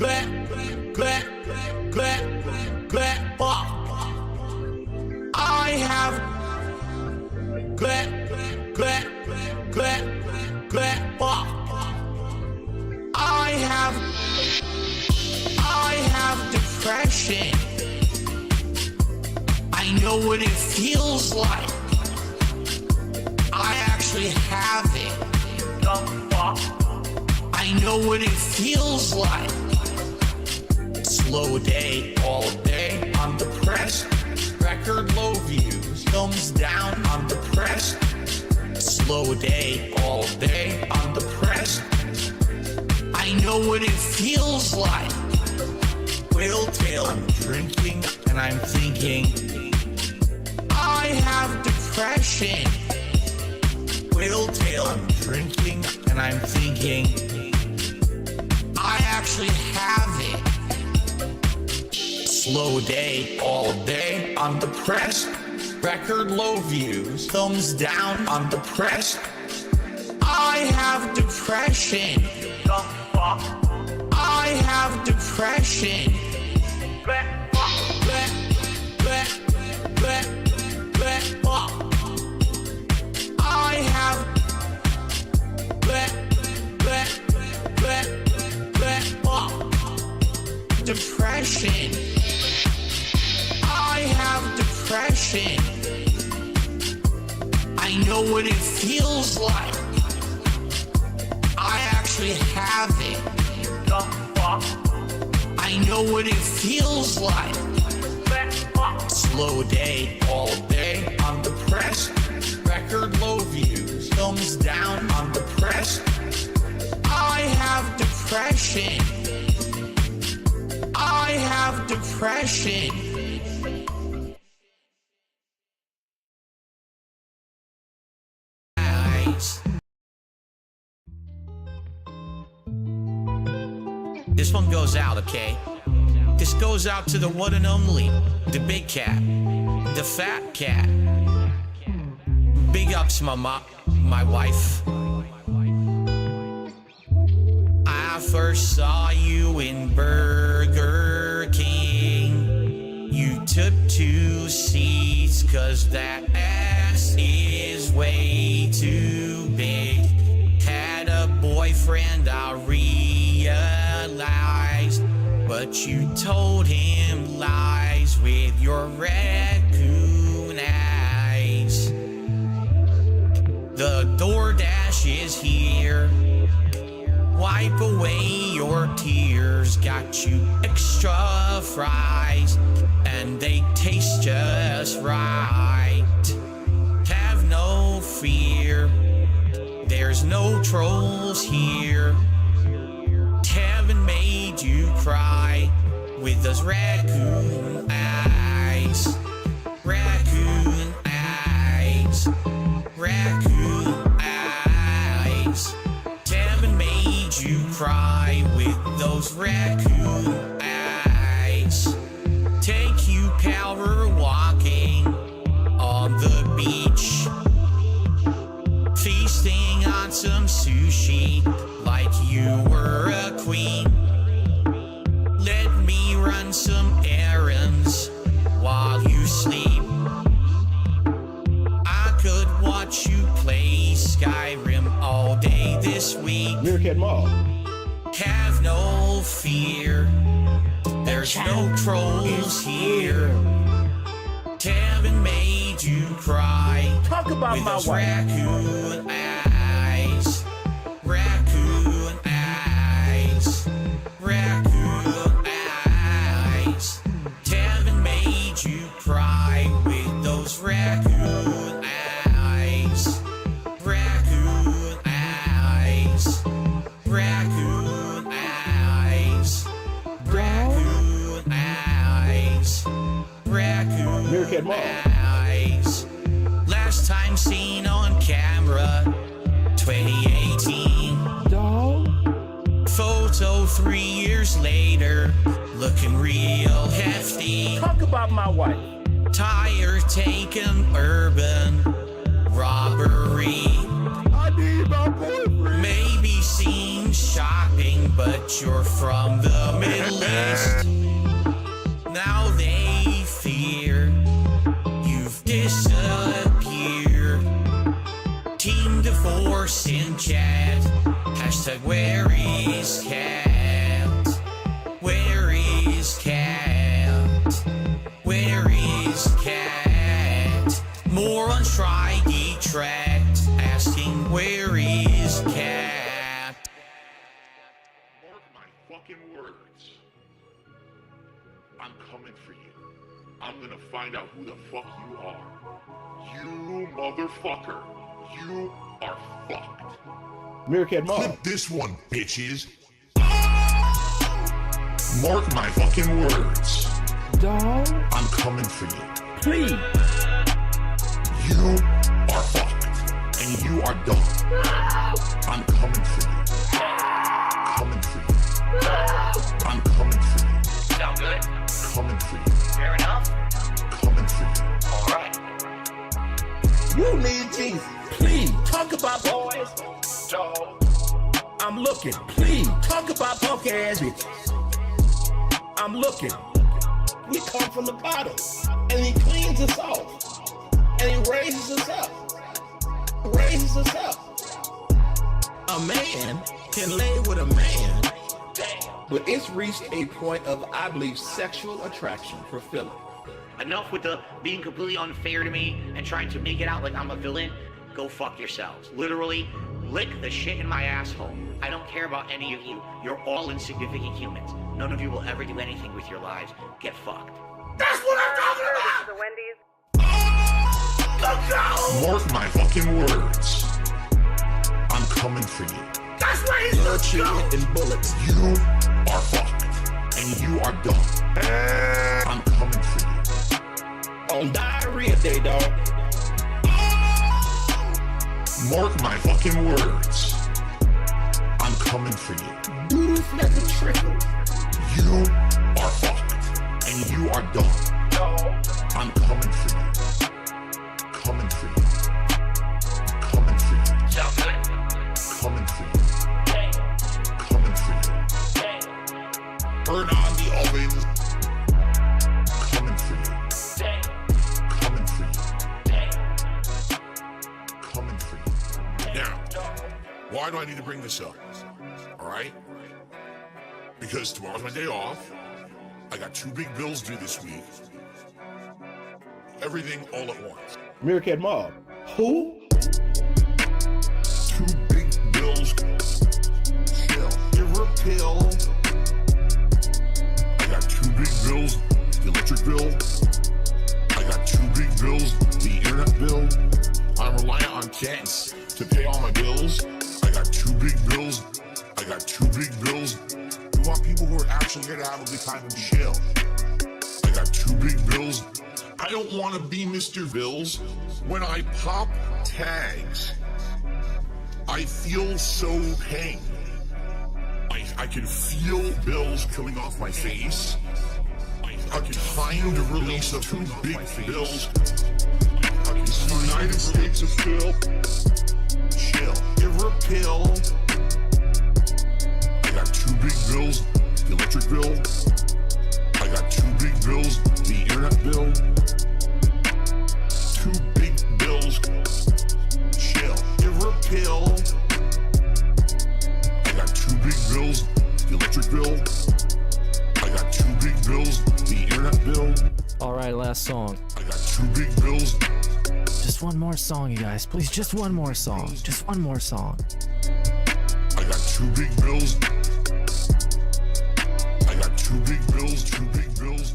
I have depression. I know what it feels like. I actually have it. I know what it feels like. Slow day, all day, I'm depressed. Record low views, thumbs down, I'm depressed. Slow day, all day, I'm depressed. I know what it feels like. Whale tail, I'm drinking and I'm thinking, I have depression. Whale tail, I'm drinking and I'm thinking, I actually have it. Slow day, all day, I'm depressed. Record low views, thumbs down, I'm depressed. I have depression. I have depression. I have depression. I have depression. I know what it feels like. I actually have it. I know what it feels like. Slow day, all day, I'm depressed. Record low views, thumbs down, I'm depressed. I have depression. I have depression. This one goes out, okay? This goes out to the one and only, the big cat, the fat cat. Big ups, my wife. I first saw you in Burger King. You took 2 seats, 'cause that ass is way too big. Had a boyfriend, I realized, but you told him lies with your raccoon eyes. The DoorDash is here. Wipe away your tears. Got you extra fries, and they taste just right. Have no fear, there's no trolls here. Kevin made you cry with those raccoon eyes. Raccoon eyes. Raccoon eyes. Kevin made you cry with those raccoon eyes. Take you power walking on the beach, feasting on some sushi like you were a queen. Let me run some errands while you sleep. I could watch you play Skyrim all day this week. Meerkat Mall. Have no fear, there's no trolls here. Kevin made you cry. Talk about with my those wife. raccoon eyes. Raccoon eyes. Raccoon eyes. Kevin made you cry with those raccoon eyes. Raccoon eyes. Raccoon eyes. Raccoon eyes. Raccoon Meerkat Mall. eyes. Last time seen on camera, 2018. Dog. Photo 3 years later, looking real hefty. Talk about my wife. Tire taken, urban robbery. I need my boyfriend. Maybe seen shopping but you're from the Middle East. Now they fear you've disappeared. Team divorce in chat. Hashtag where is cat? Where is cat? Where is cat? More on try detract. Asking where is cat? Mark my fucking words. I'm coming for you. I'm gonna find out who the fuck you are. You motherfucker. You are fucked. Meerkat Mom. Clip this one, bitches. Mark my fucking words. Dog. I'm coming for you. Please. You are fucked. And you are done. I'm coming for you. Coming for you. I'm coming for you. Sound good? Coming for you. Fair enough? Coming for you. Alright. You need Jesus. Please. Talk about boys. So, I'm looking. Please. Talk about punk ass bitches. I'm looking. We come from the bottom. And he cleans us off. And he raises us up. Raises us up. A man can lay with a man. But it's reached a point of, I believe, sexual attraction for Philip. enough with the being completely unfair to me and trying to make it out like I'm a villain. Go fuck yourselves. Literally, lick the shit in my asshole. I don't care about any of you. You're all insignificant humans. None of you will ever do anything with your lives. Get fucked. That's what I'm talking about! The Wendy's. Mark my fucking words. I'm coming for you. That's where he's Bloodshed and bullets. You are fucked. And you are done. I'm coming for you. On diarrhea day, dog. Mark my fucking words. I'm coming for you. Doodles like a trickle. You are fucked. And you are done. I'm coming for you. Coming for you. Coming for you. Sound good? Coming for you. Coming for you. Burn on the oven. Coming for you. Coming for you. Coming for you. Now, why do I need to bring this up? Alright? Because tomorrow's my day off. I got 2 big bills due this week. Everything all at once. Meerkat Mob. Who? 2 big bills. Chill. Give her a pill. I got 2 big bills. The electric bill. I got 2 big bills. The internet bill. I'm reliant on chance to pay all my bills. I got 2 big bills. I got 2 big bills. We want people who are actually here to have a good time and chill. I got 2 big bills. I don't want to be Mr. Bills. When I pop tags, I feel so pain. I can feel bills coming off my face. I can find a release of 2 big bills. This is the United States of Phil. Chill. Give her a pill. I got 2 big bills. The electric bill. I got 2 big bills. The internet bill. 2 big bills. Chill. Give her a pill. I got 2 big bills. The electric bill. I got 2 big bills. The internet bill. Alright, last song. I got 2 big bills. Just one more song, you guys. Please, just one more song. Just one more song. I got 2 big bills. I got 2 big bills. 2 big bills.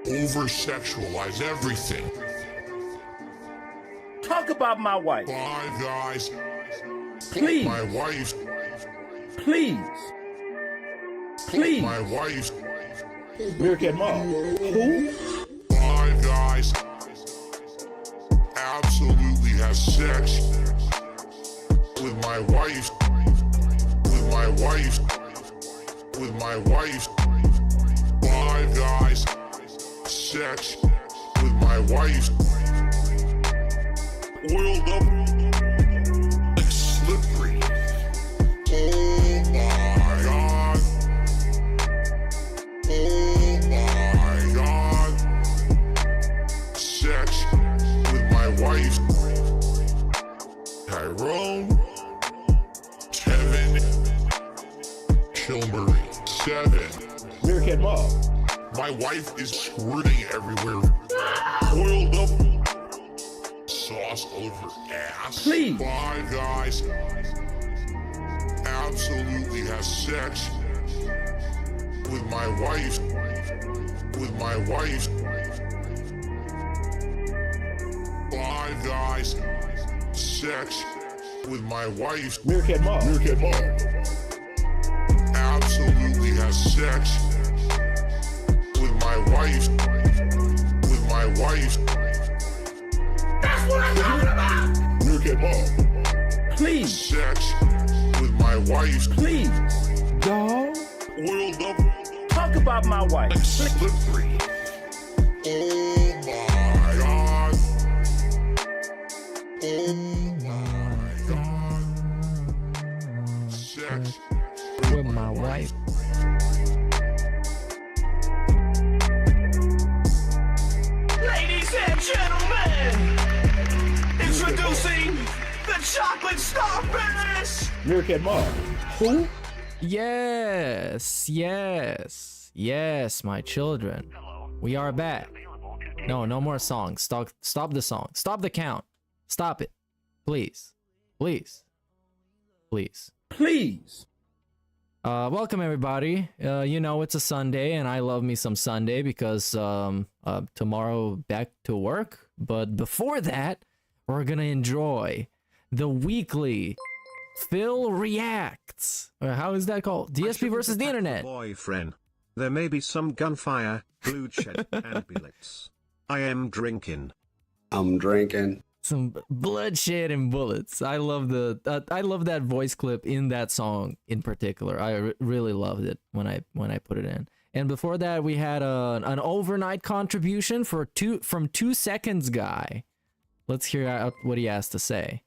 Over-sexualize everything. Talk about my wife. 5 guys. Please. My wife. Please. Please. My wife. Meerkat Mob. Who? 5 guys. Absolutely have sex with my wife. With my wife. With my wife. 5 guys. Sex with my wife. Oiled up like slippery. Oh. Chilbury. 7. Meerkat Mall. My wife is squirting everywhere. Oiled up sauce all over her ass. Please. 5 Guys absolutely has sex with my wife. With my wife. 5 Guys sex with my wife. Meerkat Mall. Meerkat Mall absolutely has sex with my wife. With my wife. That's what I'm talking about. Meerkat Mall Please. sex with my wife. Please. Dog. Oiled up Talk about my wife. like slippery. Oh my god. Oh my god. Sex With my wife. Ladies and gentlemen, introducing the chocolate starfish! Meerkat Mall. Who? Yes, yes, yes, my children. We are back. No, no more songs. Stop the song. Stop the count. Stop it. Please. Please. Please. Please. Welcome everybody. You know it's a Sunday and I love me some Sunday because tomorrow back to work. But before that, we're gonna enjoy the weekly Phil Reacts. Or how is that called? DSP versus the internet. Boyfriend. There may be some gunfire, bloodshed, and bullets. I am drinking. I'm drinking. Some bloodshed and bullets. I love that voice clip in that song in particular. I really loved it when I put it in. And before that, we had an overnight contribution from 2 Seconds Guy. Let's hear out what he has to say.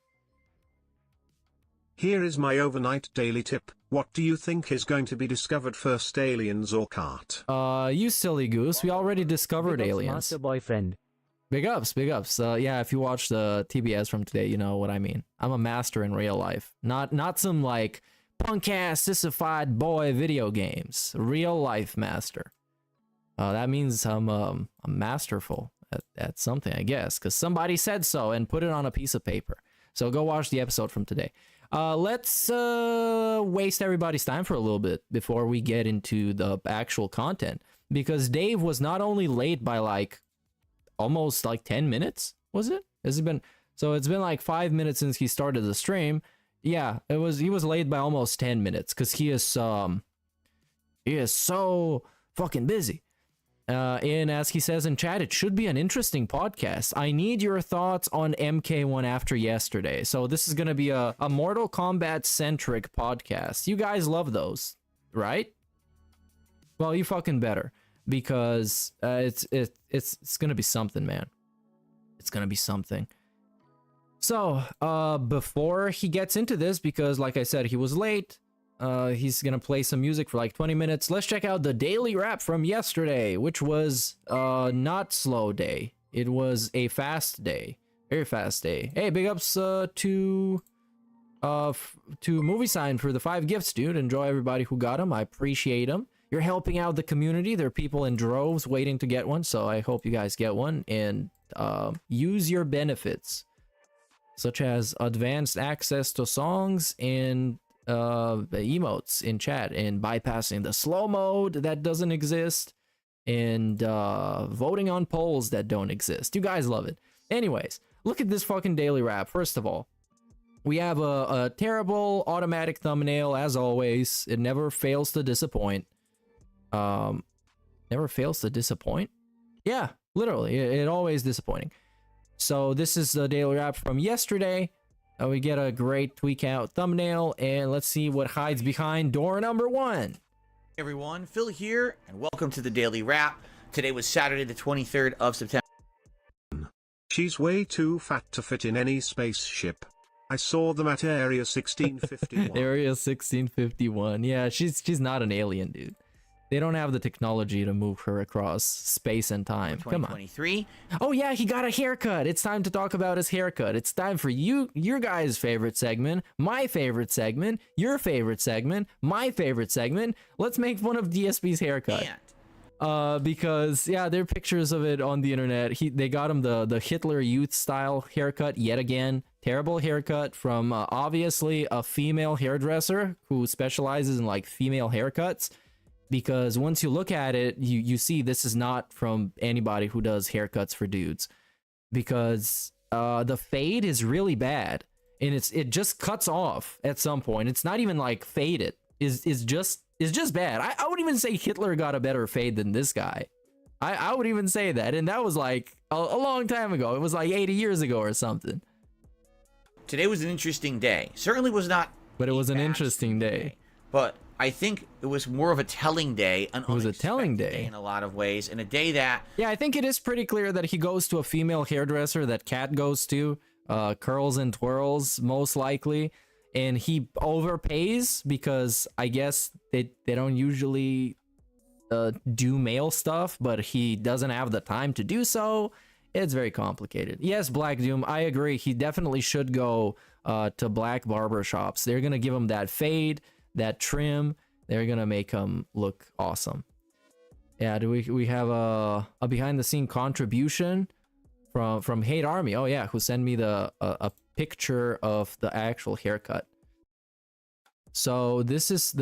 Here is my overnight daily tip. What do you think is going to be discovered first, aliens or cart? You silly goose. We already discovered aliens. Master boyfriend. Big ups, big ups. Yeah, if you watch the TBS from today, you know what I mean. I'm a master in real life. Not some like punk-ass sissified boy video games. Real life master. That means I'm masterful at something, I guess, because somebody said so and put it on a piece of paper. So go watch the episode from today. Let's waste everybody's time for a little bit before we get into the actual content, because Dave was not only late by like almost like 10 minutes, was it? Has it been? So it's been like 5 minutes since he started the stream. Yeah, he was late by almost 10 minutes because he is so fucking busy. And as he says in chat, it should be an interesting podcast. I need your thoughts on MK1 after yesterday. So this is going to be a Mortal Kombat centric podcast. You guys love those, right? Well, you fucking better, because it's going to be something, man. It's going to be something. So, before he gets into this, because like I said, he was late, he's gonna play some music for like 20 minutes. Let's check out the daily wrap from yesterday, which was not slow day. It was a fast day, very fast day. Hey, big ups to Movie Sign for the 5 gifts, dude. Enjoy everybody who got them. I appreciate them. You're helping out the community. There are people in droves waiting to get one, so I hope you guys get one and use your benefits, such as advanced access to songs and emotes in chat, and bypassing the slow mode that doesn't exist, and voting on polls that don't exist. You guys love it. Anyways, look at this fucking daily wrap. First of all, we have a terrible automatic thumbnail as always. It never fails to disappoint. Never fails to disappoint? Yeah, literally, it always disappointing. So this is the daily wrap from yesterday. We get a great tweak out thumbnail, and let's see what hides behind door number 1. Everyone, Phil here, and welcome to the Daily Wrap. Today was Saturday the 23rd of September. She's way too fat to fit in any spaceship. I saw them at Area 1651. Area 1651. Yeah, she's not an alien, dude. They don't have the technology to move her across space and time. Come on. 2023. Oh yeah, he got a haircut. It's time to talk about his haircut. It's time for your guys' favorite segment, my favorite segment, your favorite segment, my favorite segment. Let's make fun of DSP's haircut. Because yeah, there are pictures of it on the internet. They got him the Hitler Youth style haircut yet again. Terrible haircut from obviously a female hairdresser who specializes in like female haircuts. Because once you look at it, you see this is not from anybody who does haircuts for dudes. Because the fade is really bad, and it just cuts off at some point. It's not even like faded. Is just bad. I would even say Hitler got a better fade than this guy. I would even say that, and that was like a long time ago. It was like 80 years ago or something. Today was an interesting day. Certainly was not. But it was an interesting day. But I think it was more of a telling day. It was a telling day in a lot of ways, and a day that. Yeah, I think it is pretty clear that he goes to a female hairdresser that Cat goes to, curls and twirls most likely, and he overpays because I guess they don't usually do male stuff, but he doesn't have the time to do so. It's very complicated. Yes, Black Doom, I agree. He definitely should go to black barber shops. They're gonna give him that fade, that trim. They're gonna make him look awesome. Yeah, do we have a behind the scene contribution from Hate Army? Oh yeah, who sent me a picture of the actual haircut. So this is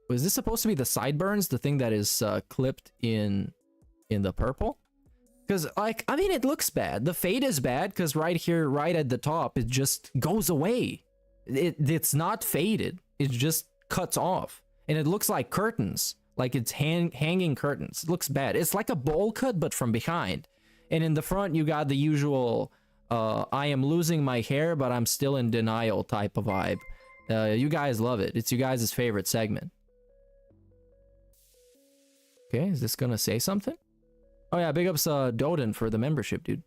was this supposed to be the sideburns, the thing that is clipped in the purple? Because like, I mean, it looks bad. The fade is bad because right here, right at the top, it just goes away. It's not faded. It just cuts off, and it looks like curtains, like it's hanging curtains. It looks bad. It's like a bowl cut, but from behind. And in the front, you got the usual I am losing my hair, but I'm still in denial type of vibe. You guys love it. It's you guys' favorite segment. Okay, is this gonna say something? Oh yeah, big ups Doden for the membership, dude.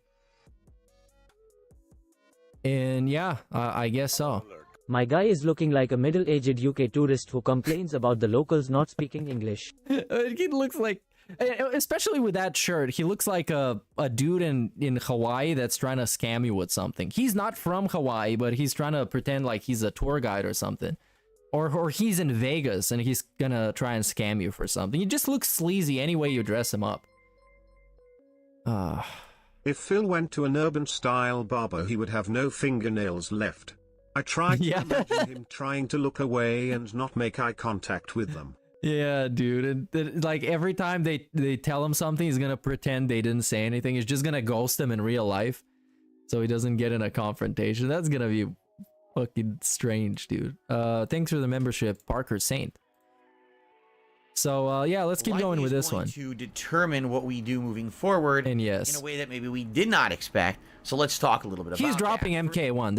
And yeah, I guess so. My guy is looking like a middle-aged UK tourist who complains about the locals not speaking English. He looks like, especially with that shirt, he looks like a dude in Hawaii that's trying to scam you with something. He's not from Hawaii, but he's trying to pretend like he's a tour guide or something. Or he's in Vegas and he's gonna try and scam you for something. He just looks sleazy any way you dress him up. If Phil went to an urban-style barber, he would have no fingernails left. I tried to imagine him trying to look away and not make eye contact with them. Yeah, dude. And like every time they tell him something, he's gonna pretend they didn't say anything. He's just gonna ghost them in real life, so he doesn't get in a confrontation. That's gonna be fucking strange, dude. Thanks for the membership, Parker Saint. So yeah, let's keep going with this one. To determine what we do moving forward, and yes, in a way that maybe we did not expect. So let's talk a little bit about. He's dropping MK1.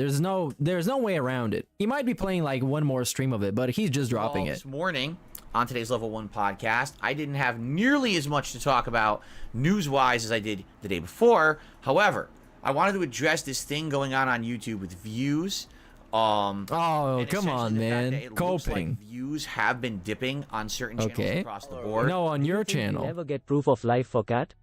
There's no way around it. He might be playing like one more stream of it, but he's just dropping it. This morning on today's Level 1 podcast, I didn't have nearly as much to talk about news-wise as I did the day before. However, I wanted to address this thing going on YouTube with views. Oh, come on, man. Coping. Like views have been dipping on certain channels across the board. No, on your channel. You never get proof of life for Cat?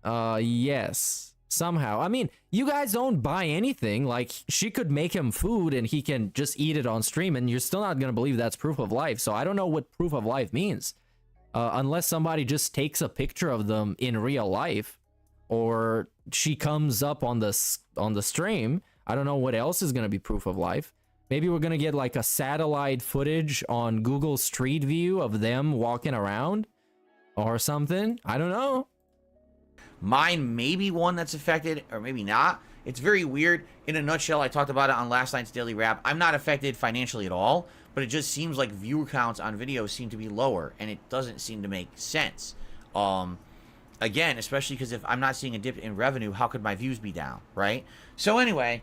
Yes. Somehow. I mean, you guys don't buy anything. Like, she could make him food and he can just eat it on stream, and you're still not gonna believe that's proof of life. So I don't know what proof of life means. Unless somebody just takes a picture of them in real life, or she comes up on the stream. I don't know what else is gonna be proof of life. Maybe we're gonna get like a satellite footage on Google Street View of them walking around or something. I don't know. Mine may be one that's affected, or maybe not. It's very weird. In a nutshell, I talked about it on last night's Daily Wrap. I'm not affected financially at all, but it just seems like viewer counts on videos seem to be lower, and it doesn't seem to make sense. Again, especially because if I'm not seeing a dip in revenue, how could my views be down, right? So anyway,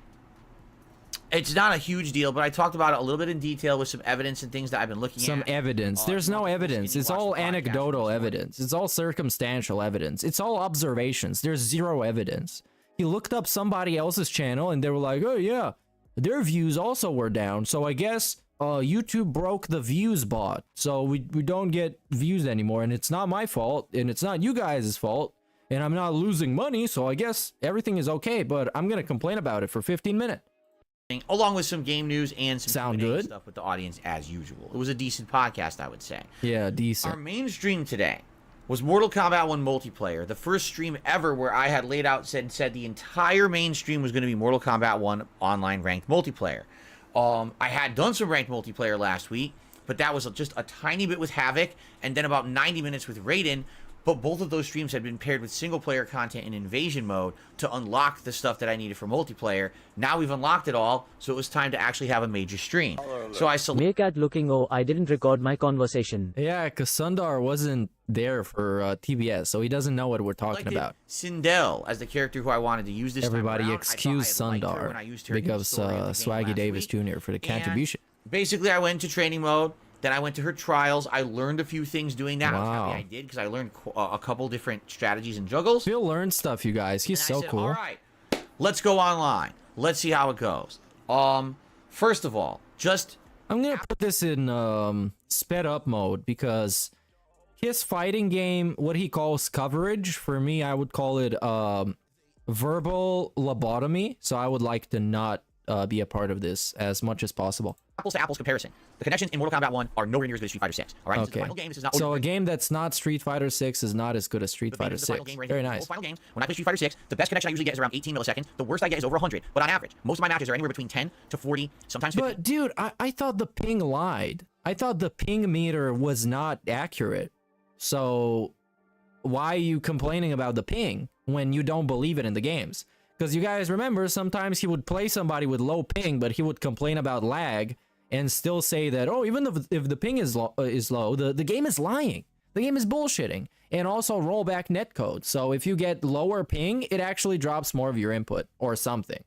it's not a huge deal, but I talked about it a little bit in detail with some evidence and things that I've been looking at. Some evidence. There's no evidence. It's all anecdotal evidence. It's all circumstantial evidence. It's all observations. There's zero evidence. He looked up somebody else's channel and they were like, oh yeah, their views also were down. So I guess YouTube broke the views bot, so we don't get views anymore, and it's not my fault, and it's not you guys' fault, and I'm not losing money, so I guess everything is okay, but I'm gonna complain about it for 15 minutes. Along with some game news and some Sound Q&A good? stuff with the audience as usual. It was a decent podcast, I would say. Yeah, decent. Our main stream today was Mortal Kombat 1 multiplayer, the first stream ever where I had laid out said the entire main stream was going to be Mortal Kombat 1 online ranked multiplayer. I had done some ranked multiplayer last week, but that was just a tiny bit with Havoc, and then about 90 minutes with Raiden. But both of those streams had been paired with single-player content in Invasion mode to unlock the stuff that I needed for multiplayer. Now we've unlocked it all, so it was time to actually have a major stream. So I selected... Meerkat looking, oh, I didn't record my conversation. Yeah, because Sundar wasn't there for TBS, so he doesn't know what we're talking about. Sindel as the character who I wanted to use this Everybody time around. excuse Sundar. Because Swaggy Davis Jr. for the contribution. And basically, I went into training mode. Then I went to her trials. I learned a few things doing that. Wow. I was happy I did because I learned a couple different strategies and juggles. Phil learned stuff, you guys. He's so cool. All right, let's go online. Let's see how it goes. First of all, I'm gonna put this in sped up mode because his fighting game, what he calls coverage, for me, I would call it verbal lobotomy. So I would like to not be a part of this as much as possible. Apples to apples comparison. The connections in Mortal Kombat 1 are nowhere near as good as Street Fighter 6. All right, Okay. This is the final game. This is not So a game that's not Street Fighter 6 is not as good as Street Fighter 6. Very nice. Final games, when I play Street Fighter 6, the best connection I usually get is around 18 milliseconds. The worst I get is over 100. But on average, most of my matches are anywhere between 10 to 40, sometimes 50. But dude, I thought the ping lied. I thought the ping meter was not accurate. So why are you complaining about the ping when you don't believe it in the games? Because you guys remember, sometimes he would play somebody with low ping, but he would complain about lag and still say that, oh, even if the ping is low, the game is lying. The game is bullshitting. And also rollback netcode. So if you get lower ping, it actually drops more of your input or something.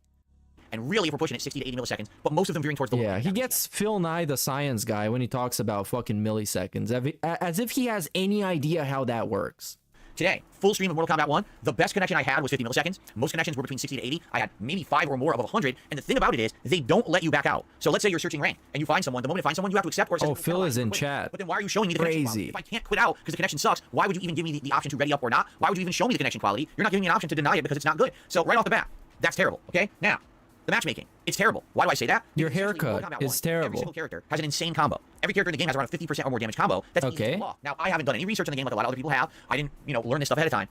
And really, if we're pushing it 60 to 80 milliseconds, but most of them veering towards the Yeah, he gets Phil Nye the science guy when he talks about fucking milliseconds, as if he has any idea how that works. Today, full stream of Mortal Kombat 1, the best connection I had was 50 milliseconds. Most connections were between 60 to 80. I had maybe 5 or more of 100. And the thing about it is, they don't let you back out. So let's say you're searching rank, and you find someone. The moment you find someone, you have to accept or accept. Oh, Phil is in chat. But then why are you showing me the connection quality? If I can't quit out because the connection sucks, why would you even give me the option to ready up or not? Why would you even show me the connection quality? You're not giving me an option to deny it because it's not good. So right off the bat, that's terrible, okay? Now, the matchmaking, it's terrible. Why do I say that? Your Because essentially, haircut Mortal Kombat 1, is terrible. Every single character has an insane combo. Every character in the game has around a 50% or more damage combo. That's easy to pull off. Now, I haven't done any research on the game like a lot of other people have. I didn't, learn this stuff ahead of time.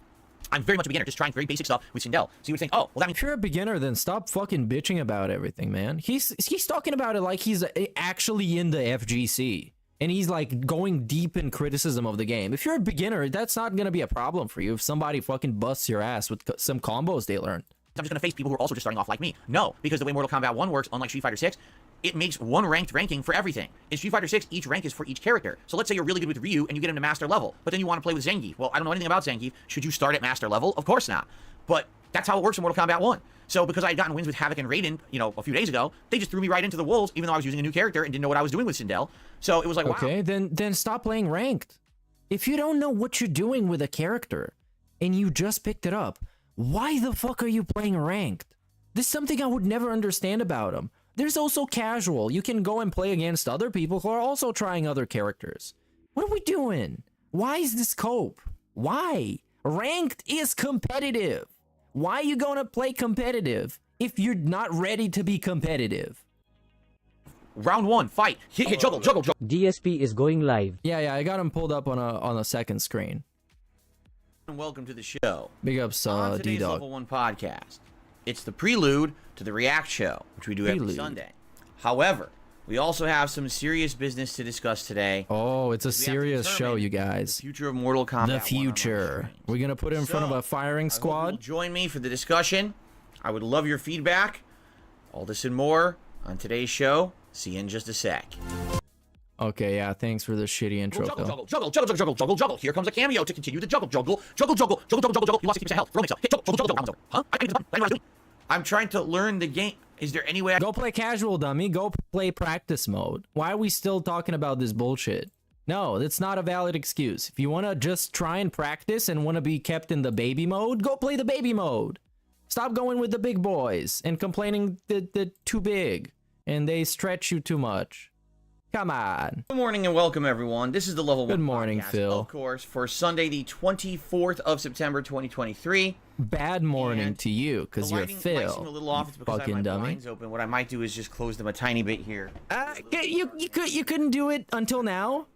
I'm very much a beginner, just trying very basic stuff with Sindel. So you would think, oh, well, that means... If you're a beginner, then stop fucking bitching about everything, man. He's talking about it like he's actually in the FGC. And he's like going deep in criticism of the game. If you're a beginner, that's not going to be a problem for you if somebody fucking busts your ass with some combos they learned. I'm just going to face people who are also just starting off like me. No, because the way Mortal Kombat 1 works, unlike Street Fighter 6, it makes one ranked ranking for everything. In Street Fighter 6, each rank is for each character. So let's say you're really good with Ryu and you get him to master level, but then you want to play with Zangief. Well, I don't know anything about Zangief. Should you start at master level? Of course not. But that's how it works in Mortal Kombat 1. So because I had gotten wins with Havoc and Raiden, a few days ago, they just threw me right into the wolves, even though I was using a new character and didn't know what I was doing with Sindel. So it was like, wow. Okay, then stop playing ranked. If you don't know what you're doing with a character and you just picked it up, why the fuck are you playing ranked? This is something I would never understand about him. There's also casual. You can go and play against other people who are also trying other characters. What are we doing? Why is this cope? Why? Ranked is competitive. Why are you going to play competitive if you're not ready to be competitive? Round 1, fight. Hit, juggle. DSP is going live. Yeah, I got him pulled up on a second screen. And welcome to the show. Big ups, on today's D-Dog. Level 1 podcast. It's the prelude to the React show, which we do every Sunday. However, we also have some serious business to discuss today. Oh, it's a serious show, you guys. The future of Mortal Kombat. The future. We're going to put it in front of a firing squad. Join me for the discussion. I would love your feedback. All this and more on today's show. See you in just a sec. Okay, yeah, thanks for the shitty intro, Juggle. Here comes a cameo to continue the juggle. You lost 60% health. Throw mix up. Hit juggle. Huh? I can't do this. I'm trying to learn the game. Is there any way Go play casual, dummy. Go play practice mode. Why are we still talking about this bullshit? No, that's not a valid excuse. If you want to just try and practice and want to be kept in the baby mode, go play the baby mode. Stop going with the big boys and complaining that they're too big and they stretch you too much. Come on. Good morning and welcome, everyone. This is the Level 1 Good morning, podcast, Phil. of course, for Sunday, the 24th of September, 2023. Bad morning And to you, because you're lighting might Phil. seem a little off. It's because I have fucking my dummy. blinds open. What I might do is just close them a tiny bit here. You couldn't do it until now?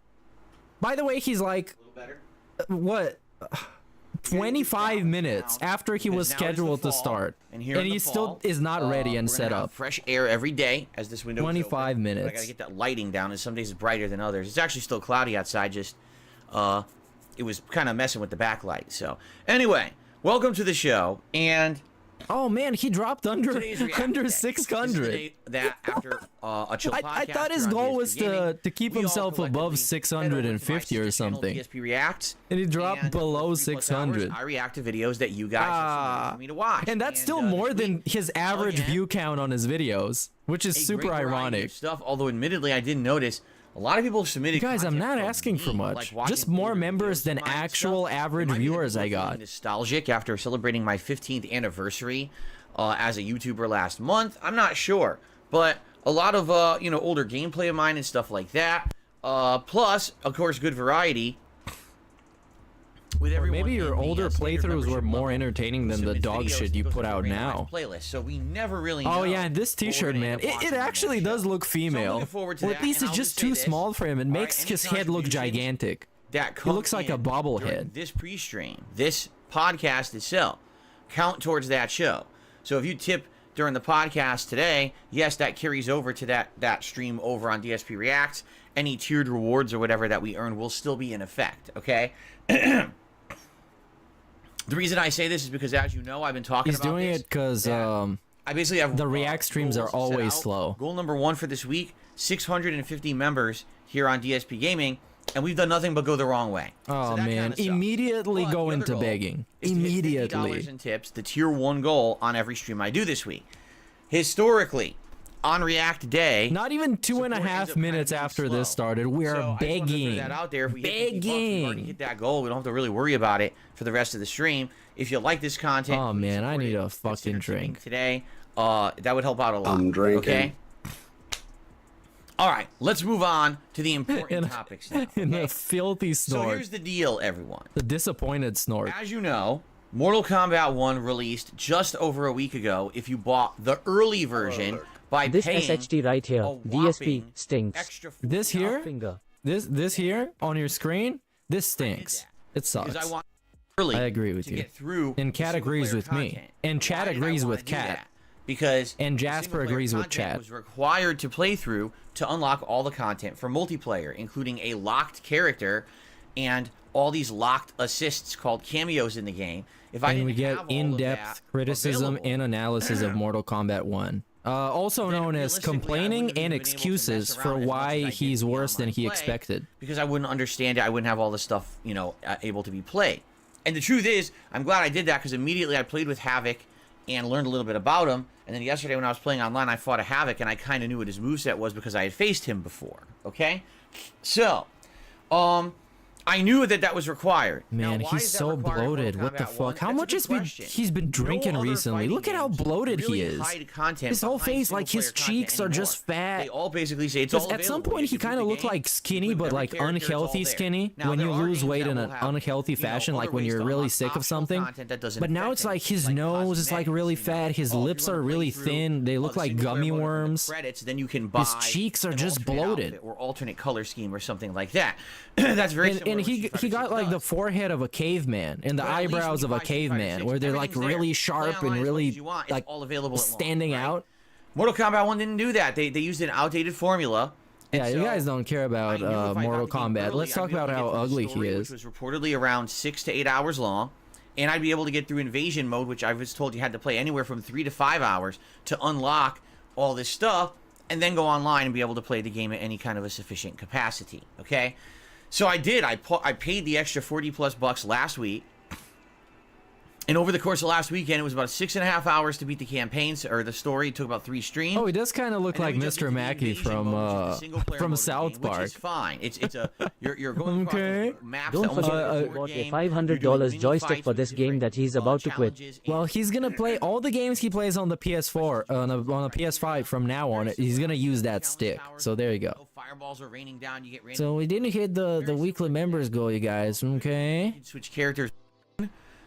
By the way, he's like, A little better. what? 25 minutes after he was Because now it is the scheduled to fall, start. and here in he the still fall, is not ready and we're set gonna have up. fresh air every day as this window is 25 open. minutes. But I gotta get that lighting down, and some days it's brighter than others. It's actually still cloudy outside, just it was kind of messing with the backlight. So anyway, welcome to the show, and Oh man, he dropped under today's Reactive under Day. This is the 600. day that after a chill podcast I thought his here on goal DSP was Gaming, to keep we all himself above collectively head over to my 650 or sister channel, something. DSP Reacts, And he dropped and below for 3+ hours, 600. I react to videos that you guys have submitted for me to watch, And that's still this more week, than his average again, view count on his videos, which is a super great variety of ironic. stuff. Although admittedly, I didn't notice a lot of people submitted. Guys, I'm content not from asking for me, much. like watching Just more older members videos than of mine and actual stuff. average It might be viewers that I I'm feeling got. nostalgic after celebrating my 15th anniversary as a YouTuber last month. I'm not sure, but a lot of older gameplay of mine and stuff like that. Plus, of course, good variety. With Or everyone maybe your in the, older standard playthroughs were membership more level entertaining than the submits dog videos shit that you goes put into a out randomized now. Playlist, so we never really know. Oh yeah, and this what we're t-shirt, gonna man, end up it watching in that actually show. does look So I'm female. looking forward to Or that, at least and it's I'll just just say too this. small for him. It All makes right, his any head look contributions gigantic. That He come looks like a in bobblehead. during this pre-stream, this podcast itself, count towards that show. So if you tip during the podcast today, yes, that carries over to that stream over on DSP Reacts. Any tiered rewards or whatever that we earn will still be in effect, okay? The reason I say this is because, as you know, I've been talking He's about doing this, it because that I basically have the React streams goals are set always out. slow. Goal number 1 for this week: 650 members here on DSP Gaming, and we've done nothing but go the wrong way. Oh So that man, kinda sucks. immediately But go the other into goal begging. is to hit $50 Immediately. in tips, the tier 1 goal on every stream I do this week. Historically, on React Day, Not even two and a support ends half up kinda minutes being after slow. this started, we are So I just wanted to begging. throw that out there. If we hit 50 bucks, we already hit that goal. We don't have to really worry about it for the rest of the stream. If you like this content, Oh, please man, I support need it. a fucking Consider tipping drink. today. That would help out a lot. I'm drinking. Okay. All right, let's move on to the important topics now. In okay? a filthy So snort. here's the deal, everyone. The disappointed snort. As you know, Mortal Kombat 1 released just over a week ago. If you bought the early version by This paying SHT right here, a DSP, whopping stinks. extra This here? Finger. This here on your screen, this stinks. It sucks. because I want early I agree with to you. get through And the Cat agrees single-player with me. content. And Why Chad did I agrees wanna with do Cat. that? Because And the Jasper single-player agrees with content Chad. was required to play through to unlock all the content for multiplayer, including a locked character and all these locked assists called cameos in the game. If I And didn't we get have all of in-depth that criticism available, and analysis of Mortal Kombat 1. Also then known as realistically, I complaining wouldn't have and even been able to excuses mess for around as much why as I did he's in the worse than online he play, expected. because I wouldn't understand it. I wouldn't have all this stuff, able to be played. And the truth is, I'm glad I did that because immediately I played with Havoc and learned a little bit about him. And then yesterday when I was playing online, I fought a Havoc and I kind of knew what his moveset was because I had faced him before. Okay? So, I knew that was required. Man, Now, why he's is that so required in bloated. Mortal What the Kombat fuck? 1? How That's a much good has question. he's been drinking No other recently? fighting Look at how games bloated really he is. hide content His whole behind face, like his single-player cheeks are content just anymore. fat. They all basically say it's all Because at some available. point You he can kind of beat the looked game, like skinny, with but every like character, it's all unhealthy there. skinny. Now, When there you are lose games weight that in will an have, unhealthy fashion, other like when ways you're to really unlock sick of optional something. content that doesn't But now affect it's like things, his like nose is like cosmetics, really fat. His if you lips wanna are play really through, thin. They look the like single-player gummy mode with the worms. Credits, then you can buy His cheeks are an just alternate bloated. outfit or alternate color scheme or something like that. That's very similar And to what he Street Fighter got 6 like the does. forehead of a caveman and the But at least when eyebrows you of a buy Street Fighter caveman, 6, where they're like everything's really there. sharp Play and online as much really as you want. It's like all available at launch, standing right? out. Mortal Kombat 1 didn't do that. They used an outdated formula. Yeah, you so guys don't care about I knew if I got Mortal the game Kombat. early, Let's I'd talk be able about to how get through the ugly he story, is. Which was reportedly around 6 to 8 hours long, and I'd be able to get through Invasion mode, which I was told you had to play anywhere from 3 to 5 hours to unlock all this stuff, and then go online and be able to play the game at any kind of a sufficient capacity. Okay, so I did. I paid the extra $40+ last week, And over the course of last weekend, it was about 6.5 hours to beat the campaigns, or the story. It took about 3 streams. Oh, he does kind of look like Mr. Mackey from South Park. Which is fine. It's a you're going across maps. Don't forget he bought a $500 joystick for this game that he's about to quit. Well, he's gonna play all the games he plays on the PS4 on a PS5 from now on. He's gonna use that stick. So there you go. Fireballs are raining down. You get random. So we didn't hit the weekly members goal, you guys. Okay. Switch characters.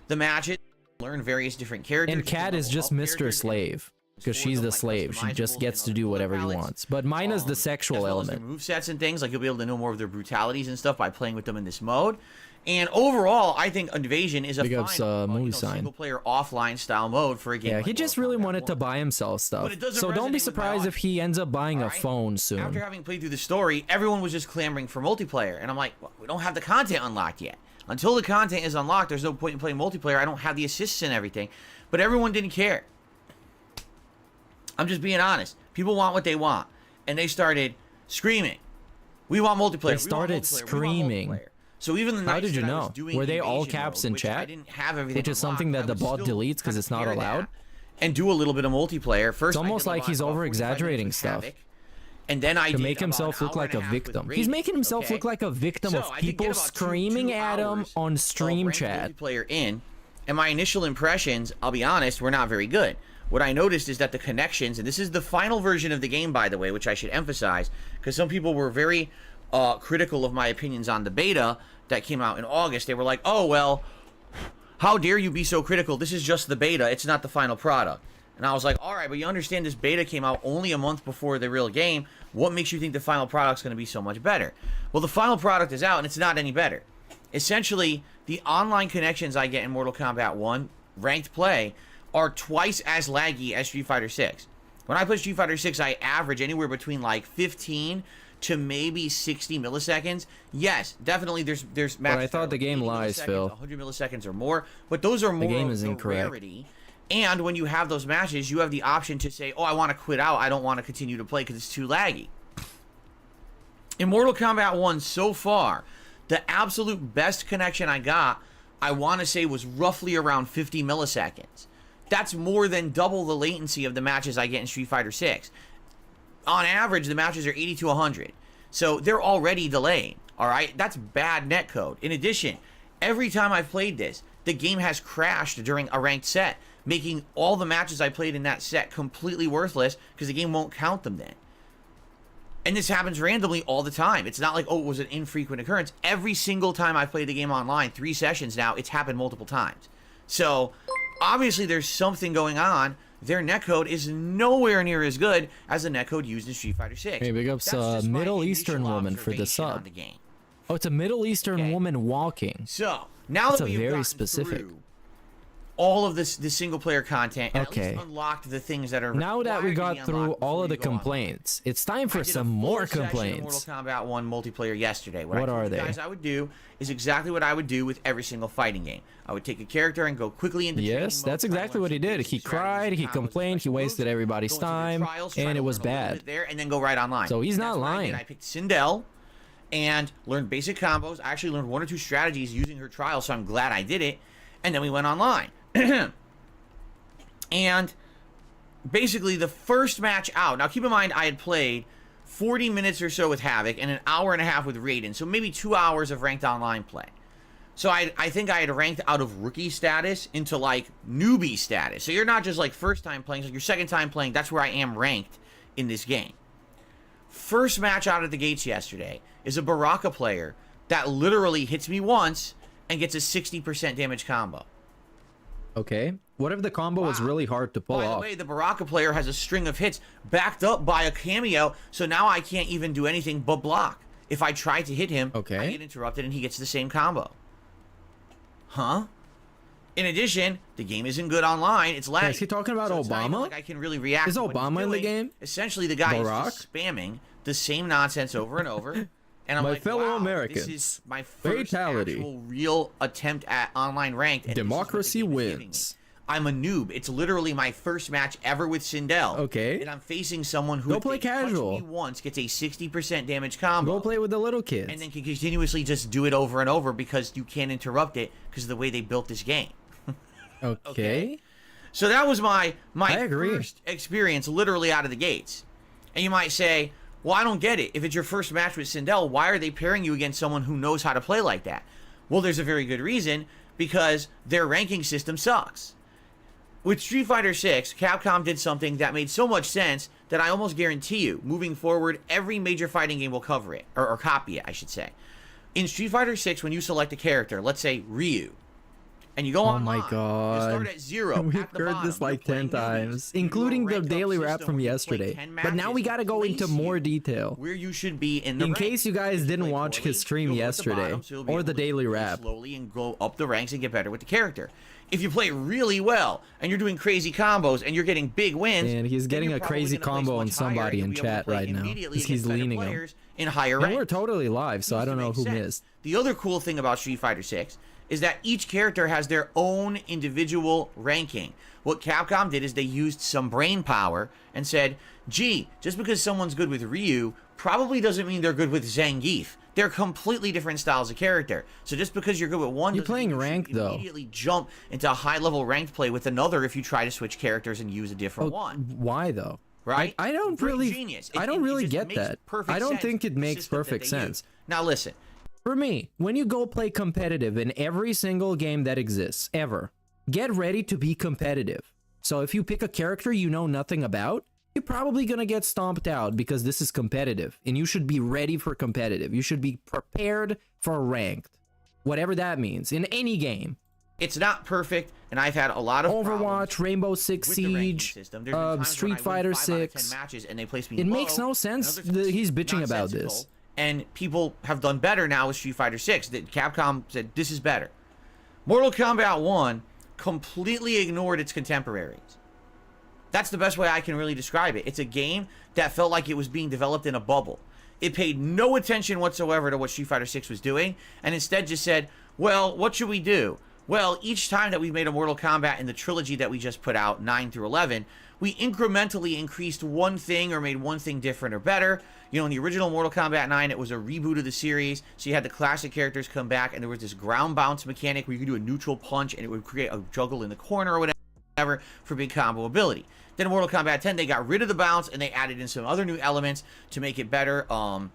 The matches. Learn various different characters. And Kat is just Mr. Slave. Because she's the slave. She just gets to do whatever he wants. But mine is the sexual element. Move sets and things. Like, you'll be able to know more of their brutalities and stuff by playing with them in this mode. And overall, I think Invasion is a fine single-player offline style mode for a game. Yeah, he just really wanted to buy himself stuff. So don't be surprised if he ends up buying a phone soon. After having played through the story, everyone was just clamoring for multiplayer. And I'm like, well, we don't have the content unlocked yet. Until the content is unlocked, there's no point in playing multiplayer. I don't have the assists and everything. But everyone didn't care. I'm just being honest. People want what they want. And they started screaming. We want multiplayer. They started screaming. So even the How did you know? Were they all caps in chat? Which is something that the bot deletes because it's not allowed? And do a little bit of multiplayer. First, it's almost like he's over-exaggerating stuff. And then to make himself look like a victim. He's making himself look like a victim of people screaming at him on stream chat. And my initial impressions, I'll be honest, were not very good. What I noticed is that the connections, and this is the final version of the game, by the way, which I should emphasize, because some people were very critical of my opinions on the beta that came out in August. They were like, oh, well, how dare you be so critical? This is just the beta. It's not the final product. And I was like, all right, but you understand this beta came out only a month before the real game. What makes you think the final product's going to be so much better? Well, the final product is out, and it's not any better. Essentially, the online connections I get in Mortal Kombat 1, ranked play, are twice as laggy as Street Fighter 6. When I play Street Fighter 6, I average anywhere between like 15 to maybe 60 milliseconds. Yes, definitely there's matches. But I thought the game lies, Phil. 100 milliseconds or more, but those are more the game is of incorrect. Rarity. And when you have those matches, you have the option to say, oh, I want to quit out. I don't want to continue to play because it's too laggy. In Mortal Kombat 1 so far, the absolute best connection I got, I want to say, was roughly around 50 milliseconds. That's more than double the latency of the matches I get in Street Fighter 6. On average, the matches are 80 to 100. So they're already delayed, all right? That's bad netcode. In addition, every time I've played this, the game has crashed during a ranked set, making all the matches I played in that set completely worthless because the game won't count them then. And this happens randomly all the time. It's not like, oh, it was an infrequent occurrence. Every single time I've played the game online, 3 sessions now, it's happened multiple times. So, obviously there's something going on. Their netcode is nowhere near as good as the netcode used in Street Fighter 6. Hey, big ups Middle Eastern woman for the sub. Oh, it's a Middle Eastern woman walking. So, now that we've very specific. Through all of this single player content, and at least unlocked the things that are now that we got through all of the complaints, it's time for some more complaints. Mortal Kombat 1 multiplayer yesterday. What are they? Guys, I would do is exactly what I would do with every single fighting game. I would take a character and go quickly into yes, that's exactly what he did. He cried, he complained, he wasted everybody's time, and it was bad. There and then go right online. So he's not lying. I picked Sindel and learned basic combos. I actually learned 1 or 2 strategies using her trial, so I'm glad I did it. And then we went online. And basically the first match out, now keep in mind I had played 40 minutes or so with Havoc and an hour and a half with Raiden, so maybe 2 hours of ranked online play. So I think I had ranked out of rookie status into like newbie status. So you're not just like first time playing, so your second time playing, that's where I am ranked in this game. First match out of the gates yesterday is a Baraka player that literally hits me once and gets a 60% damage combo. Okay. What if the combo was really hard to pull off? By the way, the Baraka player has a string of hits backed up by a cameo, so now I can't even do anything but block. If I try to hit him, I get interrupted and he gets the same combo. Huh? In addition, the game isn't good online. It's laggy. Is he talking about so Obama? Like I can really react. Is Obama in the game? Essentially, the guy is just spamming the same nonsense over and over. And I'm my like, fellow wow, Americans, this is my first actual real attempt at online ranked. And democracy wins. I'm a noob. It's literally my first match ever with Sindel. Okay. And I'm facing someone who go play casual. Me once gets a 60% damage combo. Go play with the little kids. And then can continuously just do it over and over because you can't interrupt it because of the way they built this game. Okay. So that was my I agree. first experience literally out of the gates. And you might say, well, I don't get it. If it's your first match with Sindel, why are they pairing you against someone who knows how to play like that? Well, there's a very good reason, because their ranking system sucks. With Street Fighter 6, Capcom did something that made so much sense that I almost guarantee you, moving forward, every major fighting game will cover it, or copy it, I should say. In Street Fighter 6, when you select a character, let's say Ryu, and you go online, my God. you start at 0. We've at the heard bottom, this like you're 10 playing newbies. times, You do a including the ranked up daily wrap system from where you play yesterday. 10 But now we matches gotta go into place more you detail. where you should be in the In ranks. case you guys If didn't play watch poorly, his stream you'll go at the yesterday, bottom, so you'll be or able the to daily play wrap. slowly and go up the ranks and get better with the character. If you play really well and you're doing crazy combos and you're getting big wins, And he's then getting you're a probably crazy gonna place combo on much higher somebody and in you'll be able to chat play right now, immediately because he's against better leaning him. players in higher And ranks. we're totally live, so I don't know who missed. The other cool thing about Street Fighter 6 is that each character has their own individual ranking. What Capcom did is they used some brain power and said, gee, just because someone's good with Ryu probably doesn't mean they're good with Zangief. They're completely different styles of character. So just because you're good with one, You're doesn't playing mean you should ranked, though. immediately jump into a high-level ranked play with another if you try to switch characters and use a different one. Why though? Right? I don't Great really. genius. I don't It really just get makes that. perfect I don't sense think it with the makes system that perfect they sense. use. Now listen. For me, when you go play competitive in every single game that exists ever, get ready to be competitive. So if you pick a character you know nothing about, you're probably gonna get stomped out because this is competitive, and you should be ready for competitive. You should be prepared for ranked, whatever that means in any game. It's not perfect, and I've had a lot of Overwatch, problems Rainbow Six with the ranking Siege, system. There's been times when I Street win Fighter 5 out of 10 6. matches and they place me It low, makes no and sense others that he's bitching about nonsensical, this. And people have done better now with Street Fighter 6. That Capcom said this is better. Mortal Kombat 1 completely ignored its contemporaries. That's the best way I can really describe it. It's a game that felt like it was being developed in a bubble. It paid no attention whatsoever to what Street Fighter 6 was doing, and instead just said, well, what should we do? Well, each time that we made a Mortal Kombat in the trilogy that we just put out, 9 through 11, we incrementally increased one thing or made one thing different or better. You know, in the original Mortal Kombat 9, it was a reboot of the series, so you had the classic characters come back, and there was this ground bounce mechanic where you could do a neutral punch, and it would create a juggle in the corner or whatever for big combo ability. Then in Mortal Kombat 10, they got rid of the bounce, and they added in some other new elements to make it better. I'm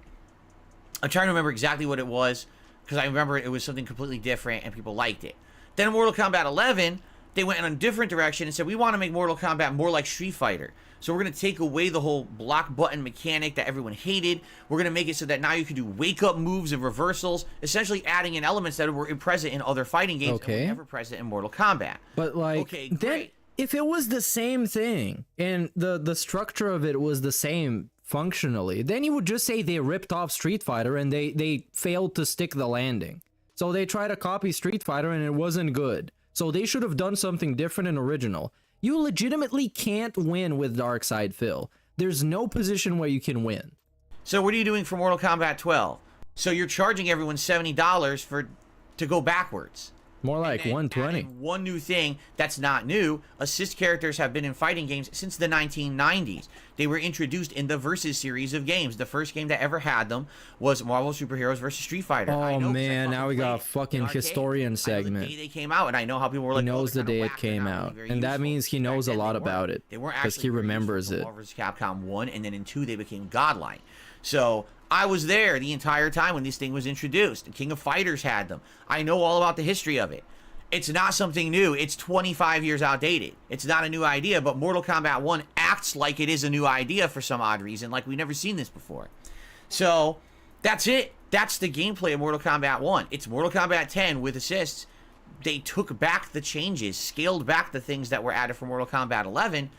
trying to remember exactly what it was, because I remember it was something completely different, and people liked it. Then in Mortal Kombat 11, they went in a different direction and said, we want to make Mortal Kombat more like Street Fighter. So we're going to take away the whole block button mechanic that everyone hated. We're going to make it so that now you can do wake-up moves and reversals, essentially adding in elements that were present in other fighting games and were never present in Mortal Kombat. But like, okay, then great. if it was the same thing and the structure of it was the same functionally, then you would just say they ripped off Street Fighter and they failed to stick the landing. So they tried to copy Street Fighter and it wasn't good. So they should have done something different and original. You legitimately can't win with Darkside Phil. There's no position where you can win. So what are you doing for Mortal Kombat 12? So you're charging everyone $70 to go backwards. More like 120. One new thing that's not new, assist characters have been in fighting games since the 1990s. They were introduced in the Versus series of games. The first game that ever had them was Marvel Superheroes vs. Street Fighter. Oh man, now we got a fucking historian segment. The day they came out, and I know how people were like, he knows the day it whack, came out, and that means he knows a lot about it because he remembers it. Marvel vs. Capcom 1, and then in 2 they became godlike. So I was there the entire time when this thing was introduced. The King of Fighters had them. I know all about the history of it. It's not something new. It's 25 years outdated. It's not a new idea, but Mortal Kombat 1 acts like it is a new idea for some odd reason, like we've never seen this before. So that's it. That's the gameplay of Mortal Kombat 1. It's Mortal Kombat 10 with assists. They took back the changes, scaled back the things that were added for Mortal Kombat 11,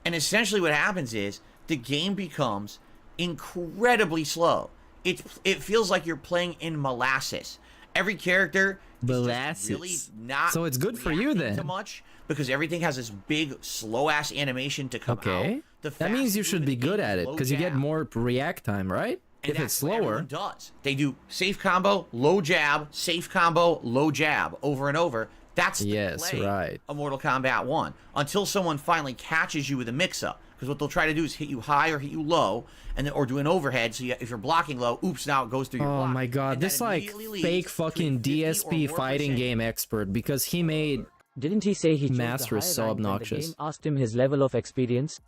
and essentially what happens is the game becomes incredibly slow. It feels like you're playing in molasses. Every character is really not so it's good for you then. Too much because everything has this big slow ass animation to come out. That means you should be good at it because you get more react time, right? And if it's slower, does. They do safe combo, low jab, safe combo, low jab over and over. That's the play of Mortal Kombat 1 until someone finally catches you with a mix-up. Because what they'll try to do is hit you high or hit you low, and then, or do an overhead. So if you're blocking low, oops, now it goes through your block. Oh my god, this like fake fucking DSP fighting game expert, because he made Didn't he say he chose Master the is higher so rank when obnoxious. the game asked him his level of experience?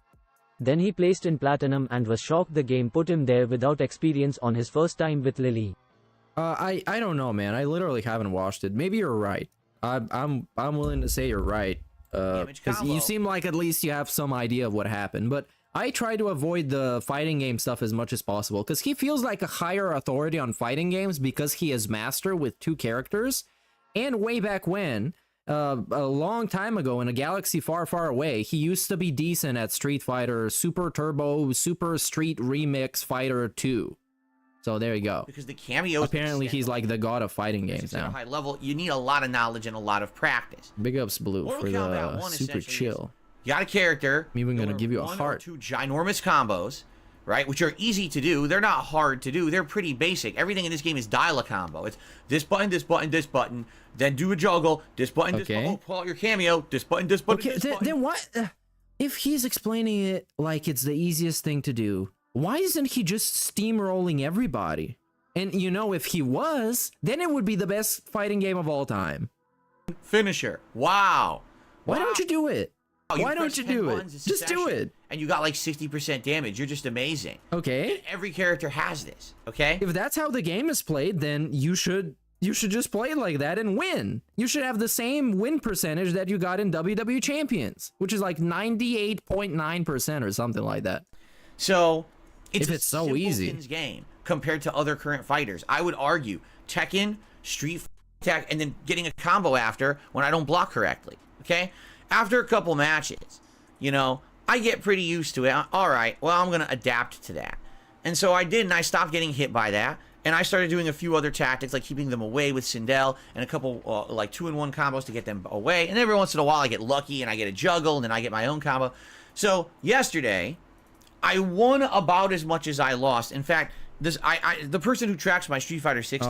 Then he placed in Platinum and was shocked the game put him there without experience on his first time with Lily. I don't know, man. I literally haven't watched it. Maybe you're right. I'm willing to say you're right. Because you seem like at least you have some idea of what happened. But I try to avoid the fighting game stuff as much as possible because he feels like a higher authority on fighting games because he is master with 2 characters. And way back when, a long time ago in a galaxy far, far away, he used to be decent at Street Fighter Super Turbo Super Street Remix Fighter 2. So there you go. Because the cameos... Apparently he's like the god of fighting games now. At a high level, you need a lot of knowledge and a lot of practice. Big ups, Blue, Mortal for Kombat the 1 super chill. You got a character. I'm even gonna there give you are a 1 heart. or 2 ginormous combos, right? Which are easy to do. They're not hard to do. They're pretty basic. Everything in this game is dial a combo. It's this button, this button, this button. Then do a juggle. This button, this button. Oh, pull out your cameo. This button, this button, Okay, this button. then what? If he's explaining it like it's the easiest thing to do, why isn't he just steamrolling everybody? And you know, if he was, then it would be the best fighting game of all time. Finisher. Wow. Why don't you do it? Wow, Why don't press you 10 do it? buttons in Just do succession, it. And you got like 60% damage. You're just amazing. Okay. Every character has this, okay? If that's how the game is played, then you should just play it like that and win. You should have the same win percentage that you got in WWE Champions, which is like 98.9% or something like that. So, if it's so easy game compared to other current fighters. I would argue Tekken, Street Fighter, and then getting a combo after when I don't block correctly, okay? After a couple matches, you know, I get pretty used to it. All right, well, I'm going to adapt to that. And so I did, and I stopped getting hit by that. And I started doing a few other tactics, like keeping them away with Sindel, and a couple, like 2-in-1 combos to get them away. And every once in a while, I get lucky, and I get a juggle, and then I get my own combo. So, yesterday, I won about as much as I lost. In fact, the person who tracks my Street Fighter 6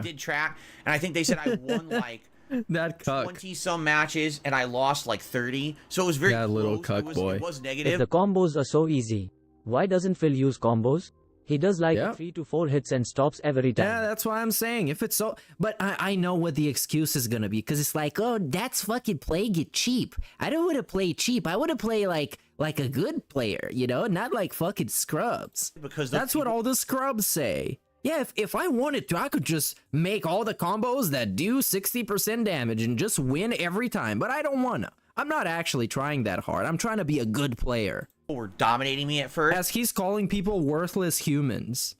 did track, and I think they said I won, like, that cuck. 20-some matches, and I lost, like, 30. So it was very close. Little cuck boy. It was negative. If the combos are so easy, why doesn't Phil use combos? He does like 3 to 4 hits and stops every time. Yeah, that's why I'm saying. If it's so... But I know what the excuse is going to be. Because it's like, oh, that's fucking playing it cheap. I don't want to play cheap. I want to play like a good player, you know? Not like fucking scrubs. Because that's what all the scrubs say. Yeah, if I wanted to, I could just make all the combos that do 60% damage and just win every time. But I don't want to. I'm not actually trying that hard. I'm trying to be a good player. Were dominating me at first. As he's calling people worthless humans.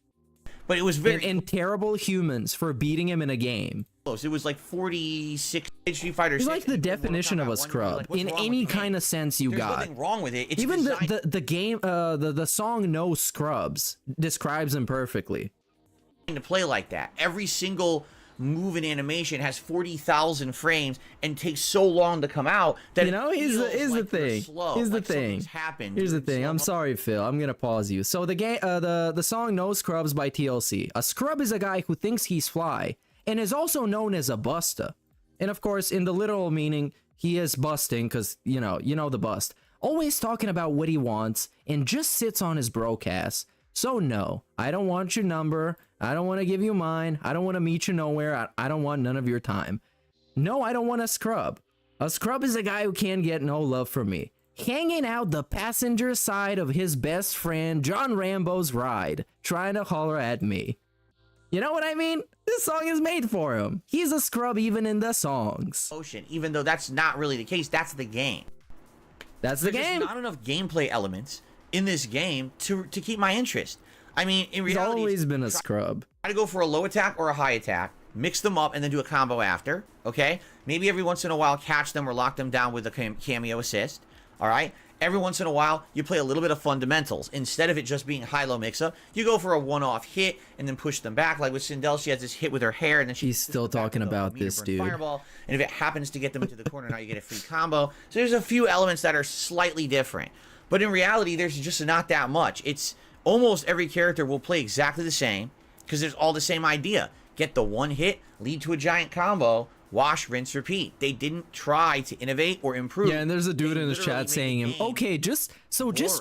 But it was very... And terrible humans for beating him in a game. Close. It was like 46 Street Fighter 6. He's like the definition of a scrub. In any kind of sense you got. There's nothing wrong with it. It's even the game, the song No Scrubs describes him perfectly. To play like that. Every single move and animation has 40,000 frames and takes so long to come out that you know, here's the thing. Here's the thing. Here's the thing. I'm sorry, Phil. I'm gonna pause you. So the game, the song "No Scrubs" by TLC. A scrub is a guy who thinks he's fly and is also known as a buster. And of course, in the literal meaning, he is busting because you know the bust. Always talking about what he wants and just sits on his broadcast. So no, I don't want your number. I don't want to give you mine. I don't want to meet you nowhere. I don't want none of your time. No, I don't want a scrub. A scrub is a guy who can't get no love from me. Hanging out the passenger side of his best friend John Rambo's ride, trying to holler at me. You know what I mean? This song is made for him. He's a scrub even in the songs. Even though that's not really the case, that's the game. That's the game. There's not enough gameplay elements in this game to keep my interest. I mean, in reality, he's always been a scrub. Try to go for a low attack or a high attack, mix them up, and then do a combo after, okay? Maybe every once in a while catch them or lock them down with a cameo assist, all right? Every once in a while, you play a little bit of fundamentals. Instead of it just being high-low mix-up, you go for a one-off hit and then push them back. Like with Sindel, she has this hit with her hair, and then she's still talking about this, dude. Fireball, and if it happens to get them into the corner, now you get a free combo. So there's a few elements that are slightly different. But in reality, there's just not that much. It's almost every character will play exactly the same because there's all the same idea. Get the one hit, lead to a giant combo, wash, rinse, repeat. They didn't try to innovate or improve. Yeah, and there's a dude in the chat saying, okay, just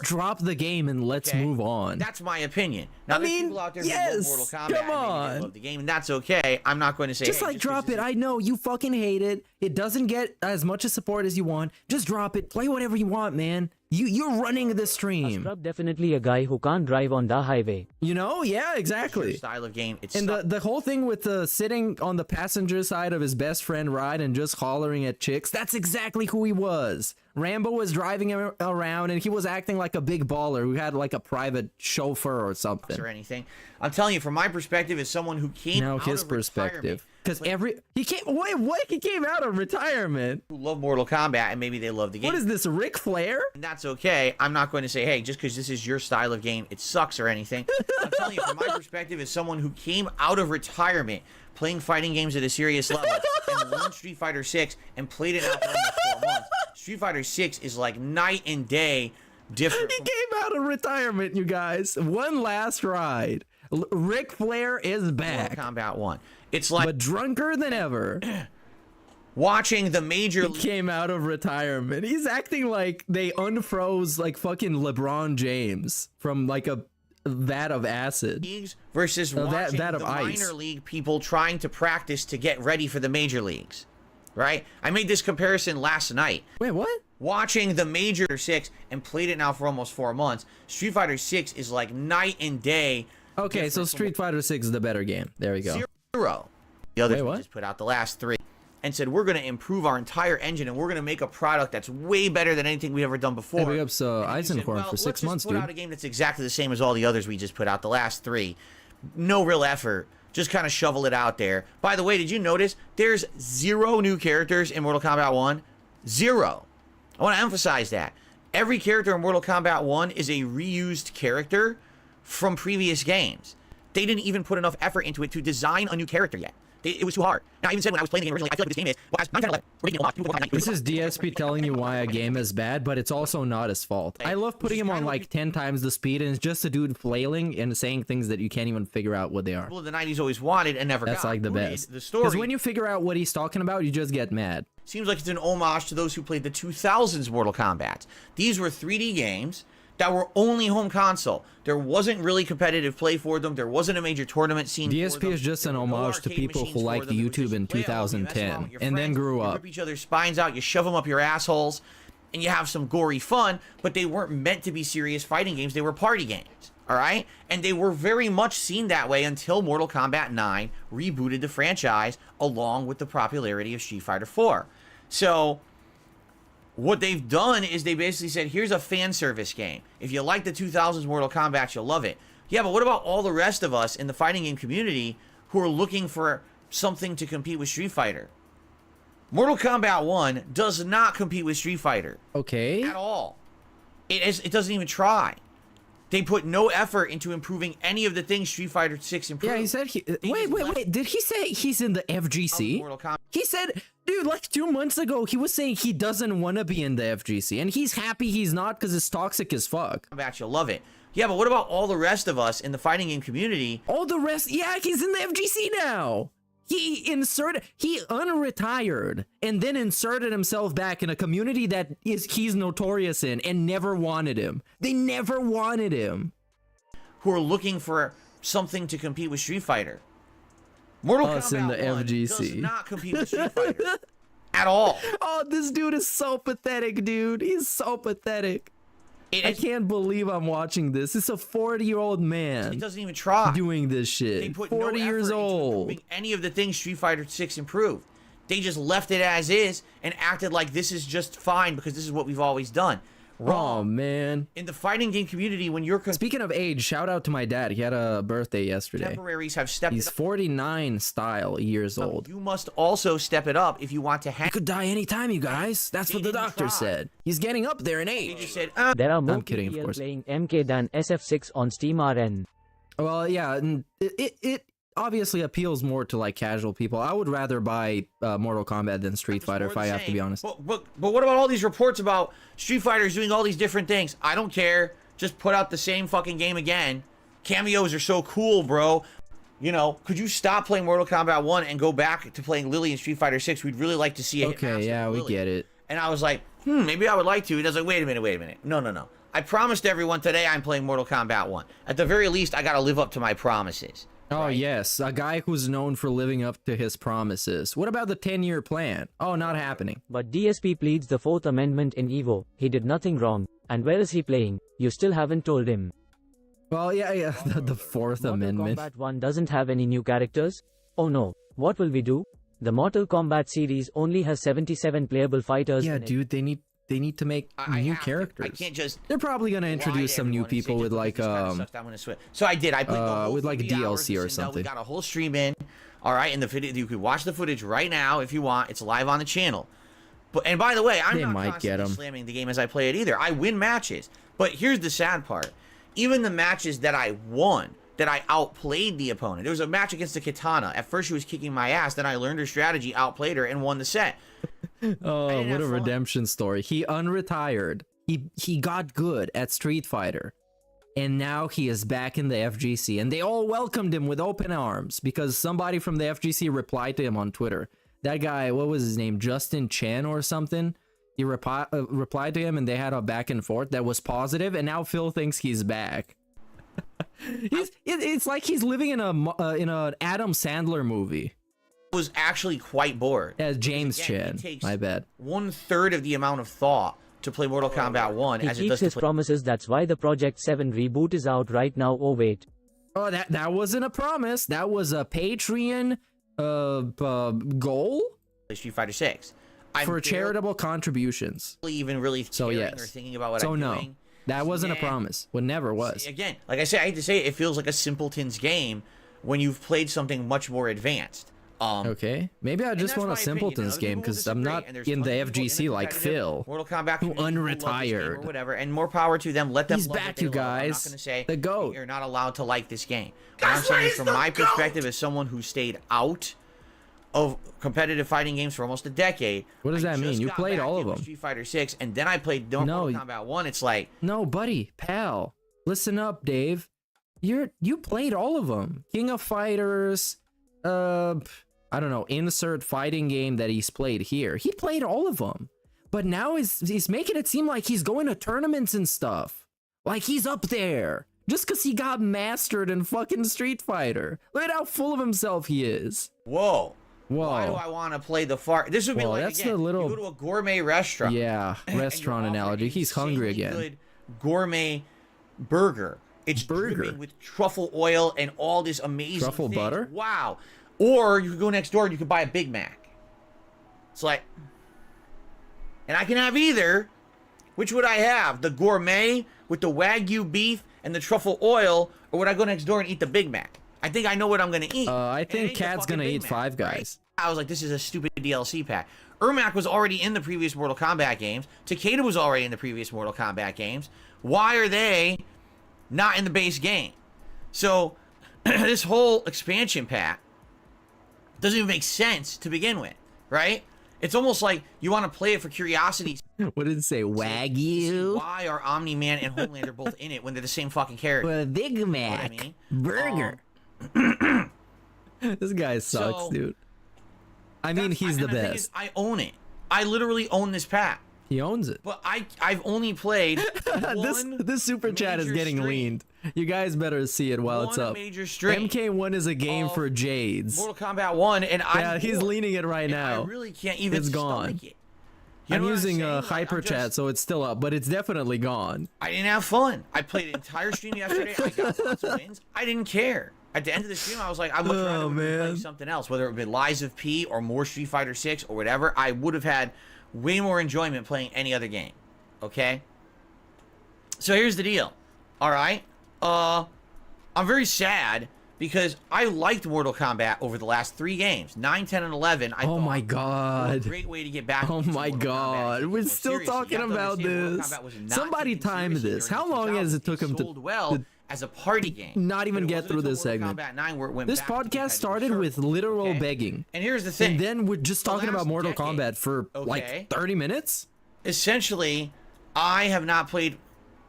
drop the game and let's move on. That's my opinion. Now, I there's mean, people out there who yes, love Mortal Kombat, come and maybe on. they love the game, and that's okay. I'm not going to say Just hey, like drop 'cause it. I know you fucking hate it. It doesn't get as much support as you want. Just drop it. Play whatever you want, man. You're running the stream. Scrub definitely a guy who can't drive on the highway. You know? Yeah, your exactly. style of game. It's And the whole thing with the sitting on the passenger side of his best friend ride and just hollering at chicks, that's exactly who he was. Rambo was driving him around and he was acting like a big baller who had like a private chauffeur or something. or anything. I'm telling you, from my perspective, as someone who came Now out his of perspective. Because retirement, he came, wait, what? He came out of retirement. who love Mortal Kombat, and maybe they love the game. What is this, Ric Flair? And that's okay. I'm not going to say, hey, just because this is your style of game, it sucks or anything. I'm telling you, from my perspective, as someone who came out of retirement, playing fighting games at a serious level, and learned Street Fighter 6 and played it now for almost 4 months, Street Fighter 6 is like night and day different. He came out of retirement, you guys. One last ride. Ric Flair is back. Mortal Kombat 1. It's like But drunker than ever. watching the major He came out of retirement. He's acting like they unfroze like fucking LeBron James from like a vat of acid. leagues versus Oh, watching that of the ice. minor league people trying to practice to get ready for the major leagues. Right? I made this comparison last night. Wait, what? Watching the Major 6 and played it now for almost 4 months, Street Fighter 6 is like night and day. Okay, so different from Street Fighter 6 is the better game. There we go. Zero. The others Wait, we what? just put out the last 3 and said we're going to improve our entire engine and we're going to make a product that's way better than anything we've ever done before. Hey, big ups And you said, Eisenhorn well, for let's 6 just months, put dude. out a game that's exactly the same as all the others we just put out, the last 3. No real effort. Just kind of shovel it out there. By the way, did you notice there's 0 new characters in Mortal Kombat 1? 0. I want to emphasize that. Every character in Mortal Kombat 1 is a reused character from previous games. They didn't even put enough effort into it to design a new character yet. It was too hard. Now, I even said when I was playing the game originally, I feel like this game is, well, as 9, 10, 11, we're making a lot. People This is DSP telling you why a game is bad, but it's also not his fault. I love putting him on like 10 times the speed, and it's just a dude flailing and saying things that you can't even figure out what they are. People of the 90s always wanted and never That's got. like the Who made best. The story Because when you figure out what he's talking about, you just get mad. seems like it's an homage to those who played the 2000s Mortal Kombat. These were 3D games that were only home console. There wasn't really competitive play for them. There wasn't a major tournament scene for DSP them. is just an There were no homage to arcade people machines who for liked them. It was YouTube just in play along, you mess around 2010 with your and then friends, grew you up. rip each other's spines out, you shove them up your assholes, and you have some gory fun, but they weren't meant to be serious fighting games. They were party games, all right? And they were very much seen that way until Mortal Kombat 9 rebooted the franchise along with the popularity of Street Fighter 4. So what they've done is they basically said, here's a fan service game. If you like the 2000s Mortal Kombat, you'll love it. Yeah, but what about all the rest of us in the fighting game community who are looking for something to compete with Street Fighter? Mortal Kombat 1 does not compete with Street Fighter Okay. at all. It doesn't even try. They put no effort into improving any of the things Street Fighter 6 improved. Yeah, he said he. just Wait. left- Did he say he's in the FGC? Mortal Kombat. He said, dude, like 2 months ago, he was saying he doesn't want to be in the FGC, and he's happy he's not because it's toxic as fuck. You'll love it. Yeah, but what about all the rest of us in the fighting game community? All the rest, yeah, he's in the FGC now. He unretired and then inserted himself back in a community that he's notorious in and never wanted him. They never wanted him. Who are looking for something to compete with Street Fighter? Mortal Us Kombat in the 1 FGC. does not compete with Street Fighter at all. Oh, this dude is so pathetic, dude. He's so pathetic. I can't believe I'm watching this. It's a 40-year-old man. It doesn't even try. Doing this shit. They put 40 no years effort into old. improving any of the things Street Fighter 6 improved. They just left it as is and acted like this is just fine because this is what we've always done. Oh, man. In the fighting game community, when you're Speaking of age, shout out to my dad. He had a birthday yesterday. contemporaries have stepped He's it up. 49 years old. You must also step it up if you want to He hang. could die anytime, you guys. That's what the didn't doctor try. said. He's getting up there in They age. just said, There are more I'm kidding, of people course. playing MK than SF6 on Steam RN. Well, yeah, and it obviously appeals more to like casual people. I would rather buy Mortal Kombat than Street Fighter if I have to be honest. But what about all these reports about Street Fighters doing all these different things? I don't care. Just put out the same fucking game again. Cameos are so cool, bro. You know, could you stop playing Mortal Kombat 1 and go back to playing Lily in Street Fighter 6? We'd really like to see it. Okay, yeah, we get it. And I was like, maybe I would like to. And I was like, wait a minute. No. I promised everyone today I'm playing Mortal Kombat 1. At the very least, I gotta live up to my promises. Oh, yes. A guy who's known for living up to his promises. What about the 10-year plan? Oh, not happening. But DSP pleads the 4th Amendment in EVO. He did nothing wrong. And where is he playing? You still haven't told him. Well, yeah, the 4th Amendment. Mortal Kombat 1 doesn't have any new characters? Oh no. What will we do? The Mortal Kombat series only has 77 playable fighters. Yeah, dude, they need to make new characters. I can't just. They're probably gonna introduce some new people with like So I did. I played the whole with like 3 hours DLC or of Sinnoh. something. We got a whole stream in. All right, and the video you could watch the footage right now if you want. It's live on the channel. But and by the way, I'm not constantly slamming the game as I play it either. I win matches. But here's the sad part. Even the matches that I won, that I outplayed the opponent. There was a match against the Katana. At first she was kicking my ass, then I learned her strategy, outplayed her, and won the set. Oh, what a redemption story. He unretired. He got good at Street Fighter. And now he is back in the FGC. And they all welcomed him with open arms because somebody from the FGC replied to him on Twitter. That guy, what was his name? Justin Chen or something? He replied to him and they had a back and forth that was positive, and now Phil thinks he's back. It's like he's living in an Adam Sandler movie. Was actually quite bored. As James Chen, my bad. 1/3 of the amount of thought to play Mortal Kombat 1 as it does to play. He keeps his promises. That's why the Project 7 reboot is out right now. Oh wait. Oh, that wasn't a promise. That was a Patreon goal. Street Fighter 6. For charitable contributions. Even really caring or thinking about what I'm doing. That wasn't a promise. Well, never was. See, again, like I say, I hate to say it feels like a simpleton's game when you've played something much more advanced. Okay, maybe I just want a simpleton's game because I'm not in the FGC like Phil, Mortal Kombat who unretired or whatever. And more power to them. Let them. He's back, you guys. I'm not going to say the GOAT. You're not allowed to like this game. What I'm saying is, from my perspective, as someone who stayed out of competitive fighting games for almost a decade. What does that mean? You played all of them. Street Fighter 6, and then I played Mortal Kombat 1. It's like, no, buddy, pal, listen up, Dave. You played all of them. King of Fighters, I don't know, insert fighting game that he's played here. He played all of them, but now he's making it seem like he's going to tournaments and stuff. Like he's up there just because he got mastered in fucking Street Fighter. Look at how full of himself he is. Whoa. Whoa. Why do I want to play the far? This would be like, that's again, the little... you go to a gourmet restaurant. Yeah, restaurant analogy. He's hungry again. Good gourmet burger. It's dripping with truffle oil and all this amazing truffle things. Butter. Wow. Or you could go next door and you could buy a Big Mac. It's like, and I can have either. Which would I have? The gourmet with the Wagyu beef and the truffle oil, or would I go next door and eat the Big Mac? I think I know what I'm gonna eat. I think Cat's gonna eat Five Guys. Right? I was like, this is a stupid DLC pack. Ermac was already in the previous Mortal Kombat games. Takeda was already in the previous Mortal Kombat games. Why are they not in the base game? So this whole expansion pack doesn't even make sense to begin with, right? It's almost like you want to play it for curiosity. What did it say? Wagyu? Why are Omni-Man and Homelander both in it when they're the same fucking character? Well, Big Mac. You know burger. This guy sucks, dude. I mean, he's the best. Is, I own it. I literally own this pack. He owns it. But I've only played this super chat is getting leaned. You guys better see it while it's up. MK1 is a game for Jades. Mortal Kombat 1, and he's leaning it right now. I really can't even. It's gone. It. I'm using a hyper chat, so it's still up, but it's definitely gone. I didn't have fun. I played an entire stream yesterday. I got lots of wins. I didn't care. At the end of the stream, I was like, I much rather play something else, whether it be Lies of P or more Street Fighter 6 or whatever. I would have had way more enjoyment playing any other game. Okay? So here's the deal. All right? I'm very sad because I liked Mortal Kombat over the last 3 games. 9, 10, and 11. I thought, my God. What a great way to get back. Oh my God. We're still talking about this. Somebody timed this. How long has it took him to as a party game? Not even get through this segment. This podcast started with literal begging. And here's the thing. And then we're just talking about Mortal Kombat for like 30 minutes? Essentially, I have not played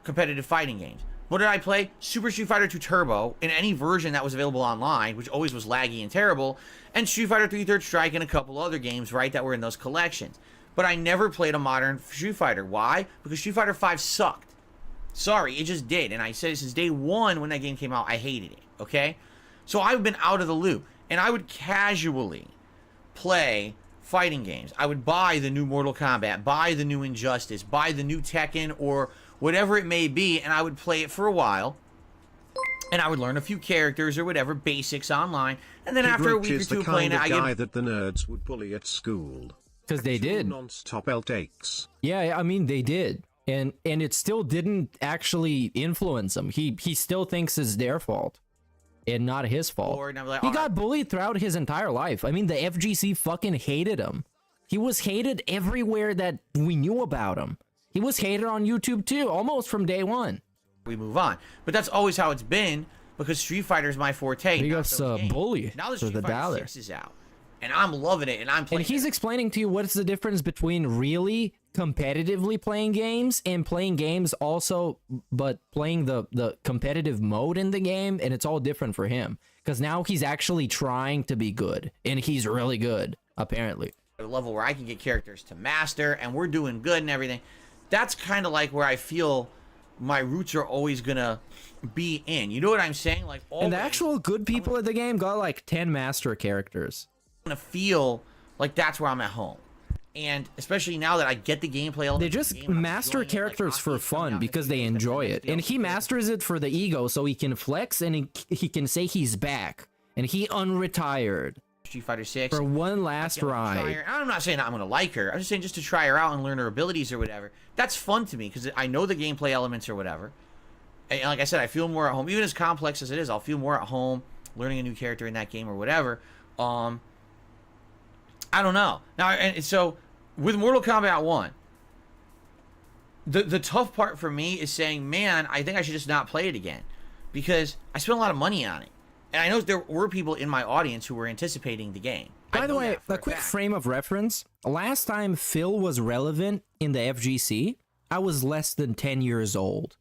competitive fighting games. What did I play? Super Street Fighter 2 Turbo in any version that was available online, which always was laggy and terrible, and Street Fighter 3 Third Strike and a couple other games, right, that were in those collections. But I never played a modern Street Fighter. Why? Because Street Fighter 5 sucked. Sorry, it just did. And I said since day one when that game came out, I hated it, okay? So I've been out of the loop. And I would casually play fighting games. I would buy the new Mortal Kombat, buy the new Injustice, buy the new Tekken, or whatever it may be, and I would play it for a while. And I would learn a few characters or whatever, basics online. And then after a week or two playing it, I guy that the nerds would bully at school. Because they did. Non-stop L-takes. Yeah, I mean, they did. And it still didn't actually influence him. He still thinks it's their fault. And not his fault. Like, he got bullied throughout his entire life. I mean, the FGC fucking hated him. He was hated everywhere that we knew about him. He was hated on YouTube too, almost from day one. We move on. But that's always how it's been, because Street Fighter is my forte. He got bully now the for Street the Fighter dollar. 6 is out. And I'm loving it, and I'm playing And he's explaining to you what's the difference between really competitively playing games and playing games also, but playing the competitive mode in the game, and it's all different for him. Because now he's actually trying to be good, and he's really good, apparently. a level where I can get characters to master, and we're doing good and everything. That's kind of like where I feel my roots are always gonna be in. You know what I'm saying? Like, always, and the actual good people at the game got like 10 master characters. I'm gonna feel like that's where I'm at home. And especially now that I get the gameplay element, they just master characters for fun because they enjoy it. And he masters it for the ego so he can flex and he can say he's back. And he unretired. Street Fighter 6 for one last ride. I'm not saying I'm gonna like her. I'm just saying just to try her out and learn her abilities or whatever. That's fun to me because I know the gameplay elements or whatever. And like I said, I feel more at home. Even as complex as it is, I'll feel more at home learning a new character in that game or whatever. I don't know. Now, and so with Mortal Kombat 1, the tough part for me is saying, man, I think I should just not play it again because I spent a lot of money on it. And I know there were people in my audience who were anticipating the game. By the way, a quick frame of reference. Last time Phil was relevant in the FGC, I was less than 10 years old.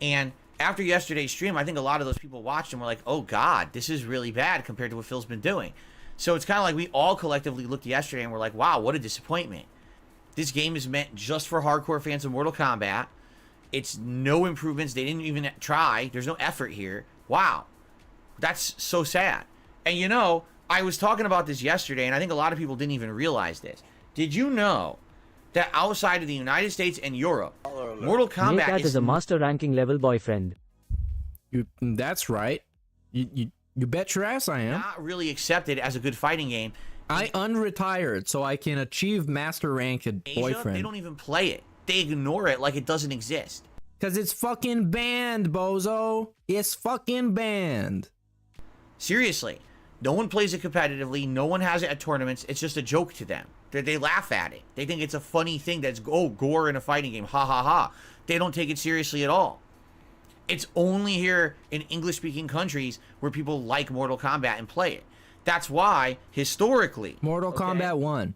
And after yesterday's stream, I think a lot of those people watched and were like, oh God, this is really bad compared to what Phil's been doing. So it's kind of like we all collectively looked yesterday and were like, wow, what a disappointment. This game is meant just for hardcore fans of Mortal Kombat. It's no improvements. They didn't even try. There's no effort here. Wow. That's so sad. And you know, I was talking about this yesterday, and I think a lot of people didn't even realize this. Did you know that outside of the United States and Europe, Mortal Kombat is a master ranking level boyfriend? That's right. You bet your ass I am. Not really accepted as a good fighting game. I unretired so I can achieve master ranked boyfriend. They don't even play it. They ignore it like it doesn't exist. Because it's fucking banned, bozo. It's fucking banned. Seriously. No one plays it competitively. No one has it at tournaments. It's just a joke to them. They laugh at it. They think it's a funny thing that's, oh, gore in a fighting game. Ha ha ha. They don't take it seriously at all. It's only here in English-speaking countries where people like Mortal Kombat and play it. That's why, historically... Mortal Kombat 1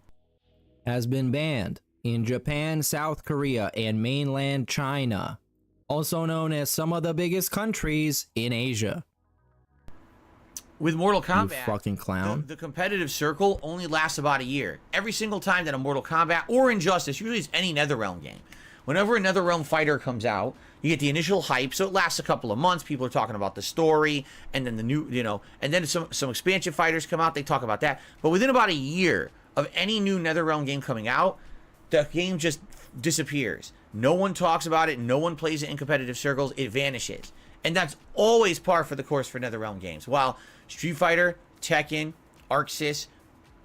has been banned in Japan, South Korea, and mainland China. Also known as some of the biggest countries in Asia. With Mortal Kombat, you fucking clown. The competitive circle only lasts about a year. Every single time that a Mortal Kombat or Injustice, usually it's any NetherRealm game, whenever a NetherRealm fighter comes out, you get the initial hype, so it lasts a couple of months. People are talking about the story, and then the new, and then some expansion fighters come out, they talk about that. But within about a year of any new NetherRealm game coming out, the game just disappears. No one talks about it, no one plays it in competitive circles, it vanishes. And that's always par for the course for NetherRealm games. While Street Fighter, Tekken, ArcSys,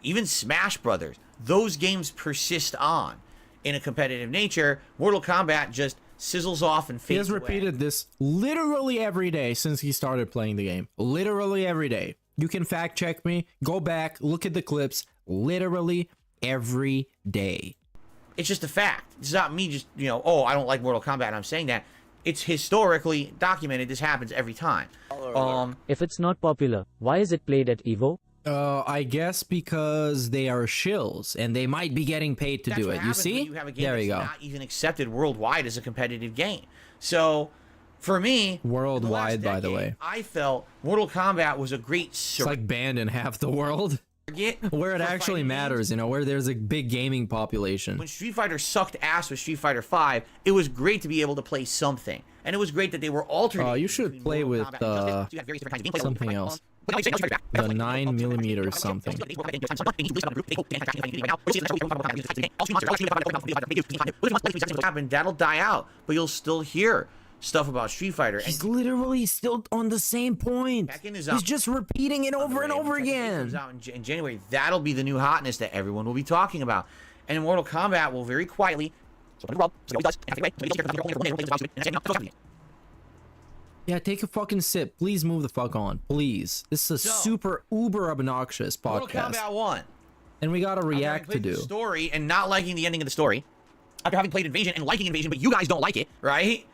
even Smash Brothers, those games persist on in a competitive nature. Mortal Kombat just sizzles off and fades away. He has repeated this literally every day since he started playing the game. Literally every day. You can fact check me, go back, look at the clips, literally every day. It's just a fact. It's not me just, oh, I don't like Mortal Kombat and I'm saying that. It's historically documented. This happens every time. If it's not popular, why is it played at EVO? I guess because they are shills and they might be getting paid to do it. You see? You have a game there you that's go. Not even accepted worldwide as a competitive game. So, for me, worldwide, by the way, I felt Mortal Kombat was a great. It's like banned in half the world. Where it actually matters, you know, where there's a big gaming population. When Street Fighter sucked ass with Street Fighter 5, it was great to be able to play something. And it was great that they were alternating. You should play with something else. The 9mm something. That'll die out, but you'll still hear stuff about Street Fighter. He's literally still on the same point. He's just repeating it over and over again. In January, that'll be the new hotness that everyone will be talking about. And Mortal Kombat will very quietly. Yeah, take a fucking sip. Please move the fuck on. Please. This is a super uber obnoxious podcast. Mortal Kombat 1. And we got a react to do. The story and not liking the ending of the story. After having played Invasion and liking Invasion, but you guys don't like it, right?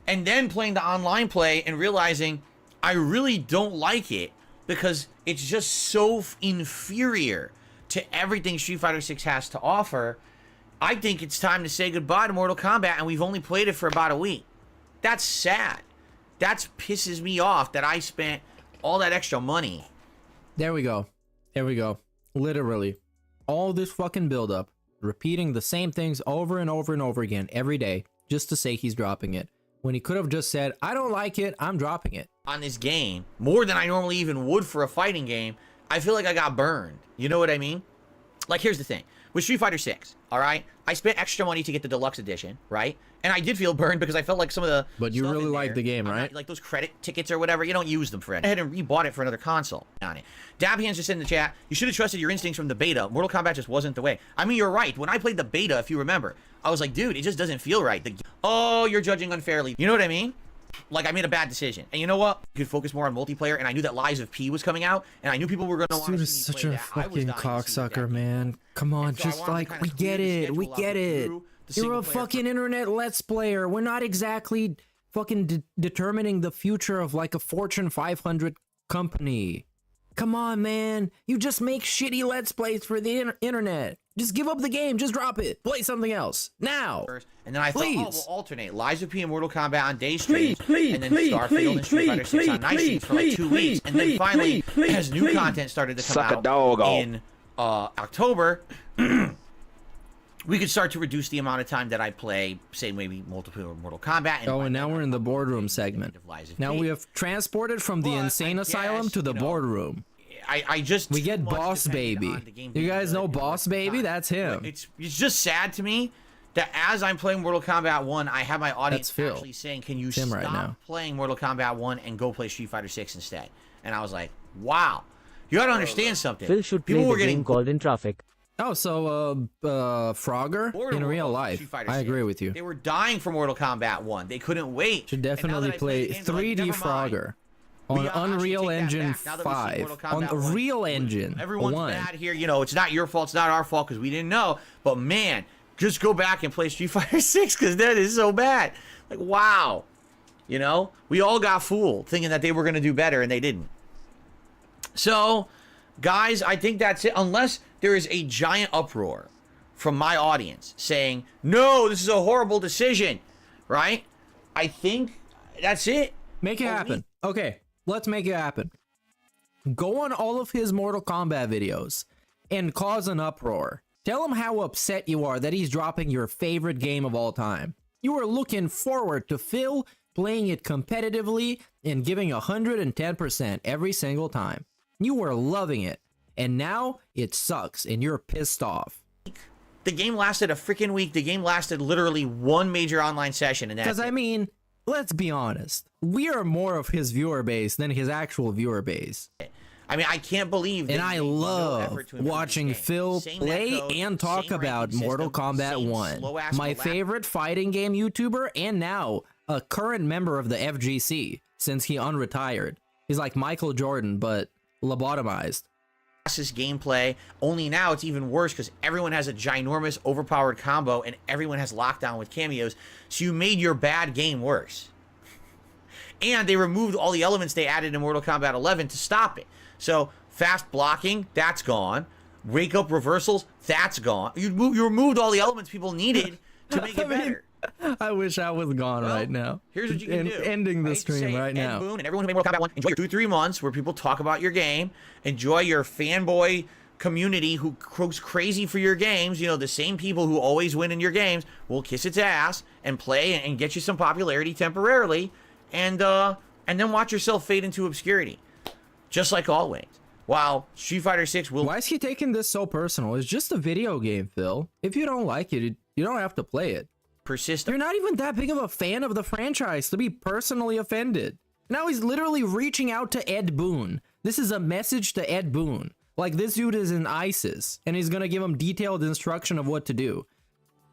And then playing the online play and realizing I really don't like it because it's just so inferior to everything Street Fighter 6 has to offer. I think it's time to say goodbye to Mortal Kombat, and we've only played it for about a week. That's sad. That pisses me off that I spent all that extra money. There we go. There we go. Literally. All this fucking buildup, repeating the same things over and over and over again every day, just to say he's dropping it. When he could have just said, I don't like it, I'm dropping it. On this game, more than I normally even would for a fighting game, I feel like I got burned. You know what I mean? Like, here's the thing. With Street Fighter 6, all right? I spent extra money to get the deluxe edition, right? And I did feel burned because I felt like some of the But you really like the game, right? Like those credit tickets or whatever, you don't use them for it. I had and rebought it for another console on it. Dabhands just said in the chat, you should have trusted your instincts from the beta. Mortal Kombat just wasn't the way. I mean, you're right. When I played the beta, if you remember, I was like, dude, it just doesn't feel right. Oh, you're judging unfairly. You know what I mean? Like, I made a bad decision. And you know what? You could focus more on multiplayer, and I knew that Lies of P was coming out, and I knew people were going to want to see me play that. Such a fucking cocksucker, man. Come on, just like, we get it. We get it. You're a fucking internet Let's Player. We're not exactly fucking determining the future of, like, a Fortune 500 company. Come on, man. You just make shitty Let's Plays for the internet. Just give up the game. Just drop it. Play something else. Now. And then I thought, oh, we'll alternate. Lies of P and Mortal Kombat on day streams. And then Starfield and Street Fighter 6 on night streams for like 2 weeks. And then finally, as new content started to come out in October, we could start to reduce the amount of time that I play, say, maybe multiple Mortal Kombat. And now we're in the boardroom segment. Now we have transported from the insane asylum to the boardroom. We get Boss Baby. You guys know Boss Baby? That's him. It's just sad to me that as I'm playing Mortal Kombat 1, I have my audience actually saying, can you stop playing Mortal Kombat 1 and go play Street Fighter 6 instead? And I was like, wow. You gotta understand something. Phil should play the game called In Traffic. Oh, so, Frogger in real life. I agree with you. They were dying for Mortal Kombat 1. They couldn't wait. Should definitely play 3D Frogger. On Unreal Engine 5. On the Real Engine 1. Everyone's bad here. You know, it's not your fault. It's not our fault because we didn't know. But, man, just go back and play Street Fighter 6 because that is so bad. Like, wow. You know? We all got fooled thinking that they were going to do better, and they didn't. So, guys, I think that's it. Unless there is a giant uproar from my audience saying, no, this is a horrible decision. Right? I think that's it. Make it happen. Okay. Let's make it happen. Go on all of his Mortal Kombat videos and cause an uproar. Tell him how upset you are that he's dropping your favorite game of all time. You are looking forward to Phil playing it competitively and giving 110% every single time. You were loving it, and now it sucks and you're pissed off. The game lasted a freaking week. The game lasted literally one major online session, and that's because I mean, let's be honest. We are more of his viewer base than his actual viewer base. I mean, I can't believe that. And I love watching Phil play and talk about Mortal Kombat 1. My favorite fighting game YouTuber and now a current member of the FGC since he unretired. He's like Michael Jordan, but lobotomized. This gameplay, only now it's even worse because everyone has a ginormous overpowered combo and everyone has lockdown with cameos, so you made your bad game worse. And they removed all the elements they added in Mortal Kombat 11 to stop it. So fast blocking, that's gone. Wake up reversals, that's gone. You removed all the elements people needed to make it better. I wish I was gone right now. Here's what you can do. Ending the stream right now. Boon, and everyone who made Mortal Kombat 1, enjoy your 2-3 months where people talk about your game. Enjoy your fanboy community who goes crazy for your games, you know, the same people who always win in your games will kiss its ass and play and get you some popularity temporarily, and then watch yourself fade into obscurity, just like always. While Street Fighter 6 will... Why is he taking this so personal? It's just a video game, Phil. If you don't like it, you don't have to play it. persist. You're not even that big of a fan of the franchise to be personally offended. Now he's literally reaching out to Ed Boon. This is a message to Ed Boon. Like, this dude is in ISIS, and he's gonna give him detailed instruction of what to do.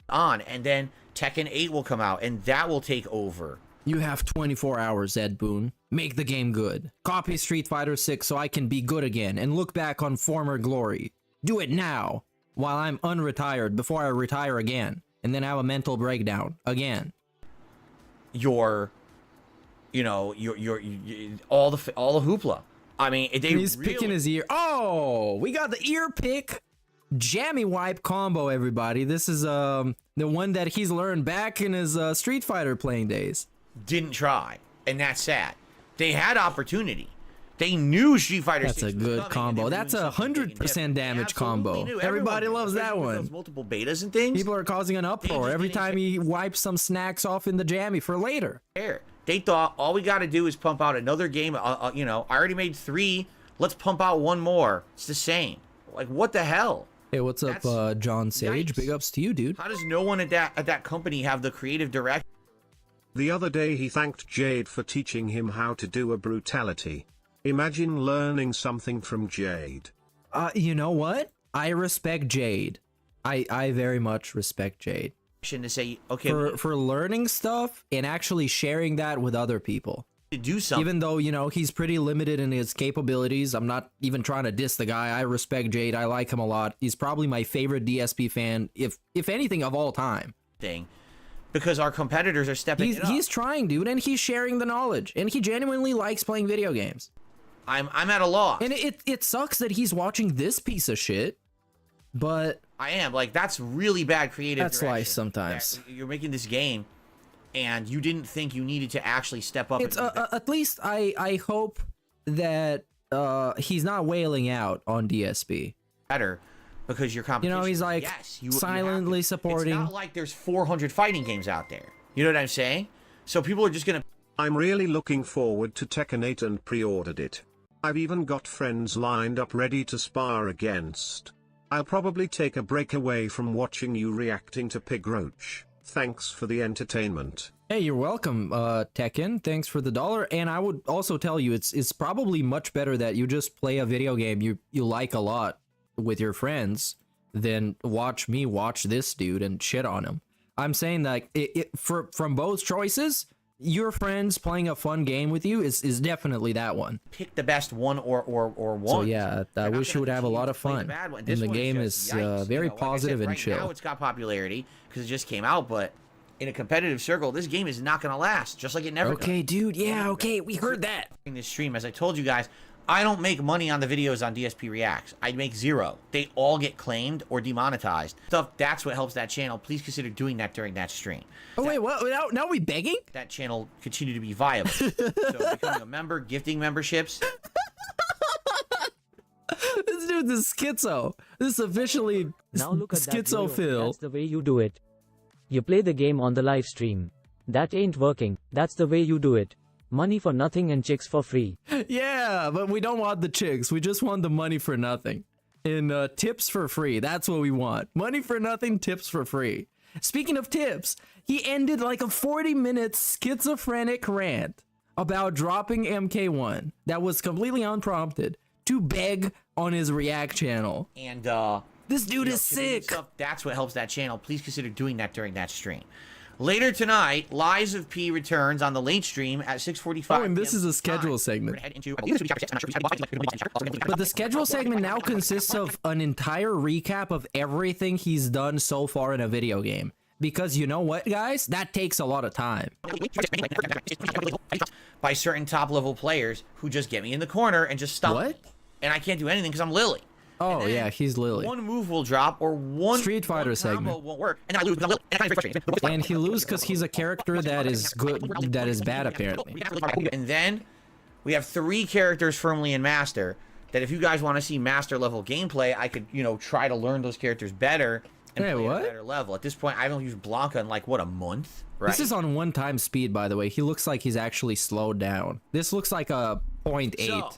And then Tekken 8 will come out, and that will take over. You have 24 hours, Ed Boon. Make the game good. Copy Street Fighter 6 so I can be good again and look back on former glory. Do it now, while I'm unretired before I retire again, and then have a mental breakdown again. Your all the hoopla. I mean, he's picking his ear. Oh, we got the ear pick jammy wipe combo, everybody. This is the one that he's learned back in his Street Fighter playing days. Didn't try, and that's sad. They had opportunity. They knew Street Fighter 6 That's a good combo. That's a 100% damage combo. Everybody loves that one. Multiple betas and things. People are causing an uproar every time he wipes some snacks off in the jammy for later. They thought all we got to do is pump out another game. I already made 3. Let's pump out 1 more. It's the same. Like, what the hell? Hey, what's up, John Sage? Yikes. Big ups to you, dude. How does no one at that company have the creative direction? The other day he thanked Jade for teaching him how to do a brutality. Imagine learning something from Jade. You know what? I respect Jade. I very much respect Jade. To say, okay, for learning stuff and actually sharing that with other people. To do something. Even though, he's pretty limited in his capabilities. I'm not even trying to diss the guy. I respect Jade. I like him a lot. He's probably my favorite DSP fan, if anything, of all time. Because our competitors are stepping it up. He's trying, dude, and he's sharing the knowledge. And he genuinely likes playing video games. I'm at a loss. And it sucks that he's watching this piece of shit, but... I am. Like, that's really bad creative direction. That's life sometimes. You're making this game, and you didn't think you needed to actually step up. It's at least I hope that he's not wailing out on DSP. Better, because your competition. He's like silently supporting. It's not like there's 400 fighting games out there. You know what I'm saying? So people are just gonna. I'm really looking forward to Tekken 8 and pre-ordered it. I've even got friends lined up ready to spar against. I'll probably take a break away from watching you reacting to Pig Roach. Thanks for the entertainment. Hey, you're welcome, Tekken. Thanks for the $1. And I would also tell you, it's probably much better that you just play a video game you like a lot with your friends than watch me watch this dude and shit on him. I'm saying that from both choices, your friends playing a fun game with you is definitely that one. Pick the best one or one. So yeah, I wish you would have a lot of fun. And the game is very positive and chill. Now it's got popularity because it just came out, but in a competitive circle, this game is not going to last, just like it never does. Okay, dude. Yeah, okay, we heard that. In this stream, as I told you guys, I don't make money on the videos on DSP Reacts. I make 0. They all get claimed or demonetized. That's what helps that channel. Please consider doing that during that stream. Oh, wait, what? Now we begging? That channel continue to be viable. So becoming a member, gifting memberships. This dude's a schizo. This is officially now look at schizo Phil. That's the way you do it. You play the game on the live stream. That ain't working. That's the way you do it. Money for nothing and chicks for free. Yeah, but we don't want the chicks. We just want the money for nothing. And tips for free. That's what we want. Money for nothing, tips for free. Speaking of tips, he ended like a 40-minute schizophrenic rant about dropping MK1 that was completely unprompted to beg on his React channel. And this dude is sick. That's what helps that channel. Please consider doing that during that stream. Later tonight, Lies of P returns on the late stream at 6:45. Oh, and this is a schedule segment. But the schedule segment now consists of an entire recap of everything he's done so far in a video game. Because you know what, guys? That takes a lot of time. By certain top-level players who just get me in the corner and just stop. What? And I can't do anything because I'm Lily. Oh, yeah, he's Lily. One move will drop or one Street Fighter segment won't work. And then I lose because I'm Lily. And he loses because he's a character that is good, that is bad, apparently. And then we have 3 characters firmly in Master. that if you guys want to see master level gameplay, I could, you know, try to learn those characters better and play at a better level. At this point, I haven't used Blanca in like, what, a month? Right? This is on 1x speed, by the way. He looks like he's actually slowed down. This looks like a 0.8. So,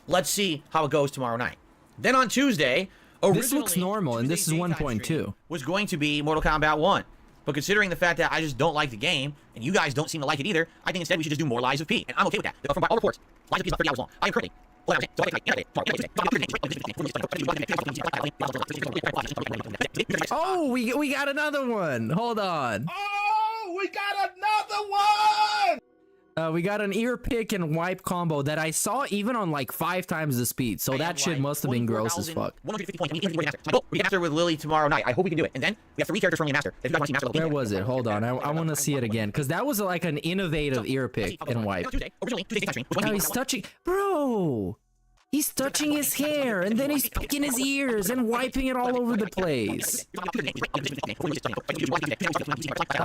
let's see how it goes tomorrow night. Then on Tuesday, this looks normal, and this is 1.2. Was going to be Mortal Kombat 1. But considering the fact that I just don't like the game, and you guys don't seem to like it either, I think instead we should just do more Lies of P. And I'm okay with that. From all reports, Lies of P is about 30 hours long. I am currently... Oh, we got another one. Hold on. Oh, we got another one. We got an ear pick and wipe combo that I saw even on like 5 times the speed. So that shit must have been gross as fuck. 150 points. We get master with Lily tomorrow night. I hope we can do it. And then we have 3 characters from the master. If you guys want to see master level Where was it? Hold on. I want to see it again because that was like an innovative ear pick and wipe. Oh, he's touching, bro. He's touching his hair and then he's picking his ears and wiping it all over the place.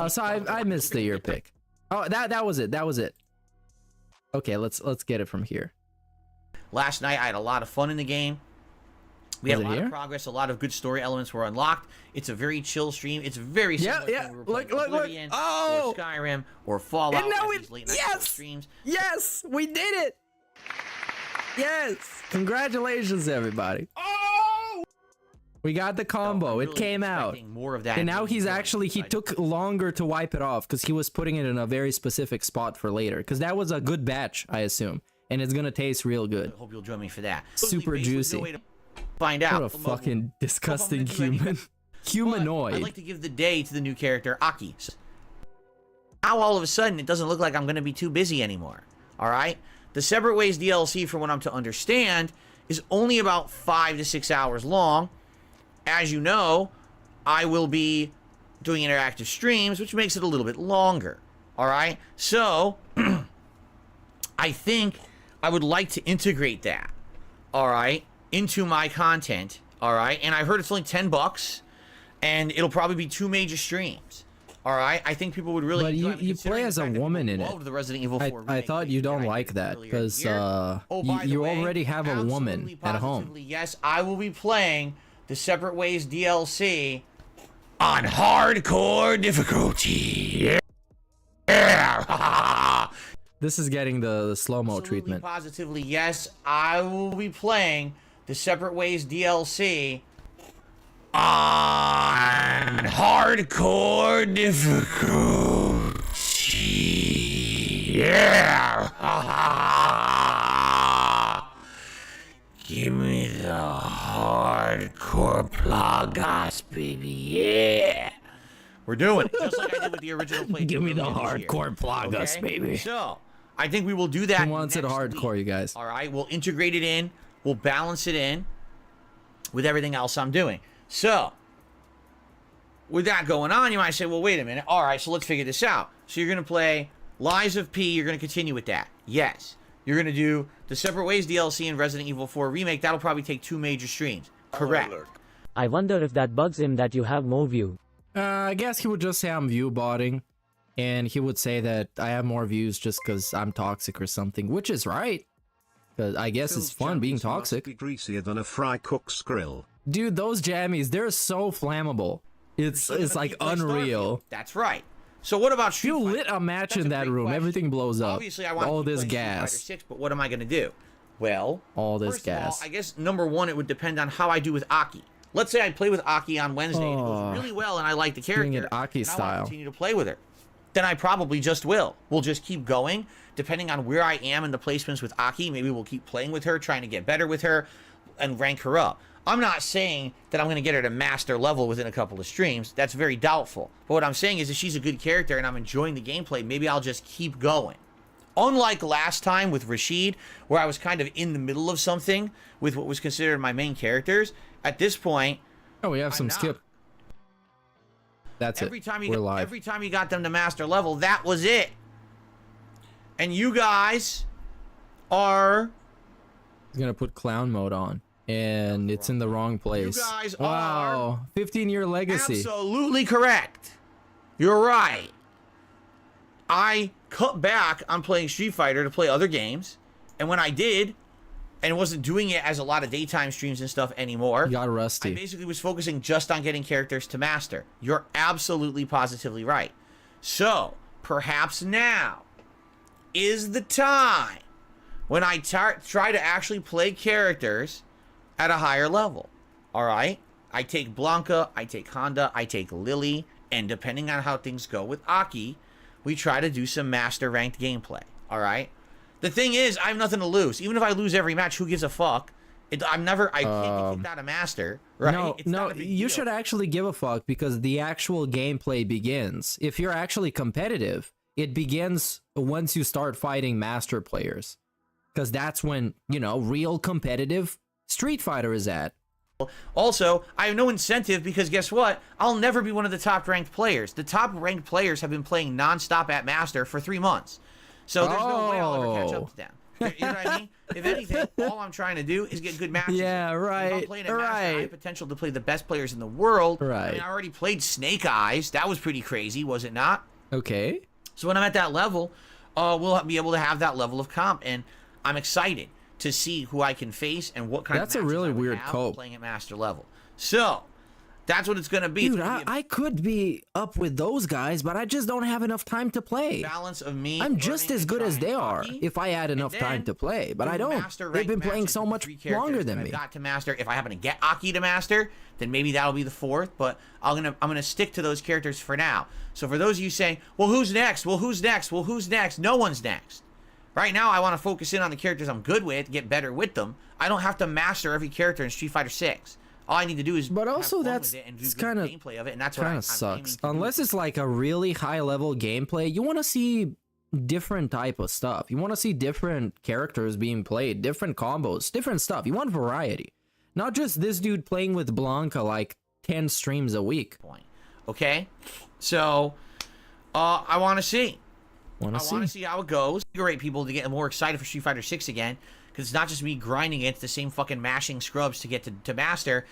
So I missed the ear pick. Oh, that was it. That was it. Okay, let's get it from here. Last night I had a lot of fun in the game. We had a lot of progress. A lot of good story elements were unlocked. It's a very chill stream. It's very similar to when we were playing Oblivion, or Skyrim, or Fallout. And now streams. Yes, we did it. Yes, congratulations, everybody. We got the combo. It came out. More of that. And now he's actually, he took longer to wipe it off because he was putting it in a very specific spot for later. Because that was a good batch, I assume. And it's going to taste real good. I hope you'll join me for that. Super juicy. No find out. What a fucking disgusting human. Humanoid. I'd like to give the day to the new character, Aki. Now all of a sudden, it doesn't look like I'm going to be too busy anymore. Alright? The Separate Ways DLC, from what I'm to understand, is only about 5 to 6 hours long. As you know, I will be doing interactive streams, which makes it a little bit longer. All right? So, I think I would like to integrate that, all right, into my content, all right? And I heard it's only $10, and it'll probably be 2 major streams, all right? I think people would really enjoy it. But you play as a woman in it. The Resident Evil 4 I thought you don't like that, because you already have a woman at home. Yes, I will be playing the Separate Ways DLC on hardcore difficulty. Yeah. This is getting the slow-mo treatment. Positively, yes, I will be playing the Separate Ways DLC on hardcore difficulty. Yeah. Give me the hardcore plagas, baby. Yeah. We're doing it just like I did with the original play. Give me the hardcore plagas, baby. So, I think we will do that. Who wants it hardcore, you guys? All right, we'll integrate it in. We'll balance it in with everything else I'm doing. So, with that going on, you might say, well, wait a minute. All right, so let's figure this out. So you're going to play Lies of P. You're going to continue with that. Yes. You're going to do the Separate Ways DLC and Resident Evil 4 Remake. That'll probably take 2 major streams. Correct. I wonder if that bugs him that you have more view. I guess he would just say I'm view botting. And he would say that I have more views just because I'm toxic or something. Which is right. Because I guess it's fun being toxic. Must be greasier than a fry cook's grill. Dude, those jammies, they're so flammable. It's like unreal. That's right. So what about Street Fighter? You lit a match in that room, everything blows up. Obviously, I want all to this play gas. Street Fighter 6, but what am I going to do? Well, all this first gas. Of all, I guess number one, it would depend on how I do with Aki. Let's say I play with Aki on Wednesday and it goes really well and I like the character. Doing it Aki and style. I want to continue to play with her. Then I probably just will. We'll just keep going. Depending on where I am in the placements with Aki, maybe we'll keep playing with her, trying to get better with her, and rank her up. I'm not saying that I'm going to get her to master level within a couple of streams. That's very doubtful. But what I'm saying is if she's a good character and I'm enjoying the gameplay, maybe I'll just keep going. Unlike last time with Rashid, where I was kind of in the middle of something with what was considered my main characters, at this point... Oh, we have some skip. That's it. We're live. Every time you got them to master level, that was it. And you guys are... He's going to put clown mode on. And it's in the wrong place. You guys are 15-year legacy. Absolutely correct. You're right. I cut back on playing Street Fighter to play other games. And when I did, and wasn't doing it as a lot of daytime streams and stuff anymore. You got rusty. I basically was focusing just on getting characters to master. You're absolutely positively right. So, perhaps now is the time when I try to actually play characters at a higher level. All right? I take Blanca, I take Honda, I take Lily, and depending on how things go with Aki, we try to do some master ranked gameplay. All right? The thing is, I have nothing to lose. Even if I lose every match, who gives a fuck? I can't get kicked out of master, right? No, you should actually give a fuck because the actual gameplay begins. If you're actually competitive, it begins once you start fighting master players. Because that's when, you know, real competitive Street Fighter is at. Also, I have no incentive because guess what? I'll never be one of the top ranked players. The top ranked players have been playing nonstop at master for 3 months. So there's no way I'll ever catch up to them. You know what I mean? If anything, all I'm trying to do is get good matches. Yeah, right. If I'm playing at master, I have potential to play the best players in the world. Right. I mean, I already played Snake Eyes. That was pretty crazy, was it not? Okay. So when I'm at that level, we'll be able to have that level of comp, and I'm excited to see who I can face and what kind of matches a really I would weird have cope. playing at master level. So that's what it's going to be. Dude, I could be up with those guys, but I just don't have enough time to play. Balance of me. I'm just as good as they are if I had enough time to play, but I don't. They've been playing so much longer than me. I've got to master. If I happen to get Aki to master, then maybe that'll be the fourth. But I'm gonna stick to those characters for now. So for those of you saying, "Well, who's next? Well, who's next? Well, who's next?" No one's next. Right now, I want to focus in on the characters I'm good with, get better with them. I don't have to master every character in Street Fighter 6. All I need to do is but also have fun that's with it and do kind of gameplay of it, and that's what I'm sucks. aiming to Unless do. it's like a really high level gameplay, you want to see different type of stuff. You want to see different characters being played, different combos, different stuff. You want variety, not just this dude playing with Blanca like 10 streams a week. Okay, so I want to see. I want to see how it goes. Invigorate people to get more excited for Street Fighter 6 again, because it's not just me grinding against the same fucking mashing scrubs to get to master.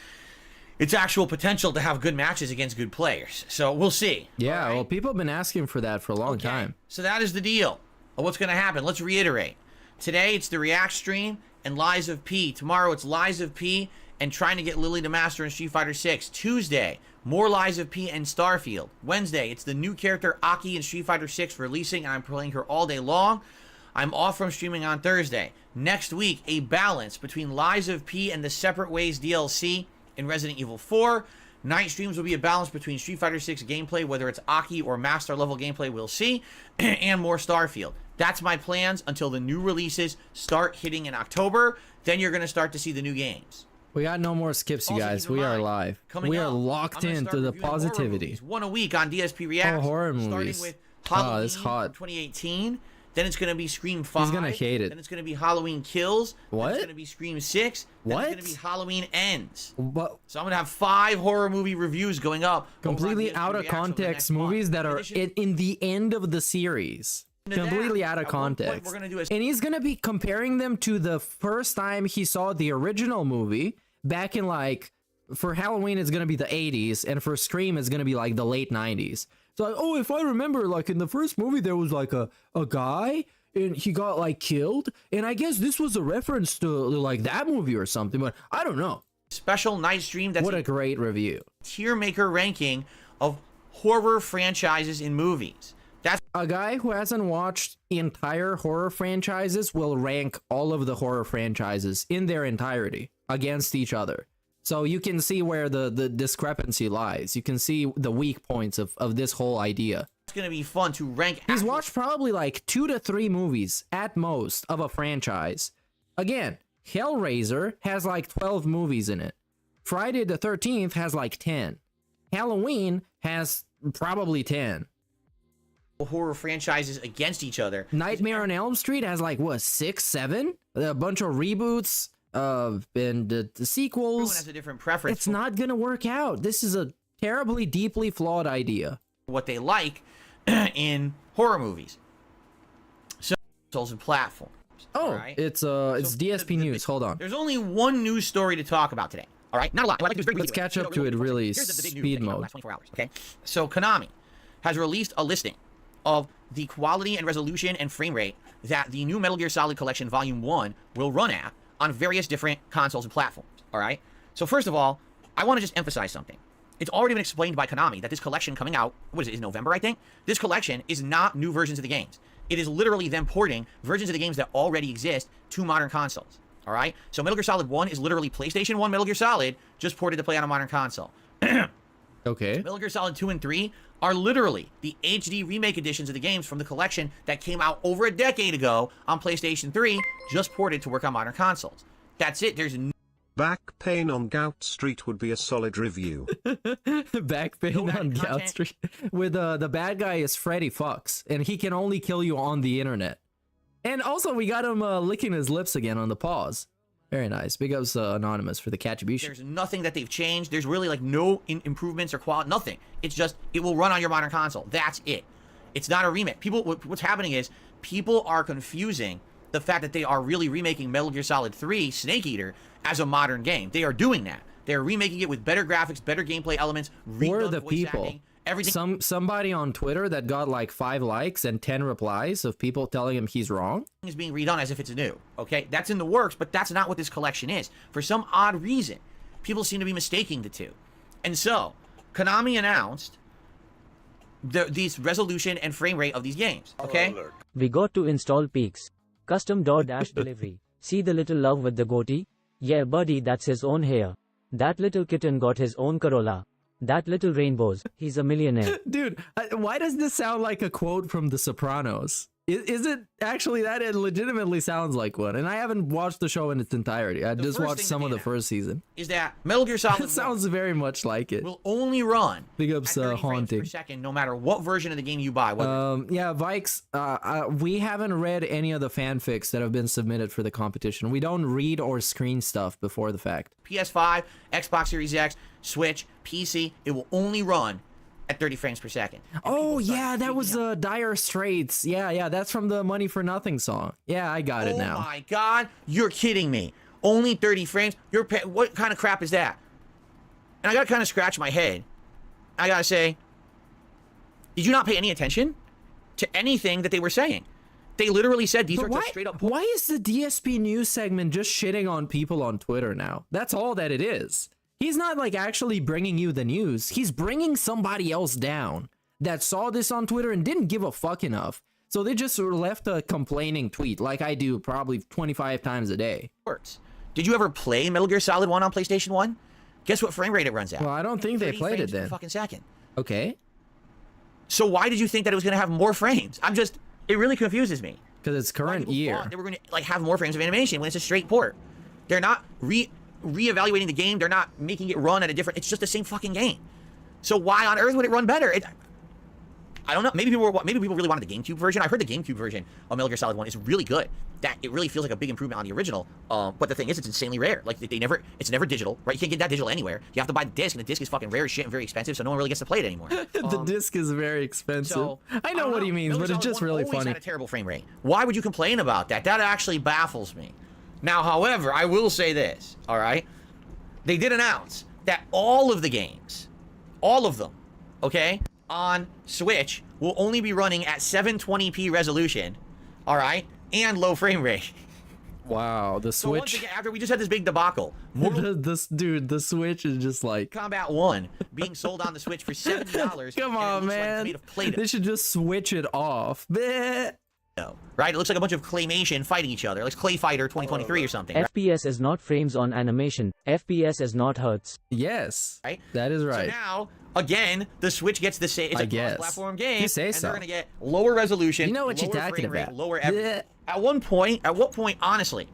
It's actual potential to have good matches against good players. So we'll see. Yeah, well, people have been asking for that for a long time. So that is the deal of what's going to happen. Let's reiterate. Today it's the React stream and Lies of P. Tomorrow it's Lies of P and trying to get Lily to master in Street Fighter 6. Tuesday, more Lies of P and Starfield. Wednesday, it's the new character Aki in Street Fighter 6 releasing, and I'm playing her all day long. I'm off from streaming on Thursday. Next week, a balance between Lies of P and the Separate Ways DLC in Resident Evil 4. Night streams will be a balance between Street Fighter 6 gameplay, whether it's Aki or Master level gameplay, we'll see, and more Starfield. That's my plans until the new releases start hitting in October. Then you're going to start to see the new games. We got no more skips, you guys. We are live. We are locked into the positivity. One a week on DSP Reactive. Horror movies. Starting with Halloween it's hot. 2018. Then it's going to be Scream 5. He's going to hate it. Then it's going to be Halloween Kills. What? Then it's going to be Scream 6. Then What? it's going to be Halloween Ends. What? So I'm going to have 5 horror movie reviews going up. Completely out of context movies that are in the end of the series. Completely out of context. And he's going to be comparing them to the first time he saw the original movie back in, like, for Halloween it's going to be the 80s, and for Scream it's going to be like the late 90s. So, like, oh, if I remember, like, in the first movie there was like a guy and he got like killed, and I guess this was a reference to like that movie or something, but I don't know. Special night stream. That's what a great review. Tier maker ranking of horror franchises in movies. That's a guy who hasn't watched entire horror franchises will rank all of the horror franchises in their entirety against each other. So you can see where the discrepancy lies. You can see the weak points of this whole idea. It's going to be fun to rank. He's watched probably like 2 to 3 movies at most of a franchise. Again, Hellraiser has like 12 movies in it. Friday the 13th has like 10. Halloween has probably 10. Horror franchises against each other. Nightmare on Elm Street has like, what, 6, 7? A bunch of reboots. And the sequels. Everyone has a different preference. It's not gonna work out. This is a terribly, deeply flawed idea. What they like in horror movies. So, and platforms. Oh, right? It's DSP news. Hold on. There's only one news story to talk about today. All right, not a lot. Let's catch up to it really speed mode. 24 hours. Okay. So Konami has released a listing of the quality and resolution and frame rate that the new Metal Gear Solid Collection Volume 1 will run at on various different consoles and platforms, all right? So first of all, I want to just emphasize something. It's already been explained by Konami that this collection coming out, what is it, is November, I think? This collection is not new versions of the games. It is literally them porting versions of the games that already exist to modern consoles, all right? So Metal Gear Solid 1 is literally PlayStation 1 Metal Gear Solid, just ported to play on a modern console. Okay. Metal Gear Solid 2 and 3 are literally the HD remake editions of the games from the collection that came out over a decade ago on PlayStation 3, just ported to work on modern consoles. That's it. There's no Back Pain on Gout Street would be a solid review. Back Pain on Gout Street. With the bad guy is Freddy Fox, and he can only kill you on the internet. And also, we got him licking his lips again on the pause. Very nice. Big ups Anonymous for the contribution. There's nothing that they've changed. There's really like no improvements or quality, nothing. It's just, it will run on your modern console. That's it. It's not a remake. People, what's happening is people are confusing the fact that they are really remaking Metal Gear Solid 3 Snake Eater as a modern game. They are doing that. They're remaking it with better graphics, better gameplay elements, Or the voice people. acting, everything. Somebody on Twitter that got like 5 likes and 10 replies of people telling him he's wrong. Is being redone as if it's new. Okay, that's in the works, but that's not what this collection is. For some odd reason, people seem to be mistaking the two. And so, Konami announced these resolution and frame rate of these games. Okay. We got to install Peaks. Custom DoorDash delivery. See the little love with the goatee? Yeah, buddy, that's his own hair. That little kitten got his own Corolla. That little rainbows. He's a millionaire. Dude, why does this sound like a quote from The Sopranos? Is it actually that? It legitimately sounds like one. And I haven't watched the show in its entirety. I just watched some of the first season. Is that Metal Gear Solid It sounds very much like it. will only run Big ups at 30 frames Haunting. per second, no matter what version of the game you buy. Yeah, Vikes, we haven't read any of the fanfics that have been submitted for the competition. We don't read or screen stuff before the fact. PS5, Xbox Series X, Switch, PC, it will only run at 30 frames per second. Oh, yeah, that was Dire Straits. Yeah, that's from the Money for Nothing song. Yeah, I got it now. Oh my god, you're kidding me. Only 30 frames? What kind of crap is that? And I gotta kind of scratch my head. I gotta say, did you not pay any attention to anything that they were saying? They literally said these are just straight up. Why is the DSP news segment just shitting on people on Twitter now? That's all that it is. He's not like actually bringing you the news. He's bringing somebody else down that saw this on Twitter and didn't give a fuck enough. So they just sort of left a complaining tweet like I do probably 25 times a day. Works. Did you ever play Metal Gear Solid 1 on PlayStation 1? Guess what frame rate it runs at? Well, I don't think they played it then. Fucking second. Okay. So why did you think that it was going to have more frames? It really confuses me. Because it's current year. They were going to like have more frames of animation when it's a straight port. They're not reevaluating the game. They're not making it run at a different. It's just the same fucking game. So why on earth would it run better? I don't know. Maybe people really wanted the GameCube version. I heard the GameCube version of Metal Gear Solid 1 is really good. That it really feels like a big improvement on the original. But the thing is, it's insanely rare. Like it's never digital, right? You can't get that digital anywhere. You have to buy the disc, and the disc is fucking rare as shit and very expensive, so no one really gets to play it anymore. The disc is very expensive. So, I know what he means, but it's just really funny. Had a terrible frame rate. Why would you complain about that? That actually baffles me. Now, however, I will say this. All right, they did announce that all of the games, all of them, okay, on Switch will only be running at 720p resolution, all right, and low frame rate. Wow, the So once Switch. again, after we just had this big debacle, the Switch is just like. Kombat 1 being sold on the Switch for $70. Come on, man. They should just switch it off. Bleh. No, right? It looks like a bunch of claymation fighting each other, like Clay Fighter 2023 or something. Right? FPS is not frames on animation. FPS is not hertz. Yes, right. That is right. So now, again, the Switch gets the same. It's a cross-platform game, You say and so. they're gonna get lower resolution. You know what you're lower talking frame rate, about. Lower everything. At what point, honestly,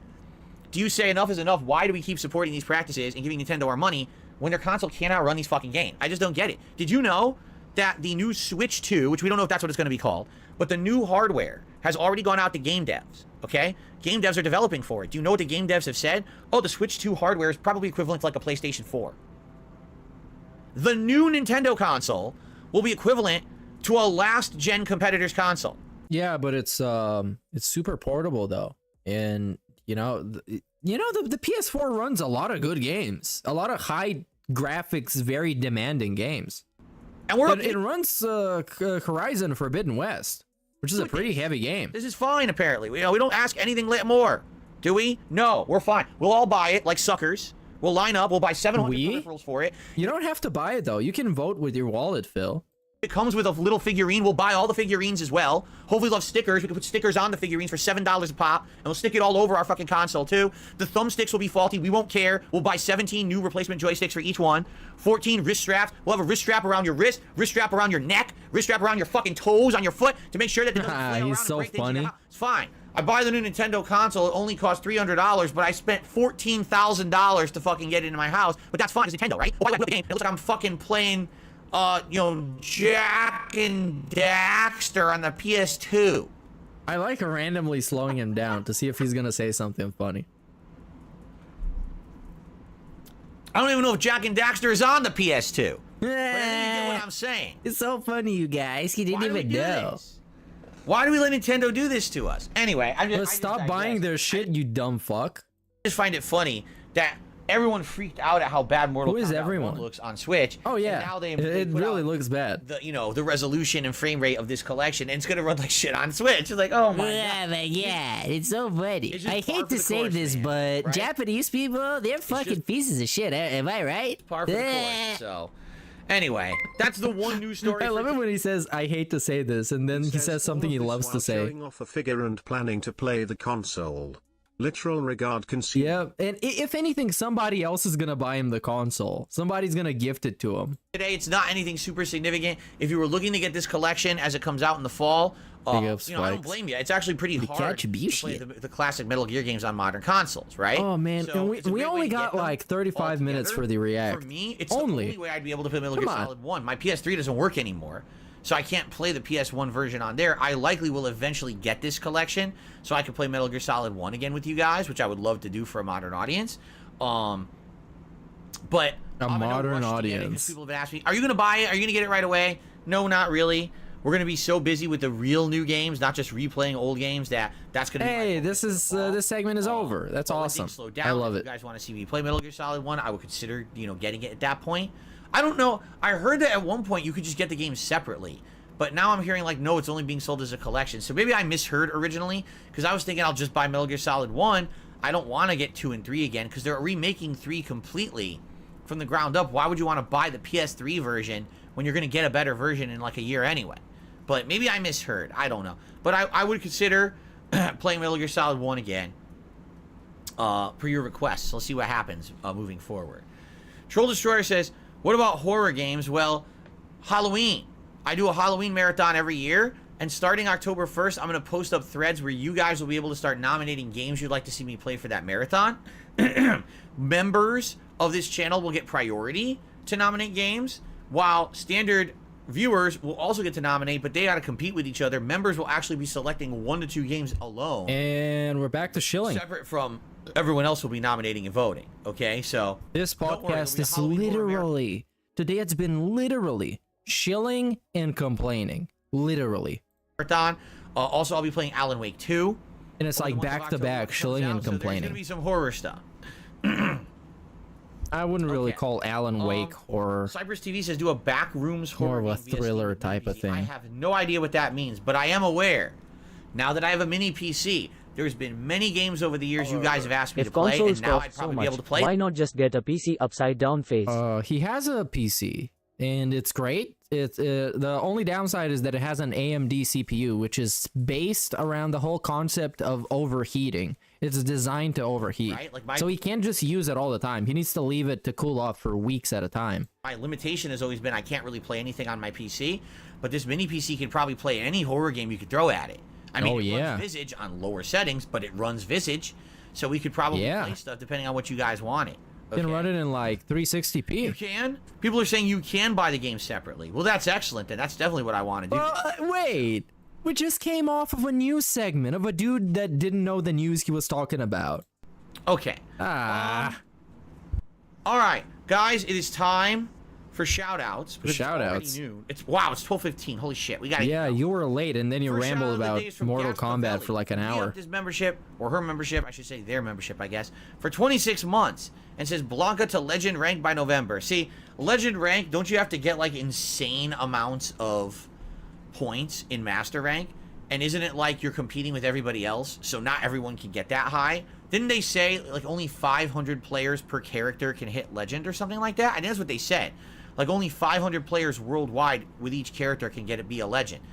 do you say enough is enough? Why do we keep supporting these practices and giving Nintendo our money when their console cannot run these fucking games? I just don't get it. Did you know that the new Switch 2, which we don't know if that's what it's going to be called, but the new hardware has already gone out to game devs, okay? Game devs are developing for it. Do you know what the game devs have said? Oh, the Switch 2 hardware is probably equivalent to like a PlayStation 4. The new Nintendo console will be equivalent to a last-gen competitor's console. Yeah, but it's super portable though, and the PS4 runs a lot of good games, a lot of high graphics, very demanding games. And it runs Horizon Forbidden West, which is a pretty heavy game. This is fine, apparently. We don't ask anything more. Do we? No, we're fine. We'll all buy it like suckers. We'll line up. We'll buy 700 peripherals for it. You don't have to buy it, though. You can vote with your wallet, Phil. It comes with a little figurine. We'll buy all the figurines as well. Hopefully, we'll have stickers. We can put stickers on the figurines for $7 a pop, and we'll stick it all over our fucking console, too. The thumbsticks will be faulty. We won't care. We'll buy 17 new replacement joysticks for each one. 14 wrist straps. We'll have a wrist strap around your wrist, wrist strap around your neck, wrist strap around your fucking toes on your foot to make sure that it doesn't flail around He's and so break things in your funny. house. It's fine. I buy the new Nintendo console. It only costs $300, but I spent $14,000 to fucking get it into my house. But that's fine. It's Nintendo, right? Oh, I like the game. It looks like I'm fucking playing, Jack and Daxter on the PS2. I like randomly slowing him down to see if he's gonna say something funny. I don't even know if Jack and Daxter is on the PS2. But I think you get what I'm saying. It's so funny, you guys. He didn't even know. This? Why do we let Nintendo do this to us? Anyway, Stop buying their shit, you dumb fuck. I just find it funny that everyone freaked out at how bad Mortal Kombat 1 looks on Switch. Oh yeah, and now they it really looks bad. The resolution and frame rate of this collection, and it's gonna run like shit on Switch. It's like, oh my god. But yeah, it's so funny. I hate to say this, but right? Japanese people, they're fucking pieces of shit. Am I right? Par for the course. So, anyway, that's the one news story. I love it when he says, "I hate to say this," and then he says something he loves to say. Showing off a figure and planning to play the console. Literal regard concealed. Yeah, and if anything, somebody else is gonna buy him the console. Somebody's gonna gift it to him. Today, it's not anything super significant. If you were looking to get this collection as it comes out in the fall, I don't blame you. It's actually pretty hard to play the classic Metal Gear games on modern consoles, right? Oh man, So and we only got like 35 minutes for the react. For me, it's the only way I'd be able to play Metal Gear Solid 1. My PS3 doesn't work anymore, so I can't play the PS1 version on there. I likely will eventually get this collection so I can play Metal Gear Solid 1 again with you guys, which I would love to do for a modern audience. But a modern audience. People have asked me, "Are you going to buy it? Are you going to get it right away?" No, not really. We're going to be so busy with the real new games, not just replaying old games, that's going to be Hey, this segment is over. That's awesome. I love it. If you guys want to see me play Metal Gear Solid 1, I would consider, getting it at that point. I don't know. I heard that at one point you could just get the game separately. But now I'm hearing like, no, it's only being sold as a collection. So maybe I misheard originally, because I was thinking I'll just buy Metal Gear Solid 1. I don't want to get 2 and 3 again, because they're remaking 3 completely from the ground up. Why would you want to buy the PS3 version when you're going to get a better version in like a year anyway? But maybe I misheard. I don't know. But I would consider playing Metal Gear Solid 1 again per your request. Let's see what happens moving forward. Troll Destroyer says, what about horror games? Well, Halloween. I do a Halloween marathon every year. And starting October 1st, I'm going to post up threads where you guys will be able to start nominating games you'd like to see me play for that marathon. Members of this channel will get priority to nominate games, while standard viewers will also get to nominate, but they got to compete with each other. Members will actually be selecting 1 to 2 games alone. And we're back to shilling. Separate from everyone else will be nominating and voting. Okay, so this podcast is literally, today it's been literally shilling and complaining. Literally. Marathon. Also, I'll be playing Alan Wake 2. And it's like back to back, shilling and complaining. There's going to be some horror stuff. I wouldn't really call Alan Wake horror. Cypress TV says do a backrooms horror. More of a thriller type of thing. I have no idea what that means, but I am aware. Now that I have a mini PC, there's been many games over the years you guys have asked me to play, and now I'd probably be able to play. Why not just get a PC upside down face? He has a PC, and it's great. It's the only downside is that it has an AMD CPU, which is based around the whole concept of overheating. It's designed to overheat, right? So he can't just use it all the time. He needs to leave it to cool off for weeks at a time. My limitation has always been I can't really play anything on my PC, but this mini PC can probably play any horror game you could throw at it. I mean, it runs Visage on lower settings, but it runs Visage, so we could probably play stuff depending on what you guys want it. You can run it in like 360p. You can? People are saying you can buy the game separately. Well, that's excellent, then. That's definitely what I want to do. Wait. We just came off of a news segment of a dude that didn't know the news he was talking about. Okay. All right, guys, it is time for shoutouts. Shoutouts. It's 12:15. Holy shit, we got to. Yeah, you were late, and then you rambled about Mortal Kombat for like an hour. His membership, or her membership, I should say their membership, I guess, for 26 months, and says Blanca to Legend rank by November. See, Legend rank, don't you have to get like insane amounts of points in Master rank? And isn't it like you're competing with everybody else, so not everyone can get that high? Didn't they say like only 500 players per character can hit legend or something like that? I think that's what they said. Like only 500 players worldwide with each character can get it be a legend.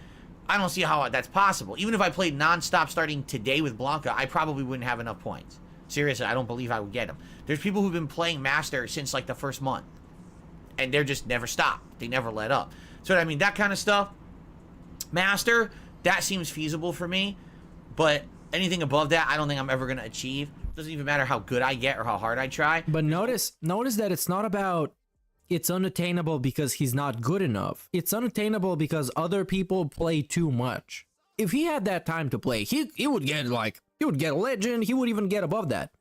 I don't see how that's possible. Even if I played non-stop starting today with Blanca, I probably wouldn't have enough points. Seriously, I don't believe I would get them. There's people who've been playing Master since like the first month. And they're just never stopped. They never let up. So I mean, that kind of stuff, Master, that seems feasible for me. But anything above that, I don't think I'm ever going to achieve. It doesn't even matter how good I get or how hard I try. But notice that it's not about it's unattainable because he's not good enough. It's unattainable because other people play too much. If he had that time to play, he would get a legend. He would even get above that.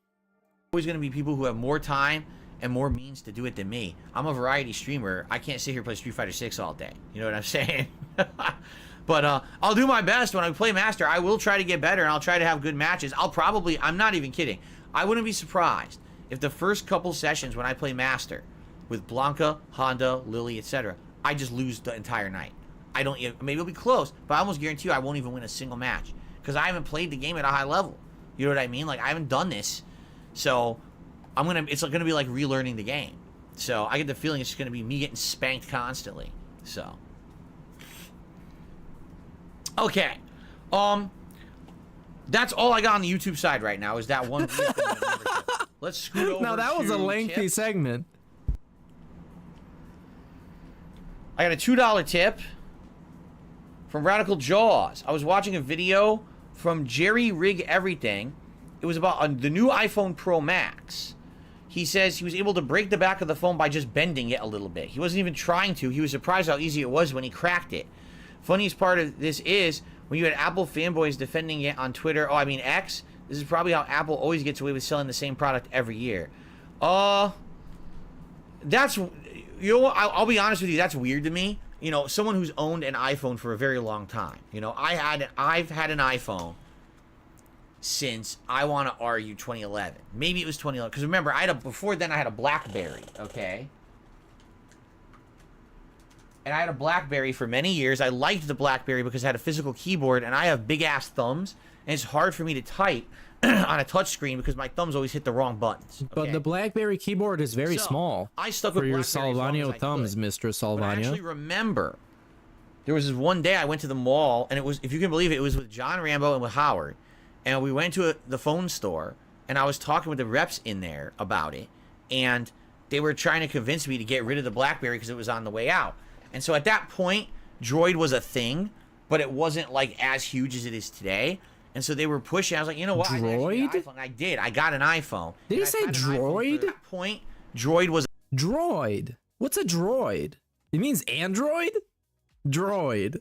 Always going to be people who have more time and more means to do it than me. I'm a variety streamer. I can't sit here and play Street Fighter 6 all day. You know what I'm saying? But I'll do my best when I play Master. I will try to get better and I'll try to have good matches. I'm not even kidding. I wouldn't be surprised if the first couple sessions when I play Master with Blanca, Honda, Lily, etc., I just lose the entire night. Maybe it'll be close, but I almost guarantee you I won't even win a single match because I haven't played the game at a high level. You know what I mean? Like I haven't done this, so it's gonna be like relearning the game. So I get the feeling it's just gonna be me getting spanked constantly. So okay, that's all I got on the YouTube side right now. Is that one? Let's scoot over. Now that was a lengthy tip. segment. I got a $2 tip from Radical Jaws. I was watching a video from Jerry Rig Everything. It was about the new iPhone Pro Max. He says he was able to break the back of the phone by just bending it a little bit. He wasn't even trying to. He was surprised how easy it was when he cracked it. Funniest part of this is when you had Apple fanboys defending it on Twitter. Oh, I mean X. This is probably how Apple always gets away with selling the same product every year. That's... You know what? I'll be honest with you. That's weird to me. You know, someone who's owned an iPhone for a very long time. You know, I've had an iPhone since I want to argue 2011. Maybe it was 2011. Because remember, before then I had a BlackBerry. Okay. And I had a BlackBerry for many years. I liked the BlackBerry because it had a physical keyboard, and I have big ass thumbs, and it's hard for me to type on a touchscreen because my thumbs always hit the wrong buttons. Okay? But the BlackBerry keyboard is very small. I stuck for with your BlackBerry Salvano thumbs, Mr. Salvano. But I actually remember there was this one day I went to the mall, and it was, if you can believe it, it was with John Rambo and with Howard, and we went to the phone store, and I was talking with the reps in there about it, and they were trying to convince me to get rid of the BlackBerry because it was on the way out. And so at that point, Droid was a thing, but it wasn't like as huge as it is today. And so they were pushing. I was like, you know what? Droid? I did. I got an iPhone. Did he say Droid? At that point, Droid was... Droid? What's a droid? It means Android? Droid.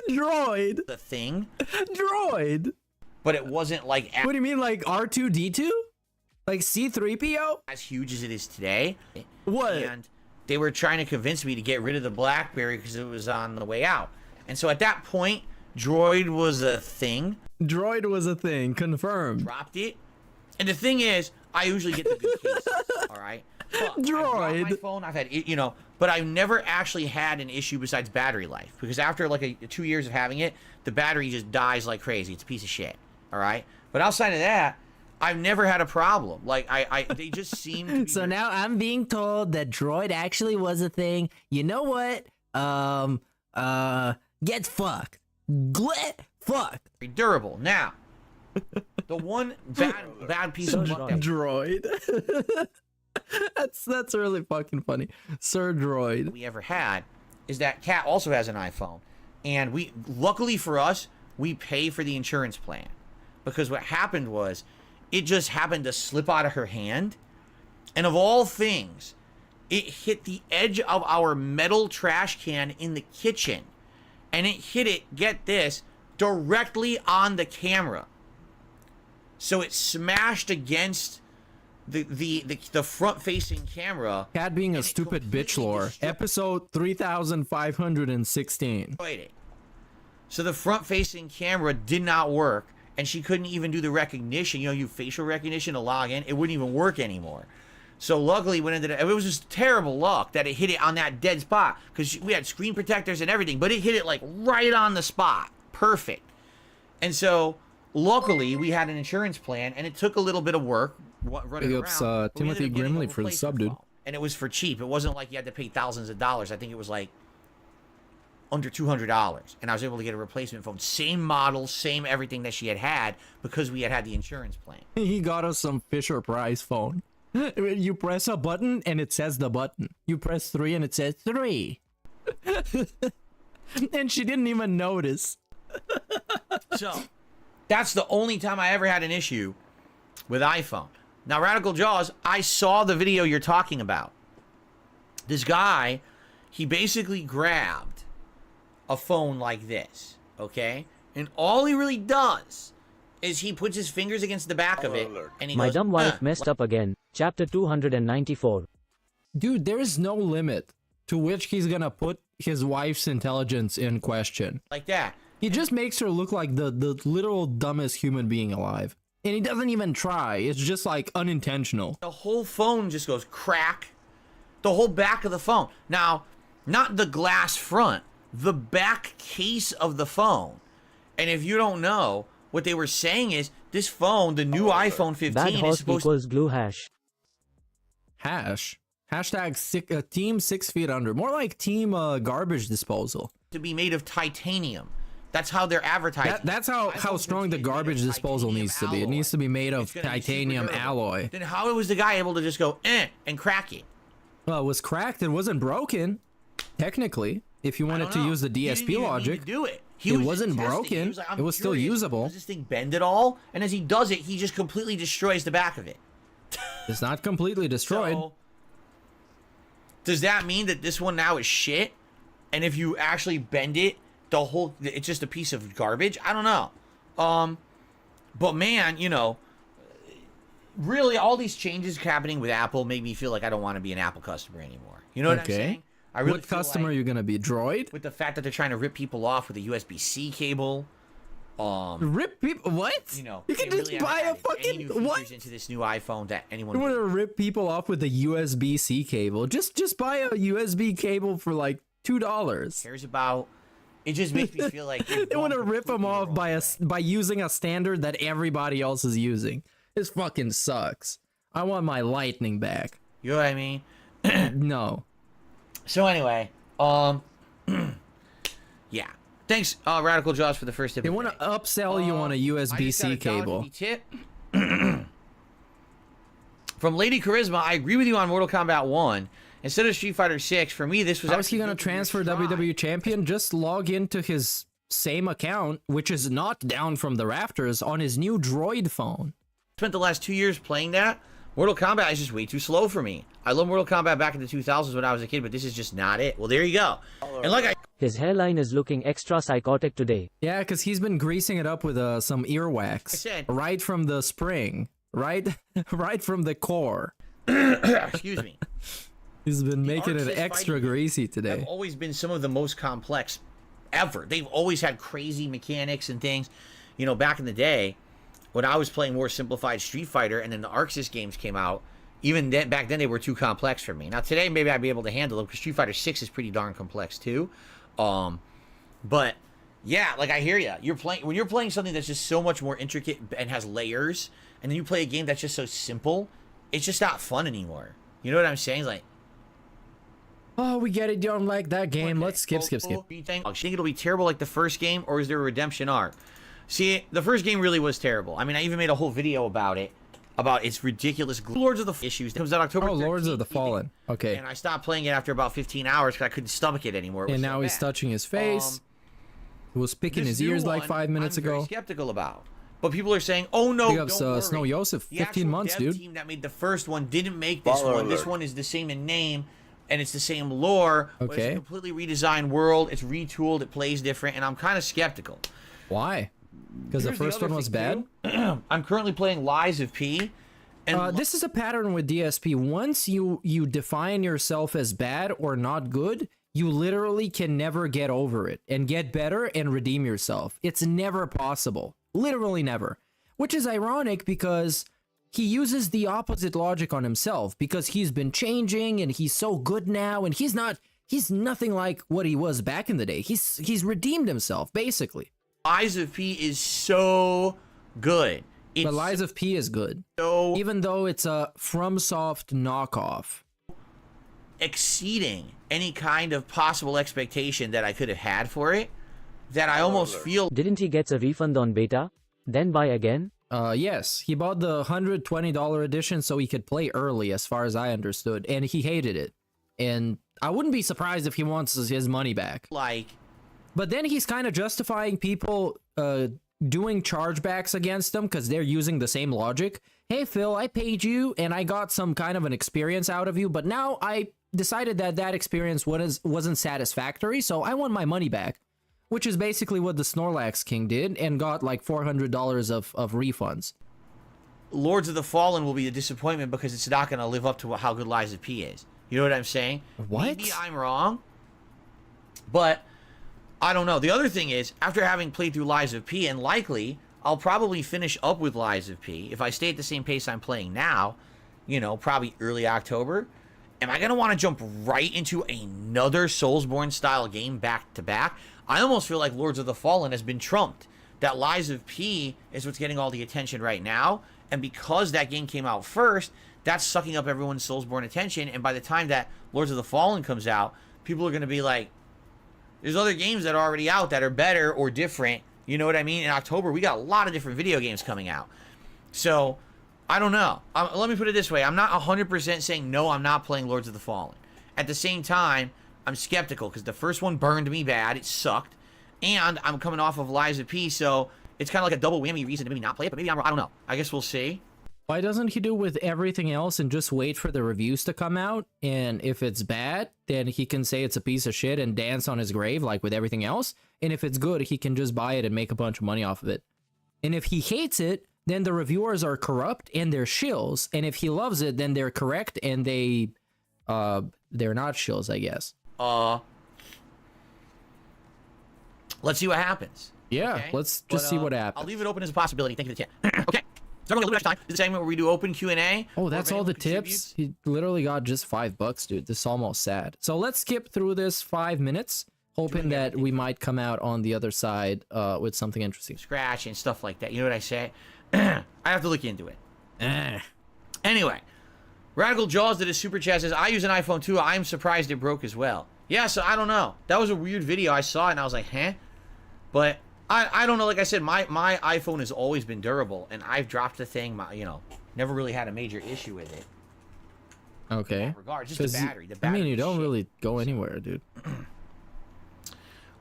Droid. The thing. Droid. But it wasn't like... What do you mean, like R2-D2? Like C-3PO? As huge as it is today. What? And they were trying to convince me to get rid of the BlackBerry because it was on the way out. And so at that point, Droid was a thing. Droid was a thing. Confirmed. Dropped it. And the thing is, I usually get the good cases. All right? But Droid. I've dropped my phone. I've had, you know, but I've never actually had an issue besides battery life. Because after like 2 years of having it, the battery just dies like crazy. It's a piece of shit. All right? But outside of that, I've never had a problem. Like, they just seem to be... So now I'm being told that Droid actually was a thing. You know what? Get fucked. Get fucked. Very durable. Now, the one bad piece of luck... Droid. That's really fucking funny. Sir Droid. ...we ever had is that Kat also has an iPhone. And luckily for us, we pay for the insurance plan. Because what happened was... it just happened to slip out of her hand. And of all things, it hit the edge of our metal trash can in the kitchen. And it hit it, get this, directly on the camera. So it smashed against the front-facing camera. Cat being a stupid bitch lore. Episode 3516. So the front-facing camera did not work. And she couldn't even do the recognition. You know, facial recognition to log in. It wouldn't even work anymore. So luckily, when it was just terrible luck that it hit it on that dead spot, because we had screen protectors and everything, but it hit it like right on the spot. Perfect. And so luckily, we had an insurance plan, and it took a little bit of work running Big around. ups, but we Timothy ended up getting a Grimley for the sub, replacement dude. phone. And it was for cheap. It wasn't like you had to pay thousands of dollars. I think it was like under $200. And I was able to get a replacement phone. Same model, same everything that she had because we had the insurance plan. He got us some Fisher Price phone. You press a button and it says the button. You press 3 and it says 3. And she didn't even notice. So, that's the only time I ever had an issue with iPhone. Now, Radical Jaws, I saw the video you're talking about. This guy, he basically grabbed a phone like this, okay? And all he really does is he puts his fingers against the back of it, and he My goes, dumb wife messed up again. Chapter 294. Dude, there is no limit to which he's gonna put his wife's intelligence in question. like that. He just makes her look like the literal dumbest human being alive. And he doesn't even try. It's just like unintentional. The whole phone just goes crack. The whole back of the phone. Now, not the glass front, the back case of the phone. And if you don't know, what they were saying is this phone, the new iPhone 15, Bad is horse supposed equals glue hash. Hash. Hashtag team 6 feet under. More like team garbage disposal. to be made of titanium. That's how they're advertising. That's how strong the garbage disposal needs to be. It needs to be made of titanium alloy. Then how was the guy able to just go and crack it? Well, it was cracked. It wasn't broken. Technically, if you wanted to use the DSP logic, do it. It wasn't broken. It was still usable. Does this thing bend at all? And as he does it, he just completely destroys the back of it. It's not completely destroyed. So, does that mean that this one now is shit? And if you actually bend it, it's just a piece of garbage? I don't know. But man, you know, really all these changes happening with Apple make me feel like I don't want to be an Apple customer anymore. You know what I'm saying? I really what customer are you gonna be? Droid? With the fact that they're trying to rip people off with a USB-C cable. Rip people? What? You know, you can just buy a fucking what? Into this new iPhone that anyone. You want to rip people off with a USB-C cable? Just buy a USB cable for like $2. Cares about. It just makes me feel like they want to rip them off by using a standard that everybody else is using. This fucking sucks. I want my Lightning back. You know what I mean? No. So anyway, yeah. Thanks, Radical Jaws, for the first tip. They want to upsell you on a USB-C cable. Tip. From Lady Charisma, I agree with you on Mortal Kombat 1. Instead of Street Fighter 6, for me, this was. How is he going to transfer WWE Champion? Just log into his same account, which is not down from the rafters, on his new Droid phone. Spent the last 2 years playing that. Mortal Kombat is just way too slow for me. I love Mortal Kombat back in the 2000s when I was a kid, but this is just not it. Well, there you go. And like His hairline is looking extra psychotic today. Yeah, because he's been greasing it up with some earwax. Right from the spring. Right from the core. Excuse me. He's been making it extra greasy today. Have always been some of the most complex ever. They've always had crazy mechanics and things. You know, back in the day, when I was playing more simplified Street Fighter, and then the Arxis games came out, even then, back then they were too complex for me. Now today, maybe I'd be able to handle them because Street Fighter 6 is pretty darn complex too. But yeah, like I hear you. When you're playing something that's just so much more intricate and has layers, and then you play a game that's just so simple, it's just not fun anymore. You know what I'm saying? Like, oh, we get it. You don't like that game. Let's skip. Do you think it'll be terrible like the first game, or is there a redemption arc? See, the first game really was terrible. I mean, I even made a whole video about it, about its ridiculous Lords of the issues. It comes out October 13th. Oh, Lords of the Fallen. Okay. And I stopped playing it after about 15 hours because I couldn't stomach it anymore. And now he's touching his face. He was picking his ears like 5 minutes ago. I'm very skeptical about. But people are saying, "Oh no, don't worry. Snow Yosef, 15 months, dude." The team that made the first one didn't make this one. This one is the same in name, and it's the same lore. Okay. But it's a completely redesigned world. It's retooled. It plays different, and I'm kind of skeptical. Why? Because the first one was bad? I'm currently playing Lies of P. And this is a pattern with DSP. Once you define yourself as bad or not good, you literally can never get over it and get better and redeem yourself. It's never possible. Literally never. Which is ironic because he uses the opposite logic on himself because he's been changing and he's so good now, and he's nothing like what he was back in the day. He's redeemed himself, basically. Lies of P is so good. But Lies of P is good. So even though it's a FromSoft knockoff. Exceeding any kind of possible expectation that I could have had for it, that I almost feel... Didn't he get a refund on beta? Then buy again? Yes, he bought the $120 edition so he could play early, as far as I understood, and he hated it. And I wouldn't be surprised if he wants his money back. But then he's kind of justifying people doing chargebacks against them because they're using the same logic. Hey, Phil, I paid you and I got some kind of an experience out of you, but now I decided that that experience wasn't satisfactory, so I want my money back. Which is basically what the Snorlax King did and got like $400 of refunds. Lords of the Fallen will be a disappointment because it's not going to live up to how good Lies of P is. You know what I'm saying? What? Maybe I'm wrong, but I don't know. The other thing is, after having played through Lies of P, and likely I'll probably finish up with Lies of P if I stay at the same pace I'm playing now, you know, probably early October. Am I going to want to jump right into another Soulsborne style game back to back? I almost feel like Lords of the Fallen has been trumped. That Lies of P is what's getting all the attention right now, and because that game came out first, that's sucking up everyone's Soulsborne attention, and by the time that Lords of the Fallen comes out, people are going to be like, there's other games that are already out that are better or different, you know what I mean? In October, we got a lot of different video games coming out. So, I don't know. Let me put it this way. I'm not 100% saying, no, I'm not playing Lords of the Fallen. At the same time, I'm skeptical because the first one burned me bad. It sucked. And I'm coming off of Lies of P, so it's kind of like a double whammy reason to maybe not play it, but maybe I don't know. I guess we'll see. Why doesn't he do with everything else and just wait for the reviews to come out? And if it's bad, then he can say it's a piece of shit and dance on his grave like with everything else. And if it's good, he can just buy it and make a bunch of money off of it. And if he hates it, then the reviewers are corrupt and they're shills. And if he loves it, then they're correct and they're not shills, I guess. Let's see what happens. Yeah, okay? let's just see what happens. I'll leave it open as a possibility. Thank you for the tip. Okay. So I'm going to leave time. This is a segment where we do open Q&A. Oh, that's all the tips? He literally got just $5, dude. This is almost sad. So let's skip through this 5 minutes, hoping that we might come out on the other side with something interesting. Scratch and stuff like that. You know what I say? I have to look into it. Anyway, Radical Jaws did a super chat, says, I use an iPhone too. I'm surprised it broke as well. Yeah, so I don't know. That was a weird video. I saw it and I was like, huh? But I don't know. Like I said, my iPhone has always been durable, and I've dropped the thing. Never really had a major issue with it. Okay. In that regard, just the battery. I mean, you don't really go anywhere, dude.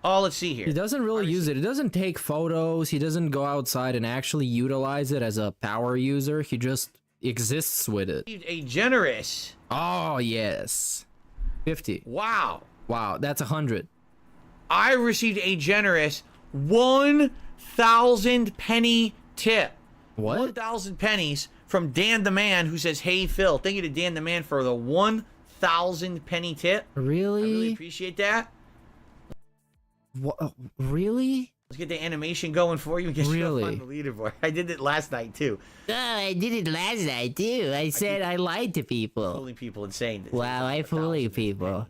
Oh, let's see here. He doesn't really use it. He doesn't take photos. He doesn't go outside and actually utilize it as a power user. He just exists with it. A generous. Oh, yes. 50. Wow. Wow, that's 100. I received a generous 1,000 penny tip. What? 1,000 pennies from Dan the Man, who says, hey, Phil. Thank you to Dan the Man for the 1,000 penny tip. Really? I really appreciate that. What? Really? Let's get the animation going for you and get really? you up on the leaderboard. I did it last night, too. Oh, I did it last night, too. I said I lied to people. Fooling people insane. Wow, I fooling people.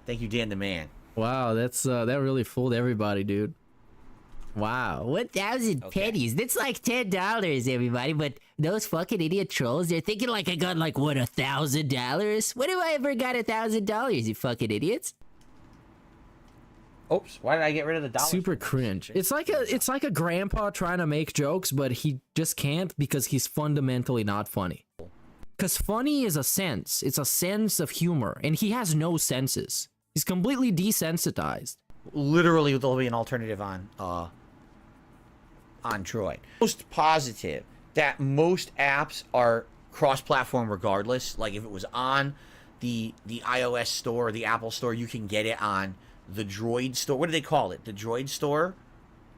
Thank you, Dan the Man. Wow, that's that really fooled everybody, dude. Wow, 1,000 pennies. That's like $10, everybody. But those fucking idiot trolls, they're thinking like I got like, what, $1,000? When have I ever got $1,000, you fucking idiots? Oops, why did I get rid of the dollar? Super cringe. It's like a grandpa trying to make jokes, but he just can't because he's fundamentally not funny. Because funny is a sense. It's a sense of humor, and he has no senses. He's completely desensitized. Literally, there'll be an alternative on Droid. Most positive that most apps are cross-platform regardless. Like if it was on the iOS store or the Apple store, you can get it on the Droid store. What do they call it? The Droid store?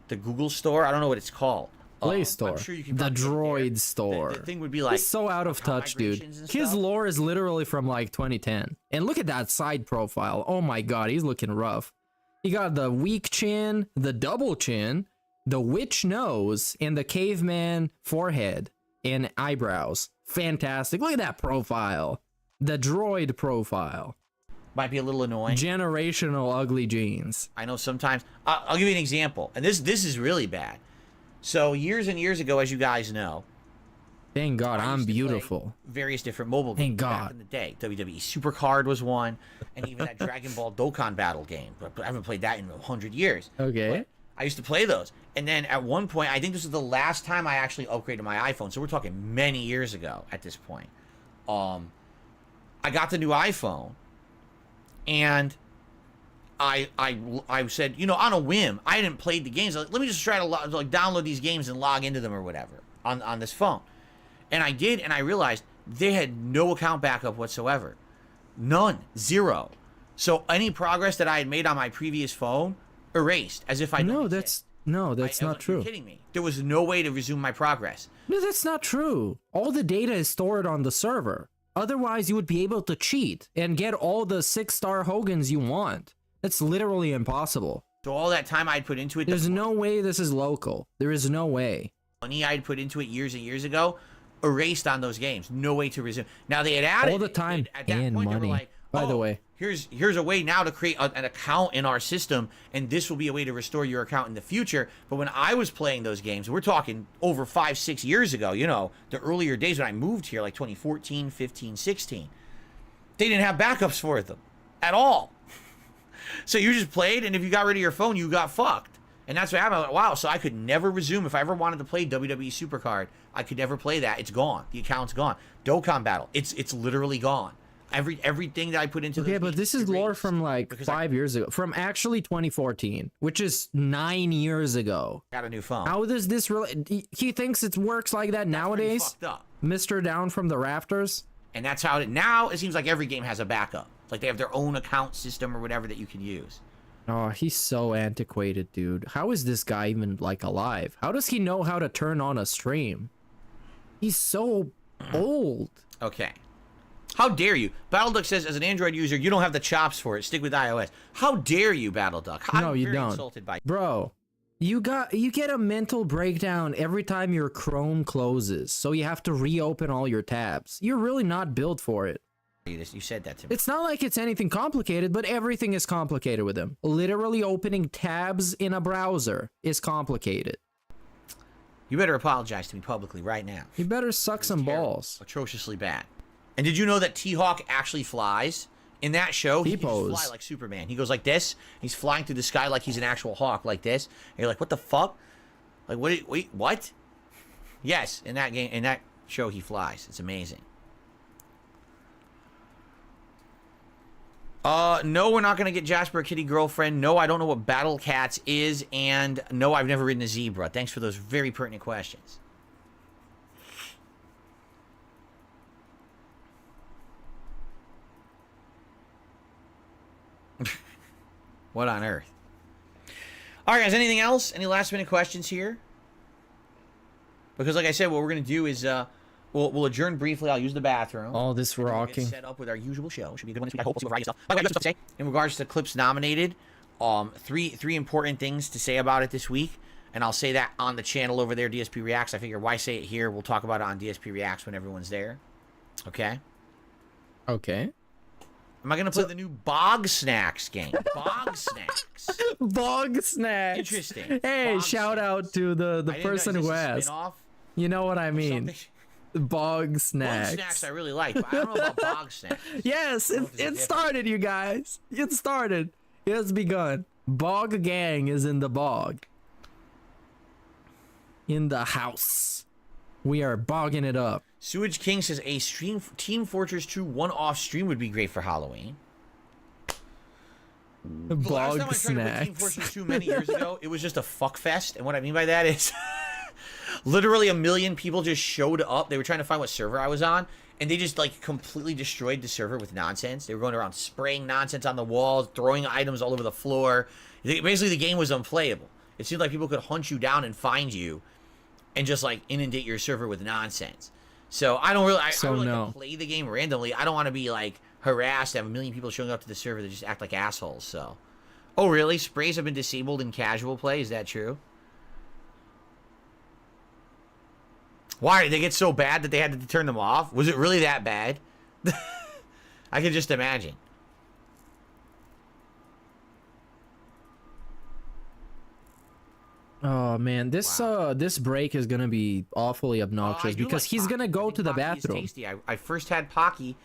The Google store? I don't know what it's called. Play Store. I'm sure you can the Droid Store. The thing would be like... He's so out of touch, dude. His lore is literally from like 2010. And look at that side profile. Oh my god, he's looking rough. He got the weak chin, the double chin, the witch nose, and the caveman forehead. and eyebrows. Fantastic. Look at that profile. The droid profile. Might be a little annoying. Generational ugly genes. I know sometimes. I'll give you an example, and this is really bad. So years and years ago, as you guys know, thank God I'm beautiful. Various different mobile games back in the day. WWE Supercard was one, and even that Dragon Ball Dokkan Battle game. But I haven't played that in 100 years. Okay. But I used to play those, and then at one point, I think this was the last time I actually upgraded my iPhone. So we're talking many years ago at this point. I got the new iPhone, and I said, you know, on a whim, I hadn't played the games. Let me just try to like download these games and log into them or whatever on this phone. And I did, and I realized they had no account backup whatsoever. None. Zero. So any progress that I had made on my previous phone, erased, as if I No, that's not true. You're kidding me. There was no way to resume my progress. No, that's not true. All the data is stored on the server. Otherwise, you would be able to cheat and get all the 6-star Hogans you want. That's literally impossible. So all that time I'd put into it... There's no way this is local. There is no way. Money I'd put into it years and years ago, erased on those games. No way to resume. Now, they had added... All the time at that and point, money. They were like, by the way. Here's a way now to create an account in our system, and this will be a way to restore your account in the future. But when I was playing those games, we're talking over 5-6 years ago, you know, the earlier days when I moved here, like 2014, 15, 16, they didn't have backups for them at all. So you just played, and if you got rid of your phone, you got fucked. And that's what happened. I went, wow, so I could never resume. If I ever wanted to play WWE Supercard, I could never play that. It's gone. The account's gone. Dokkan Battle, it's literally gone. Everything that I put into but this is lore from like 5 years ago, from actually 2014, which is 9 years ago. Got a new phone. How does this really? He thinks it works like that nowadays. Fucked up. Mr. Down from the rafters. And that's how now it seems like every game has a backup. Like they have their own account system or whatever that you can use. Oh, he's so antiquated, dude. How is this guy even like alive? How does he know how to turn on a stream? He's so old. Okay. How dare you? BattleDuck says, as an Android user, you don't have the chops for it. Stick with iOS. How dare you, BattleDuck? No, you don't. Insulted by Bro, you get a mental breakdown every time your Chrome closes, so you have to reopen all your tabs. You're really not built for it. You said that to me. It's not like it's anything complicated, but everything is complicated with him. Literally opening tabs in a browser is complicated. You better apologize to me publicly right now. You better suck some balls. Atrociously bad. And did you know that T-Hawk actually flies? In that show, he can just fly like Superman. He goes like this. He's flying through the sky like he's an actual hawk, like this. And you're like, what the fuck? Like, wait, what? Yes, in that game, in that show, he flies. It's amazing. No, we're not going to get Jasper a kitty girlfriend. No, I don't know what Battle Cats is. And no, I've never ridden a zebra. Thanks for those very pertinent questions. What on earth? All right, guys, anything else? Any last minute questions here? Because like I said, what we're going to do is we'll adjourn briefly. I'll use the bathroom. All this rocking. We'll get set up with our usual show. Should be a good one this week. I hope we'll see what variety of stuff. By the way, I got stuff to say in regards to clips nominated. Three important things to say about it this week. And I'll say that on the channel over there, DSP Reacts. I figure why say it here? We'll talk about it on DSP Reacts when everyone's there. Okay? Okay. Am I going to play the new Bog Snacks game? Bog Snacks. Bog Snacks. Interesting. Hey, Bog shout Snacks. out to the person who asked. You know what I mean. Bog Snacks. Bog Snacks I really like, but I don't know about Bog Snacks. Yes, it started, you guys. It started. It has begun. Bog Gang is in the bog. In the house. We are bogging it up. Sewage King says a Team Fortress 2 one-off stream would be great for Halloween. The last time I tried to play Team Fortress 2 many years ago, it was just a fuck fest. And what I mean by that is literally a million people just showed up. They were trying to find what server I was on, and they just like completely destroyed the server with nonsense. They were going around spraying nonsense on the walls, throwing items all over the floor. Basically, the game was unplayable. It seemed like people could hunt you down and find you and just like inundate your server with nonsense. So I don't really, I don't like to play the game randomly. I don't want to be like harassed, have a million people showing up to the server that just act like assholes. So, oh really? Sprays have been disabled in casual play. Is that true? Why did they get so bad that they had to turn them off? Was it really that bad? I can just imagine. Oh man, this break is gonna be awfully obnoxious because he's gonna go to the bathroom. Tasty. I first had Pocky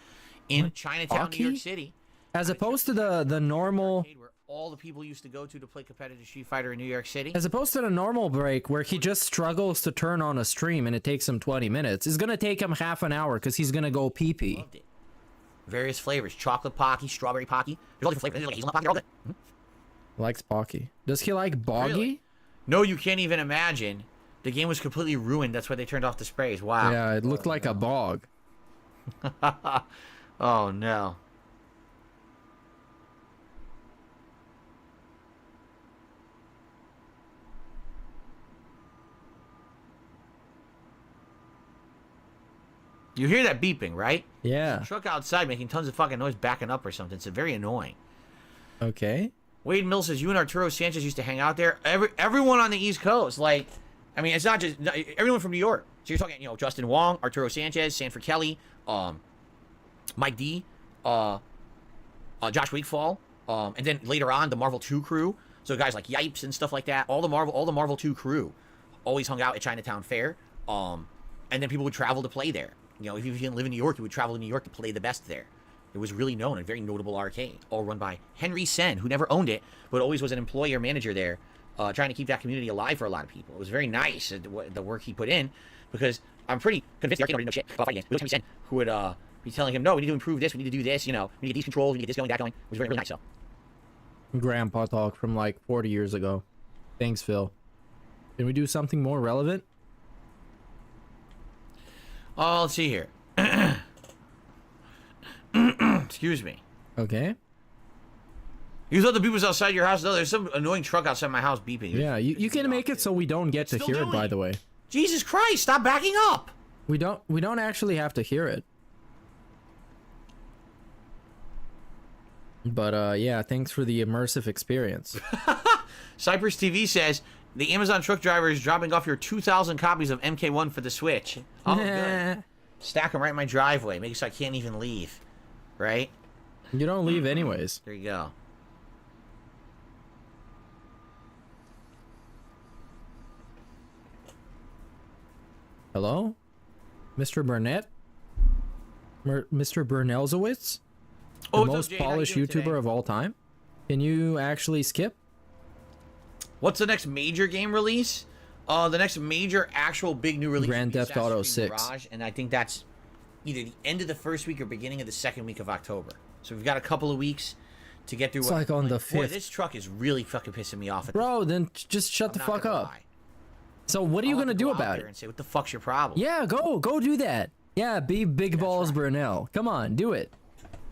in Chinatown, New York City, as opposed to the normal. Where all the people used to go to play competitive Street Fighter in New York City. As opposed to the normal break where he just struggles to turn on a stream and it takes him 20 minutes. It's gonna take him half an hour because he's gonna go pee pee. Loved it. Various flavors: chocolate Pocky, strawberry Pocky. There's all different flavors. There's like hazelnut Pocky, all that. Likes Pocky. Does he like Boggy? Really? No, you can't even imagine. The game was completely ruined. That's why they turned off the sprays. Wow. Yeah, it looked like a bog. Oh, no. You hear that beeping, right? Yeah. There's a truck outside making tons of fucking noise backing up or something. It's very annoying. Okay. Wade Mills says, you and Arturo Sanchez used to hang out there. Everyone on the East Coast, like, I mean, it's not just everyone from New York. So you're talking, Justin Wong, Arturo Sanchez, Sanford Kelly, Mike D, Josh Wigfall, and then later on the Marvel 2 crew. So guys like Yipes and stuff like that. All the Marvel 2 crew always hung out at Chinatown Fair. And then people would travel to play there. If you didn't live in New York, you would travel to New York to play the best there. It was really known, a very notable arcade, all run by Henry Sen, who never owned it, but always was an employer manager there, trying to keep that community alive for a lot of people. It was very nice, the work he put in, because I'm pretty convinced the arcade didn't know shit about fighting games. It was Henry Sen who would be telling him, no, we need to improve this, we need to do this, we need to get these controls, we need to get this going, that going. It was very, really nice, so. Grandpa talk from like 40 years ago. Thanks, Phil. Can we do something more relevant? Oh, let's see here. Excuse me. Okay. You thought the beep was outside your house? No, there's some annoying truck outside my house beeping. Yeah, you can make it so we don't get to hear it, by the way. Jesus Christ, stop backing up! We don't actually have to hear it. But yeah, thanks for the immersive experience. Cypress TV says, the Amazon truck driver is dropping off your 2,000 copies of MK1 for the Switch. Oh, good. Stack them right in my driveway. Make it so I can't even leave. Right? You don't leave anyways. There you go. Hello? Mr. Burnett? Mr. Burnelzowitz? The most polished YouTuber of all time? Can you actually skip? What's the next major game release? The next major actual big new release Grand Theft Auto 6. Mirage, and I think that's either the end of the first week or beginning of the second week of October. So we've got a couple of weeks to get through. It's like on the 5th. Boy, this truck is really fucking pissing me off. Bro, then just shut the fuck up. So what are you gonna do about it? And say, what the fuck's your problem? Yeah, go do that. Yeah, be big balls Burnell. Come on, do it.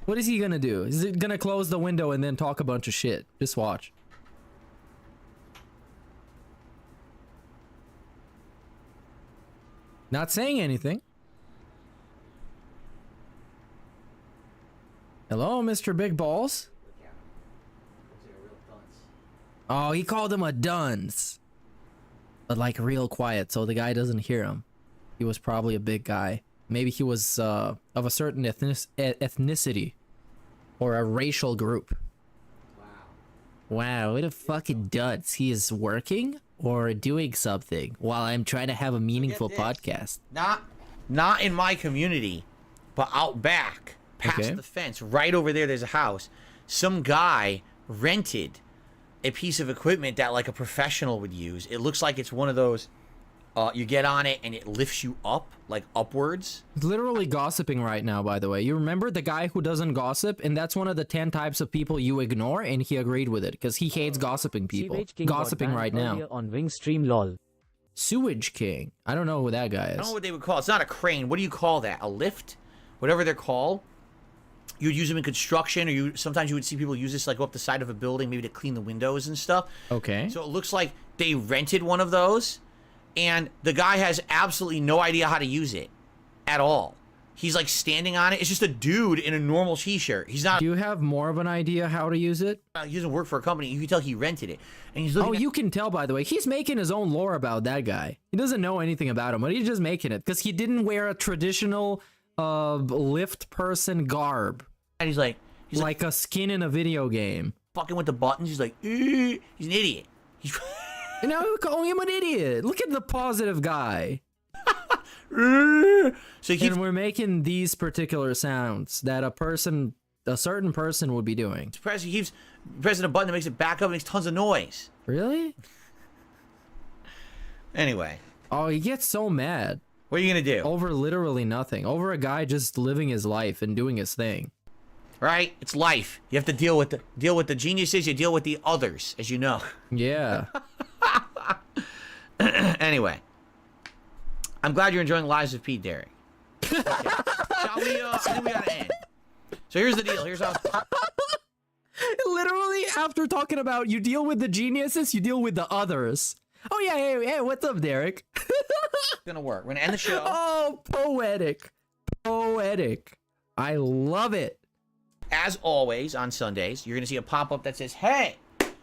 What is he gonna do? Is it gonna close the window and then talk a bunch of shit? Just watch. Not saying anything. Hello, Mr. Big Balls? Oh, he called him a dunce. But like real quiet so the guy doesn't hear him. He was probably a big guy. Maybe he was of a certain ethnicity. Or a racial group. Wow, what a fucking dunce. He is working or doing something while I'm trying to have a meaningful podcast. Not in my community, but out back, past the fence, right over there's a house. Some guy rented a piece of equipment that like a professional would use. It looks like it's one of those, you get on it and it lifts you up, like upwards. Literally gossiping right now, by the way. You remember the guy who doesn't gossip? And that's one of the 10 types of people you ignore, and he agreed with it, because he hates gossiping people. Gossiping right now. On Wingstream lol. Sewage King. I don't know who that guy is. I don't know what they would call it. It's not a crane. What do you call that? A lift? Whatever they're called. You'd use them in construction, or sometimes you would see people use this like go up the side of a building, maybe to clean the windows and stuff. Okay. So it looks like they rented one of those, and the guy has absolutely no idea how to use it at all. He's like standing on it. It's just a dude in a normal t-shirt. He's not. Do you have more of an idea how to use it? He doesn't work for a company. You can tell he rented it, and he's looking. Oh, you can tell, by the way. He's making his own lore about that guy. He doesn't know anything about him, but he's just making it because he didn't wear a traditional lift person garb. And he's like a skin in a video game. Fucking with the buttons. He's like, he's an idiot. And now we're calling him an idiot. Look at the positive guy. So and we're making these particular sounds that a certain person would be doing. He keeps pressing a button that makes it back up and makes tons of noise. Really? Anyway. Oh, he gets so mad. What are you gonna do? Over literally nothing. Over a guy just living his life and doing his thing. Right? It's life. You have to deal with the geniuses. You deal with the others, as you know. Yeah. Anyway. I'm glad you're enjoying Lives of Pete, Derek. Okay. Shall we, I think we gotta end. So here's the deal. Here's how... Literally, after talking about you deal with the geniuses, you deal with the others. Oh yeah, hey, what's up, Derek? It's gonna work. We're gonna end the show. Oh, poetic. Poetic. I love it. As always, on Sundays, you're gonna see a pop-up that says, hey,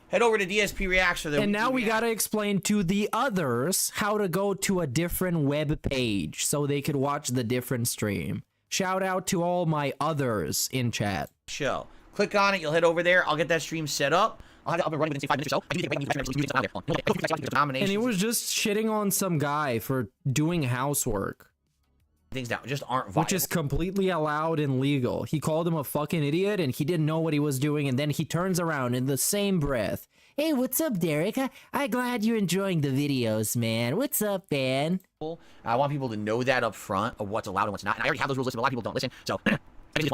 head over to DSP Reacts for the... And now we gotta explain to the others how to go to a different web page so they could watch the different stream. Shout out to all my others in chat. Show. Click on it, you'll head over there, I'll get that stream set up. I'll have it up and running within 5 minutes or so. And he was just shitting on some guy for doing housework. Things that just aren't viable. Which is completely allowed and legal. He called him a fucking idiot and he didn't know what he was doing, and then he turns around in the same breath. Hey, what's up, Derek? I'm glad you're enjoying the videos, man. What's up, man? I want people to know that up front of what's allowed and what's not. And I already have those rules listed, but a lot of people don't listen. So a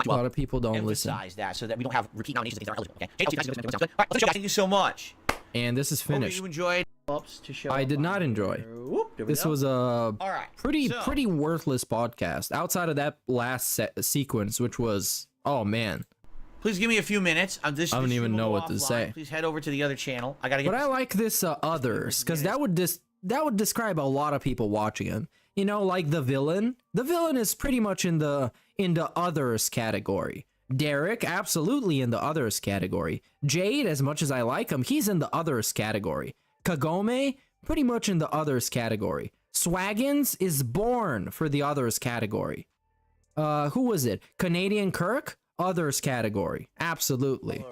lot of people don't listen. Emphasize that so that we don't have repeat nominations of things that aren't eligible. Okay? All right, let's go, guys. Thank you so much. And this is finished. Hope you enjoyed. To show I did not enjoy. This was a pretty worthless podcast. Outside of that last sequence, which was, oh man. Please give me a few minutes. I don't even know what to say. Please head over to the other channel. I gotta get. But I like this others because that would describe a lot of people watching him. You know, like the villain. The villain is pretty much in the others category. Derek, absolutely in the others category. Jade, as much as I like him, he's in the others category. Kagome, pretty much in the others category. Swaggins is born for the others category. Who was it? Canadian Kirk, others category. Absolutely.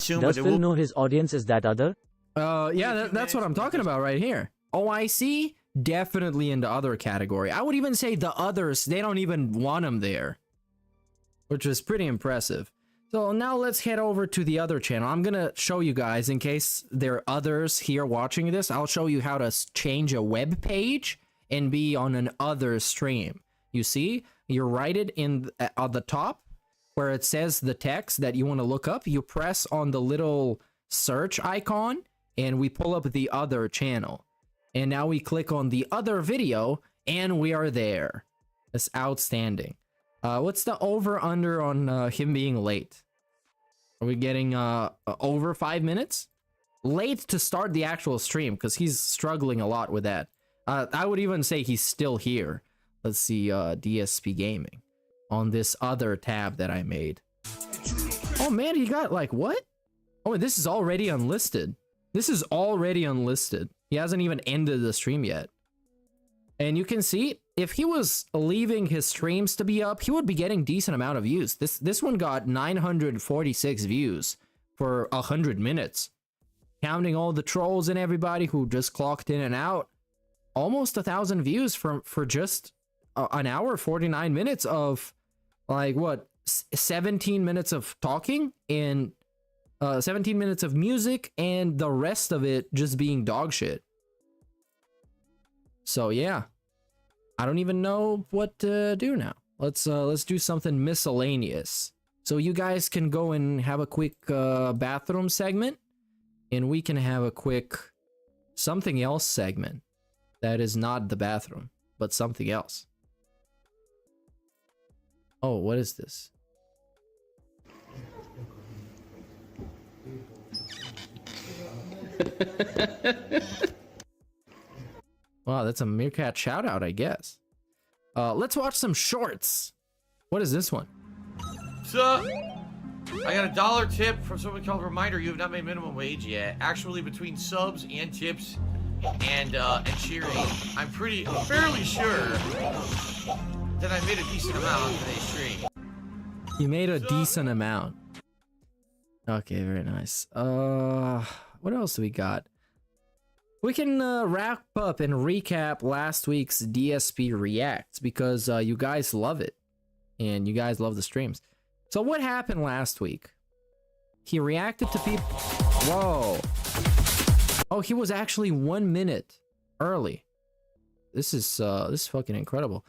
Does Phil know his audience is that other? Yeah, that's what I'm talking about right here. OIC, definitely in the other category. I would even say the others, they don't even want him there. Which is pretty impressive. So now let's head over to the other channel. I'm gonna show you guys, in case there are others here watching this, I'll show you how to change a web page and be on an other stream. You see, you write it in on the top where it says the text that you want to look up. You press on the little search icon and we pull up the other channel. And now we click on the other video and we are there. That's outstanding. What's the over-under on him being late? Are we getting over 5 minutes? Late to start the actual stream, because he's struggling a lot with that. I would even say he's still here. Let's see, DSP Gaming. On this other tab that I made. Oh man, he got like, what? Oh, this is already unlisted. This is already unlisted. He hasn't even ended the stream yet. And you can see, if he was leaving his streams to be up, he would be getting decent amount of views. This one got 946 views for 100 minutes. Counting all the trolls and everybody who just clocked in and out. Almost 1,000 views for just an hour, 49 minutes of, like, what, 17 minutes of talking and 17 minutes of music and the rest of it just being dog shit. So yeah, I don't even know what to do now. Let's do something miscellaneous. So you guys can go and have a quick bathroom segment, and we can have a quick something else segment that is not the bathroom, but something else. Oh, what is this? Wow, that's a Meerkat shout out, I guess. Let's watch some shorts. What is this one? So, I got a $1 tip from someone called Reminder. You have not made minimum wage yet. Actually, between subs and tips and cheering, I'm fairly sure that I made a decent amount on today's stream. You made a decent amount. Okay, very nice. What else do we got? We can wrap up and recap last week's DSP Reacts because you guys love it. And you guys love the streams. So what happened last week? He reacted to people... Whoa. Oh, he was actually 1 minute early. This is fucking incredible.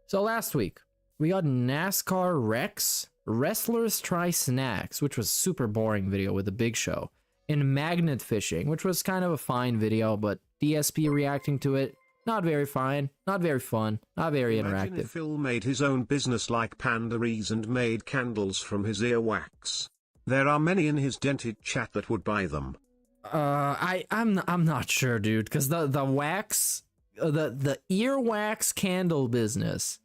So last week, we got NASCAR Rex, Wrestlers Try Snacks, which was super boring video with the Big Show, and Magnet Fishing, which was kind of a fine video, but DSP reacting to it, not very fine, not very fun, not very Imagine interactive. if Phil made his own business like Pandaries and made candles from his earwax. There are many in his dented chat that would buy them. I'm not sure, dude, because the wax, the earwax candle business,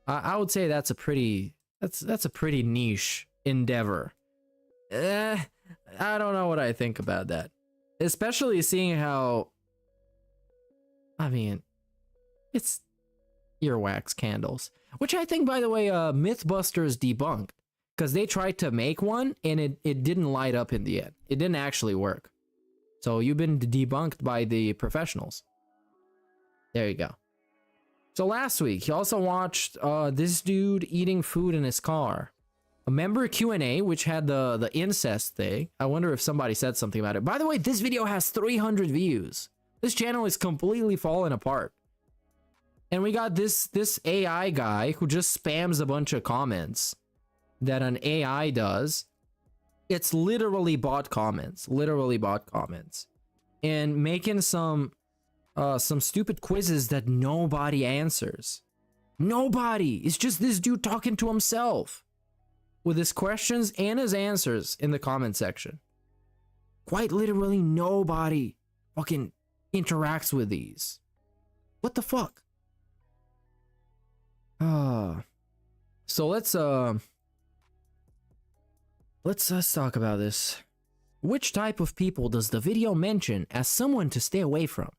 I would say that's a pretty niche endeavor. I don't know what I think about that, especially seeing how, I mean, it's earwax candles, which I think, by the way, Mythbusters debunked because they tried to make one and it didn't light up in the end. It didn't actually work. So you've been debunked by the professionals. There you go. So last week, he also watched this dude eating food in his car. A member Q&A, which had the incest thing. I wonder if somebody said something about it. By the way, this video has 300 views. This channel is completely falling apart. And we got this AI guy who just spams a bunch of comments that an AI does. It's literally bot comments. Literally bot comments. And making some stupid quizzes that nobody answers. Nobody! It's just this dude talking to himself with his questions and his answers in the comment section. Quite literally nobody fucking interacts with these. What the fuck? So let's talk about this. Which type of people does the video mention as someone to stay away from?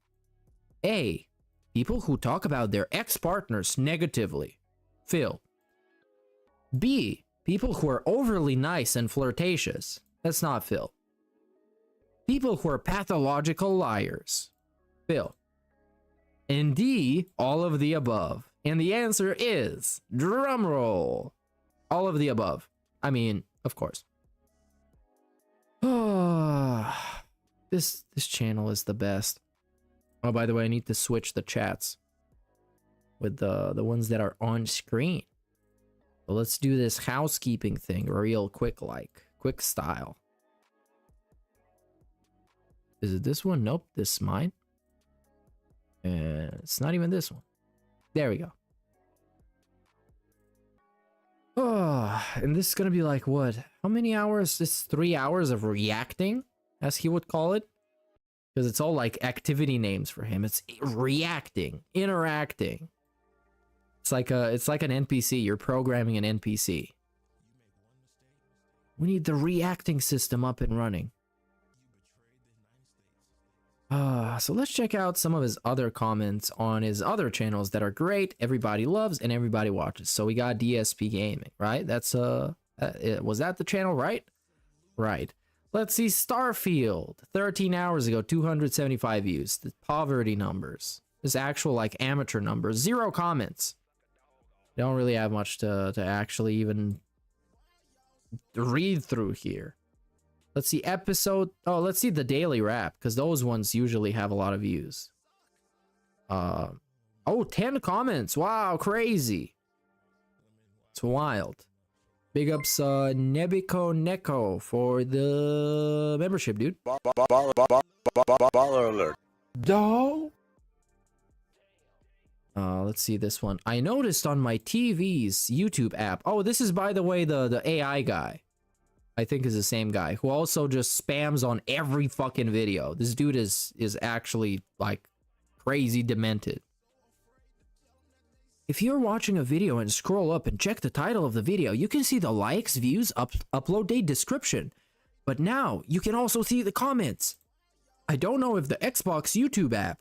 A. People who talk about their ex-partners negatively. Phil. B. People who are overly nice and flirtatious. That's not Phil. People who are pathological liars. Phil. And D. All of the above. And the answer is, drumroll, all of the above. I mean, of course. This channel is the best. Oh, by the way, I need to switch the chats with the ones that are on screen. So let's do this housekeeping thing real quick style. Is it this one? Nope, this is mine. It's not even this one. There we go. Oh, and this is gonna be like what? How many hours? This 3 hours of reacting, as he would call it. Because it's all like activity names for him. It's reacting, interacting. It's like an NPC. You're programming an NPC. We need the reacting system up and running. So let's check out some of his other comments on his other channels that are great, everybody loves, and everybody watches. So we got DSP Gaming, right? That's was that the channel, right? Right. Let's see, Starfield, 13 hours ago, 275 views. The poverty numbers. This actual like amateur numbers. 0 comments. Don't really have much to actually even read through here. Let's see, let's see the daily wrap, because those ones usually have a lot of views. 10 comments. Wow, crazy. It's wild. Big ups Nebico Neko for the membership, dude. Baller alert. Let's see this one. I noticed on my TV's YouTube app. Oh, this is, by the way, the AI guy. I think is the same guy who also just spams on every fucking video. This dude is actually like crazy demented. If you're watching a video and scroll up and check the title of the video, you can see the likes, views, upload date, description. But now, you can also see the comments. I don't know if the Xbox YouTube app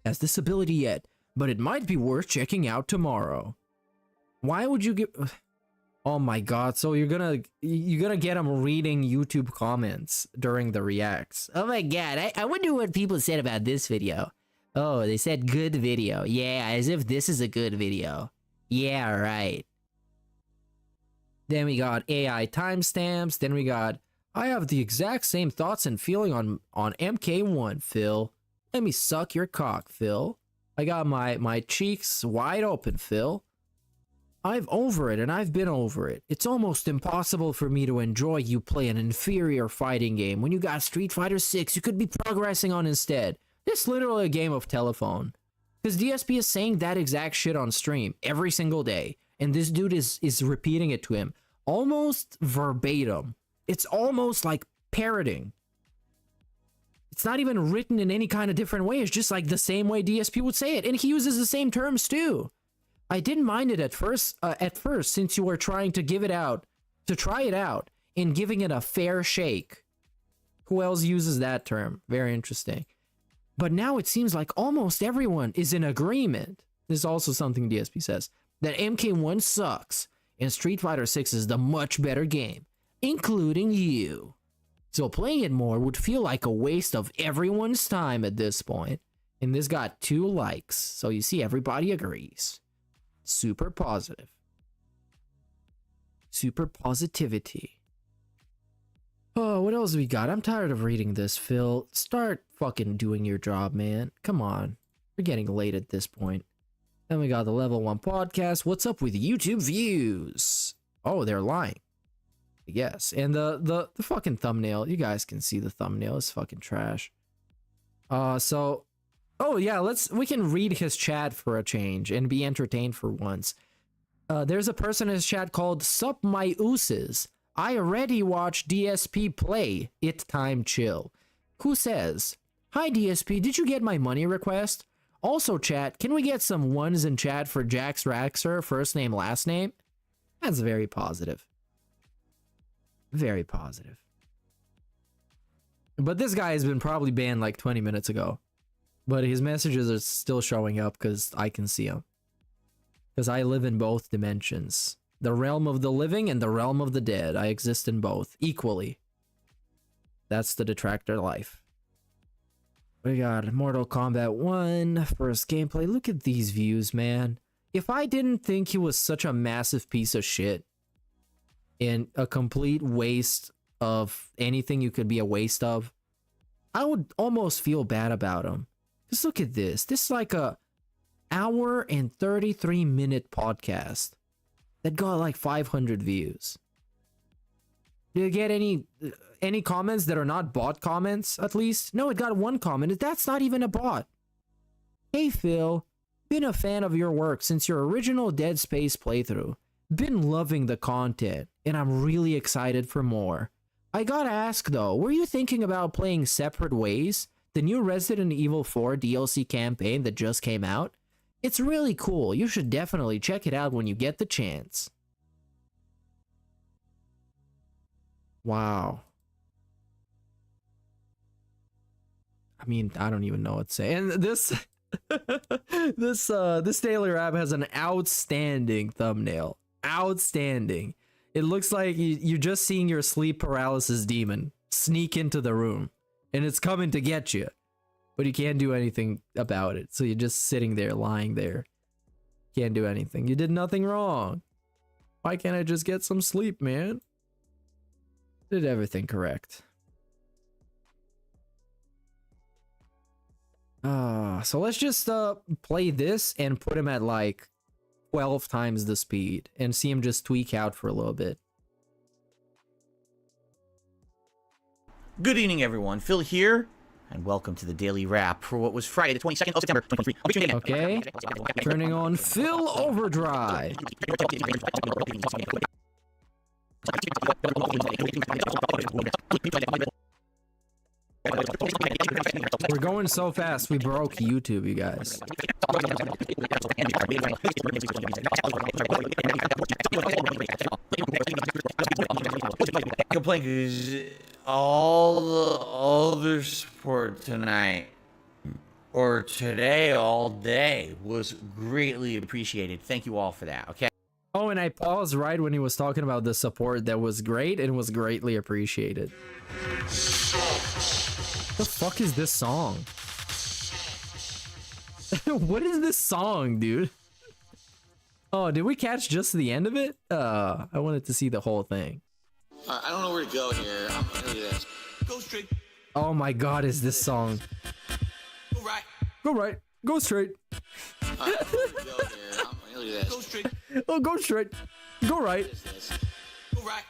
has this ability yet, but it might be worth checking out tomorrow. Why would you give... Oh my god, so you're gonna get them reading YouTube comments during the reacts. Oh my god, I wonder what people said about this video. Oh, they said good video. Yeah, as if this is a good video. Yeah, right. Then we got AI timestamps. Then we got, I have the exact same thoughts and feeling on MK1, Phil. Let me suck your cock, Phil. I got my cheeks wide open, Phil. I've over it and I've been over it. It's almost impossible for me to enjoy you play an inferior fighting game when you got Street Fighter 6 you could be progressing on instead. It's literally a game of telephone. Because DSP is saying that exact shit on stream every single day. And this dude is repeating it to him. Almost verbatim. It's almost like parroting. It's not even written in any kind of different way. It's just like the same way DSP would say it. And he uses the same terms too. I didn't mind it at first since you were trying to try it out and giving it a fair shake. Who else uses that term? Very interesting. But now it seems like almost everyone is in agreement. This is also something DSP says, that MK1 sucks and Street Fighter 6 is the much better game, including you. So playing it more would feel like a waste of everyone's time at this point. And this got 2 likes, so you see everybody agrees. Super positive. Super positivity. Oh, what else we got? I'm tired of reading this, Phil. Start fucking doing your job, man. Come on. We're getting late at this point. Then we got the Level 1 podcast. What's up with YouTube views? Oh, they're lying. Yes. And the fucking thumbnail. You guys can see the thumbnail. It's fucking trash. Oh yeah, we can read his chat for a change and be entertained for once. There's a person in his chat called Sup My Ooses. I already watched DSP play It Time Chill. Who says, hi DSP, did you get my money request? Also chat, can we get some ones in chat for Jax Raxer, first name, last name? That's very positive. Very positive. But this guy has been probably banned like 20 minutes ago. But his messages are still showing up because I can see them. Because I live in both dimensions. The realm of the living and the realm of the dead. I exist in both equally. That's the detractor life. We got Mortal Kombat 1, first gameplay. Look at these views, man. If I didn't think he was such a massive piece of shit and a complete waste of anything you could be a waste of, I would almost feel bad about him. Just look at this. This is like a hour and 33-minute podcast that got like 500 views. Did you get any comments that are not bot comments, at least? No, it got 1 comment. That's not even a bot. Hey, Phil. Been a fan of your work since your original Dead Space playthrough. Been loving the content, and I'm really excited for more. I gotta ask, though, were you thinking about playing Separate Ways? The new Resident Evil 4 DLC campaign that just came out? It's really cool. You should definitely check it out when you get the chance. Wow. I mean, I don't even know what to say. And this this daily rap has an outstanding thumbnail. Outstanding. It looks like you're just seeing your sleep paralysis demon sneak into the room. And it's coming to get you. But you can't do anything about it. So you're just sitting there, lying there. Can't do anything. You did nothing wrong. Why can't I just get some sleep, man? Did everything correct. So let's just play this and put him at like 12 times the speed and see him just tweak out for a little bit. Good evening, everyone. Phil here, and welcome to the Daily Wrap for what was Friday, the 22nd of September, 2023. Okay. Turning on Phil Overdrive. We're going so fast, we broke YouTube, you guys. Complain because all the other support tonight or today all day was greatly appreciated. Thank you all for that. Okay. Oh, and I paused right when he was talking about the support that was great and was greatly appreciated. The fuck is this song? What is this song, dude? Oh, did we catch just the end of it? I wanted to see the whole thing. I don't know where to go here. I'm gonna do this. Go straight. Oh my god, is this song? Go right. Go right. Go straight. I don't know where to go here. I'm gonna do this. Go straight. Oh, go straight. Go right. What is this? Go right.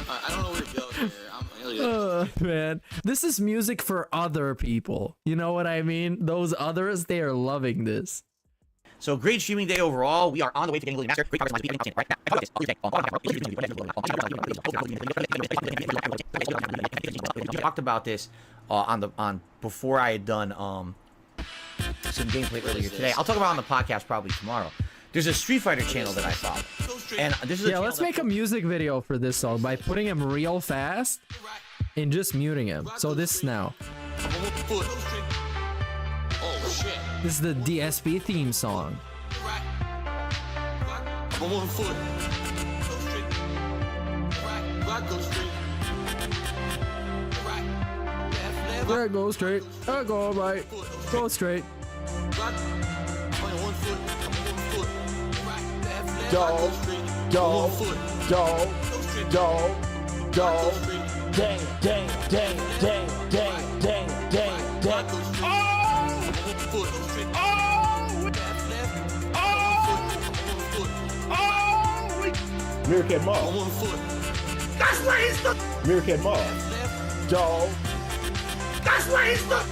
I don't know where to go here. I'm gonna do this. Man, this is music for other people. You know what I mean? Those others, they are loving this. So great streaming day overall. We are on the way to getting master. Great progress on right now. We talked about this on before I had done some gameplay earlier today. I'll talk about it on the podcast probably tomorrow. There's a Street Fighter channel that I follow, and this is let's make a music video for this song by putting him real fast and just muting him. So this now. Oh shit. This is the DSP theme song. I'm on foot. Go straight. Right, go straight. Right. Left. Right, go straight. Go right. Go straight. Right. I'm on one foot. I'm on one foot. Right. Left. Go. Go. Go. Go. Go. Dang, dang, dang, dang, dang, dang, dang, dang. Meerkat Mall. On one foot. That's where he's the Meerkat Mall. Dog. That's where he's the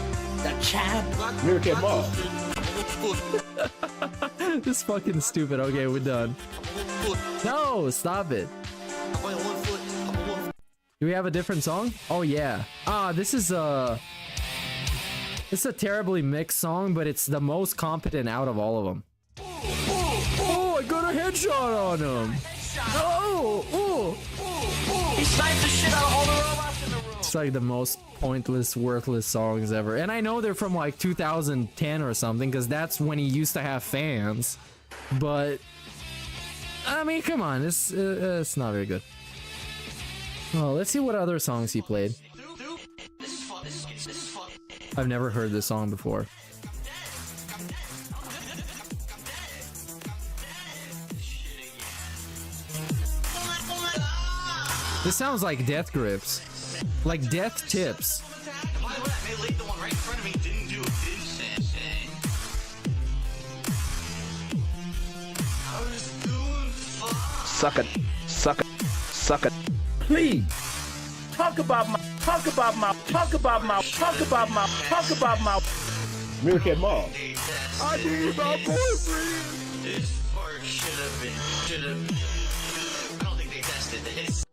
champ. Meerkat Mall. This fucking stupid. Okay, we're done. No, stop it. Do we have a different song? Oh yeah. This is a terribly mixed song, but it's the most competent out of all of them. Oh, I got a headshot on him. Oh. He sniped the shit out of all the robots in the room. It's like the most pointless, worthless songs ever. And I know they're from like 2010 or something, because that's when he used to have fans. But I mean, come on, it's not very good. Oh, let's see what other songs he played. I've never heard this song before. This sounds like Death Grips. Like Death Tips. Suck it. Suck it. Suck it. Please talk about my Meerkat Mall. I need my boyfriend. This part should have been. I don't think they tested this.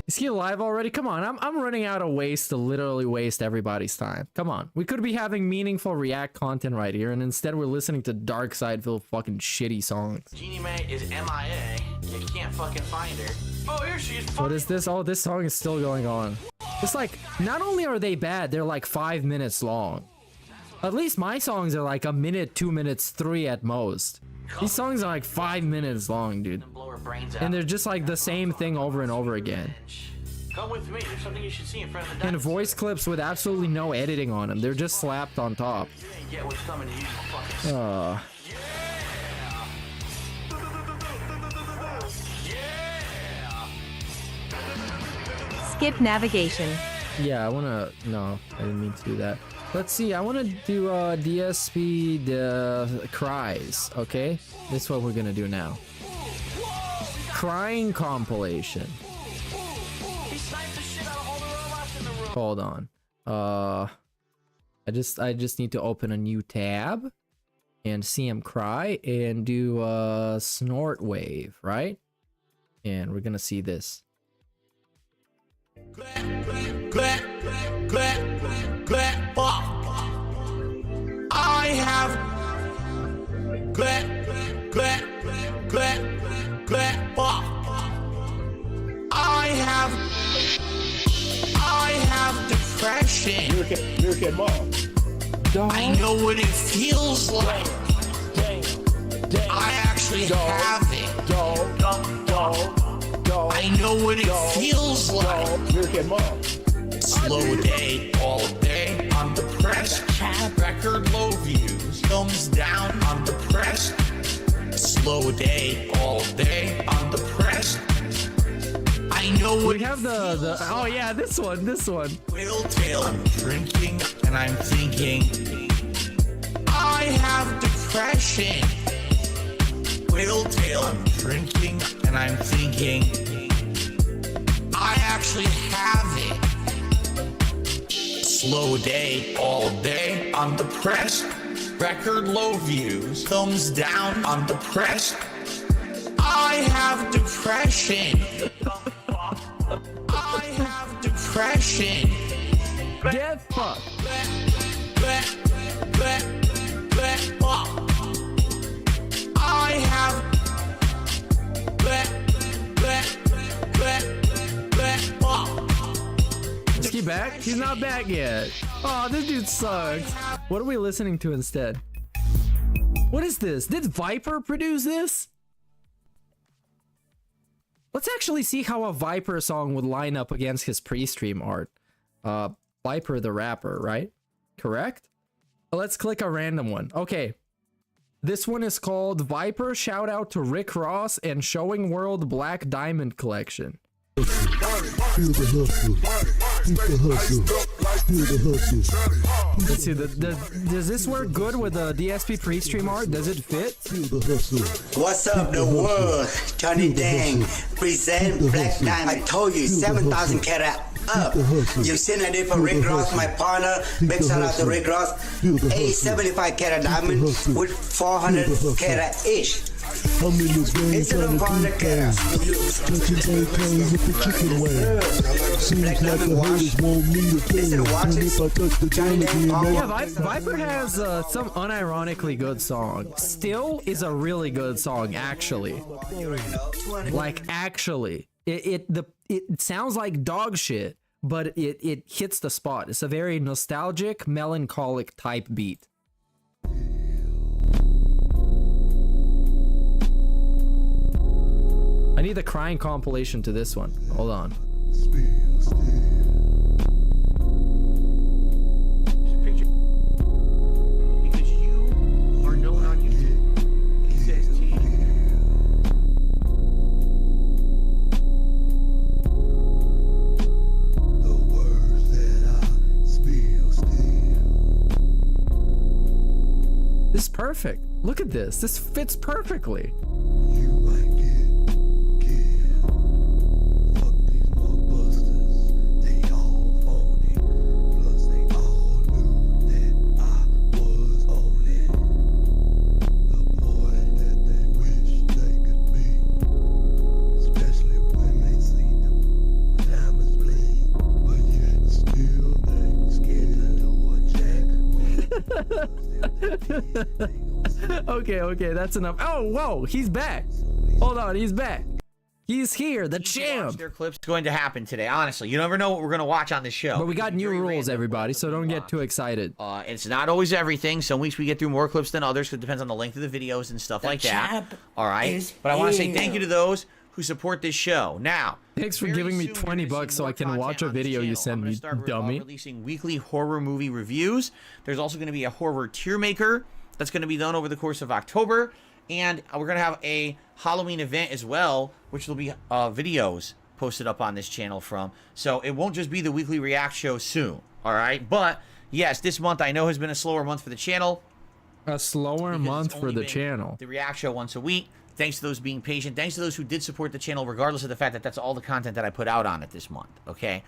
Is he alive already? Come on, I'm running out of ways to literally waste everybody's time. Come on, we could be having meaningful React content right here, and instead we're listening to Dark Side filled fucking shitty songs. Genie May is MIA. You can't fucking find her. Oh, here she is. What is this? Oh, this song is still going on. It's like, not only are they bad, they're like 5 minutes long. At least my songs are like a minute, 2 minutes, 3 at most. These songs are like 5 minutes long, dude. And they're just like the same thing over and over again. Come with me. There's something you should see in front of the And voice clips with absolutely no editing on them. They're just slapped on top. Get what's coming to you, fucking. Skip navigation. Yeah, I wanna. No, I didn't mean to do that. Let's see. I wanna do DSP the cries. Okay, that's what we're gonna do now. Crying compilation. Hold on. I just need to open a new tab and see him cry and do SNORTWAVE, right? And we're gonna see this. I I have depression. I know what it feels like. I actually have it. I know what it feels like. Slow day, all day. I'm depressed. Record low views. Thumbs down. I'm depressed. Slow day, all day. I'm depressed. I know what we have the oh yeah, this one. Will tail. I'm drinking and I'm thinking. I have depression. Will tail. I'm drinking and I'm thinking. I actually have it. Slow day, all day. I'm depressed. Record low views. Thumbs down. I'm depressed. I have depression. I have depression. Get fucked. I have. Is he back? He's not back yet. Oh, this dude sucks. What are we listening to instead? What is this? Did Viper produce this? Let's actually see how a Viper song would line up against his pre-stream art. Viper the rapper, right? Correct? Let's click a random one. Okay. This one is called Viper Shout Out to Rick Ross and Showing World Black Diamond Collection. Feel the hustle. Feel the hustle. Feel the hustle. Let's see, does this work good with the DSP pre-stream art? Does it fit? Feel the hustle. What's up, the world? Johnny Dang, present Black Diamond. I told you, 7,000 carat up. You've seen I did for Rick Ross, my partner. Big shout out to Rick Ross. 875 carat diamond with 400 carat ish. I'm in this game trying to do things. Touching airplanes with the chicken wing. Seems like the haters want me to fail. And if I touch the ground again, yeah, Viper has some unironically good songs. Still is a really good song, actually. Like, actually. It sounds like dog shit, but it hits the spot. It's a very nostalgic, melancholic type beat. I need the crying compilation to this one. Hold on. Because you are known on YouTube. He says to you. The words that I spill still. This is perfect. Look at this. This fits perfectly. You might get. Okay, that's enough. Oh, whoa, he's back. Hold on, he's back. He's here, the champ. Their clips going to happen today. Honestly, you never know what we're going to watch on this show. But we got new rules, everybody, so don't get too excited. It's not always everything. Some weeks we get through more clips than others, because it depends on the length of the videos and stuff like that. All right, but I want to say thank you to those who support this show. Now, thanks for giving me 20 bucks so I can watch a video you send me, dummy. Releasing weekly horror movie reviews. There's also going to be a horror tier maker that's going to be done over the course of October, and we're going to have a Halloween event as well, which will be videos posted up on this channel from. So it won't just be the weekly react show soon. All right, but yes, this month I know has been a slower month for the channel. A slower month for the channel. The react show once a week. Thanks to those being patient. Thanks to those who did support the channel, regardless of the fact that that's all the content that I put out on it this month. Okay.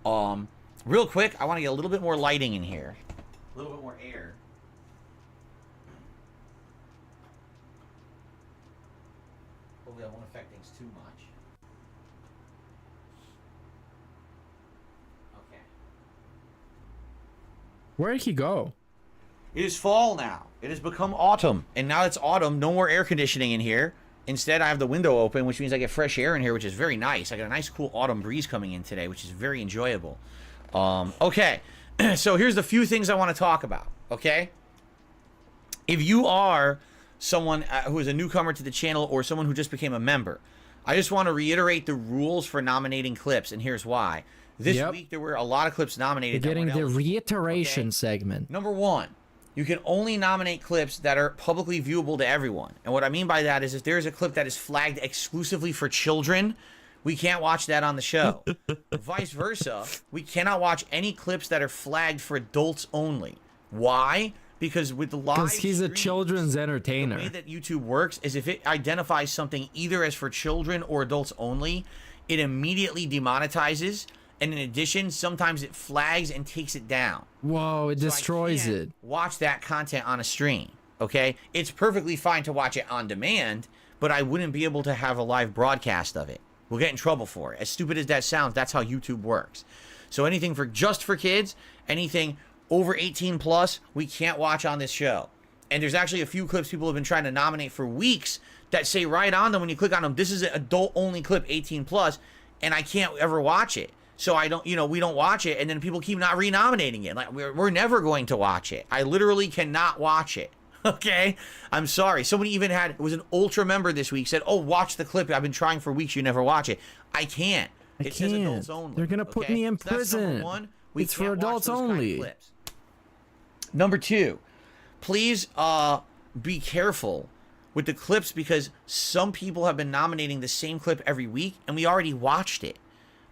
Real quick, I want to get a little bit more lighting in here. A little bit more air. Hopefully that won't affect things too much. Okay. Where did he go? It is fall now. It has become autumn, and now it's autumn. No more air conditioning in here. Instead, I have the window open, which means I get fresh air in here, which is very nice. I got a nice, cool autumn breeze coming in today, which is very enjoyable. Okay, so here's the few things I want to talk about, okay? If you are someone who is a newcomer to the channel or someone who just became a member, I just want to reiterate the rules for nominating clips, and here's why. This week, there were a lot of clips nominated. We're getting the reiteration segment. Number one, you can only nominate clips that are publicly viewable to everyone. And what I mean by that is if there is a clip that is flagged exclusively for children, we can't watch that on the show. Vice versa, we cannot watch any clips that are flagged for adults only. Why? Because with the live Because he's a children's entertainer. The way that YouTube works is if it identifies something either as for children or adults only, it immediately demonetizes. And in addition, sometimes it flags and takes it down. Whoa, it destroys it. Watch that content on a stream, okay? It's perfectly fine to watch it on demand, but I wouldn't be able to have a live broadcast of it. We'll get in trouble for it. As stupid as that sounds, that's how YouTube works. So anything for just for kids, anything over 18 plus, we can't watch on this show. And there's actually a few clips people have been trying to nominate for weeks that say right on them when you click on them, this is an adult only clip, 18 plus, and I can't ever watch it. So I don't, we don't watch it, and then people keep not renominating it. Like we're never going to watch it. I literally cannot watch it. Okay, I'm sorry. Somebody even it was an ultra member this week said, "Oh, watch the clip. I've been trying for weeks. You never watch it." I can't. It says adults only. They're gonna put me in prison. Number one. It's for adults only. Number two, please be careful with the clips because some people have been nominating the same clip every week, and we already watched it.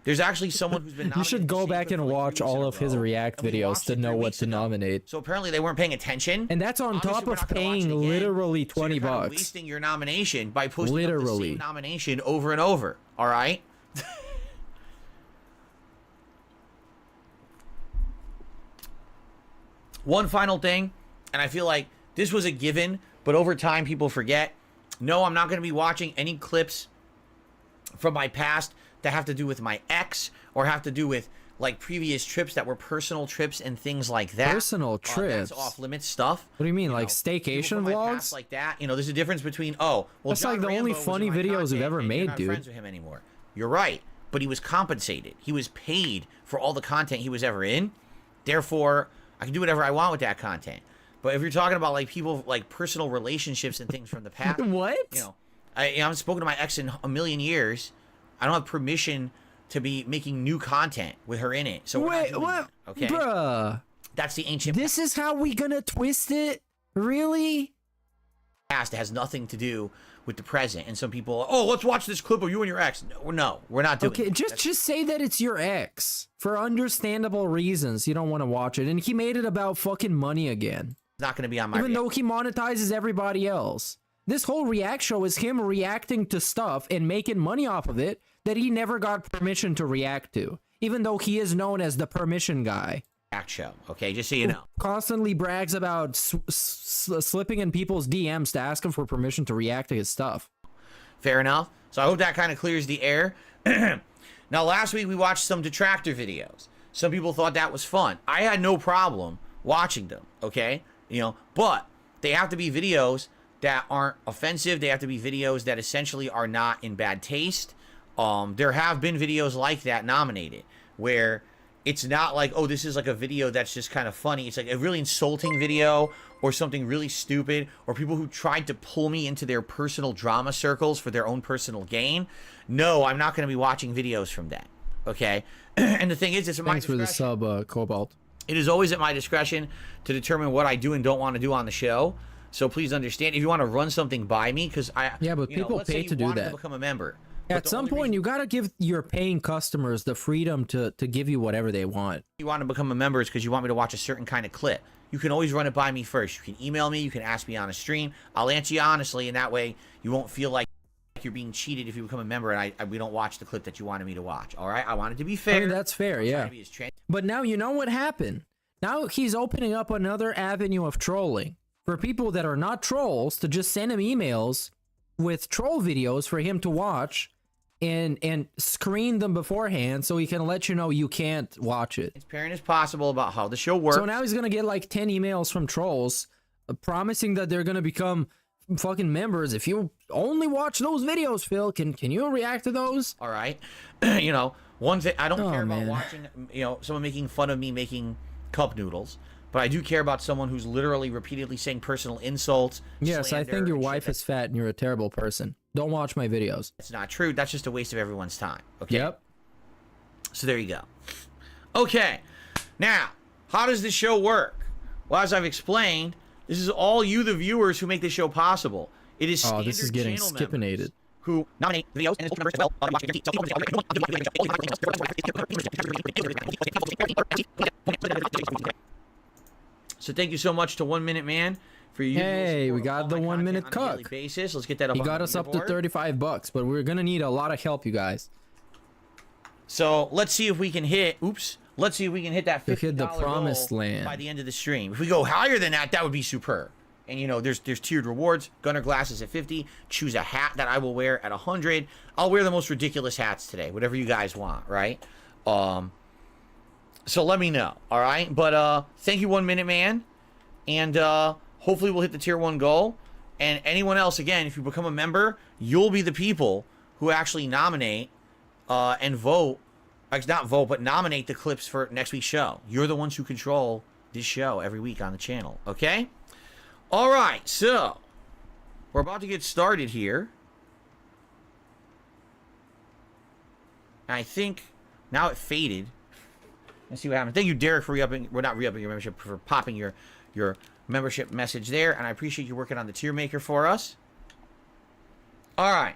There's actually someone who's been nominated. You should go back and watch all of his React videos to know what to nominate. So apparently they weren't paying attention. And that's on top of paying literally $20 bucks. Wasting your nomination by posting up the same nomination over and over. All right. One final thing, and I feel like this was a given, but over time people forget. No, I'm not going to be watching any clips from my past that have to do with my ex or have to do with like previous trips that were personal trips and things like that. Personal trips? That's off limits stuff. What do you mean, like staycation vlogs? Like that. There's a difference between, well, that's like the only funny videos we've ever made, dude. Friends with him anymore. You're right, but he was compensated. He was paid for all the content he was ever in. Therefore, I can do whatever I want with that content. But if you're talking about like people like personal relationships and things from the past, what? I haven't spoken to my ex in a million years. I don't have permission to be making new content with her in it. So wait, what? That, okay, bruh. That's the ancient. This is how we gonna twist it? Really? Past has nothing to do with the present. And some people, let's watch this clip of you and your ex. No, we're not doing. Okay, just say that it's your ex for understandable reasons. You don't want to watch it, and he made it about fucking money again. It's not gonna be on my. Even though he monetizes everybody else. This whole React show is him reacting to stuff and making money off of it that he never got permission to react to, even though he is known as the permission guy. React show, okay, just so you know. Constantly brags about slipping in people's DMs to ask him for permission to react to his stuff. Fair enough. So I hope that kind of clears the air. Now, last week we watched some detractor videos. Some people thought that was fun. I had no problem watching them, okay? But they have to be videos that aren't offensive. They have to be videos that essentially are not in bad taste. There have been videos like that nominated where it's not like, this is like a video that's just kind of funny. It's like a really insulting video or something really stupid, or people who tried to pull me into their personal drama circles for their own personal gain. No, I'm not going to be watching videos from that. Okay. And the thing is, it's at my discretion. Thanks for the sub, Cobalt. It is always at my discretion to determine what I do and don't want to do on the show. So please understand if you want to run something by me, because but people pay to do that. To become a member. At some point, you got to give your paying customers the freedom to give you whatever they want. You want to become a member is because you want me to watch a certain kind of clip. You can always run it by me first. You can email me. You can ask me on a stream. I'll answer you honestly, and that way you won't feel like you're being cheated if you become a member and we don't watch the clip that you wanted me to watch. All right? I want it to be fair. I mean, that's fair, yeah. But now you know what happened. Now he's opening up another avenue of trolling for people that are not trolls to just send him emails with troll videos for him to watch and screen them beforehand so he can let you know you can't watch it. Transparent as possible about how the show works. So now he's gonna get like 10 emails from trolls promising that they're gonna become fucking members. If you only watch those videos, Phil, can you react to those? All right. You know, one thing I don't care about man. watching, you know, someone making fun of me making cup noodles, but I do care about someone who's literally repeatedly saying personal insults. Yes, I slander, think your and wife shit. is fat and you're a terrible person. Don't watch my videos. That's not true. That's just a waste of everyone's time. Okay. Yep. So there you go. Okay. Now, how does this show work? Well, as I've explained, this is all you, the viewers, who make this show possible. It is Oh, this is getting channel members skipinated. who nominate videos and members as well. So thank you so much to 1 Minute Man for you. Hey, we got the 1 minute cuck. Basis. Let's get that up. He on got the us up to leaderboard. $35, but we're gonna need a lot of help, you guys. So let's see if we can hit. Oops. Let's see if we can hit that $50 hit the promised goal land by the end of the stream. If we go higher than that, that would be superb. And you know, there's tiered rewards. Gunner glasses at 50. Choose a hat that I will wear at 100. I'll wear the most ridiculous hats today. Whatever you guys want, right? So let me know. All right. But thank you, 1 Minute Man. And hopefully we'll hit the tier 1 goal. And anyone else, again, if you become a member, you'll be the people who actually nominate and vote. Like, not vote, but nominate the clips for next week's show. You're the ones who control this show every week on the channel. Okay? All right. So we're about to get started here. And I think now it faded. Let's see what happened. Thank you, Derek, for re-upping. We're not re-upping your membership, for popping your membership message there. And I appreciate you working on the tier maker for us. All right.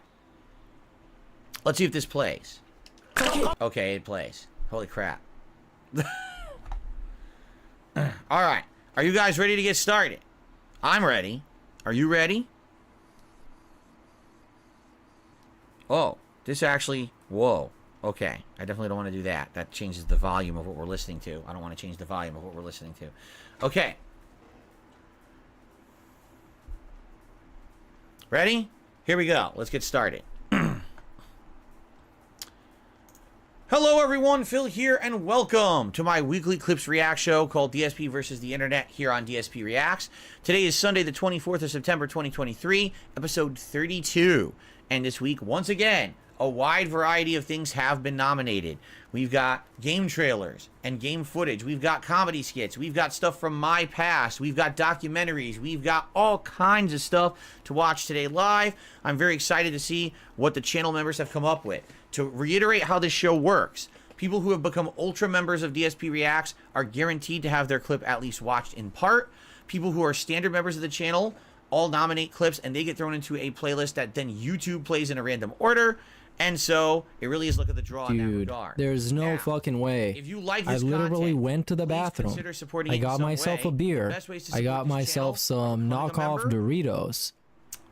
Let's see if this plays. Okay, it plays. Holy crap. All right. Are you guys ready to get started? I'm ready. Are you ready? Oh, this actually... Whoa. Okay. I definitely don't want to do that. That changes the volume of what we're listening to. I don't want to change the volume of what we're listening to. Okay. Ready? Here we go. Let's get started. Hello everyone, Phil here, and welcome to my weekly clips react show called DSP versus the Internet here on DSP Reacts. Today is Sunday the 24th of September 2023, episode 32. And this week, once again, a wide variety of things have been nominated. We've got game trailers and game footage. We've got comedy skits. We've got stuff from my past. We've got documentaries. We've got all kinds of stuff to watch today live. I'm very excited to see what the channel members have come up with. To reiterate how this show works, people who have become ultra members of DSP Reacts are guaranteed to have their clip at least watched in part. People who are standard members of the channel all nominate clips and they get thrown into a playlist that then YouTube plays in a random order. And so it really is look at the draw in that regard. There's no fucking way. If you like I this literally content, went to the bathroom. consider supporting I it in got some myself way. a beer. The best ways to I support got this myself channel, some become a knockoff member. Doritos.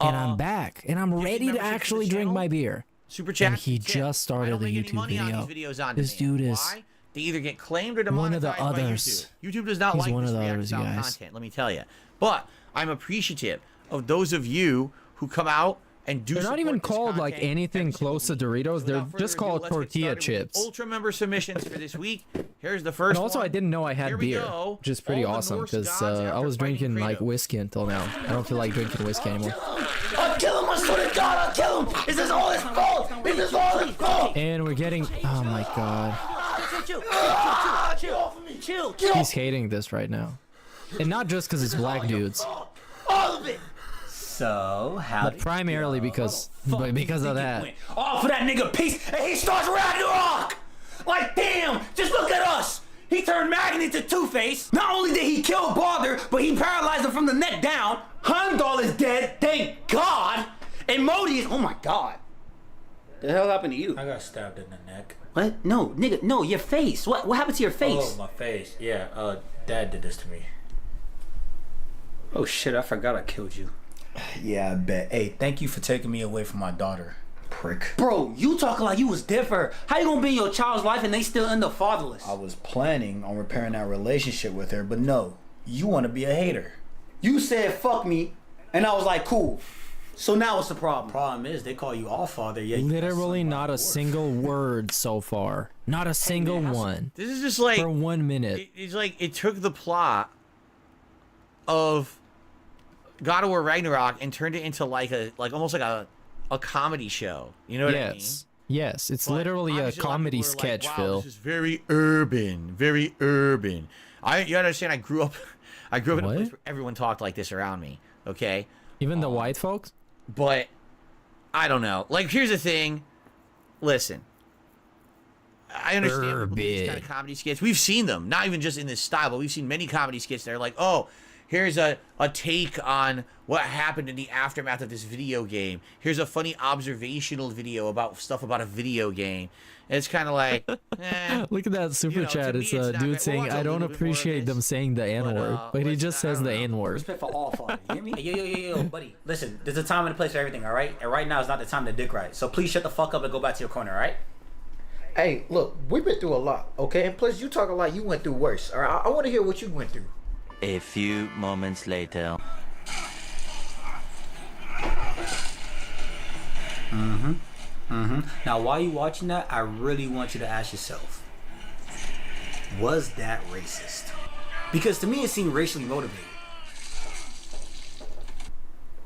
And I'm back. And I'm ready to actually drink my beer. Super chat. And he just started the YouTube video. This dude is Why? They either get claimed or one of the demonetized by others. YouTube. YouTube does not He's like one this of the react others, style guys. content, let me tell you. But I'm appreciative of those of you who come out and do. They're not even called like anything close to Doritos. They're just called tortilla chips. Ultra member submissions for this week. Here's the first And also, one. I didn't know I had Here we beer, go. which is pretty All the awesome Norse because gods I after was fighting drinking like Kratos. whiskey until now. I don't feel like drinking whiskey anymore. I'll kill him, I swear to God, I'll kill him! This is all his fault! This is all his fault! And we're getting, oh my god, Chill. he's hating this right now, and not just because it's black dudes, All of it! So, how but primarily because of that. Oh, for that nigga piece, and he starts Ragnarok! Like, damn, just look at us! He turned Magnet into Two-Face. Not only did he kill Baldur, but he paralyzed him from the neck down. Heimdall is dead, thank God! And Modi is, oh my God. The hell happened to you? I got stabbed in the neck. What? No, nigga, no, your face. What happened to your face? Oh, my face. Yeah, Dad did this to me. Oh shit, I forgot I killed you. Yeah, I bet. Hey, thank you for taking me away from my daughter. Prick. Bro, you talking like you was different. How you gonna be in your child's life and they still end up fatherless? I was planning on repairing that relationship with her, but no. You want to be a hater. You said fuck me, and I was like, cool. So now what's the problem? Problem is, they call you all father, yet Literally not a single word so far. Not a single one. This is just like for 1 minute. It's like it took the plot of God of War Ragnarok and turned it into like almost like a comedy show. You know what I mean? Yes, it's literally a comedy sketch, like, wow, Phil. This is very urban, very urban. You understand? I grew up in a place where everyone talked like this around me. Okay, even the white folks. But I don't know. Like, here's the thing. Listen, I understand these kind of comedy skits. We've seen them, not even just in this style, but we've seen many comedy skits that are like, oh, here's a take on what happened in the aftermath of this video game. Here's a funny observational video about stuff about a video game. And it's kind of like, Look at that super chat. It's a dude saying, I don't appreciate them saying the N-word, but he just says the N-word. Respect for all fun. You hear me? Yo, buddy. Listen, there's a time and a place for everything, all right? And right now is not the time to dick right. So please shut the fuck up and go back to your corner, all right? Hey, look, we've been through a lot, okay? And plus, you talking like you went through worse. All right, I want to hear what you went through. A few moments later. Now, while you watching that, I really want you to ask yourself, was that racist? Because to me, it seemed racially motivated.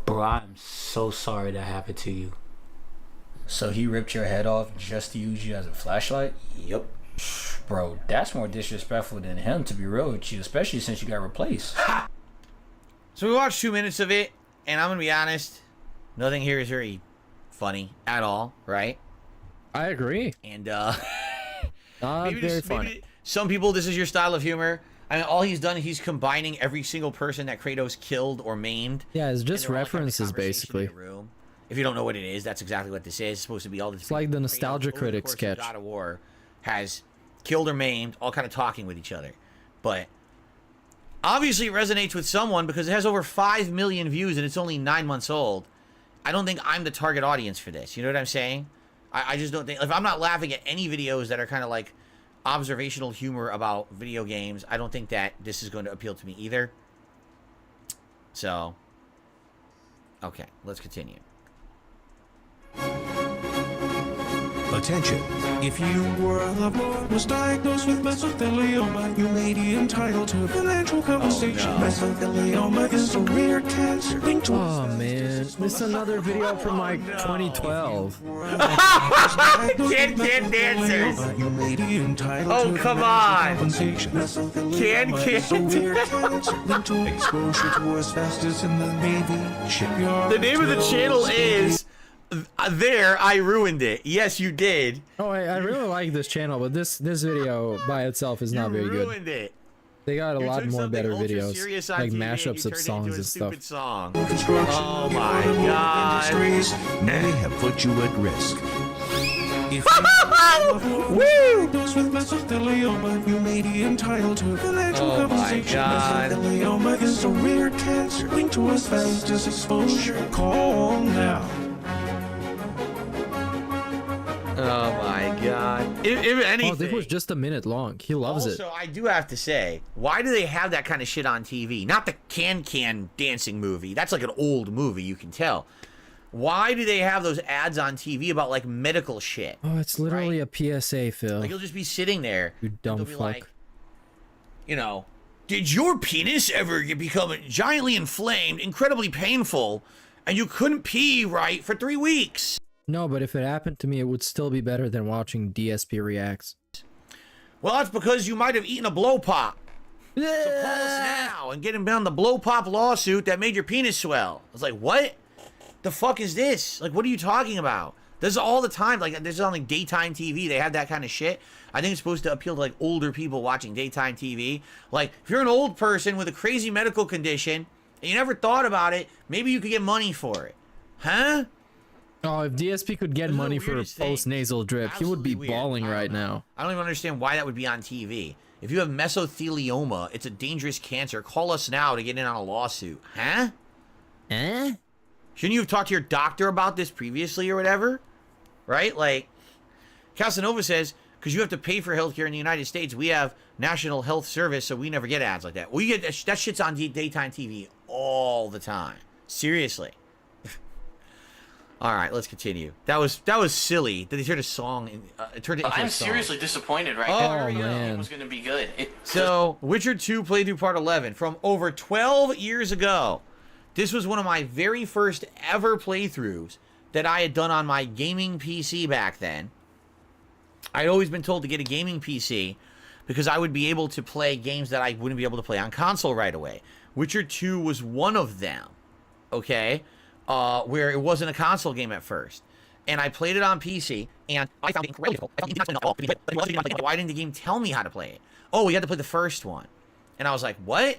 Bro, I'm so sorry that happened to you. So he ripped your head off just to use you as a flashlight? Yep. Bro, that's more disrespectful than him, to be real with you, especially since you got replaced. Ha! So we watched 2 minutes of it, and I'm gonna be honest, nothing here is very funny at all, right? I agree. And very funny. Maybe some people, this is your style of humor. I mean, all he's done, he's combining every single person that Kratos killed or maimed. Yeah, it's just references, basically. If you don't know what it is, that's exactly what this is. It's supposed to be all this. It's like the Nostalgia Critic sketch. God of War has killed or maimed, all kind of talking with each other. But obviously it resonates with someone because it has over 5 million views and it's only 9 months old. I don't think I'm the target audience for this. You know what I'm saying? I just don't think... If I'm not laughing at any videos that are kind of like observational humor about video games, I don't think that this is going to appeal to me either. So, okay, let's continue. Attention. If you were a loved one was diagnosed with mesothelioma, you may be entitled to financial compensation. Mesothelioma is a rare cancer linked to... Oh, man. This is another video from, like, 2012. Can dancers. You may be entitled oh, come on. Can linked to exposure to asbestos in the Navy shipyard. The name of the channel is... There, I ruined it. Yes, you did. Oh, I really like this channel, but this video by itself is not very good. You ruined it. They got a lot more better videos, like mashups of songs and stuff. Song. Oh my god. May have put you at risk. Woo! With mesothelioma, you may be entitled to financial compensation. Mesothelioma is a rare cancer linked to asbestos exposure. Call now. Oh my god. If anything... Oh, this was just a minute long. He loves it. Also, I do have to say, why do they have that kind of shit on TV? Not the Can dancing movie. That's like an old movie, you can tell. Why do they have those ads on TV about, like, medical shit? Oh, it's literally a PSA, Phil. Like, you'll just be sitting there. You dumb fuck. Like, you know, did your penis ever become giantly inflamed, incredibly painful, and you couldn't pee right for 3 weeks? No, but if it happened to me, it would still be better than watching DSP reacts. Well, that's because you might have eaten a blow pop. So call us now and get him down the blow pop lawsuit that made your penis swell. I was like, what? The fuck is this? Like, what are you talking about? This is all the time. Like, this is on like daytime TV. They have that kind of shit. I think it's supposed to appeal to like older people watching daytime TV. Like, if you're an old person with a crazy medical condition and you never thought about it, maybe you could get money for it. Huh? Oh, if DSP could get money for a post-nasal drip, he would be bawling right now. I don't even understand why that would be on TV. If you have mesothelioma, it's a dangerous cancer. Call us now to get in on a lawsuit. Huh? Huh? Shouldn't you have talked to your doctor about this previously or whatever? Right? Like, Casanova says, because you have to pay for healthcare in the United States, we have National Health Service, so we never get ads like that. We get that shit's on daytime TV all the time. Seriously. All right, let's continue. That was silly. That they turned a song and turned it into I'm a song. seriously disappointed right Oh, now. I man. It was going to be good. So, Witcher 2 playthrough part 11 from over 12 years ago. This was one of my very first ever playthroughs that I had done on my gaming PC back then. I'd always been told to get a gaming PC because I would be able to play games that I wouldn't be able to play on console right away. Witcher 2 was one of them, okay? Where it wasn't a console game at first. And I played it on PC, and I found it incredibly difficult. Why didn't the game tell me how to play it? Oh, you had to play the first one. And I was like, what?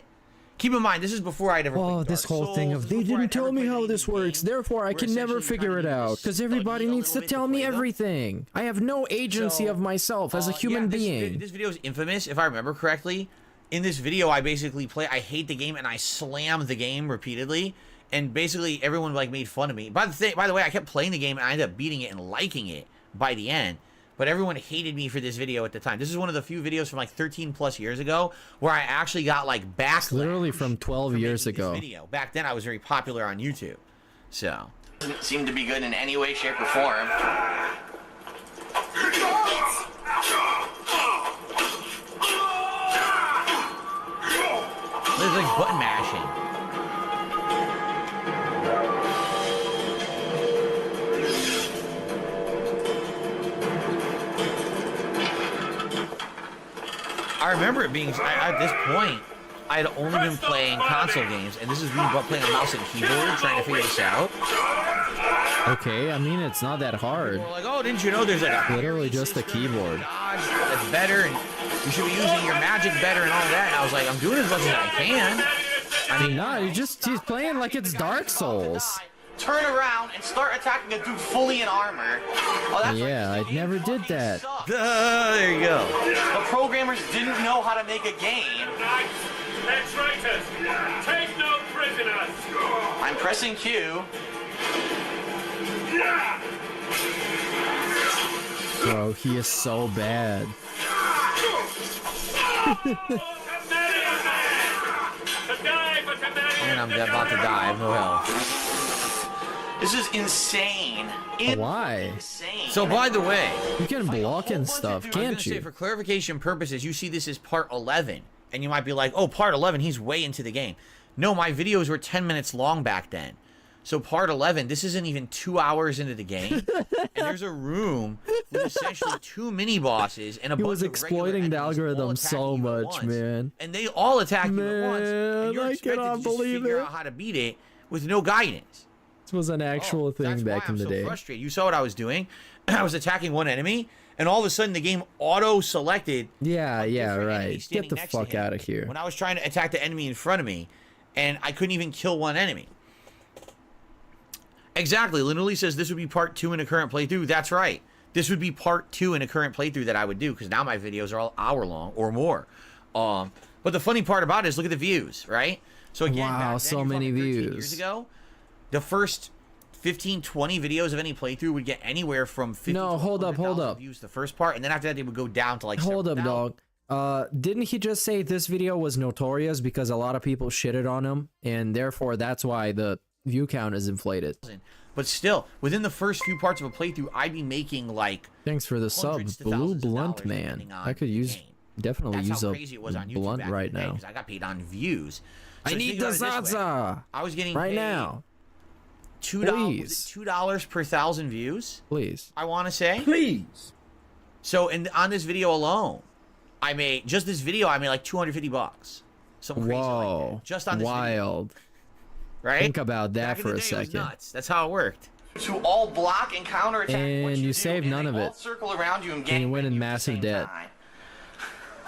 Keep in mind, this is before I'd ever played Dark this whole thing of they didn't tell me how this works, therefore I can never figure it out, because everybody needs to tell me everything. I have no agency of myself as a human being. This video is infamous, if I remember correctly. In this video, I basically I hate the game, and I slam the game repeatedly. And basically, everyone like made fun of me. By the way, I kept playing the game, and I ended up beating it and liking it by the end. But everyone hated me for this video at the time. This is one of the few videos from like 13 plus years ago where I actually got like backlash. It's literally from 12 years ago. Video. Back then, I was very popular on YouTube. So. Doesn't seem to be good in any way, shape, or form. There's like button mashing. I remember it being, at this point, I had only been playing console games, and this is me playing on mouse and keyboard, trying to figure this out. Okay, I mean, it's not that hard. Like, oh, didn't you know there's like a literally just a keyboard. That's better, and you should be using your magic better and all that. And I was like, I'm doing as much as I can. I mean, nah, he's playing like it's Dark Souls. Turn around and start attacking a dude fully in armor. Oh, that's yeah, I never did that. There you go. The programmers didn't know how to make a game. They're traitors. Take no prisoners. I'm pressing Q. Bro, he is so bad. And I'm about to die. I have no health. This is insane. Why? Insane. So, by the way, you can block and stuff, can't you? Say, for clarification purposes, you see this as part 11, and you might be like, "Oh, part 11, he's way into the game." No, my videos were 10 minutes long back then. So, part 11, this isn't even 2 hours into the game, and there's a room with essentially 2 mini bosses and a bunch of He was exploiting the algorithm so much, man. And they all attack you at once. And you're I expected cannot to just believe figure it. out how to beat it with no guidance. This was an actual thing back in the day. Frustrated. You saw what I was doing. I was attacking one enemy, and all of a sudden the game auto-selected. Yeah, right. Get the fuck out of here. When I was trying to attack the enemy in front of me, and I couldn't even kill one enemy. Exactly. Literally says this would be part 2 in a current playthrough. That's right. This would be part 2 in a current playthrough that I would do, because now my videos are all hour long or more. But the funny part about it is look at the views, right? So again, wow, so many views. Years ago, the first 15, 20 videos of any playthrough would get anywhere from 50 to 100,000 views the first part, and then after that they would go down to like Hold up, dog. Didn't he just say this video was notorious because a lot of people shitted on him, and therefore that's why the view count is inflated? But still, within the first few parts of a playthrough, I'd be making like thanks for the sub, Blue Blunt Man. I could use definitely use a blunt right now. Because I got paid on views. So I need the Zaza. I was getting right paid now. $2 per 1,000 views. Please. I want to say. Please. So on this video alone, I made just this video. I made like $250. Some crazy like that. Just on this wild. Video. Right? Think about that for a second. It was nuts. That's how it worked. To all block and counter attack. And you saved none of it. Circle around you and you went in massive debt.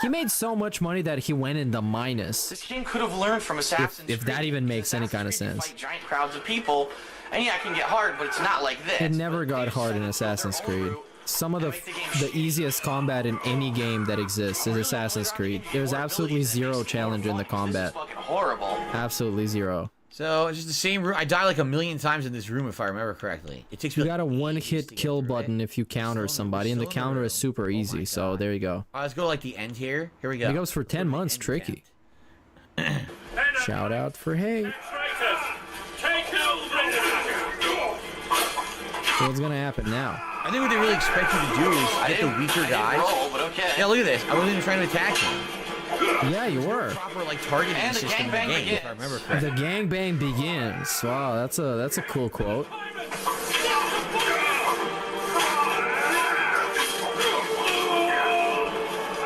He made so much money that he went in the minus. This game could have learned from Assassin's Creed. If that even makes any kind of sense. Fight giant crowds of people, and yeah, it can get hard, but it's not like this. It never got hard in Assassin's Creed. Some of the easiest combat in any game that exists is Assassin's Creed. There's absolutely zero challenge in the combat. Fucking horrible. Absolutely zero. So it's just the same room. I die like 1,000,000 times in this room if I remember correctly. It takes me. You got a one-hit kill button if you counter somebody, and the counter is super easy. So there you go. Let's go like the end here. Here we go. It goes for 10 months. Tricky. Shout out for hate. So what's gonna happen now? I think what they really expect you to do is get the weaker guys. Roll, but okay. Yeah, look at this. I wasn't even trying to attack him. Yeah, you were. Proper like targeting And the system in the gangbang game, if I begins. remember correctly. The gangbang begins. Wow, that's a cool quote.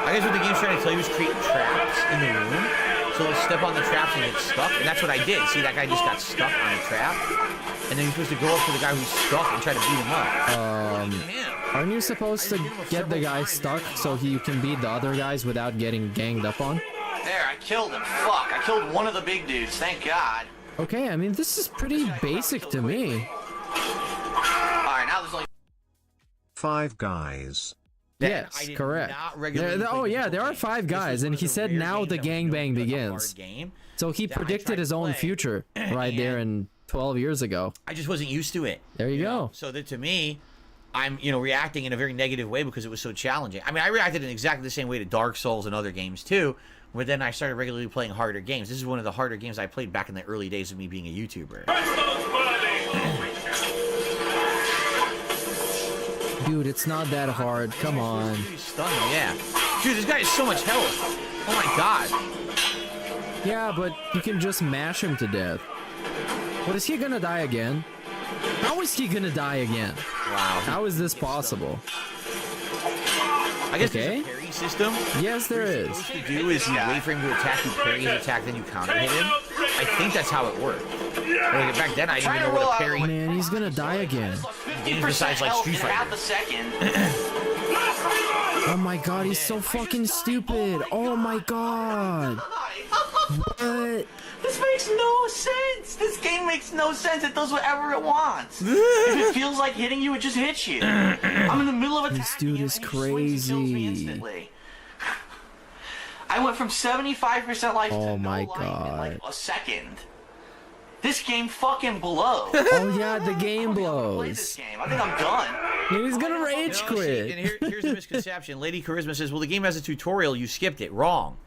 I guess what the game's trying to tell you is create traps in the room. So let's step on the traps and get stuck. And that's what I did. See, that guy just got stuck on a trap. And then you're supposed to go up to the guy who's stuck and try to beat him up. Aren't you supposed to get the guy stuck so you can beat the other guys without getting ganged up on? There, I killed him. Fuck, I killed one of the big dudes. Thank God. Okay, I mean, this is pretty basic to me. Alright, now there's like 5 guys. Yes, correct. Oh yeah, there are 5 guys, and he said now the gangbang begins. So he predicted his own future right there in 12 years ago. I just wasn't used to it. There you go. So that to me, I'm reacting in a very negative way because it was so challenging. I mean, I reacted in exactly the same way to Dark Souls and other games too, but then I started regularly playing harder games. This is one of the harder games I played back in the early days of me being a YouTuber. Dude, it's not that hard. Come on. Stunning, yeah. Dude, this guy has so much health. Oh my god. Yeah, but you can just mash him to death. What, is he gonna die again? How is he gonna die again? Wow. How is this possible? I guess there's a parry system. Yes, there is. What you're supposed to do is you wait for him to attack, you parry his attack, then you counter hit him. I think that's how it worked. Like, back then, I didn't even know what a parry. Man, he's gonna die again. Besides, like Street Fighter. half a second. Oh my god, he's so fucking stupid. Oh my god. What? This makes no sense. This game makes no sense. It does whatever it wants. If it feels like hitting you, it just hits you. I'm in the middle of attacking. This dude is crazy. Instantly. I went from 75% life to Oh no my life in like god. a second. This game fucking blows. Oh yeah, the game Play blows. this game. I think I'm done. And he's gonna rage quit. And here's the misconception. Lady Charisma says, well, the game has a tutorial. You skipped it. Wrong.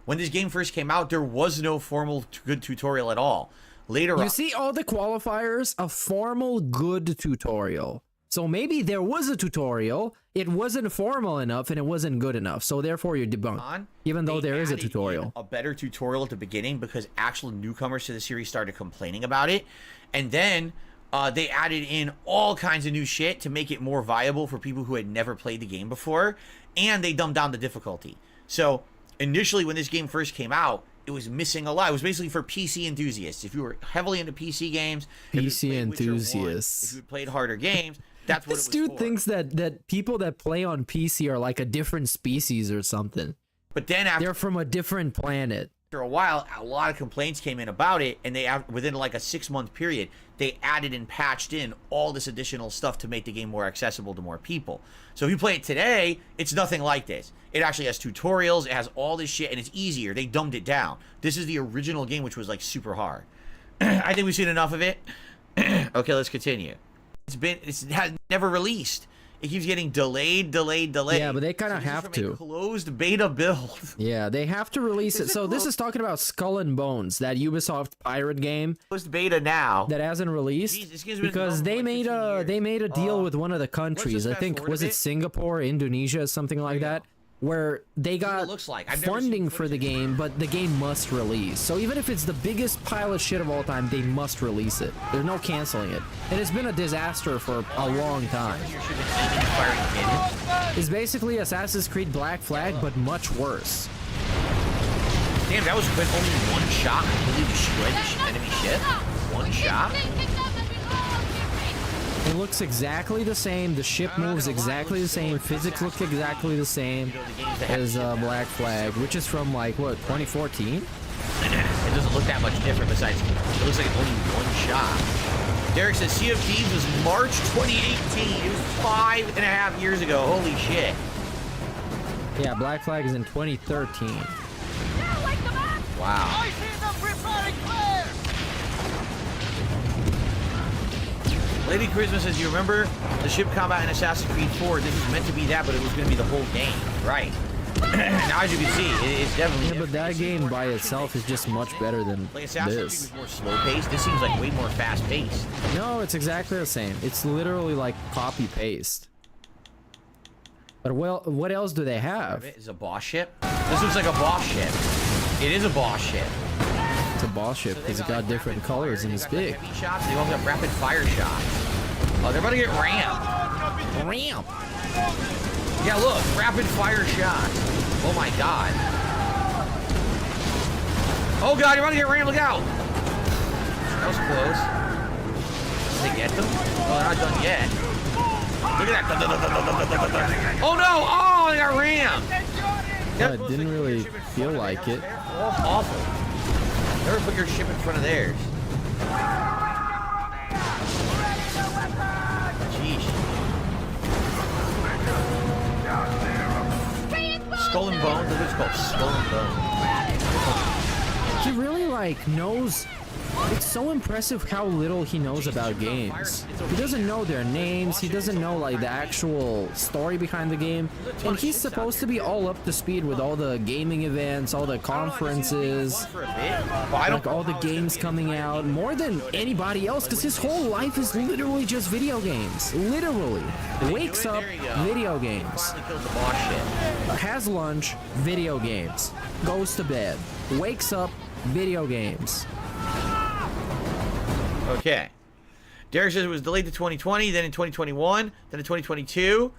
When this game first came out, there was no formal good tutorial at all. Later on... You see all the qualifiers? A formal good tutorial. So maybe there was a tutorial, it wasn't formal enough, and it wasn't good enough. So therefore you're debunked. Even though there is a tutorial. A better tutorial at the beginning because actual newcomers to the series started complaining about it. And then they added in all kinds of new shit to make it more viable for people who had never played the game before. And they dumbed down the difficulty. So... initially, when this game first came out, it was missing a lot. It was basically for PC enthusiasts. If you were heavily into PC games, PC enthusiasts. if you played harder games, that's what This it was dude for. thinks that people that play on PC are like a different species or something. But then after they're from a different planet. After a while, a lot of complaints came in about it, and they within like a 6-month period, they added and patched in all this additional stuff to make the game more accessible to more people. So if you play it today, it's nothing like this. It actually has tutorials, it has all this shit, and it's easier. They dumbed it down. This is the original game, which was like super hard. I think we've seen enough of it. Okay, let's continue. It has never released. It keeps getting delayed. Yeah, but they kind of have to. Closed beta build. Yeah, they have to release it. So this is talking about Skull and Bones, that Ubisoft pirate game. Closed beta now. That hasn't released because they made a deal with one of the countries. I think was it Singapore, Indonesia, something like that, where they got funding for the game, but the game must release. So even if it's the biggest pile of shit of all time, they must release it. There's no canceling it. And it's been a disaster for a long time. It's basically Assassin's Creed Black Flag, but much worse. Damn, that was with only one shot. Completely destroyed the enemy ship. One shot. It looks exactly the same. The ship moves exactly the same. Physics look exactly the same as Black Flag, which is from like what, 2014? It doesn't look that much different. Besides, it looks like it's only one shot. Derek says Sea of Thieves was March 2018. It was 5.5 years ago. Holy shit. Yeah, Black Flag is in 2013. Wow. Lady Charisma says, you remember the ship combat in Assassin's Creed 4? This was meant to be that, but it was going to be the whole game. Right. Now, as you can see, it's definitely... Yeah, but that game by itself is just much better than like Assassin's this. Creed was more slow-paced. This seems like way more fast-paced. No, it's exactly the same. It's literally like copy-paste. But well, what else do they have? It's a boss ship. This looks like a boss ship. It is a boss ship. It's a boss ship because it got different colors and it's big. Heavy shots. They also got rapid fire shots. Oh, they're about to get rammed. Ramp. Yeah, look, rapid fire shot. Oh my god. Oh god, you're about to get rammed. Look out. That was close. Did they get them? Oh, they're not done yet. Look at that. Oh no! Oh, they got rammed. Yeah, it didn't really feel like it. Awful. Never put your ship in front of theirs. Jeez. Skull and Bones? That's what it's called. Skull and Bones. He really like knows. It's so impressive how little he knows about games. He doesn't know their names, he doesn't know like the actual story behind the game, and he's supposed to be all up to speed with all the gaming events, all the conferences, like all the games coming out, more than anybody else, because his whole life is literally just video games. Literally. Wakes up, video games. Has lunch, video games. Goes to bed. Wakes up, video games. Okay. Derek says it was delayed to 2020, then in 2021, then in 2022.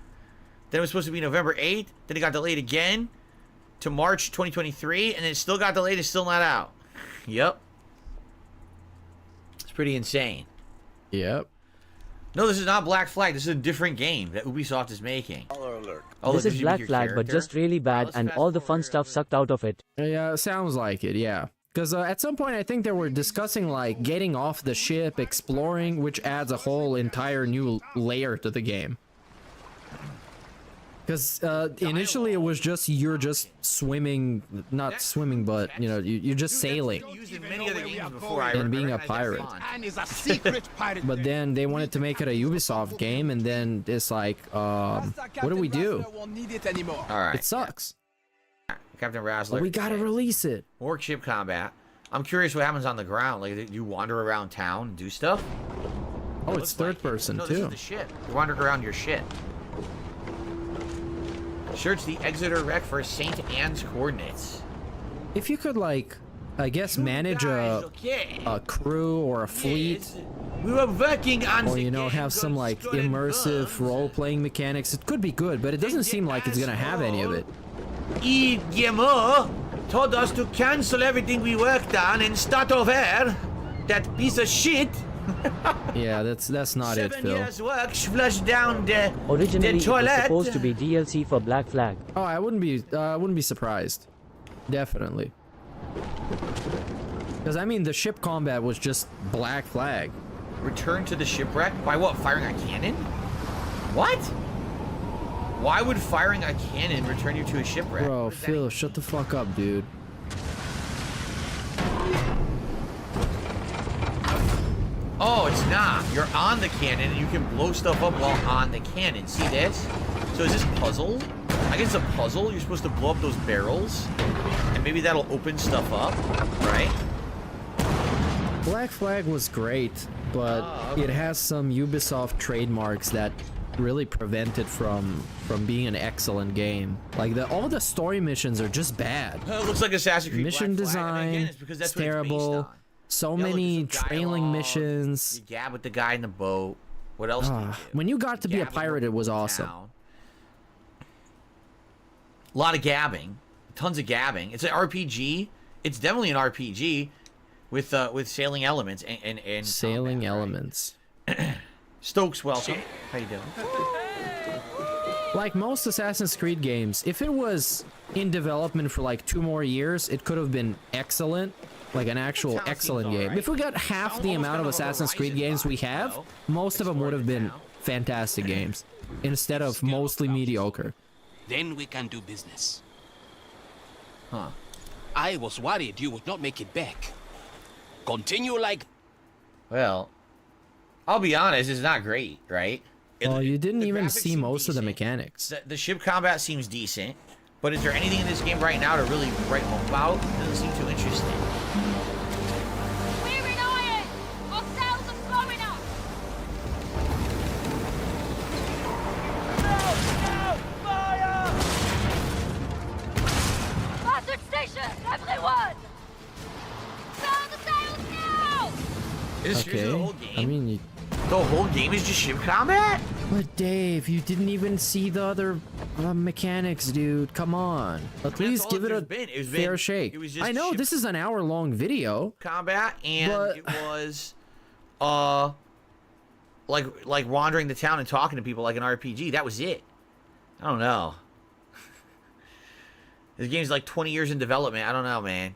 Then it was supposed to be November 8th. Then it got delayed again to March 2023, and then it still got delayed. It's still not out. Yep. It's pretty insane. Yep. No, this is not Black Flag. This is a different game that Ubisoft is making. Oh, This is Black Flag, but just really bad, and all the fun stuff sucked out of it. Yeah, sounds like it, yeah. Because at some point I think they were discussing like getting off the ship, exploring, which adds a whole entire new layer to the game. Because initially it was just, you're just swimming, not swimming, but you know, you're just sailing and being a pirate. But then they wanted to make it a Ubisoft game, and then it's like, what do we do? Alright. It sucks. Captain Razzler. But we gotta release it. More ship combat. I'm curious what happens on the ground. Like, do you wander around town and do stuff? Oh, it's third person no, too. This is the ship. You wandered around your ship. Search the Exeter wreck for St. Anne's coordinates. If you could, like, I guess manage a crew or a fleet, we were working on, or you know, have some like immersive role-playing mechanics, it could be good. But it doesn't seem like it's gonna have any of it. Guillemot told us to cancel everything we worked on and start over. That piece of shit. Yeah, that's not it, Phil. 7 years work flushed down the Originally, it toilet. was supposed to be DLC for Black Flag. Oh, I wouldn't be surprised. Definitely. Because I mean, the ship combat was just Black Flag. Return to the shipwreck by what? Firing a cannon? What? Why would firing a cannon return you to a shipwreck? Bro, Phil, shut the fuck up, dude. Oh, it's not. You're on the cannon and you can blow stuff up while on the cannon. See this? So is this puzzle? I guess it's a puzzle. You're supposed to blow up those barrels and maybe that'll open stuff up, right? Black Flag was great, but it has some Ubisoft trademarks that really prevent it from being an excellent game. Like all the story missions are just bad. It looks like Assassin's Creed Mission Black Flag. design, And again, it's because that's it's what it's based terrible. on. So Yeah, look, many there's some trailing dialogue. missions. You gab with the guy in the boat. What else? Do you do? When you got to be a pirate, it was awesome. A lot of gabbing, tons of gabbing. It's an RPG. It's definitely an RPG with sailing elements and sailing elements. Stokes, welcome. How you doing? Like most Assassin's Creed games, if it was in development for like 2 more years, it could have been excellent. Like an actual excellent game. If we got half the amount of Assassin's Creed games we have, most of them would have been fantastic games, instead of mostly mediocre. Then we can do business. Huh. I was worried you would not make it back. Continue like... Well, I'll be honest, it's not great, right? Well, you didn't even see most of the mechanics. The ship combat seems decent, but is there anything in this game right now to really write home about? It doesn't seem too interesting. We're in iron! Our sails are blowing up! No! Fire! Attention, everyone! Sell the sails now! Is this the whole game? I mean, the whole game is just ship combat? But Dave, you didn't even see the other mechanics, dude. Come on. At least give it a fair shake. I know this is an hour-long video. Combat, and it was, like wandering the town and talking to people like an RPG. That was it. I don't know. This game's like 20 years in development. I don't know, man.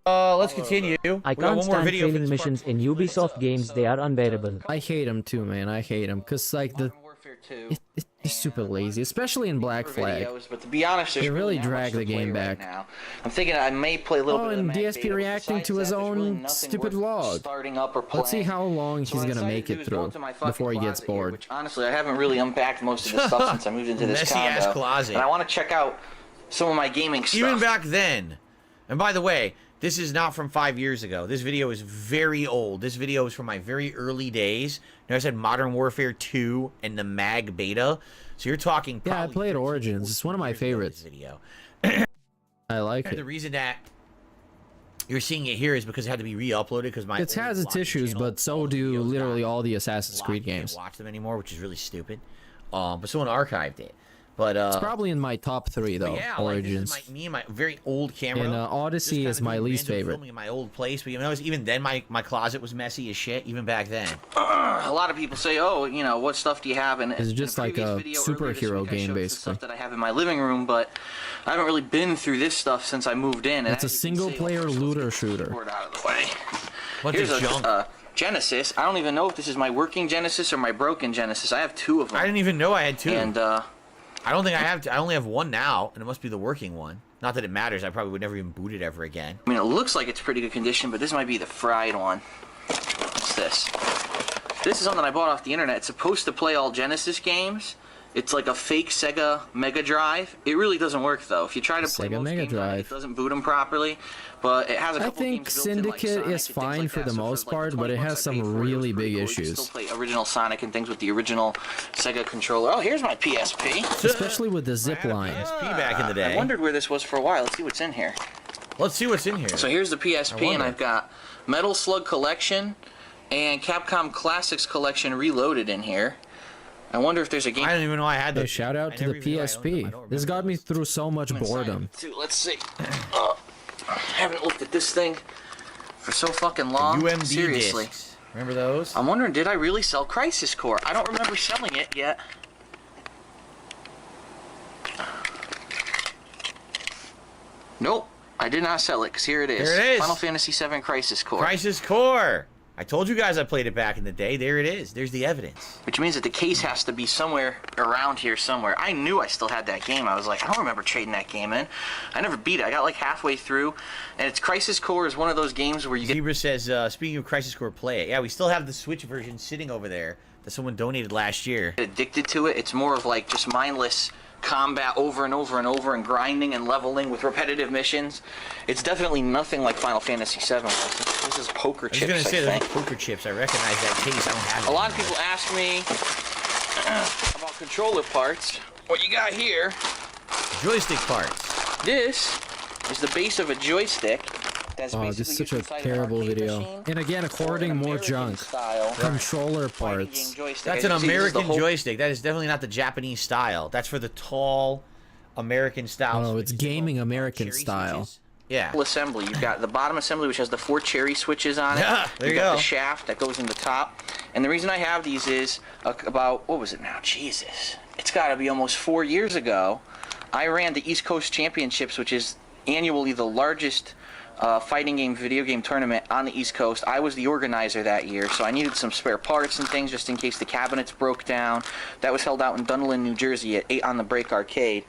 Let's continue. I can't stand failing missions in Ubisoft games. They are unbearable. I hate them too, man. I hate them because like it's super lazy, especially in Black Flag. Videos, but to be honest, they really drag the game back. Now. I'm thinking I may play a little bit of the and DSP reacting to his own stupid vlog. Starting up or playing. Let's see how long he's gonna make it through before he gets bored. Which honestly, I haven't really unpacked most of the stuff since I moved into this Messy-ass condo. closet. And I want to check out some of my gaming stuff. Even back then. And by the way, this is not from 5 years ago. This video is very old. This video is from my very early days. I said Modern Warfare 2 and the mag beta. So you're talking. Yeah, I played Origins. It's one of my favorites. Video. I like it. The reason that you're seeing it here is because it had to be re-uploaded because my it has its issues, but so do literally all the Assassin's Creed games. Can't watch them anymore, which is really stupid. But someone archived it. But it's probably in my top 3 though. Yeah, Origins. Like, me and my very old camera. And Odyssey is my least favorite. Filming in my old place, but you know, even then my closet was messy as shit. Even back then. A lot of people say, "Oh, you know, what stuff do you have?" And it's just like a superhero game, basically. Stuff that I have in my living room, but I haven't really been through this stuff since I moved in. And it's a single-player looter shooter. Out of the way. What's Here's a junk? Genesis. I don't even know if this is my working Genesis or my broken Genesis. I have 2 of them. I didn't even know I had 2. And I don't think I have. I only have 1 now, and it must be the working one. Not that it matters. I probably would never even boot it ever again. I mean, it looks like it's pretty good condition, but this might be the fried one. What's this? This is something I bought off the internet. It's supposed to play all Genesis games. It's like a fake Sega Mega Drive. It really doesn't work though. If you try to play most games on it, it doesn't boot them properly. But it has a couple games built in, like Syndicate Sonic is and things fine like for that. the So most for, like, part, the but it 20 has bucks I paid some for it, really was pretty big cool. You can issues. still play original Sonic and things with the original Sega controller. Oh, here's my PSP. Especially with the zip line. PSP back in the day. I wondered where this was for a while. Let's see what's in here. Let's see what's in here. So here's the PSP, and I've got Metal Slug Collection and Capcom Classics Collection Reloaded in here. I wonder if there's a game. I didn't even know I had this. Hey, shout out to the PSP. This got me through so much boredom. Let's see. I haven't looked at this thing for so fucking long. UMD Seriously. discs. Remember those? I'm wondering, did I really sell Crisis Core? I don't remember selling it yet. Nope, I did not sell it, because here it is. There it is. Final Fantasy VII Crisis Core. Crisis Core. I told you guys I played it back in the day. There it is. There's the evidence. Which means that the case has to be somewhere around here somewhere. I knew I still had that game. I was like, I don't remember trading that game in. I never beat it. I got like halfway through, and it's Crisis Core is one of those games where you get... Zebra says, speaking of Crisis Core, play it. Yeah, we still have the Switch version sitting over there that someone donated last year. Addicted to it. It's more of like just mindless combat over and over and over and grinding and leveling with repetitive missions. It's definitely nothing like Final Fantasy VII was. This is poker chips, I was going to say, I those poker chips. I recognize that case. I don't have it. A lot of people ask me about controller parts. What you got here? Joystick parts. This is the base of a joystick. That's this is such a terrible video. And again, according more junk. Controller parts. That's an American joystick. That is definitely not the Japanese style. That's for the tall American style. Oh, it's gaming American style. Switches. Yeah. Assembly. You've got the bottom assembly, which has the 4 cherry switches on it. Yeah, there you got go. The shaft that goes in the top. And the reason I have these is about, what was it now? Jesus. It's got to be almost 4 years ago. I ran the East Coast Championships, which is annually the largest fighting game video game tournament on the East Coast. I was the organizer that year, so I needed some spare parts and things just in case the cabinets broke down. That was held out in Dunedin, New Jersey at 8 on the Break Arcade.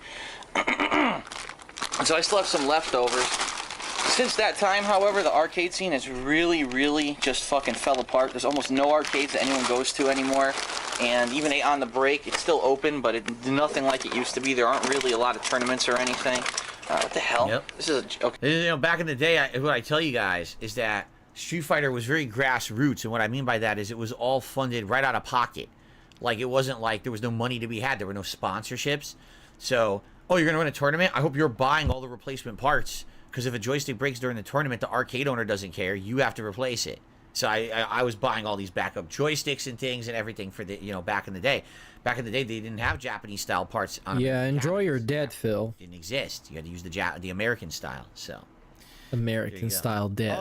So I still have some leftovers. Since that time, however, the arcade scene has really just fucking fell apart. There's almost no arcades that anyone goes to anymore. And even 8 on the Break, it's still open, but it's nothing like it used to be. There aren't really a lot of tournaments or anything. What the hell? Yep. This is a... Okay. You know, back in the day, what I tell you guys is that Street Fighter was very grassroots, and what I mean by that is it was all funded right out of pocket. Like, it wasn't like there was no money to be had. There were no sponsorships. So, Oh, you're gonna run a tournament? I hope you're buying all the replacement parts, because if a joystick breaks during the tournament, the arcade owner doesn't care. You have to replace it. So I was buying all these backup joysticks and things and everything for the, you know, back in the day. Back in the day, they didn't have Japanese style parts on. Yeah, enjoy your dead, Phil. Didn't exist. You had to use the American style. So American style debt.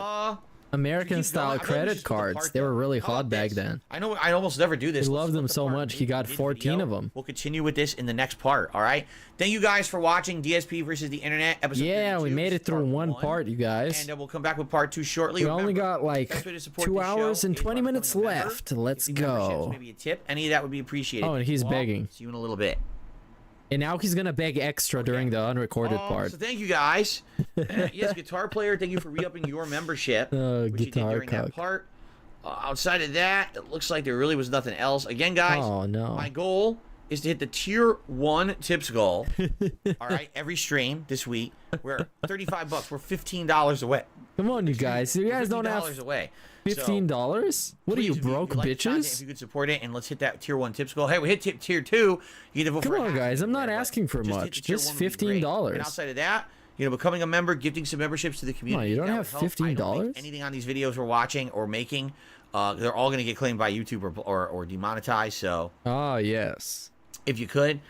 American style credit cards. They were really hot back then. I know I almost never do this. He loved them so much, he got 14 of them. We'll continue with this in the next part, all right? Thank you guys for watching DSP versus the Internet, episode 32. We made it through one part, you guys. And we'll come back with part 2 shortly. We only got like 2 hours and 20 minutes left. Let's go. Maybe a tip. Any of that would be appreciated. Oh, and he's begging. See you in a little bit. And now he's gonna beg extra during the unrecorded part. So thank you guys. Yes, guitar player, thank you for re-upping your membership. Which you did during that part. Outside of that, it looks like there really was nothing else. Again, guys, my goal is to hit the tier 1 tips goal. All right, every stream this week. We're $35. We're $15 away. Come on, you guys. You guys don't have away. $15? What are you, broke bitches? If you could support it, and let's hit that tier 1 tips goal. Hey, we hit tier 2. You get to vote for. Come on, guys. I'm not asking for much. Just $15. And outside of that, you know, becoming a member, gifting some memberships to the community. You don't have $15? Anything on these videos we're watching or making, they're all going to get claimed by YouTube or demonetized. So. Oh, yes. If you could.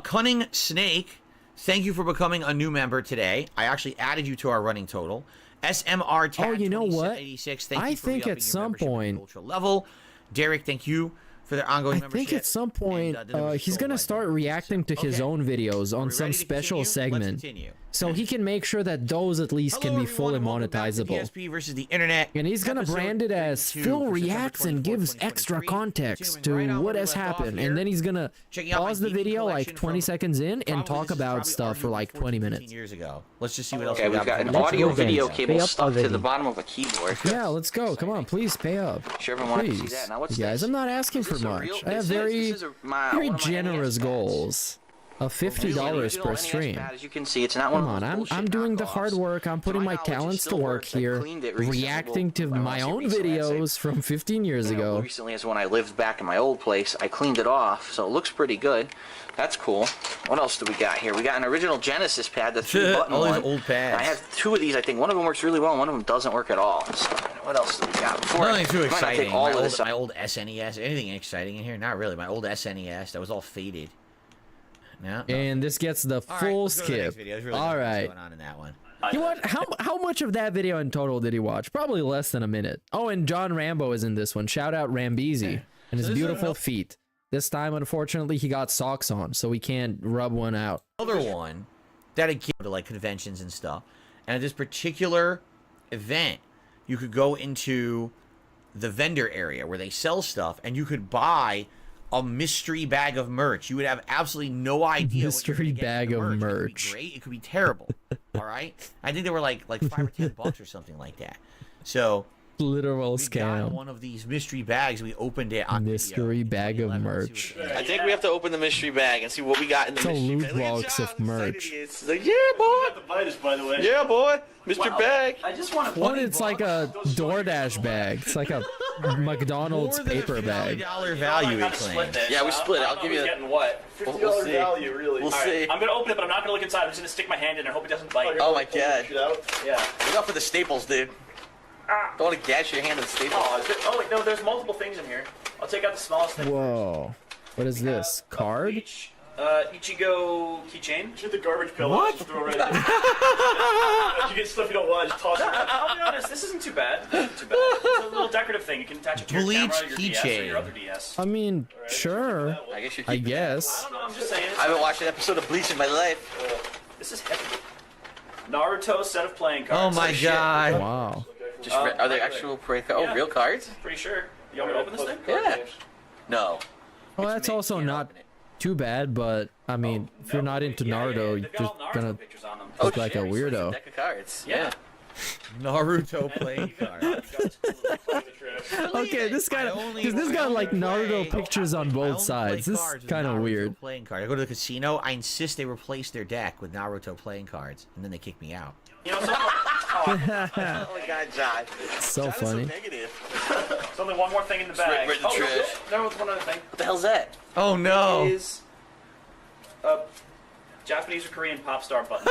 Cunning Snake, thank you for becoming a new member today. I actually added you to our running total. SMR Tat, oh, you know what? I think at some point, ultra level. Derek, thank you for their ongoing membership. I think at some point he's gonna start reacting to his own videos on some special segment, so he can make sure that those at least can be fully monetizable. DSP versus the Internet, and he's gonna brand it as Phil reacts and gives extra context to what has happened, and then he's gonna pause the video like 20 seconds in and talk about stuff for like 20 minutes. Years ago. Let's just see what else we've got an audio video cable stuck to the bottom of a keyboard. Yeah, let's go. Come on, please pay up. Sure, everyone wanted to see that. Now what's guys, I'm not asking for much. I have very generous goals. Of $50 per stream. As you can see, it's not one Come on, I'm doing the hard work. I'm putting my talents to work here, reacting to my own videos from 15 years ago. Recently is when I lived back in my old place. I cleaned it off, so it looks pretty good. That's cool. What else do we got here? We got an original Genesis pad, the 3-button all one. these old pads. I have 2 of these. I think one of them works really well, and one of them doesn't work at all. So, what else do we got? Nothing too exciting. My old SNES. Anything exciting in here? Not really. My old SNES. That was all faded. No. And this gets the full skip. All right. Going on in that one. You know what? How much of that video in total did he watch? Probably less than a minute. Oh, and John Rambo is in this one. Shout out Rambeezy and his beautiful feet. This time, unfortunately, he got socks on, so we can't rub one out. Other one that again to like conventions and stuff. And at this particular event, you could go into the vendor area where they sell stuff, and you could buy a mystery bag of merch. You would have absolutely no idea. Mystery bag of merch. It could be great. It could be terrible. All right. I think they were like $5 or $10 or something like that. So literal we scam. got one of these mystery bags. We opened it on mystery bag of merch. I think we have to open the mystery bag and see what we got in the it's mystery a bag. loot box of merch. It's like, yeah, boy. Yeah, boy. Mr. Bag. I just want to. One, it's like a DoorDash bag. It's like a McDonald's paper bag. $50 value it claims. Yeah, we split it. I'll give you a... Getting what? We'll see. value, really. We'll see. I'm gonna open it, but I'm not gonna look inside. I'm just gonna stick my hand in and hope it doesn't bite. Oh my god. Yeah. Look out for the staples, dude. Don't want to gash your hand in the staples. Oh wait, no. There's multiple things in here. I'll take out the smallest thing. Whoa. What is this? Card? Ichigo keychain. Shoot the garbage pill. What? Just throw it right in. You get stuff you don't want, just toss it. I'll be honest, this isn't too bad. It's a little decorative thing. You can attach it to your camera, your DS, or your other DS. I mean, sure. I guess. I don't know, I'm just saying. I haven't watched an episode of Bleach in my life. This is heavy. Naruto set of playing cards. Oh my god. Wow. Just are they actual real cards? Pretty sure. You want me to open this thing? Yeah. No. Well, that's also not too bad, but I mean, if you're not into Naruto, you're just gonna look like a weirdo. Deck of cards. Yeah. Naruto playing cards. Okay, this guy, because this got like Naruto pictures on both sides. This is kind of weird. Playing card. I go to the casino. I insist they replace their deck with Naruto playing cards, and then they kick me out. You know, oh my god, John. So John funny. Is so negative. There's only one more thing in the bag. Right in the trash. There was one other thing. What the hell's that? Oh no. It is a Japanese or Korean pop star button.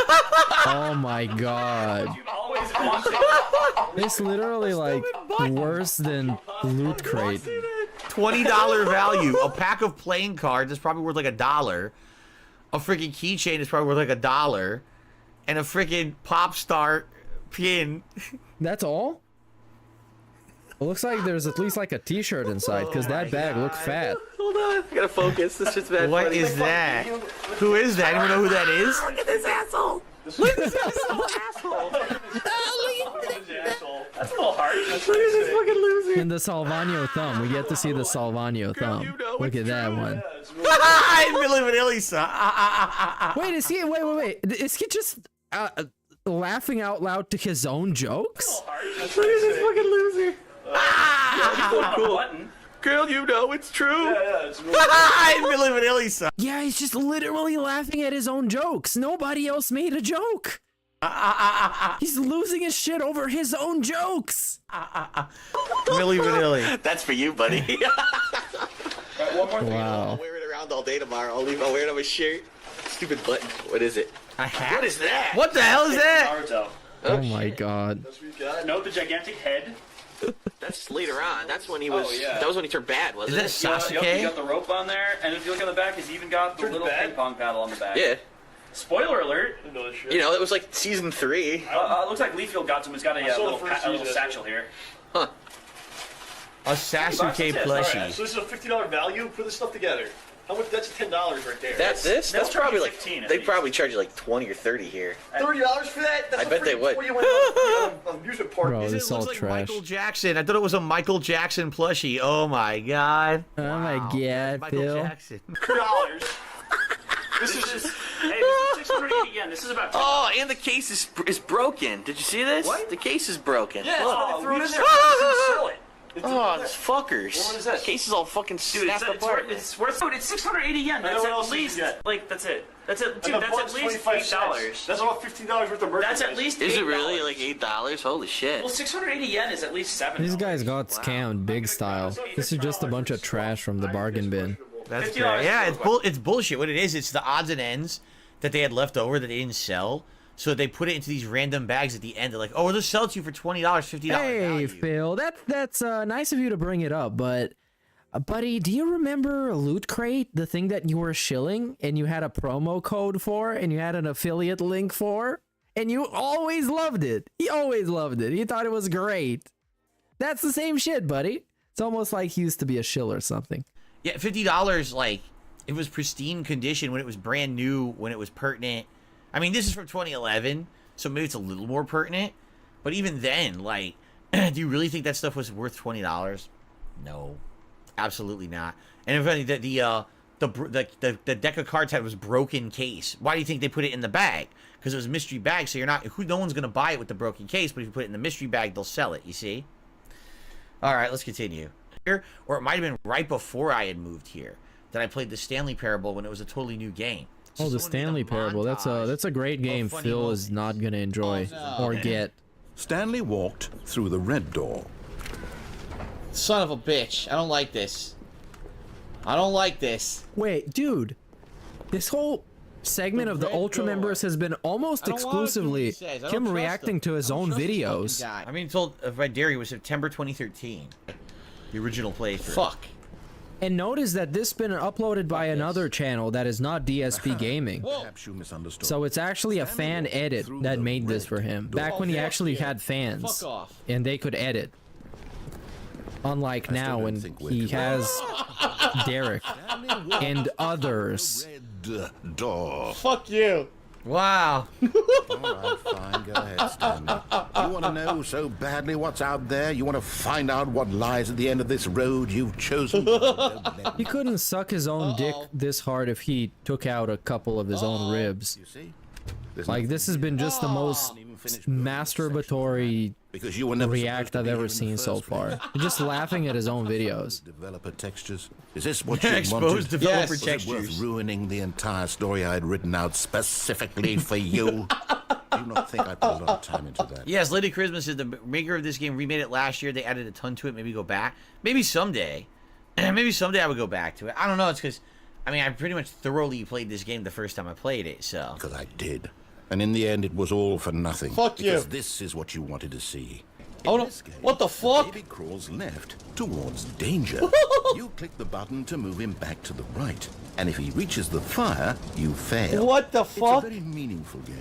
Oh my god. You always want it. It's literally like worse than Loot Crate. $20 value. A pack of playing cards is probably worth like $1. A freaking keychain is probably worth like $1. And a freaking pop star pin. That's all? It looks like there's at least like a t-shirt inside, because that bag looked fat. Hold on, I gotta focus. This shit's bad. What is that? Who is that? Anyone know who that is? Look at this asshole. Look at this asshole. That's a little harsh. Look at this fucking loser. And the Salvano thumb. We get to see the Salvano thumb. Look at that one. Wait, is he? Wait. Is he just laughing out loud to his own jokes? Look at this fucking loser. Cool. Girl, you know it's true. Yeah, it's Yeah, he's just literally laughing at his own jokes. Nobody else made a joke. He's losing his shit over his own jokes. Milli Vanilli. That's for you, buddy. One more thing. Wow. I'll wear it around all day tomorrow. I'll wear it on my shirt. Stupid button. What is it? A hat? What is that? What the hell is that? Naruto. Oh my god. Note the gigantic head. That's later on. That's when he was. Oh, yeah. That was when he turned bad, wasn't Is it? that Sasuke? You got the rope on there, and if you look on the back, he's even got the little ping pong paddle on the back. Yeah. Spoiler alert. You know, it was like season 3. It looks like Leafield got to him. He's got a little satchel here. Huh. A Sasuke plushie. So this is a $50 value. Put this stuff together. How much? That's $10 right there. That's this? That's probably like 15 they probably charge you like 20 or 30 here. $30 for that? That's I bet they would. Before you went to an amusement park. Bro, It this looks all like trash. Michael Jackson. I thought it was a Michael Jackson plushie. Oh my god. Oh my god, Michael Phil. Jackson. $2. This is just. Hey, this is 680 yen. This is about. Oh, and the case is broken. Did you see this? What? The case is broken. Yeah, Look. they threw it in there. Sell it. Oh, these fuckers. What is this? The case is all fucking Dude, snapped apart. it's worth. Dude, it's 680 yen. That's at least like that's it. That's it, dude. That's at least $8. That's about $15 worth of merchandise. That's at least $8. Is it really like $8? Holy shit. Well, 680 yen is at least $7. These guys got scammed big style. This is just a bunch of trash from the bargain bin. That's $50 great. Yeah, is it's bullshit. What it is, it's the odds and ends that they had left over that they didn't sell. So they put it into these random bags at the end. They're like, oh, we'll just sell it to you for $20, $50 Hey, value. Phil, that's nice of you to bring it up, but buddy, do you remember Loot Crate, the thing that you were shilling and you had a promo code for and you had an affiliate link for, and you always loved it? He always loved it. He thought it was great. That's the same shit, buddy. It's almost like he used to be a shill or something. Yeah, $50, like, it was pristine condition when it was brand new, when it was pertinent. I mean, this is from 2011, so maybe it's a little more pertinent. But even then, like, do you really think that stuff was worth $20? No, absolutely not. And in fact, the deck of cards had was broken case. Why do you think they put it in the bag? Because it was a mystery bag, so no one's gonna buy it with the broken case. But if you put it in the mystery bag, they'll sell it. You see? All right, let's continue. Or it might have been right before I had moved here that I played the Stanley Parable when it was a totally new game. Oh, the Stanley Parable. That's a great game Phil is not gonna enjoy or get. Stanley walked through the red door. Son of a bitch. I don't like this. I don't like this. Wait, dude. This whole segment of the Ultra members has been almost exclusively him reacting to his own videos. I mean, told by Derry was September 2013. The original playthrough. Fuck. And notice that this has been uploaded by another channel that is not DSP Gaming. Perhaps you misunderstood. So it's actually a fan edit that made this for him. Back when he actually had fans. Fuck off. And they could edit. Unlike now when he has Derek and others. Red door. Fuck you. Wow. All right, fine. Go ahead, Stanley. You want to know so badly what's out there? You want to find out what lies at the end of this road you've chosen? He couldn't suck his own dick this hard if he took out a couple of his own ribs. You see? Like, this has been just the most masturbatory react I've ever seen so far. Just laughing at his own videos. Developer textures. Is this what you Exposed wanted? developer Was it worth textures. ruining the entire story I had written out specifically for you? Do you not think I put a lot of time into that? Yes, Lady Christmas is the maker of this game. Remade it last year. They added a ton to it. Maybe go back. Maybe someday. Maybe someday I would go back to it. I don't know. It's because I mean, I pretty much thoroughly played this game the first time I played it, so. Because I did. And in the end, it was all for nothing. Fuck you. Because this is what you wanted to see. Oh no! What the fuck? Baby crawls left towards danger. You click the button to move him back to the right. And if he reaches the fire, you fail. What the fuck? It's a very meaningful game.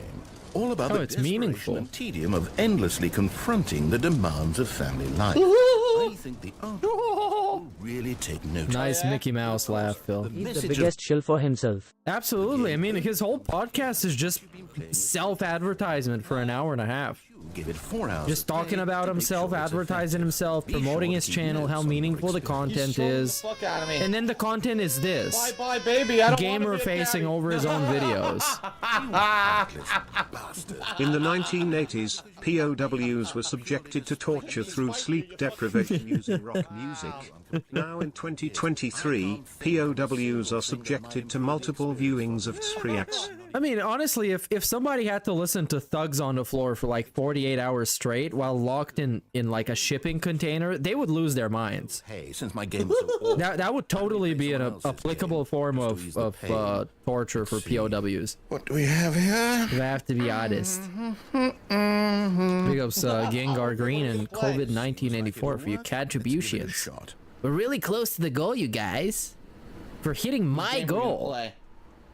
All about the it's desperation meaningful. and tedium of endlessly confronting the demands of family life. I think the artist will really take notice. Nice Mickey Mouse laugh, Phil. He's the biggest shill for himself. Absolutely. I mean, his whole podcast is just self-advertisement for an hour and a half. Give it 4 hours. Just talking about himself, advertising himself, promoting his channel, how meaningful the content is. Fuck out of me. And then the content is this. Bye bye, baby. I don't Gamer wanna be a facing caddy. over his own videos. In the 1980s, POWs were subjected to torture through sleep deprivation using rock music. Now in 2023, POWs are subjected to multiple viewings of Spreax. I mean, honestly, if somebody had to listen to Thugs on the Floor for like 48 hours straight while locked in like a shipping container, they would lose their minds. Hey, since my game is so old, that would totally be an applicable form of torture for POWs. What do we have here? If I have to be honest. Big ups Gengar Green and COVID 1994 for your contributions. We're really close to the goal, you guys. For hitting my goal.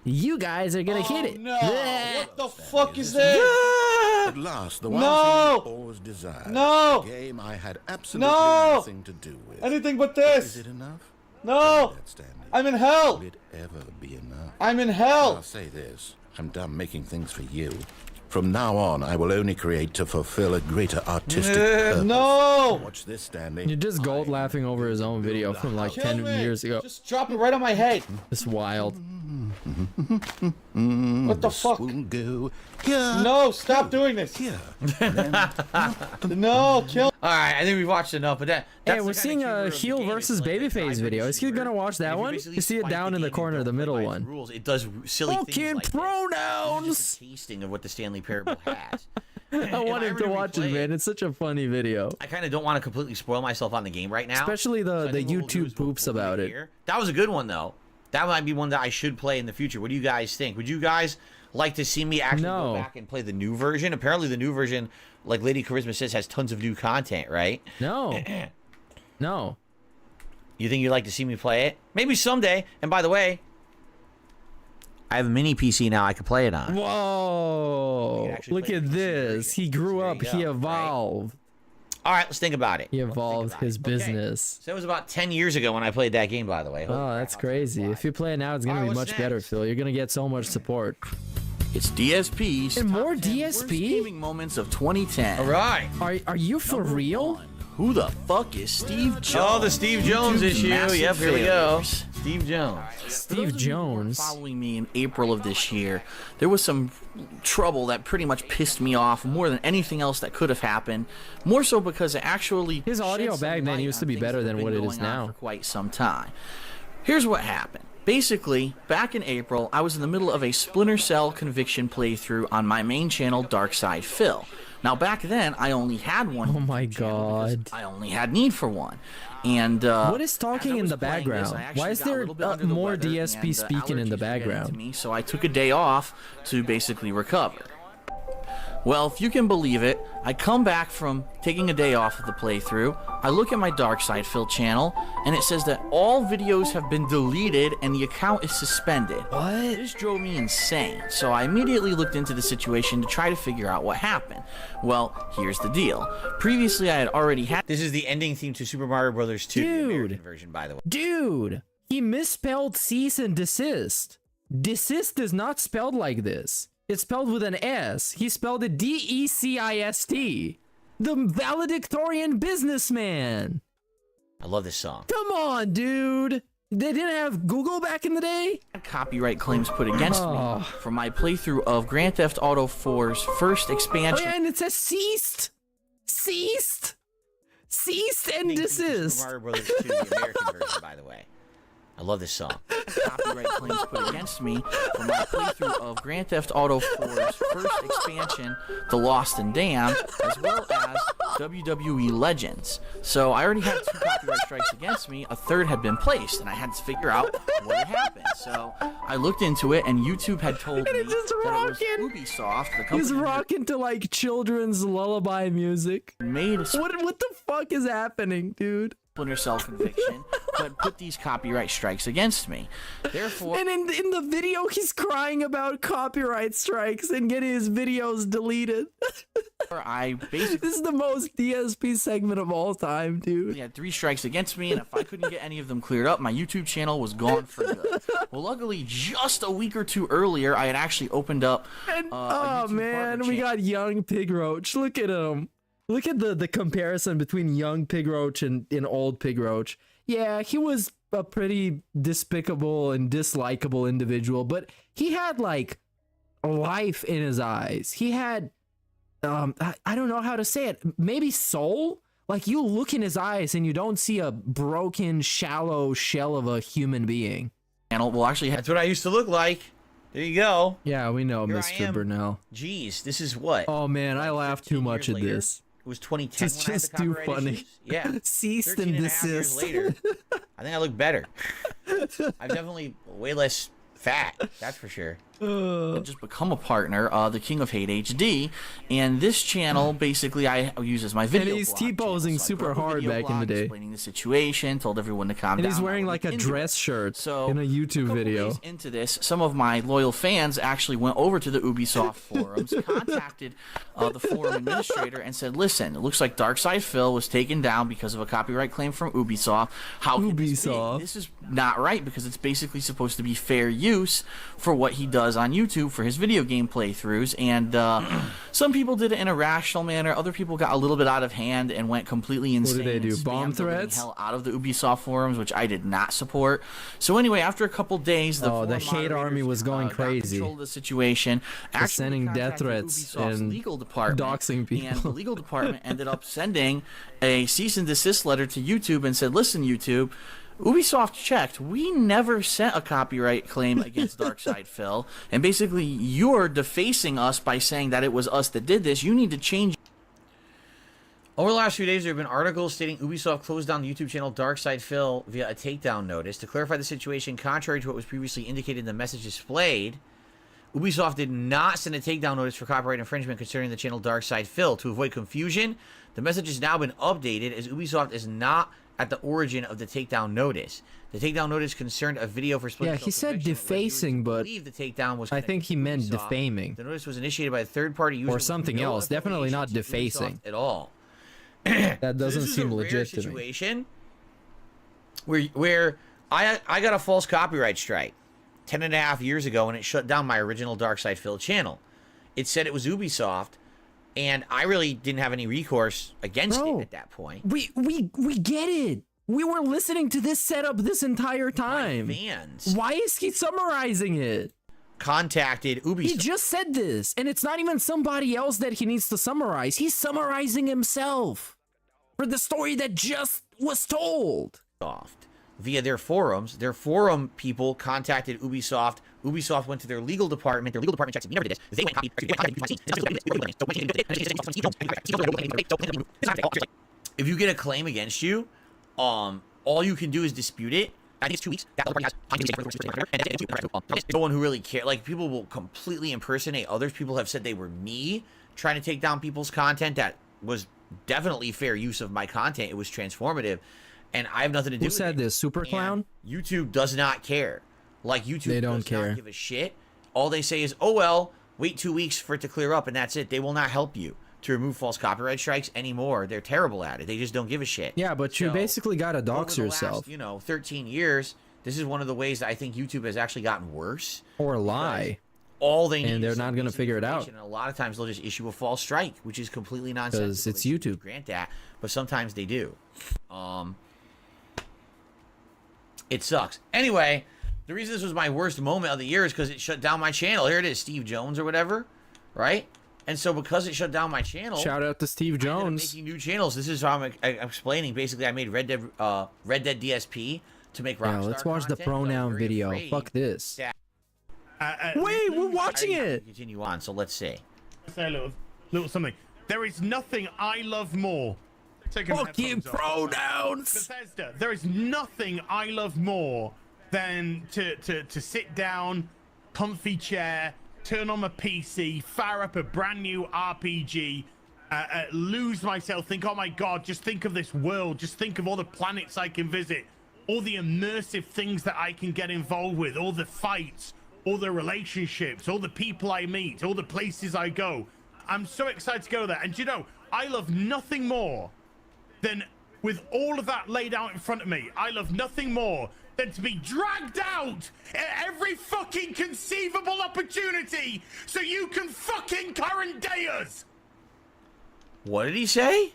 You guys are gonna hit it. No! What the fuck is this? At last, the one No! thing I always desired. No! A game I had absolutely No! nothing to do with. Anything but this. Is it enough? No! I'm in hell. Will it ever be enough? I'm in hell. I'll say this. I'm done making things for you. From now on, I will only create to fulfill a greater artistic purpose. No! Watch this, Stanley. You're just gold laughing over his own video from like 10 years ago. Just drop it right on my head. It's wild. What the fuck? Go here. No, stop doing this. Here. No, kill. All right, I think we've watched enough, but that's Hey, we're seeing a heel versus babyface video. Is he gonna watch that one? You see it down in the corner, the middle one. Rules. It does silly things Fucking like pronouns. This. Just a tasting of what the Stanley Parable has. I want him to watch it, man. It's such a funny video. I kind of don't want to completely spoil myself on the game right now. Especially the YouTube poops about it. That was a good one, though. That might be one that I should play in the future. What do you guys think? Would you guys like to see me actually go back and play the new version? Apparently the new version, like Lady Charisma says, has tons of new content, right? No. No. You think you'd like to see me play it? Maybe someday. And by the way, I have a mini PC now I can play it on. Whoa. Look at this. He grew up. He evolved. All right, let's think about it. He evolved his business. So that was about 10 years ago when I played that game, by the way. Oh, that's crazy. If you play it now, it's going to be much better, Phil. You're going to get so much support. It's DSP's and more worst DSP gaming moments of 2010. All right. Are you for real? Who the fuck is Steve Jones? Oh, the Steve Jones issue. Yep, here we go. Steve Jones. Steve Jones. Following me in April of this year, there was some trouble that pretty much pissed me off more than anything else that could have happened. More so because it actually his audio back then used to be better than what it is now for quite some time. Here's what happened. Basically, back in April, I was in the middle of a Splinter Cell Conviction playthrough on my main channel, Darkside Phil. Now, back then, I only had one. Oh my god. I only had need for one. And what is talking in the background? Why is there more DSP speaking in the background? So I took a day off to basically recover. Well, if you can believe it, I come back from taking a day off of the playthrough, I look at my Darkside Phil channel, and it says that all videos have been deleted and the account is suspended. What? This drove me insane, so I immediately looked into the situation to try to figure out what happened. Well, here's the deal. Previously, I had already had... This is the ending theme to Super Mario Bros. 2, the American version, by the way. Dude, he misspelled cease and desist. Desist is not spelled like this. It's spelled with an S. He spelled it D-E-C-I-S-T. The valedictorian businessman. I love this song. Come on, dude. They didn't have Google back in the day? Copyright claims put against me for my playthrough of Grand Theft Auto 4's first expansion. Oh yeah, and it says ceased. Ceased. Ceased and desist. Super Mario Bros. 2, the American version, by the way. I love this song. Copyright claims put against me for my playthrough of Grand Theft Auto 4's first expansion, The Lost and Damned, as well as WWE Legends. So I already had 2 copyright strikes against me. A third had been placed, and I had to figure out what had happened. So I looked into it, and YouTube had told me that it was Ubisoft, the company. He's rocking to like children's lullaby music. Made what the fuck is happening, dude? Herself conviction, but put these copyright strikes against me. Therefore, and in the video, he's crying about copyright strikes and getting his videos deleted. I basically this is the most DSP segment of all time, dude. He had 3 strikes against me, and if I couldn't get any of them cleared up, my YouTube channel was gone for good. Well, luckily, just a week or 2 earlier, I had actually opened up. Oh man, we got young Pig Roach. Look at him. Look at the comparison between young Pig Roach and old Pig Roach. Yeah, he was a pretty despicable and dislikable individual, but he had like life in his eyes. He had, I don't know how to say it, maybe soul? Like you look in his eyes and you don't see a broken, shallow shell of a human being. Well, actually, that's what I used to look like. There you go. Yeah, we know, Here Mr. Burnell. Jeez, this is what? Oh man, I laughed too much at this. It was 2010 It's when just I had the too copyright funny. issues. Yeah. Ceased 13 and a half years desist. later, I think I look better. I'm definitely way less fat, that's for sure. Just become a partner, the King of Hate HD, and this channel basically I use as my video. And he's blog T-posing channel. So I super put up a hard video back in the blog day. explaining the situation, told everyone to calm And down. he's wearing like a into dress shirt in a YouTube video. Days into this, some of my loyal fans actually went over to the Ubisoft forums, contacted the forum administrator, and said, "Listen, it looks like Darkside Phil was taken down because of a copyright claim from Ubisoft. How can this be? This is not right because it's basically supposed to be fair use for what he does on YouTube for his video game playthroughs." And some people did it in a rational manner. Other people got a little bit out of hand and went completely insane. What did they do? and Bomb spammed the living threats? hell out of the Ubisoft forums, which I did not support. So anyway, after a couple days, the the hate army was going crazy. Control the situation. They're sending death threats Ubisoft's and legal department, doxing people. And the legal department ended up sending a cease and desist letter to YouTube and said, "Listen, YouTube, Ubisoft checked. We never sent a copyright claim against Darkside Phil, and basically you're defacing us by saying that it was us that did this. You need to change." Over the last few days, there have been articles stating Ubisoft closed down the YouTube channel Darkside Phil via a takedown notice. To clarify the situation, contrary to what was previously indicated in the message displayed, Ubisoft did not send a takedown notice for copyright infringement concerning the channel Darkside Phil. To avoid confusion, the message has now been updated as Ubisoft is not at the origin of the takedown notice. The takedown notice concerned a video for Splinter Yeah, Cell he said Conviction, where defacing, but the takedown was I think he meant Ubisoft. defaming. The notice was initiated by a third-party user Or something with no else. Definitely not affiliation to defacing. Ubisoft at all. That doesn't This is seem a legit rare to me. situation where I got a false copyright strike 10.5 years ago, and it shut down my original Darkside Phil channel. It said it was Ubisoft, and I really didn't have any recourse against it at that point. We get it. We were listening to this setup this entire time. Fans. Why is he summarizing it? Contacted Ubisoft. He just said this, and it's not even somebody else that he needs to summarize. He's summarizing himself for the story that just was told. Via their forums. Their forum people contacted Ubisoft. Ubisoft went to their legal department. Their legal department checked. We never did this. They went if you get a claim against you, all you can do is dispute it. I think it's 2 weeks. That other party has no one who really cares. Like, people will completely impersonate others. People have said they were me trying to take down people's content. That was definitely fair use of my content. It was transformative, and I have nothing to do with it. Who said this? Super Clown? YouTube does not care. Like, YouTube They don't does care. not give a shit. All they say is, oh, well, wait 2 weeks for it to clear up, and that's it. They will not help you to remove false copyright strikes anymore. They're terrible at it. They just don't give a shit. Yeah, but you basically gotta dox over the yourself. Last, 13 years, this is one of the ways that I think YouTube has actually gotten worse. Or lie. All they need And they're is not some going to basic figure it out. information, and a lot of times they'll just issue a false strike, which is completely nonsensical. Because it's YouTube. Grant that, but sometimes they do. It sucks. Anyway, the reason this was my worst moment of the year is because it shut down my channel. Here it is, Steve Jones or whatever, right? And so because it shut down my channel, Shout out to Steve Jones. making new channels. This is how I'm explaining. Basically, I made Red Dead DSP to make Yeah, Rockstar let's watch the content, so pronoun very video. afraid Fuck this. that- Wait, we're watching it. Continue on. So let's see. Say a little something. There is nothing I love more. Fucking pronouns. Bethesda, there is nothing I love more than to sit down, comfy chair, turn on my PC, fire up a brand new RPG, lose myself, think, oh my god, just think of this world, just think of all the planets I can visit, all the immersive things that I can get involved with, all the fights, all the relationships, all the people I meet, all the places I go. I'm so excited to go there. And you know, I love nothing more than, with all of that laid out in front of me, I love nothing more than to be dragged out at every fucking conceivable opportunity so you can fucking current day us. What did he say?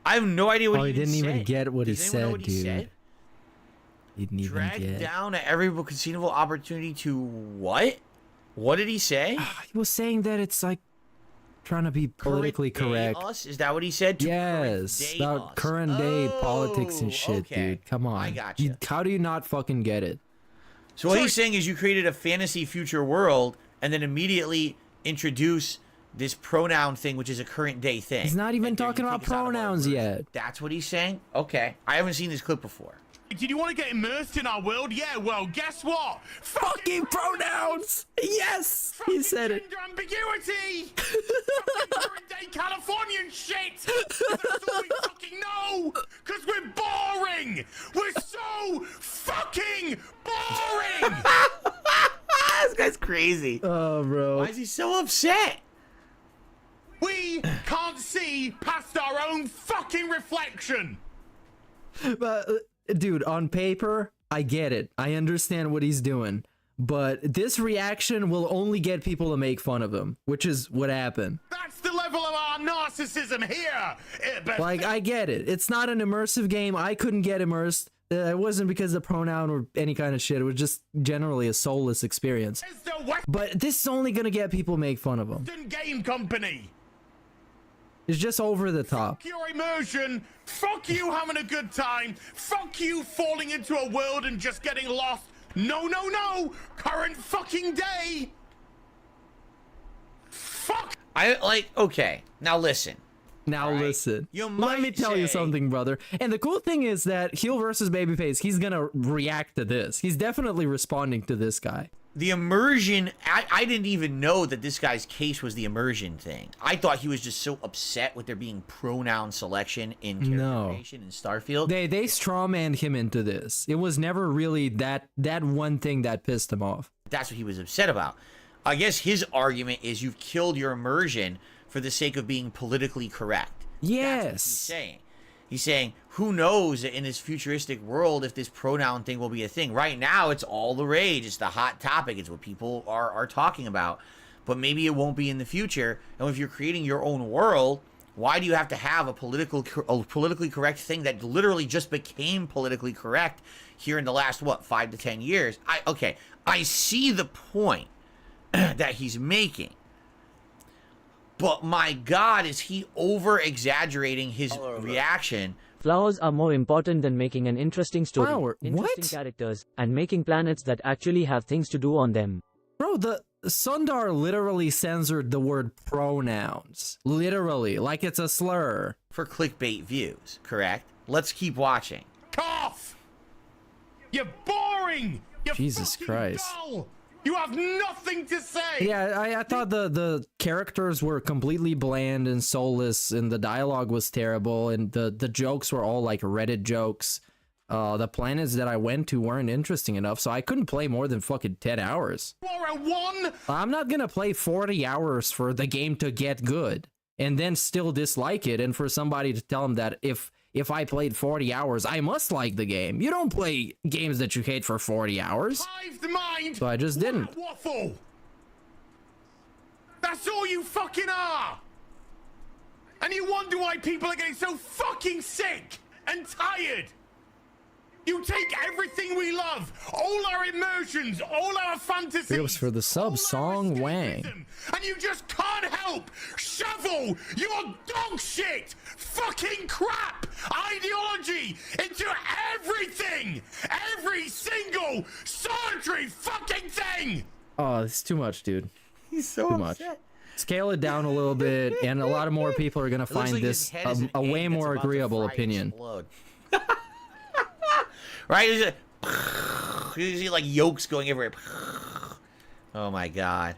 I have no idea what he even didn't even said. get what Does he anyone know said, what he said? dude. He didn't even Dragged get. down at every conceivable opportunity to what? What did he say? He was saying that it's like trying to be politically correct. Us? Is that what he said? Yes, about current day politics and shit, dude. Come on. I gotcha. How do you not fucking get it? So what he's saying is you created a fantasy future world and then immediately introduce this pronoun thing, which is a current day thing. He's not even talking about pronouns yet. That's what he's saying? Okay. I haven't seen this clip before. Did you want to get immersed in our world? Yeah, well, guess what? Fucking pronouns! Yes! He said it. Gender ambiguity! Fucking current day Californian shit! That's all we fucking know! Because we're boring! We're so fucking boring! This guy's crazy. Oh, bro. Why is he so upset? We can't see past our own fucking reflection! But, dude, on paper, I get it. I understand what he's doing. But this reaction will only get people to make fun of him, which is what happened. That's the level of our narcissism here! Like, I get it. It's not an immersive game. I couldn't get immersed. It wasn't because of pronoun or any kind of shit. It was just generally a soulless experience. But this is only gonna get people to make fun of him. Game company! It's just over the top. Fuck your immersion! Fuck you having a good time! Fuck you falling into a world and just getting lost! No, no, no! Current fucking day! Fuck! Okay, now listen. Now listen. You Let me tell you something, brother. And the cool thing is that heel versus babyface, he's gonna react to this. He's definitely responding to this guy. The immersion, I didn't even know that this guy's case was the immersion thing. I thought he was just so upset with there being pronoun selection in character creation in Starfield. They strawmanned him into this. It was never really that one thing that pissed him off. That's what he was upset about. I guess his argument is you've killed your immersion for the sake of being politically correct. Yes. That's what he's saying. He's saying, who knows in this futuristic world if this pronoun thing will be a thing. Right now, it's all the rage. It's the hot topic. It's what people are talking about. But maybe it won't be in the future. And if you're creating your own world, why do you have to have a politically correct thing that literally just became politically correct here in the last, 5 to 10 years? I see the point that he's making. But my God, is he over-exaggerating his reaction? Flowers are more important than making an interesting story, interesting characters, and making planets that actually have things to do on them. Bro, the Sundar literally censored the word pronouns. Literally, like it's a slur. For clickbait views, correct? Let's keep watching. Cough! You're boring! You're Jesus Christ. dull! You have nothing to say! Yeah, I thought the characters were completely bland and soulless, and the dialogue was terrible, and the jokes were all like Reddit jokes. The planets that I went to weren't interesting enough, so I couldn't play more than fucking 10 hours. You're a one! I'm not gonna play 40 hours for the game to get good, and then still dislike it, and for somebody to tell them that if I played 40 hours, I must like the game. You don't play games that you hate for 40 hours. Mind. So I just didn't. Waffle! That's all you fucking are! And you wonder why people are getting so fucking sick and tired! You take everything we love, all our emotions, all our fantasies. Thanks for the sub, Song Wang. And you just can't help shovel your dog shit, fucking crap ideology into everything, every single solitary fucking thing. Oh, it's too much, dude. He's so too much. Scale it down a little bit, and a lot of more people are gonna find like this his head is an a egg way that's more about to agreeable fry and opinion. explode. Right? You see like yolks going everywhere. Oh my god.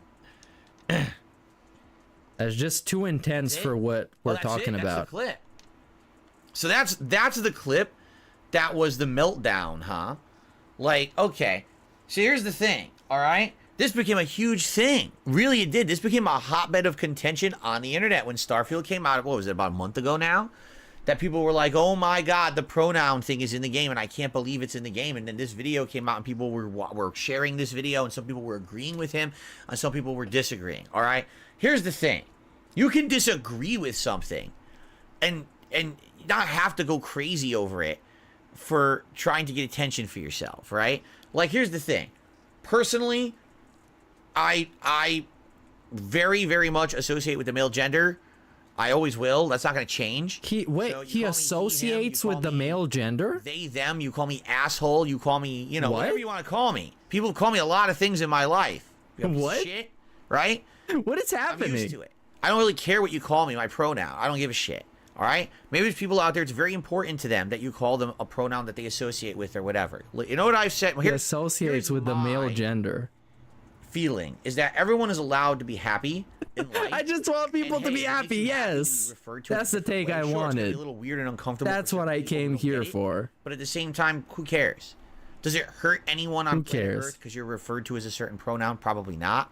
That's just too intense for what we're talking That's about. the clip. So that's the clip. That was the meltdown, huh? Like, okay. So here's the thing, all right? This became a huge thing. Really, it did. This became a hotbed of contention on the internet when Starfield came out. What was it, about a month ago now? That people were like, oh my god, the pronoun thing is in the game, and I can't believe it's in the game. And then this video came out, and people were sharing this video, and some people were agreeing with him, and some people were disagreeing, all right? Here's the thing. You can disagree with something and not have to go crazy over it for trying to get attention for yourself, right? Like, here's the thing. Personally, I very, very much associate with the male gender. I always will. That's not going to change. He associates with the male gender? They, them. You call me asshole. You call me, you know, What? whatever you want to call me. People call me a lot of things in my life. What? Shit, right? What is happening? I'm used to it. I don't really care what you call me, my pronoun. I don't give a shit. All right? Maybe there's people out there, it's very important to them that you call them a pronoun that they associate with or whatever. You know what I've said? Well, He associates with the male gender. Feeling is that everyone is allowed to be happy in life. I just want people to be happy, yes. That's the take I Sure, it's gonna be wanted. a little weird and uncomfortable. That's what I came here for. But at the same time, who cares? Does it hurt anyone on Who planet cares? Earth because you're referred to as a certain pronoun? Probably not.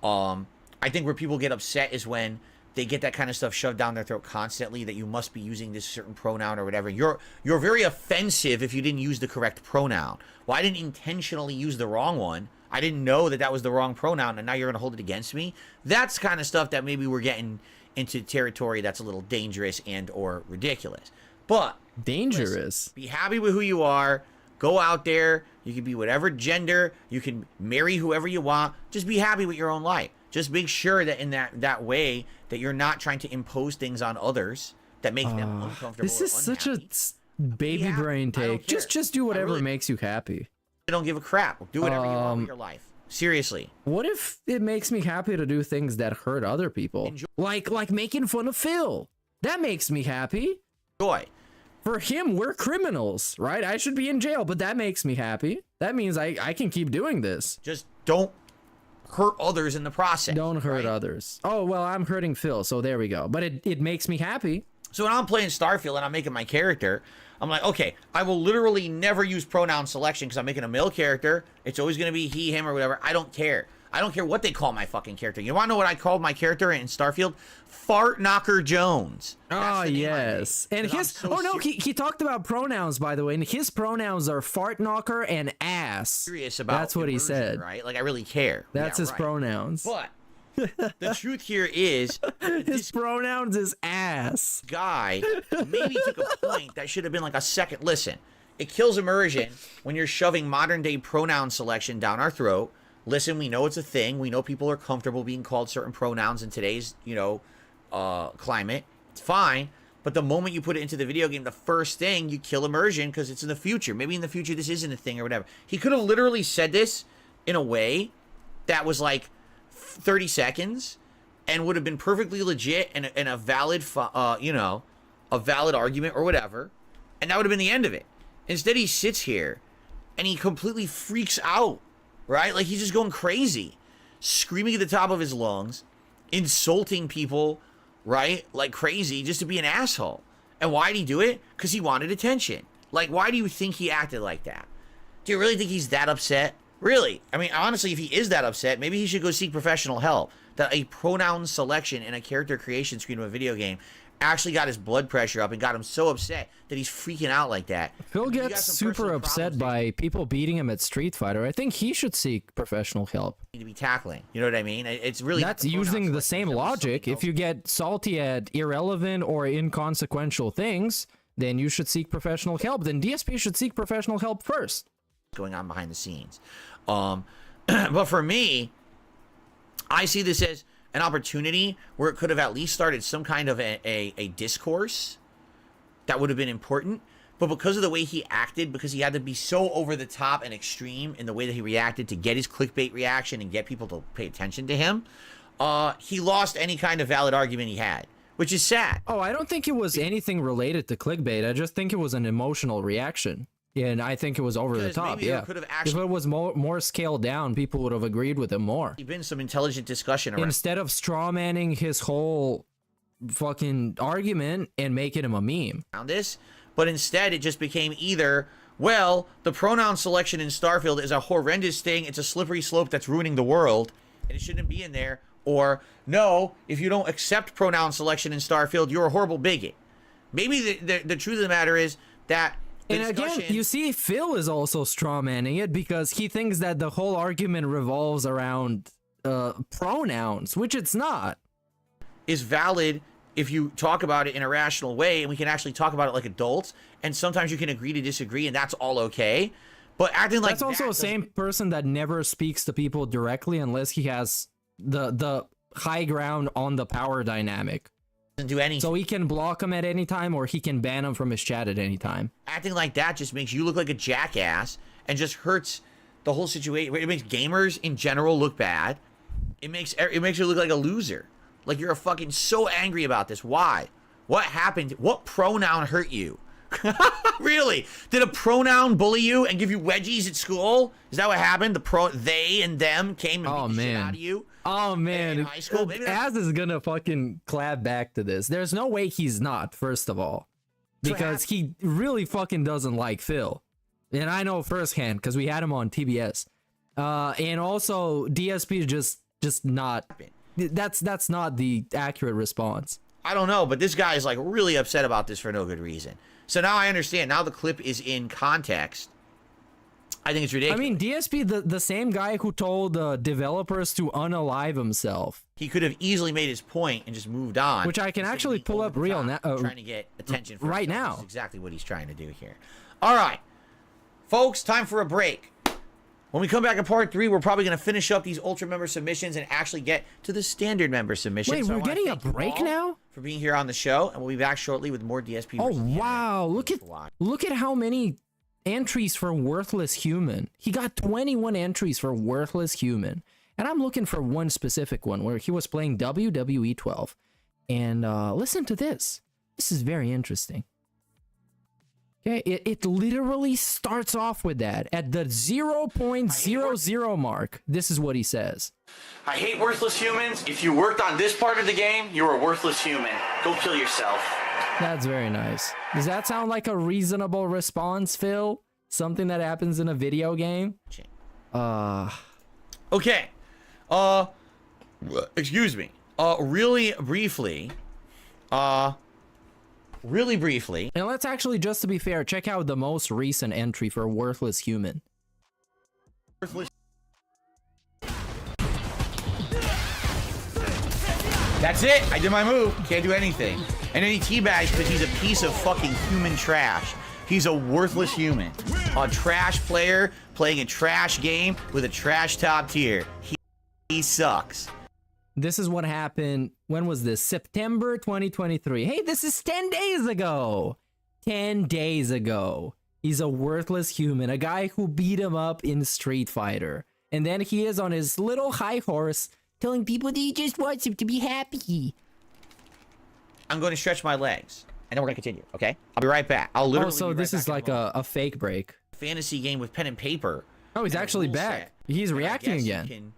I think where people get upset is when they get that kind of stuff shoved down their throat constantly, that you must be using this certain pronoun or whatever. You're very offensive if you didn't use the correct pronoun. Well, I didn't intentionally use the wrong one. I didn't know that was the wrong pronoun, and now you're going to hold it against me? That's kind of stuff that maybe we're getting into territory that's a little dangerous and or ridiculous. But dangerous. Listen, be happy with who you are. Go out there. You can be whatever gender. You can marry whoever you want. Just be happy with your own life. Just make sure that in that way that you're not trying to impose things on others that make them uncomfortable. This is such a baby brain take. Just do whatever makes you happy. I don't give a crap. Do whatever you want with your life. Seriously. What if it makes me happy to do things that hurt other people? Like making fun of Phil. That makes me happy. Joy. For him, we're criminals, right? I should be in jail, but that makes me happy. That means I can keep doing this. Just don't hurt others in the process. Don't hurt others. Oh, well, I'm hurting Phil, so there we go. But it makes me happy. So when I'm playing Starfield and I'm making my character, I'm like, okay, I will literally never use pronoun selection because I'm making a male character. It's always going to be he, him, or whatever. I don't care. I don't care what they call my fucking character. You want to know what I called my character in Starfield? Fart Knocker Jones. Oh, yes. And his... Oh, no, he talked about pronouns, by the way. And his pronouns are fart knocker and ass. Serious about That's what he said. Right? Like, I really care. That's his pronouns. But the truth here is... his pronouns is ass. Guy maybe took a point that should have been like a second. Listen, it kills immersion when you're shoving modern-day pronoun selection down our throat. Listen, we know it's a thing. We know people are comfortable being called certain pronouns in today's, climate. It's fine. But the moment you put it into the video game, the first thing, you kill immersion because it's in the future. Maybe in the future this isn't a thing or whatever. He could have literally said this in a way that was like 30 seconds and would have been perfectly legit and a valid, a valid argument or whatever. And that would have been the end of it. Instead, he sits here and he completely freaks out. Right? Like, he's just going crazy. Screaming at the top of his lungs. Insulting people, right? Like crazy, just to be an asshole. And why did he do it? Because he wanted attention. Like, why do you think he acted like that? Do you really think he's that upset? Really? I mean, honestly, if he is that upset, maybe he should go seek professional help. That a pronoun selection in a character creation screen of a video game actually got his blood pressure up and got him so upset that he's freaking out like that. Phil gets super upset by people beating him at Street Fighter. I think he should seek professional help. Need to be tackling. You know what I mean? It's really... That's using the same logic. If you get salty at irrelevant or inconsequential things, then you should seek professional help. Then DSP should seek professional help first. Going on behind the scenes. But for me, I see this as an opportunity where it could have at least started some kind of a discourse that would have been important. But because of the way he acted, because he had to be so over the top and extreme in the way that he reacted to get his clickbait reaction and get people to pay attention to him, he lost any kind of valid argument he had, which is sad. Oh, I don't think it was anything related to clickbait. I just think it was an emotional reaction. And I think it was over the top, yeah. If it was more scaled down, people would have agreed with him more. There's been some intelligent discussion around. Instead of strawmanning his whole fucking argument and making him a meme. This, but instead it just became either, well, the pronoun selection in Starfield is a horrendous thing, it's a slippery slope that's ruining the world, and it shouldn't be in there, or, no, if you don't accept pronoun selection in Starfield, you're a horrible bigot. Maybe the truth of the matter is that and again, you see, Phil is also strawmanning it because he thinks that the whole argument revolves around pronouns, which it's not. Is valid if you talk about it in a rational way, and we can actually talk about it like adults, and sometimes you can agree to disagree, and that's all okay. But acting like that's also the same person that never speaks to people directly unless he has the high ground on the power dynamic. Doesn't do anything. So he can block him at any time, or he can ban him from his chat at any time. Acting like that just makes you look like a jackass and just hurts the whole situation. It makes gamers in general look bad. It makes you look like a loser. Like you're fucking so angry about this. Why? What happened? What pronoun hurt you? Really? Did a pronoun bully you and give you wedgies at school? Is that what happened? They and them came and beat the shit out of you? Oh man, in high school? Az is gonna fucking clap back to this. There's no way he's not, first of all. Because he really fucking doesn't like Phil. And I know firsthand, because we had him on TBS. And also, DSP is just not... That's not the accurate response. I don't know, but this guy is like really upset about this for no good reason. So now I understand. Now the clip is in context. I think it's ridiculous. I mean, DSP, the same guy who told developers to unalive himself. He could have easily made his point and just moved on. Which I can actually pull up real now. Trying to get attention for right now. That's exactly what he's trying to do here. All right, folks, time for a break. When we come back in part 3, we're probably going to finish up these Ultra member submissions and actually get to the standard member submissions. Wait, we're getting a break now? For being here on the show, and we'll be back shortly with more DSP. Oh, wow. Look at how many entries for Worthless Human. He got 21 entries for Worthless Human. And I'm looking for one specific one where he was playing WWE 12. And listen to this. This is very interesting. Okay, it literally starts off with that. At the 0.00 mark, this is what he says. I hate worthless humans. If you worked on this part of the game, you're a worthless human. Go kill yourself. That's very nice. Does that sound like a reasonable response, Phil? Something that happens in a video game? Okay. Excuse me. Really briefly. And let's actually, just to be fair, check out the most recent entry for Worthless Human. That's it. I did my move. Can't do anything. And then he teabags because he's a piece of fucking human trash. He's a worthless human. A trash player playing a trash game with a trash top tier. He sucks. This is what happened. When was this? September 2023. Hey, this is 10 days ago. 10 days ago. He's a worthless human. A guy who beat him up in Street Fighter. And then he is on his little high horse telling people that he just wants him to be happy. I'm going to stretch my legs. And then we're going to continue, okay? I'll be right back. I'll literally so this is like a fake break. Fantasy game with pen and paper. Oh, he's actually back. He's reacting again.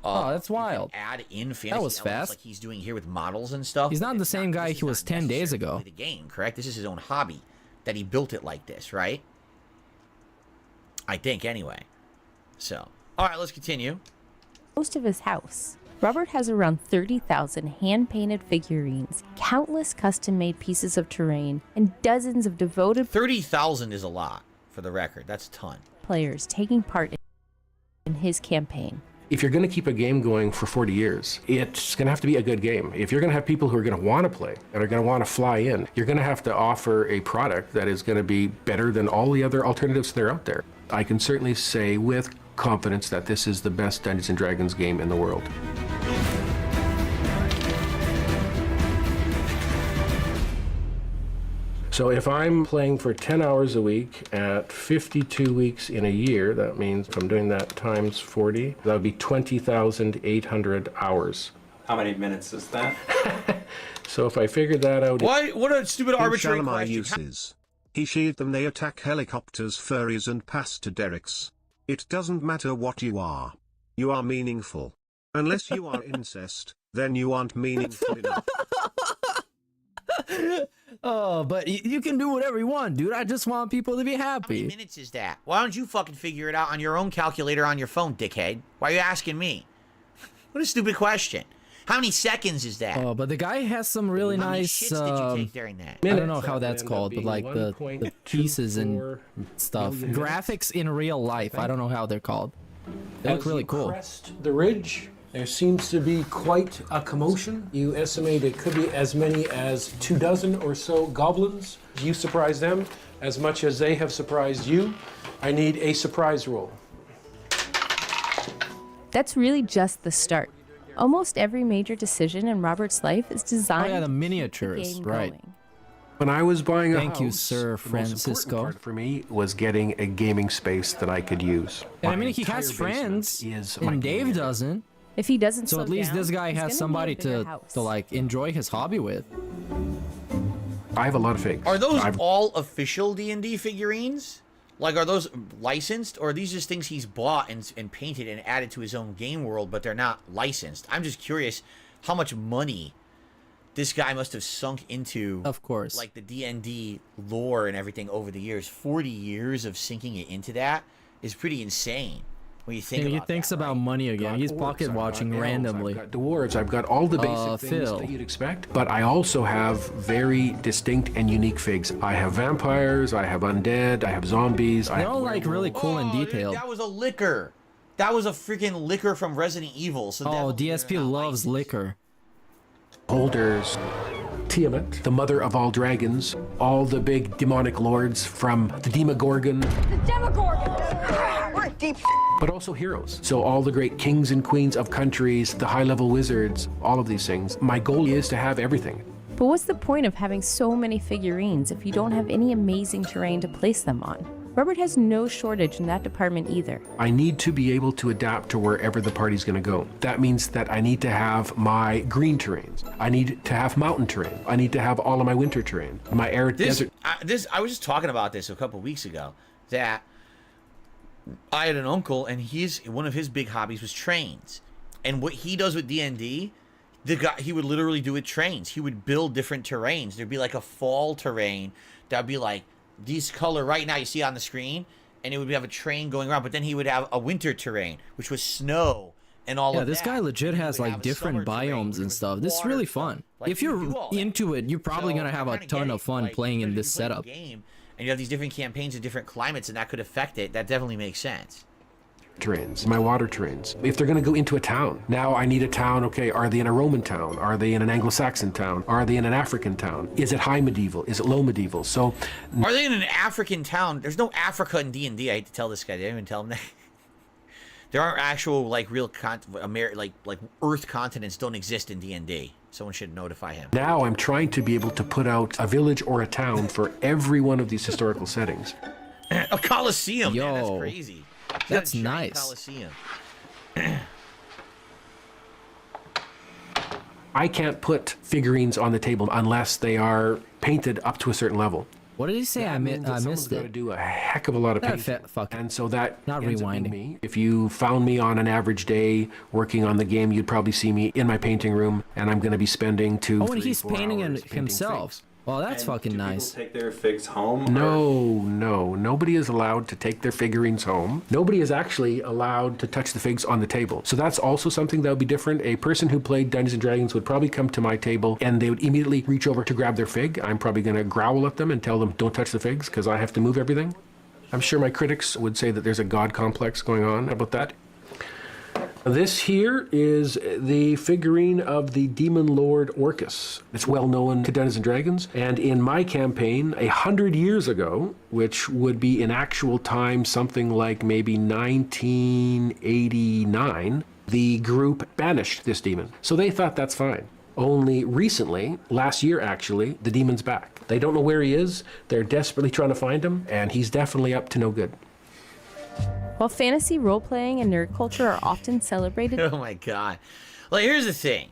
Oh, that's wild. Add in fantasy that was fast. Like he's doing here with models and stuff. He's not the same guy he was 10 days ago. The game, correct? This is his own hobby that he built it like this, right? I think, anyway. So, all right, let's continue. Most of his house. Robert has around 30,000 hand-painted figurines, countless custom-made pieces of terrain, and dozens of devoted 30,000 is a lot, for the record. That's a ton. Players taking part in his campaign. If you're going to keep a game going for 40 years, it's going to have to be a good game. If you're going to have people who are going to want to play and are going to want to fly in, you're going to have to offer a product that is going to be better than all the other alternatives that are out there. I can certainly say with confidence that this is the best Dungeons & Dragons game in the world. So if I'm playing for 10 hours a week at 52 weeks in a year, that means if I'm doing that times 40, that would be 20,800 hours. How many minutes is that? So if I figured that out... What a stupid arbitrary In Shalimar question. uses. He sheared them, they attack helicopters, furries and pasta derricks. It doesn't matter what you are. You are meaningful. Unless you are incest, then you aren't meaningful enough. Oh, but you can do whatever you want, dude. I just want people to be happy. How many minutes is that? Why don't you fucking figure it out on your own calculator on your phone, dickhead? Why are you asking me? What a stupid question. How many seconds is that? Oh, but the guy has some really How many nice. shits did you take during that? I don't know how that's called, but like the pieces and stuff. Graphics in real life. I don't know how they're called. They look really cool. Crest the ridge, there seems to be quite a commotion. You estimate it could be as many as 24 or so goblins. You surprise them as much as they have surprised you. I need a surprise roll. That's really just the start. Almost every major decision in Robert's life is designed the to miniatures, keep the game right. going. When I was buying a house, Thank you, Sir the most important Francisco. part for me was getting a gaming space that I could use. And I My mean, he entire has friends, basement is my and Dave gaming area. doesn't. If he doesn't So slow at least down, this guy he's has gonna need somebody a bigger to house. like enjoy his hobby with. I have a lot of figs. Are those all official D&D figurines? Like, are those licensed, or are these just things he's bought and painted and added to his own game world, but they're not licensed? I'm just curious how much money this guy must have sunk into, of course, like the D&D lore and everything over the years. 40 years of sinking it into that is pretty insane when you think He about thinks about money again. He's pocket watching randomly. I've got dwarves, I've got all the basic things Phil. that you'd expect, but I also have very distinct and unique figs. I have vampires, I have undead, I have zombies. I They're have all like really cool and Dude, detailed. that was a liquor. That was a freaking liquor from Resident Evil. So Oh, DSP loves liquor. holders. Tiamat, the mother of all dragons, all the big demonic lords from the Demogorgon, The Demogorgon! We're deep. but also heroes. So all the great kings and queens of countries, the high-level wizards, all of these things. My goal is to have everything. But what's the point of having so many figurines if you don't have any amazing terrain to place them on? Robert has no shortage in that department either. I need to be able to adapt to wherever the party's going to go. That means that I need to have my green terrains. I need to have mountain terrain. I need to have all of my winter terrain. My arid desert. I was just talking about this a couple weeks ago, that I had an uncle, and one of his big hobbies was trains. And what he does with D&D, he would literally do with trains. He would build different terrains. There'd be like a fall terrain that'd be like this color right now you see on the screen, and it would have a train going around. But then he would have a winter terrain, which was snow and all of that. Yeah, this guy legit has like different biomes and stuff. This is really fun. If you're into it, you're probably gonna have a ton of fun playing in this setup. Game, and you have these different campaigns in different climates, and that could affect it. That definitely makes sense. Terrains, my water terrains. If they're going to go into a town, now I need a town. Okay, are they in a Roman town? Are they in an Anglo-Saxon town? Are they in an African town? Is it high medieval? Is it low medieval? So, are they in an African town? There's no Africa in D&D. I hate to tell this guy. I didn't even tell him that. There aren't actual like real like Earth continents don't exist in D&D. Someone should notify him. now I'm trying to be able to put out a village or a town for every one of these historical settings. A Colosseum. Yo, man, that's crazy. that's A giant nice. Colosseum. I can't put figurines on the table unless they are painted up to a certain level. What did he say? I missed Got to it. do a heck of a lot of painting. And so that Not ends up being rewinding. me. If you found me on an average day working on the game, you'd probably see me in my painting room, and I'm going to be spending 2, Oh, 3, and he's 4 painting hours it himself. Well, that's fucking nice. Take their figs home? No. Nobody is allowed to take their figurines home. Nobody is actually allowed to touch the figs on the table. So that's also something that would be different. A person who played Dungeons and Dragons would probably come to my table and they would immediately reach over to grab their fig. I'm probably going to growl at them and tell them, don't touch the figs because I have to move everything. I'm sure my critics would say that there's a god complex going on about that. This here is the figurine of the Demon Lord Orcus. It's well known to Dungeons and Dragons, and in my campaign 100 years ago, which would be in actual time something like maybe 1989, the group banished this demon. So they thought that's fine. Only recently, last year actually, the demon's back. They don't know where he is, they're desperately trying to find him, and he's definitely up to no good. While fantasy role-playing and nerd culture are often celebrated... Oh my god. Like, here's the thing.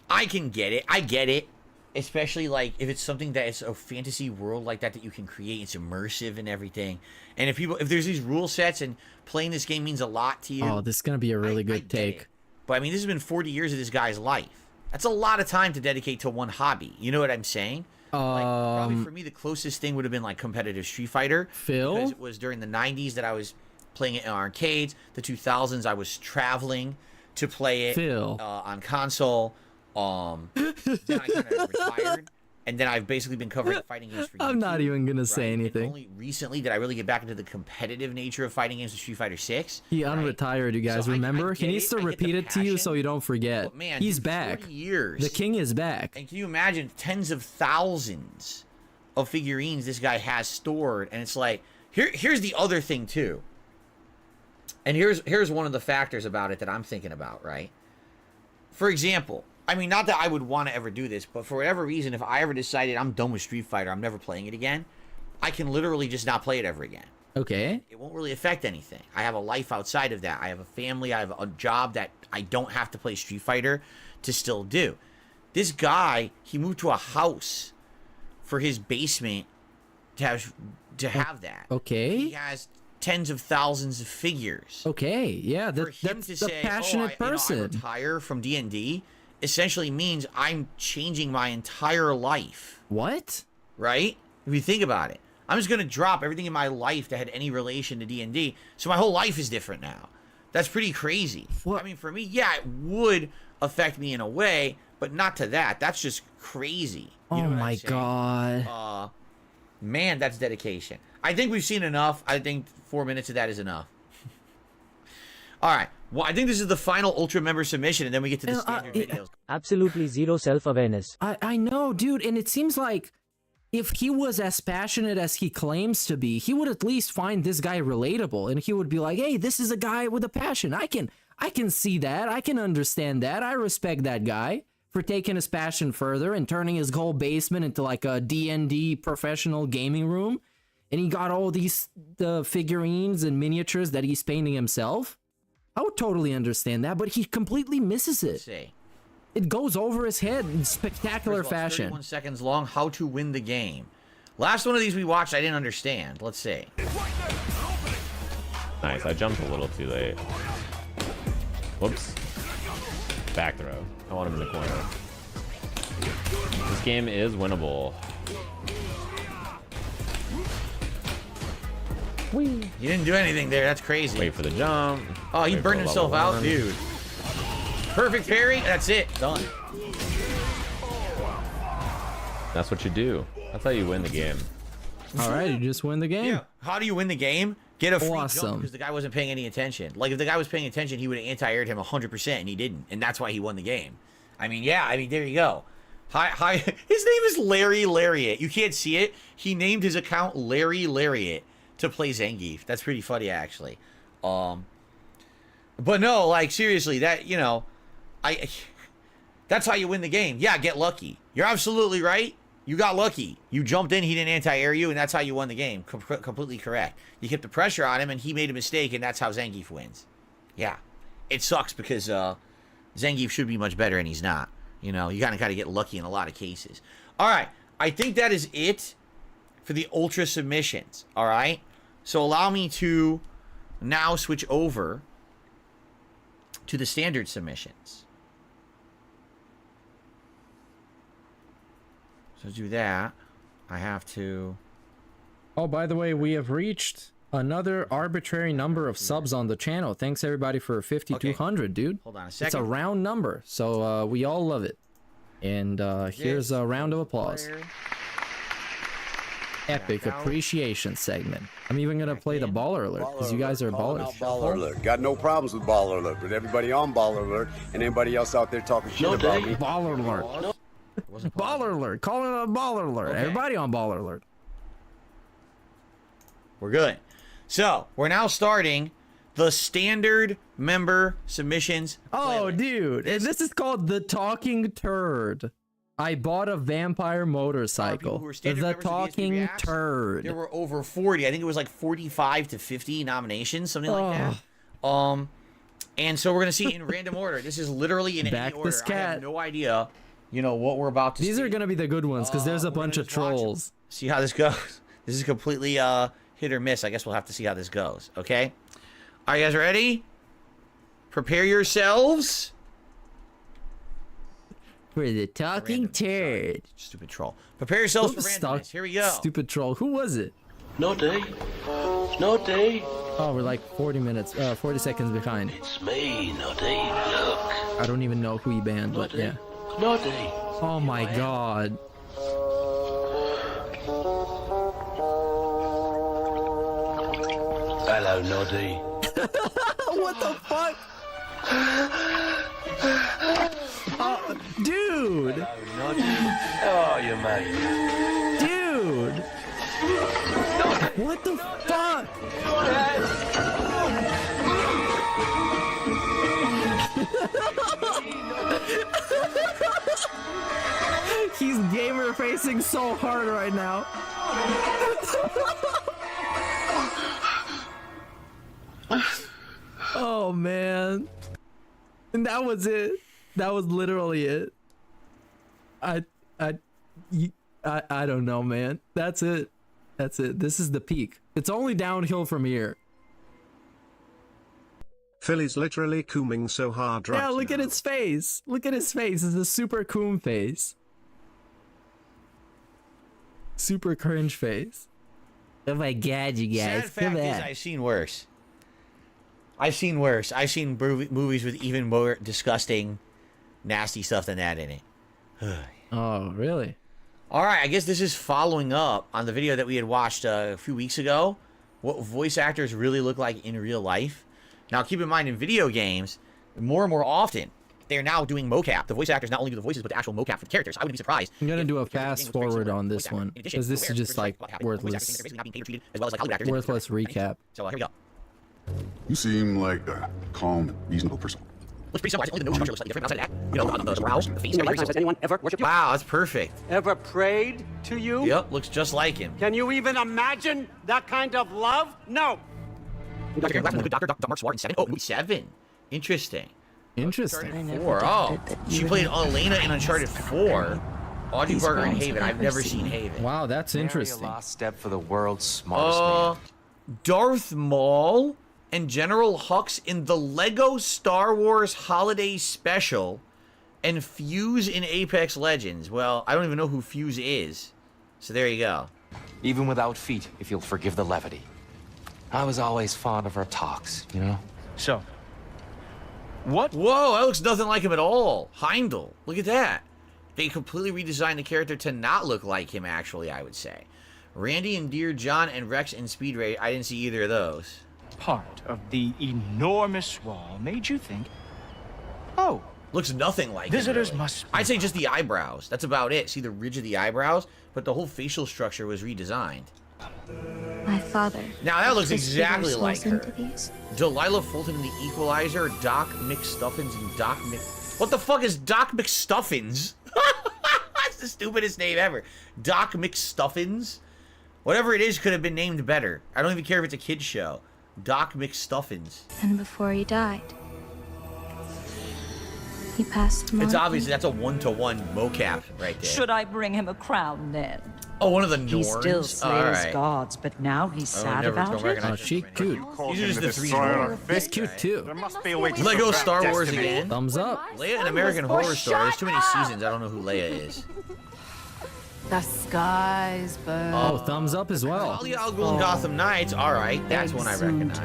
I can get it. I get it. Especially, like, if it's something that is a fantasy world like that you can create. It's immersive and everything. And if there's these rule sets and playing this game means a lot to you... Oh, this is going to be a really good take. But, I mean, this has been 40 years of this guy's life. That's a lot of time to dedicate to one hobby. You know what I'm saying? Like, probably for me, the closest thing would have been, like, competitive Street Fighter. Phil? Because it was during the 90s that I was... playing it in arcades. The 2000s, I was traveling to play it on console. Then I kind of retired, and then I've basically been covering fighting games for years. I'm not even gonna say anything. And only recently did I really get back into the competitive nature of fighting games with Street Fighter 6. He unretired, you guys. So remember? He needs to repeat it to you so you don't forget. But man, he's back. 40 years. The king is back. And can you imagine tens of thousands of figurines this guy has stored? And it's like, here's the other thing too. And here's one of the factors about it that I'm thinking about, right? For example, I mean, not that I would want to ever do this, but for whatever reason, if I ever decided I'm done with Street Fighter, I'm never playing it again, I can literally just not play it ever again. Okay. It won't really affect anything. I have a life outside of that. I have a family. I have a job that I don't have to play Street Fighter to still do. This guy, he moved to a house for his basement to have that. Okay. He has tens of thousands of figures. Okay, yeah, that's a passionate person. I retire from D&D essentially means I'm changing my entire life. What? Right? If you think about it. I'm just going to drop everything in my life that had any relation to D&D, so my whole life is different now. That's pretty crazy. What? I mean, for me, yeah, it would affect me in a way, but not to that. That's just crazy. You know what my I'm saying? god. Man, that's dedication. I think we've seen enough. I think 4 minutes of that is enough. All right. Well, I think this is the final Ultra member submission, and then we get to the standard videos. Absolutely zero self-awareness. I know, dude, and it seems like if he was as passionate as he claims to be, he would at least find this guy relatable, and he would be like, hey, this is a guy with a passion. I can see that. I can understand that. I respect that guy for taking his passion further and turning his whole basement into like a D&D professional gaming room. And he got all these figurines and miniatures that he's painting himself. I would totally understand that, but he completely misses it. It goes over his head in spectacular fashion. 31 seconds long, how to win the game. Last one of these we watched, I didn't understand. Let's see. Nice, I jumped a little too late. Whoops. Back throw. I want him in the corner. This game is winnable. You didn't do anything there. That's crazy. Wait for the jump. Oh, he burned himself out, dude. Perfect parry. That's it. Done. That's what you do. That's how you win the game. All right, you just win the game. Yeah. How do you win the game? Get a free Awesome. jump because the guy wasn't paying any attention. Like, if the guy was paying attention, he would have anti-aired him 100%, and he didn't. And that's why he won the game. I mean, yeah. I mean, there you go. Hi. His name is Larry Lariat. You can't see it. He named his account Larry Lariat to play Zangief. That's pretty funny, actually. But no, like, seriously, that, you know, that's how you win the game. Yeah, get lucky. You're absolutely right. You got lucky. You jumped in, he didn't anti-air you, and that's how you won the game. Completely correct. You kept the pressure on him, and he made a mistake, and that's how Zangief wins. Yeah. It sucks because Zangief should be much better, and he's not. You know, you kind of got to get lucky in a lot of cases. All right. I think that is it for the Ultra submissions. All right? So allow me to now switch over to the standard submissions. So to do that, I have to... Oh, by the way, we have reached another arbitrary number of subs on the channel. Thanks, everybody, for 5,200, dude. Hold on a second. It's a round number, so we all love it. And here's a round of applause. epic appreciation segment. I'm even gonna play the baller alert because you guys are ballers. Baller alert. Got no problems with baller alert, but everybody on baller alert and anybody else out there talking shit about me. Baller alert. Baller alert. Calling it a baller alert. Okay. Everybody on baller alert. We're good. So we're now starting the standard member submissions. Oh, dude, and this is called the Talking Turd. I bought a vampire motorcycle. The Talking Turd. There were over 40. I think it was like 45 to 50 nominations, something like that. And so we're gonna see in random order. This is literally in any order. I have no idea, you know, what we're about to see. These are gonna be the good ones because there's a bunch of trolls. See how this goes. This is completely hit or miss. I guess we'll have to see how this goes. Okay. Are you guys ready? Prepare yourselves. For the Talking Turd. Stupid troll. Prepare yourselves for randomness. Here we go. Stupid troll. Who was it? No day. No day. Oh, we're like 40 seconds behind. It's me, no day. Look. I don't even know who he banned, but yeah. No day. Oh my god. Hello, Noddy. What the fuck? Dude! How are you, mate? Dude! What the fuck? He's gamer facing so hard right now. Oh man. And that was it. That was literally it. I don't know, man. That's it. That's it. This is the peak. It's only downhill from here. Philly's literally cooming so hard right Yeah, look at his face. Look at his face. It's a super coom face. Super cringe face. Oh my god, you guys. Sad fact is, I've seen worse. I've seen worse. I've seen movies with even more disgusting, nasty stuff than that in it. Oh, really? All right, I guess this is following up on the video that we had watched a few weeks ago. What voice actors really look like in real life. Now, keep in mind, in video games, more and more often, they're now doing mocap. The voice actors not only do the voices, but the actual mocap for the characters. I wouldn't be surprised. I'm gonna do a fast forward on this one because this is just like worthless. Worthless recap. So here we go. You seem like a calm, reasonable person. Looks pretty similar. Only the nose structure looks slightly different. Outside of that, you know, the brows, the face. Has anyone ever worshipped you? Wow, that's perfect. Ever prayed to you? Yep, looks just like him. Can you even imagine that kind of love? No. Dr. Mark Swart in 7. Oh, movie 7. Interesting. Interesting. 4. Oh, she played Elena in Uncharted 4. Audrey Barker in Haven. I've never seen Haven. Wow, that's interesting. Last step for the world's smartest man. Darth Maul and General Hux in the Lego Star Wars Holiday Special, and Fuse in Apex Legends. Well, I don't even know who Fuse is, so there you go. Even without feet, if you'll forgive the levity. I was always fond of her talks, you know? So, what? Whoa, that looks nothing like him at all. Heimdall, look at that. They completely redesigned the character to not look like him, actually, I would say. Randy and Dear John and Rex in Speed Race, I didn't see either of those. Part of the enormous wall made you think, oh, looks nothing like visitors him, really. must be. I'd say just the eyebrows. That's about it. See the ridge of the eyebrows, but the whole facial structure was redesigned. My father. Now that looks Does exactly Peter like Souls her. into these? Delilah Fulton in The Equalizer, Doc McStuffins, and Doc Mc... What the fuck is Doc McStuffins? That's the stupidest name ever. Doc McStuffins? Whatever it is could have been named better. I don't even care if it's a kid's show. Doc McStuffins. And before he died, he passed him It's on. obvious that's a one-to-one mocap right there. Should I bring him a crown then? Oh, one of the Norns? He still slays gods, but now he's sad about it. Oh, she cute. These are just the 3 Norns. He's cute too. There must be a way to Lego prevent Star Wars destiny. again. Thumbs up. Leia in American Horror Story. There's too many seasons. I don't know who Leia is. The skies burn. Oh, thumbs up as well. Talia al Ghul in Gotham Knights. All right, that's one I recognize.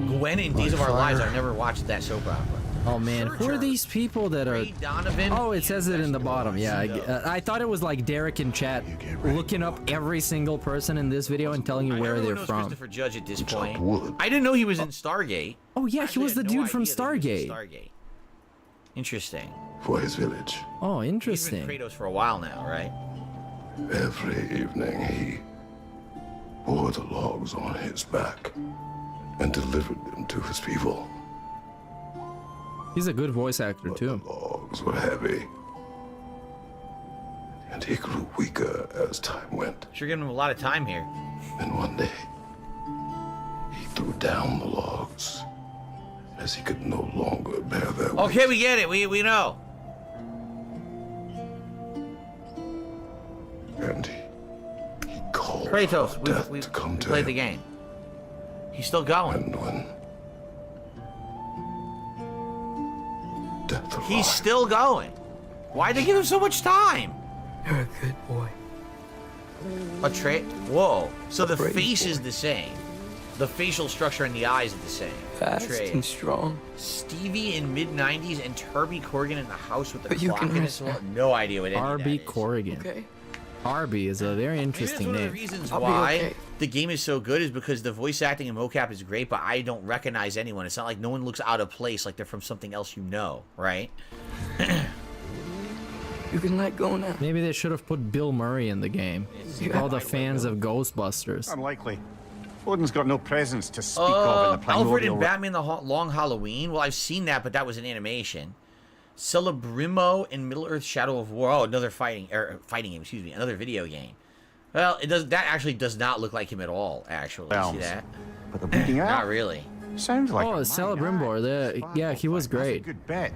Gwen in Days of Our Lives. I've never watched that soap opera. Oh man, who are these people that are? Donovan. Oh, it says it in the bottom. Yeah, I thought it was like Derek in chat looking up every single person in this video and telling you where they're from. Christopher Judge at this point. I didn't know he was in Stargate. Oh yeah, he was the dude from Stargate. Interesting. For his village. Oh, interesting. He's been Kratos for a while now, right? Every evening he bore the logs on his back and delivered them to his people. He's a good voice actor too. The logs were heavy, and he grew weaker as time went. Sure, giving him a lot of time here. And one day, he threw down the logs as he could no longer bear their weight. Okay, we get it. We know. And he called Kratos, death we to come to played him. the game. He's still going. And when death arrived, He's still going. Why'd they give him so much time? You're a good boy. Whoa. So the brave face boy. is the same. The facial structure and the eyes are the same. Fast and strong. Stevie in mid-90s and Herbie Corrigan in the house with the But you clock can in rest his wall. No idea what any of that Herbie is. Corrigan. Okay. Herbie is a very Maybe that's interesting one of name. the reasons I'll be why okay. the game is so good is because the voice acting and mocap is great, but I don't recognize anyone. It's not like no one looks out of place like they're from something else you know, right? You can let go now. Maybe they should have put Bill Murray in the game. All the fans of Ghostbusters. Unlikely. Odin's got no presence to speak of in the Alfred primordial... and Batman the Long Halloween? Well, I've seen that, but that was an animation. Celebrimo in Middle-earth Shadow of War. Oh, another fighting game, excuse me. Another video game. Well, that actually does not look like him at all, actually. See that? But the bleeding out? Not really. Sounds like... Oh, Celebrimbor. Yeah, he was great. Good bet.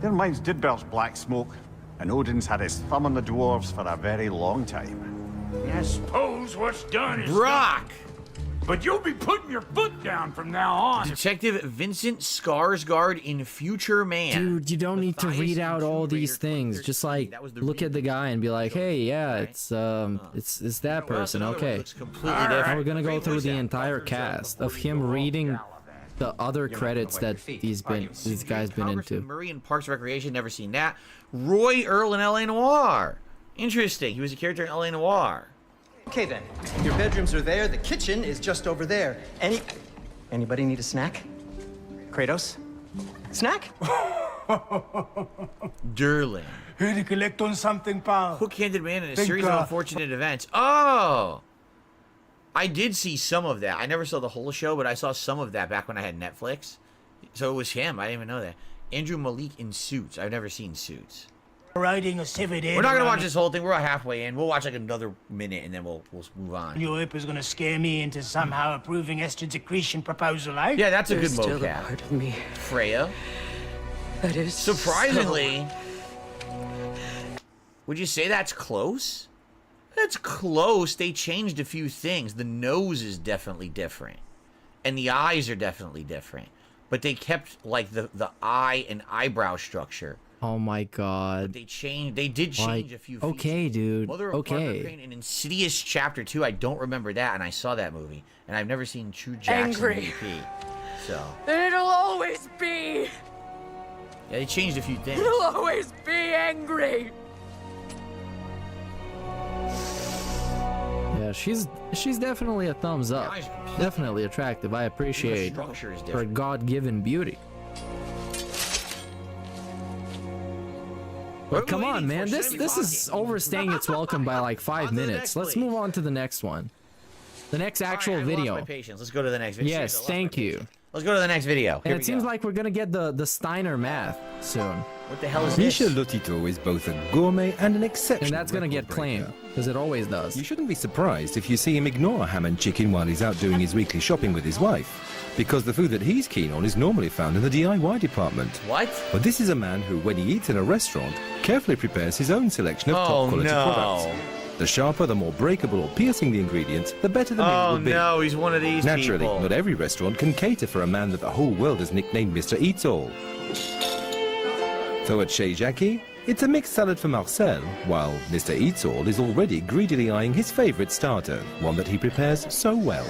Their minds did belch black smoke, and Odin's had his thumb on the dwarves for a very long time. I suppose what's done is Brock! done. But you'll be putting your foot down from now on. Detective Vincent Skarsgård in Future Man. Dude, you don't need to read out all these things. Just like look at the guy and be like, "Hey, yeah, it's that person." Okay. Now we're gonna go through the entire cast of him reading the other credits that these guys been into. Murray in Parks and Recreation, never seen that. Roy Earl in L.A. Noire. Interesting. He was a character in L.A. Noire. Okay then, your bedrooms are there, the kitchen is just over there. Anybody need a snack? Kratos? Snack? Durling. Here to collect on something, pal. Hook-handed man in a series of unfortunate events. Oh! I did see some of that. I never saw the whole show, but I saw some of that back when I had Netflix. So it was him. I didn't even know that. Andrew Malik in Suits. I've never seen Suits. Riding a severed head. We're not gonna watch this whole thing. We're halfway in. We'll watch like another minute and then we'll move on. Your whip is gonna scare me into somehow approving estrogen secretion proposal, eh? Yeah, that's a good There's still a mocap. part of me Freya. that is Surprisingly, would you say that's close? That's close. They changed a few things. The nose is definitely different, and the eyes are definitely different. But they kept like the eye and eyebrow structure. Oh my god. But they did change a few features. Okay, dude. Mother of Parker Crane in Insidious Chapter 2, I don't remember that, and I saw that movie. And I've never seen True Jackson MVP. So. Then it'll always be. Yeah, they changed a few things. It'll always be angry. Yeah, she's definitely a thumbs up. Definitely attractive. I appreciate her God-given beauty. But come on, man, this is overstaying its welcome by like 5 minutes. Let's move on to the next one. The next actual video. Let's go to the next video. Yes, thank you. Let's go to the next video. And it seems like we're gonna get the Steiner math soon. What the hell is this? Misha Lotito is both a gourmet and an exceptional. And that's gonna get claimed, because it always does. You shouldn't be surprised if you see him ignore ham and chicken while he's out doing his weekly shopping with his wife, because the food that he's keen on is normally found in the DIY department. What? But this is a man who, when he eats in a restaurant, carefully prepares his own selection of top-quality products. The sharper, the more breakable or piercing the ingredients, the better the meal will be. Oh no, he's one of these Naturally, people. not every restaurant can cater for a man that the whole world has nicknamed Mr. Eats All. So at Chez Jackie, it's a mixed salad for Marcel, while Mr. Eats All is already greedily eyeing his favorite starter, one that he prepares so well.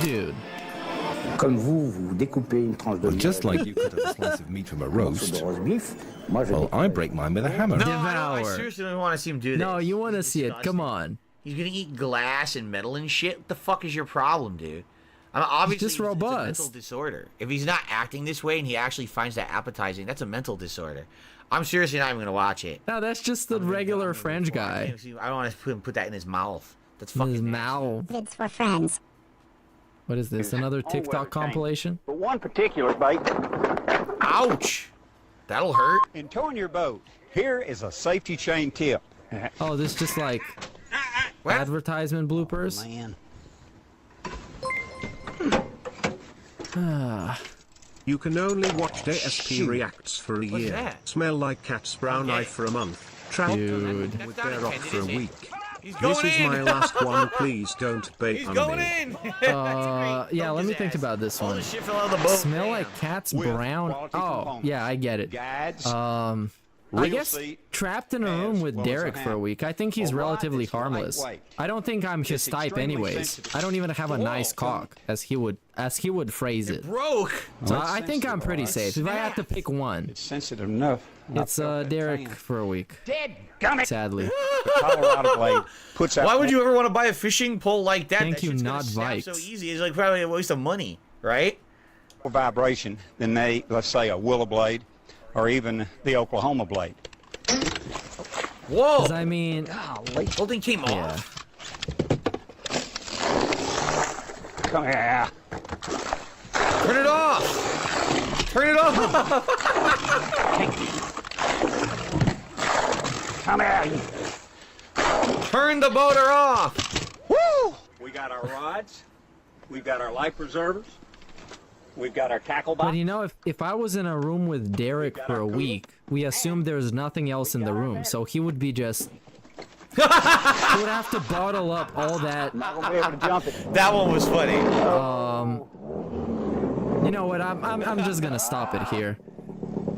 Dude. Well, just like you cut a slice of meat from a roast, well, I break mine with a hammer. No, I seriously don't want to see him do this. No, you want to see it. Come on. He's gonna eat glass and metal and shit. What the fuck is your problem, dude? I mean, obviously, just robust. It's a mental disorder. If he's not acting this way and he actually finds that appetizing, that's a mental disorder. I'm seriously not even gonna watch it. No, that's just the regular French guy. I don't want to put that in his mouth. That's fucking his mouth. It's for friends. What is this? Another TikTok compilation? But one particular bait. Ouch! That'll hurt. In towing your boat, here is a safety chain tip. Oh, this just like advertisement bloopers? Man. You can only watch DSP reacts for a year. That? Smell like cat's brown eye for a month. Trout Dude. with their off for a week. This is my last one. Please don't bait on me. in. Yeah, let me think about this one. Smell like cat's brown. Oh, yeah, I get it. I guess trapped in a room with Derek for a week. I think he's relatively harmless. I don't think I'm his type anyways. I don't even have a nice cock, as he would phrase it. Broke. So I think I'm pretty safe. If I had to pick one, It's sensitive enough. it's Derek for a week. Sadly. Colorado blade puts out. Why would you ever want to buy a fishing pole like that? Thank That you, shit's gonna not snap Vikes. so easy. It's like probably a waste of money, right? More vibration than let's say, a willow blade, or even the Oklahoma blade. Whoa! 'Cause I mean, whole thing came off. Come here. Turn it off! Turn it off! Come here. Turn the motor off! Woo! We got our rods. We've got our life preservers. We've got our tackle box. but you know, if I was in a room with Derek for a week, we assumed there's nothing else in the room, so he would be just... he would have to bottle up all that... Not gonna be able to jump it. That one was funny. You know what? I'm just gonna stop it here.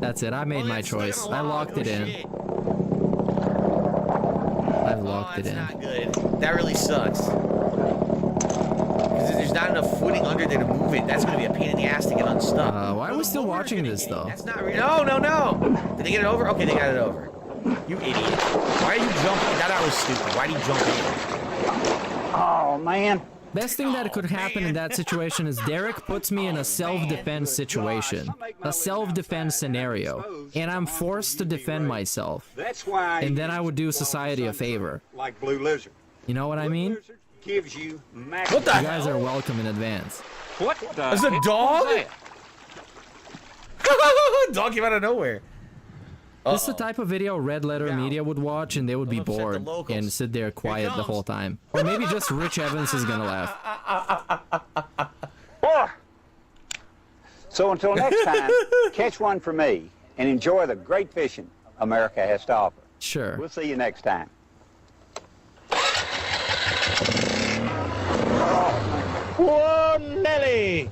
That's it. I made my choice. I locked it in. I've locked it in. Not good. That really sucks. Because there's not enough footing under there to move it. That's going to be a pain in the ass to get unstuck. Why are we still watching this, though? That's not real. No. Did they get it over? Okay, they got it over. You idiot. Why are you jumping? That was stupid. Why did you jump in? Oh, man. Best thing that could happen in that situation is Derek puts me in a self-defense situation. A self-defense scenario. And I'm forced to defend myself. That's why. And then I would do society a favor. Like Blue Lizard. You know what I mean? Gives you what the You guys are welcome in advance. What the There's a dog? Dog came out of nowhere. This is the type of video Red Letter Media would watch, and they would be bored and sit there quiet the whole time. Or maybe just Rich Evans is gonna laugh. So until next time, catch one for me and enjoy the great fishing America has to offer. Sure. We'll see you next time. Whoa, Nelly!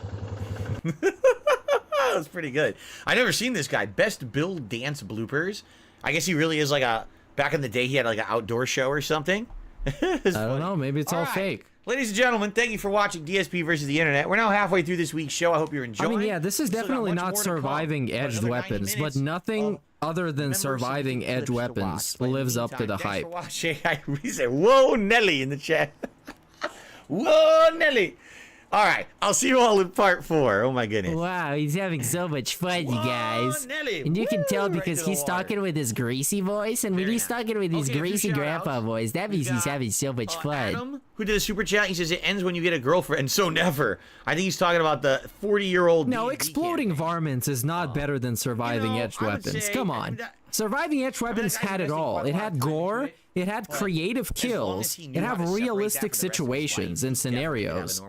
That was pretty good. I never seen this guy. Best Bill dance bloopers. I guess he really is like a... Back in the day, he had like an outdoor show or something. I don't know. Maybe it's all fake. Ladies and gentlemen, thank you for watching DSP versus the Internet. We're now halfway through this week's show. I hope you're enjoying. I mean, yeah, this is definitely not surviving edged weapons, but nothing other than surviving edged weapons lives up to the hype. We say, whoa, Nelly in the chat. Whoa, Nelly. All right, I'll see you all in part 4. Oh, my goodness. Wow, he's having so much fun, you guys. Nelly. And you can tell because Right he's talking with his greasy voice, and when he's talking with his greasy grandpa voice, that means he's having so much fun. Adam, who did a super chat, he says it ends when you get a girlfriend, so never. I think he's talking about the 40-year-old... No, exploding varmints is not better than surviving edged weapons. Come on. Surviving edged weapons had it all. It had gore, it had creative kills, it had realistic situations and scenarios.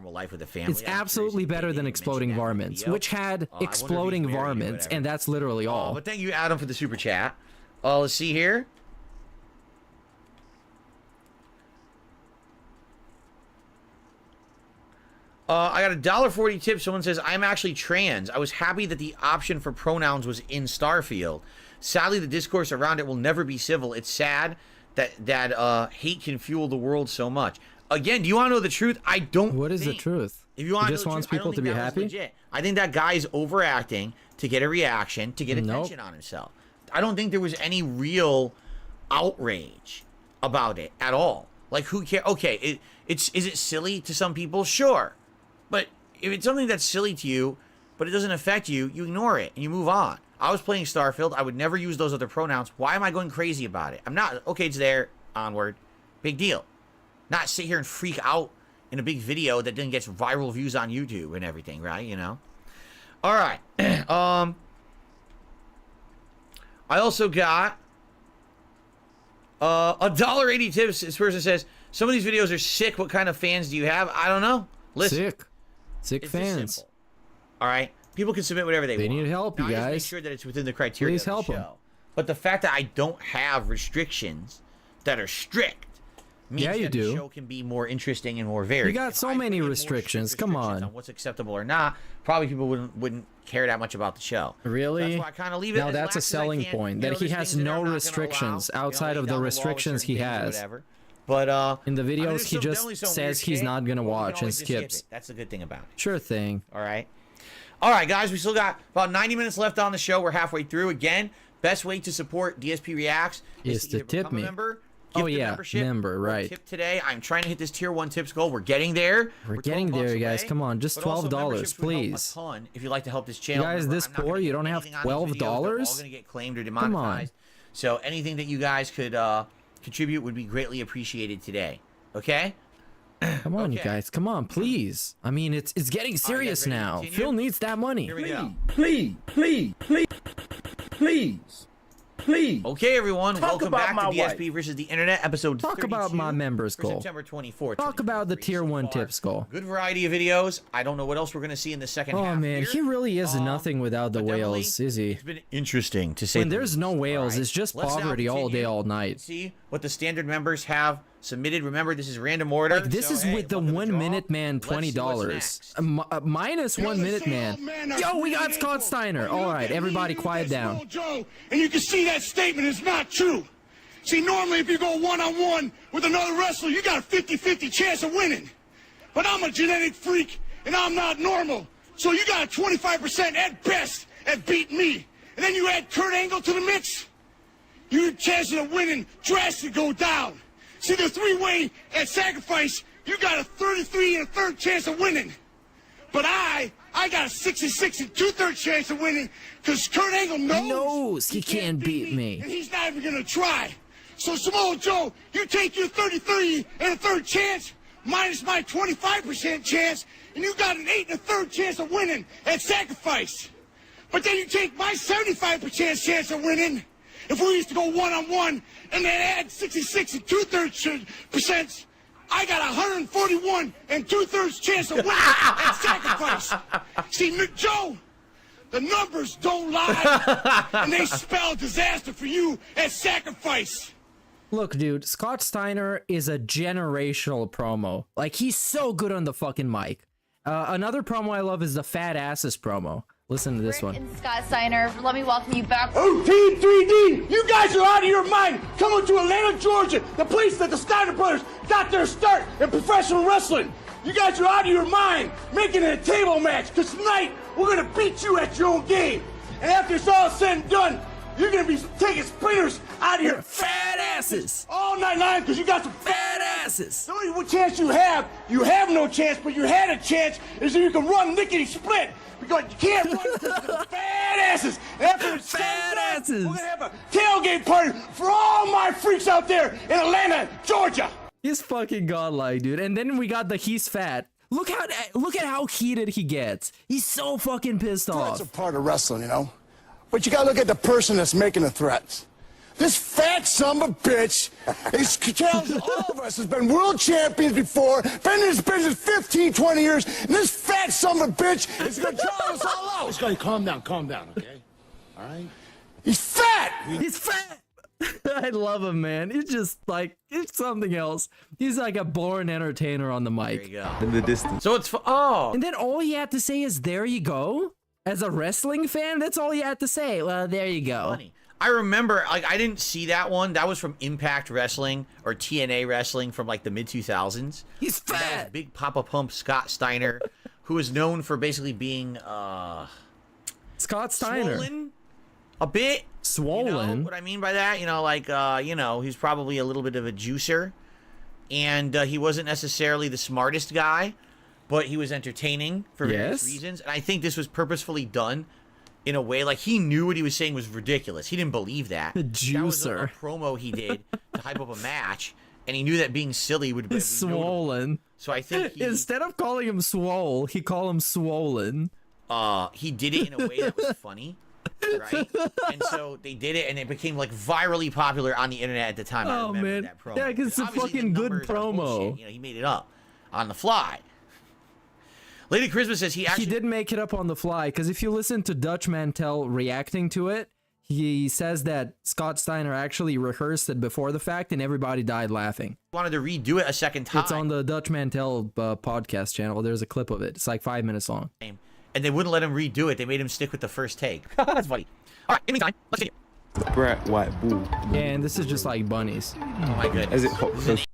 It's absolutely better than exploding varmints, which had exploding varmints, and that's literally all. But thank you, Adam, for the super chat. Let's see here. I got a $1.40 tip. Someone says, I'm actually trans. I was happy that the option for pronouns was in Starfield. Sadly, the discourse around it will never be civil. It's sad that hate can fuel the world so much. Again, do you want to know the truth? I don't What is the truth? If you want, he just wants people to be happy. Legit. I think that guy's overacting to get a reaction, to get attention on himself. I don't think there was any real outrage about it at all. Like, who cares? Okay, is it silly to some people? Sure, but if it's something that's silly to you, but it doesn't affect you, you ignore it and you move on. I was playing Starfield. I would never use those other pronouns. Why am I going crazy about it? I'm not. Okay, it's there. Onward. Big deal. Not sit here and freak out in a big video that then gets viral views on YouTube and everything, right? You know? All right. I also got $1.80 tips. This person says, some of these videos are sick. What kind of fans do you have? I don't know. Listen. Sick fans. All right? People can submit whatever they want. They need help, you now, I just guys. make sure that it's within the criteria of the show. But the fact that I don't have restrictions that are strict means that the show can be more interesting and more varied. You got so many restrictions. Come on. What's acceptable or not, probably people wouldn't care that much about the show. Really? That's why I kind of leave it. Now that's a selling point, that he has no restrictions outside of the restrictions he has. But in the videos, he just says he's not gonna watch and skips. That's the good thing about it. Sure thing. All right, guys, we still got about 90 minutes left on the show. We're halfway through. Again, best way to support DSP Reacts is to tip me. Oh yeah, member, right. Tip today. I'm trying to hit this tier 1 tips goal. We're getting there. We're getting there, guys. Come on, just $12, please. A ton if you'd like to help this channel. You guys, this poor, you don't have $12? All going to get claimed or demonetized. Come on. So anything that you guys could contribute would be greatly appreciated today. Okay? Come on, you guys. Come on, please. I mean, it's getting serious now. Phil needs that money. Here we go. Please. Okay, everyone. Welcome back to DSP wife. versus the Internet, episode 32. Talk about my members goal. September 24th. Talk about the tier 1 tips goal. Good variety of videos. I don't know what else we're going to see in the second half. Oh man, here. he really is nothing without the whales, is he? It's been interesting to say. When there's no whales, it's just poverty all day, all night. See what the standard members have submitted. Remember, this is random order. Like, this is with the 1 minute man $20. Minus 1 minute man. Yo, we got Scott Steiner. All right, everybody quiet down. Joe, and you can see that statement is not true. See, normally if you go one-on-one with another wrestler, you got a 50-50 chance of winning. But I'm a genetic freak, and I'm not normal. So you got a 25% at best at beating me. And then you add Kurt Angle to the mix, your chances of winning drastically go down. See, the 3-way at sacrifice, you got a 33 1/3 chance of winning. But I got a 66 2/3 chance of winning because Kurt Angle knows he can't beat me. And he's not even going to try. So, Samoa Joe, you take your 33 1/3 chance minus my 25% chance, and you got an 8 1/3 chance of winning at sacrifice. But then you take my 75% chance of winning. If we used to go one-on-one and then add 66 2/3%, I got a 141 2/3 chance of winning at sacrifice. See, Joe, the numbers don't lie, and they spell disaster for you at sacrifice. Look, dude, Scott Steiner is a generational promo. Like, he's so good on the fucking mic. Another promo I love is the Fat Asses promo. Listen to this one. And Scott Steiner, let me welcome you back. Oh, Team 3D, you guys are out of your mind. Coming to Atlanta, Georgia, the place that the Steiner brothers got their start in professional wrestling. You guys are out of your mind, making it a table match, because tonight we're going to beat you at your own game. And after it's all said and done, you're going to be taking splinters out of your fat asses all night long because you got some fat asses. The only chance you have no chance, but you had a chance, is that you can run lickety split. Because you can't run because of the fat asses. And after it's fat asses. We're going to have a tailgate party for all my freaks out there in Atlanta, Georgia. He's fucking godlike, dude. And then we got the he's fat. Look at how heated he gets. He's so fucking pissed off. That's a part of wrestling, you know. But you got to look at the person that's making the threats. This fat son of a bitch is challenging all of us, has been world champions before, been in this business 15, 20 years, and this fat son of a bitch is going to draw us all out. This guy, calm down, okay? All right? He's fat! He's fat! I love him, man. He's just like, it's something else. He's like a born entertainer on the mic. There you go. In the distance. So it's, And then all he had to say is, there you go? As a wrestling fan, that's all he had to say. Well, there you go. Funny. I remember, like, I didn't see that one. That was from Impact Wrestling or TNA Wrestling from, like, the mid-2000s. He's fat! Big Papa Pump Scott Steiner, who is known for basically being, Scott Steiner. Swollen a bit. Swollen? You know what I mean by that? You know, like, you know, he's probably a little bit of a juicer. And he wasn't necessarily the smartest guy, but he was entertaining for various reasons. And I think this was purposefully done in a way, like, he knew what he was saying was ridiculous. He didn't believe that. The That was juicer. a promo he did to hype up a match, and he knew that being silly would be Swollen. So I think he, instead of calling him swole, he called him swollen. he did it in a way that was funny, right? And so they did it, and it became, like, virally popular on the internet at the time. I remember that promo. Yeah, because it's a Obviously, the fucking good numbers are promo. bullshit. You know, he made it up on the fly. Lady Charisma says he actually... He did make it up on the fly, because if you listen to Dutch Mantel reacting to it, he says that Scott Steiner actually rehearsed it before the fact, and everybody died laughing. Wanted to redo it a second time. It's on the Dutch Mantel podcast channel. There's a clip of it. It's like 5 minutes long. And they wouldn't let him redo it. They made him stick with the first take. That's funny. All right, in the meantime, let's see it. Bright white ball. Yeah, and this is just like bunnies. Oh my goodness. Is it hot fish?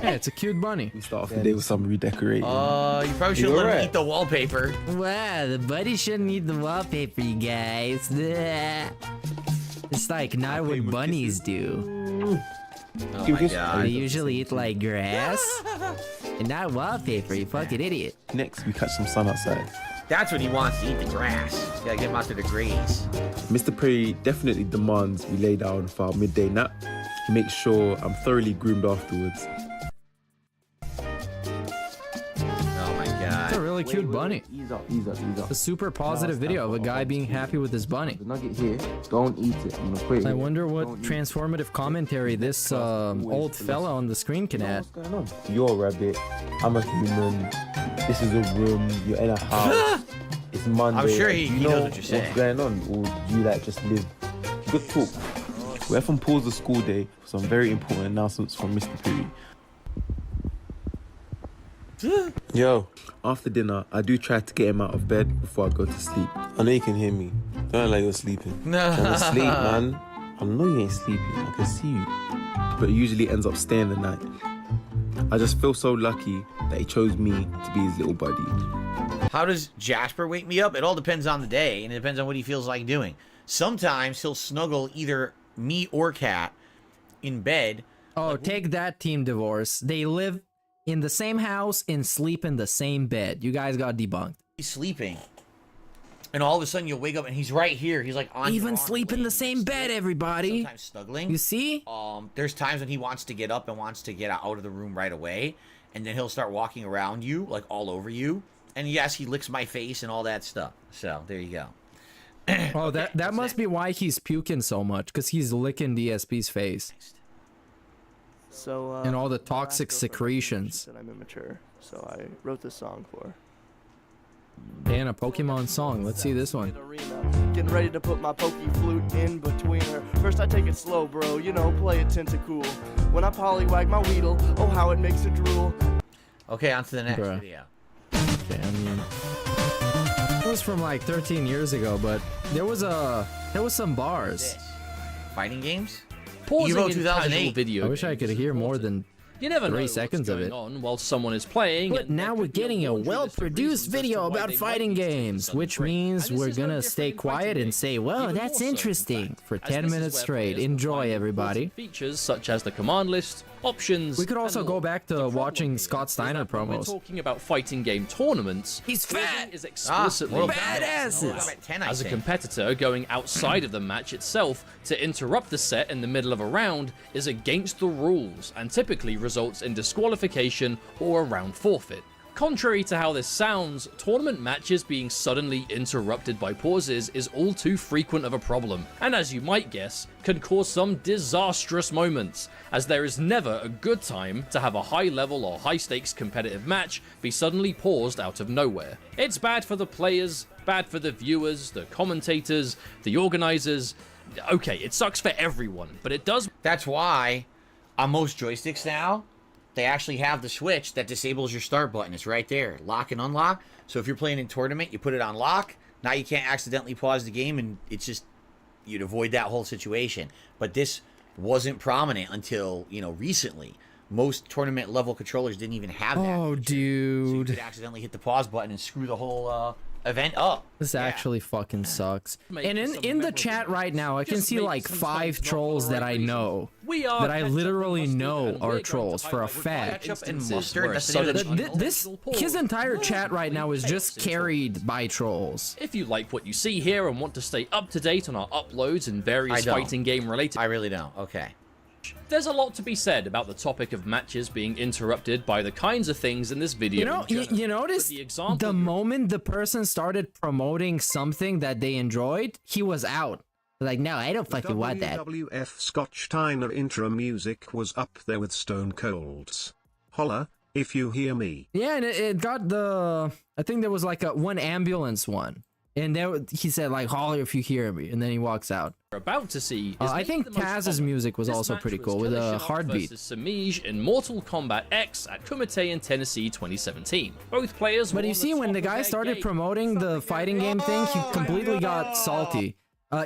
Yeah, it's a cute bunny. We start off the day with some redecorating. You probably should let him eat the wallpaper. Wow, the bunny shouldn't eat the wallpaper, you guys. It's like not what bunnies do. Oh my god. They usually eat like grass and not wallpaper, you fucking idiot. Next, we catch some sun outside. That's what he wants, to eat the grass. You gotta get him out to the graze. Mr. Perry definitely demands we lay down for our midday nap. He makes sure I'm thoroughly groomed afterwards. Oh my god. It's a really cute bunny. Ease up, ease up, ease up. A super positive video of a guy being happy with his bunny. The nugget here, don't eat it. I'm gonna quit. I wonder what transformative commentary this old fella on the screen can add. What's going on? You're a rabbit. I'm a human. This is a room. You're in a house. It's Monday. I'm sure he Do you know knows what you're saying. what's going on, or do you like just live? Good talk. We have paused the school day for some very important announcements from Mr. Perry. Yo, after dinner, I do try to get him out of bed before I go to sleep. I know you can hear me. Don't like you're sleeping. No. Trying to sleep, man. I know you ain't sleeping. I can see you. But he usually ends up staying the night. I just feel so lucky that he chose me to be his little buddy. How does Jasper wake me up? It all depends on the day, and it depends on what he feels like doing. Sometimes he'll snuggle either me or Cat in bed. Oh, take that, Team Divorce. They live in the same house and sleep in the same bed. You guys got debunked. He's sleeping. And all of a sudden you'll wake up and he's right here. He's like on Even sleep in the same bed, everybody. Sometimes snuggling. You see? There's times when he wants to get up and wants to get out of the room right away. And then he'll start walking around you, like all over you. And yes, he licks my face and all that stuff. So there you go. Oh, that must be why he's puking so much, because he's licking DSP's face. So, and all the toxic secretions. Said I'm immature, so I wrote this song for her. Dan, a Pokemon song. Let's see this one. Getting ready to put my pokey flute in between her. First I take it slow, bro, you know, play it tentacool. When I polywag my Weedle, oh how it makes it drool. Okay, on to the next video. Okay, I mean, it was from like 13 years ago, but there was some bars. Fighting games? Pausing Evo in 2008. casual video I wish I could hear more than You never know 3 what's seconds of going it. on while someone is playing. But and now we're getting a well-produced video about fighting games, which means we're gonna stay quiet and say, well, that's interesting, for 10 minutes straight. Enjoy, everybody. Features such as the command list, options. We could also and go more. back to watching Scott Steiner When we're promos. talking about fighting game tournaments. He's fat! Is explicitly badasses! as a competitor, going outside of the match itself to interrupt the set in the middle of a round is against the rules and typically results in disqualification or a round forfeit. Contrary to how this sounds, tournament matches being suddenly interrupted by pauses is all too frequent of a problem, and as you might guess, can cause some disastrous moments, as there is never a good time to have a high level or high stakes competitive match be suddenly paused out of nowhere. It's bad for the players, bad for the viewers, the commentators, the organizers. Okay, it sucks for everyone, but it does. That's why on most joysticks now, they actually have the switch that disables your start button. It's right there, lock and unlock. So if you're playing in tournament, you put it on lock, Now you can't accidentally pause the game, and it's just, you'd avoid that whole situation. But this wasn't prominent until, you know, recently. Most tournament level controllers didn't even have that. Oh, dude. So you could accidentally hit the pause button and screw the whole event up. This actually fucking sucks. And in the chat right now, I can see like 5 trolls that I know. That I literally know are trolls for a fact. His entire chat right now is just carried by trolls. If you like what you see here and want to stay up to date on our uploads and various fighting game related... I really don't. Okay. There's a lot to be said about the topic of matches being interrupted by the kinds of things in this video. You notice the moment the person started promoting something that they enjoyed, he was out. Like, no, I don't fucking want that. WWF Scotch Tyner intro music was up there with Stone Cold's. Holla, if you hear me. Yeah, and it got the... I think there was like one ambulance one. And there, he said, like, holler if you hear me, and then he walks out. We're about to see. I think Kaz's music was also pretty cool with a heartbeat. Samij in Mortal Kombat X at Kumite in Tennessee 2017. Both players. But you see, when the guy started promoting the fighting game thing, he completely got salty.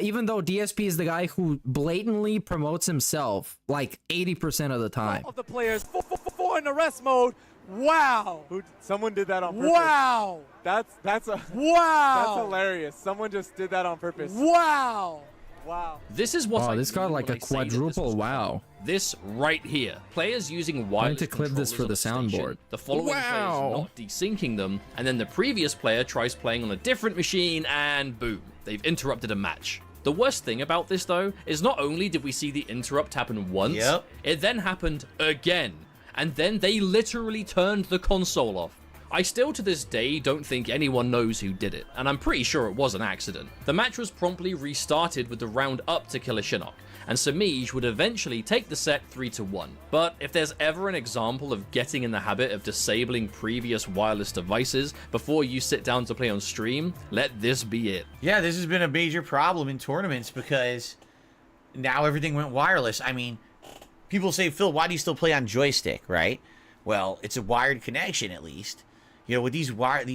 Even though DSP is the guy who blatantly promotes himself like 80% of the time. All of the players, four in arrest mode. Wow! Someone did that on purpose. Wow! That's wow! That's hilarious. Someone just did that on purpose. Wow! Wow. This is what this got like a quadruple wow. This right here. Players using wireless. I need to clip this for the soundboard. The following player is not desyncing them, and then the previous player tries playing on a different machine, and boom, they've interrupted a match. The worst thing about this though is not only did we see the interrupt happen once, it then happened again. And then they literally turned the console off. I still to this day don't think anyone knows who did it, and I'm pretty sure it was an accident. The match was promptly restarted with the round up to kill a Shinnok, and Samij would eventually take the set 3-1. But if there's ever an example of getting in the habit of disabling previous wireless devices before you sit down to play on stream, let this be it. Yeah, this has been a major problem in tournaments because now everything went wireless. I mean, people say, Phil, why do you still play on joystick, right? Well, it's a wired connection at least. You know, with these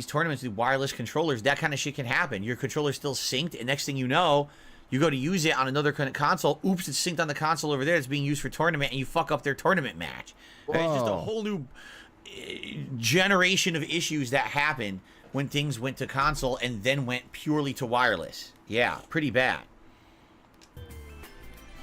tournaments with wireless controllers, that kind of shit can happen. Your controller's still synced, and next thing you know, you go to use it on another console. Oops, it's synced on the console over there. It's being used for tournament, and you fuck up their tournament match. It's just a whole new generation of issues that happened when things went to console and then went purely to wireless. Yeah, pretty bad.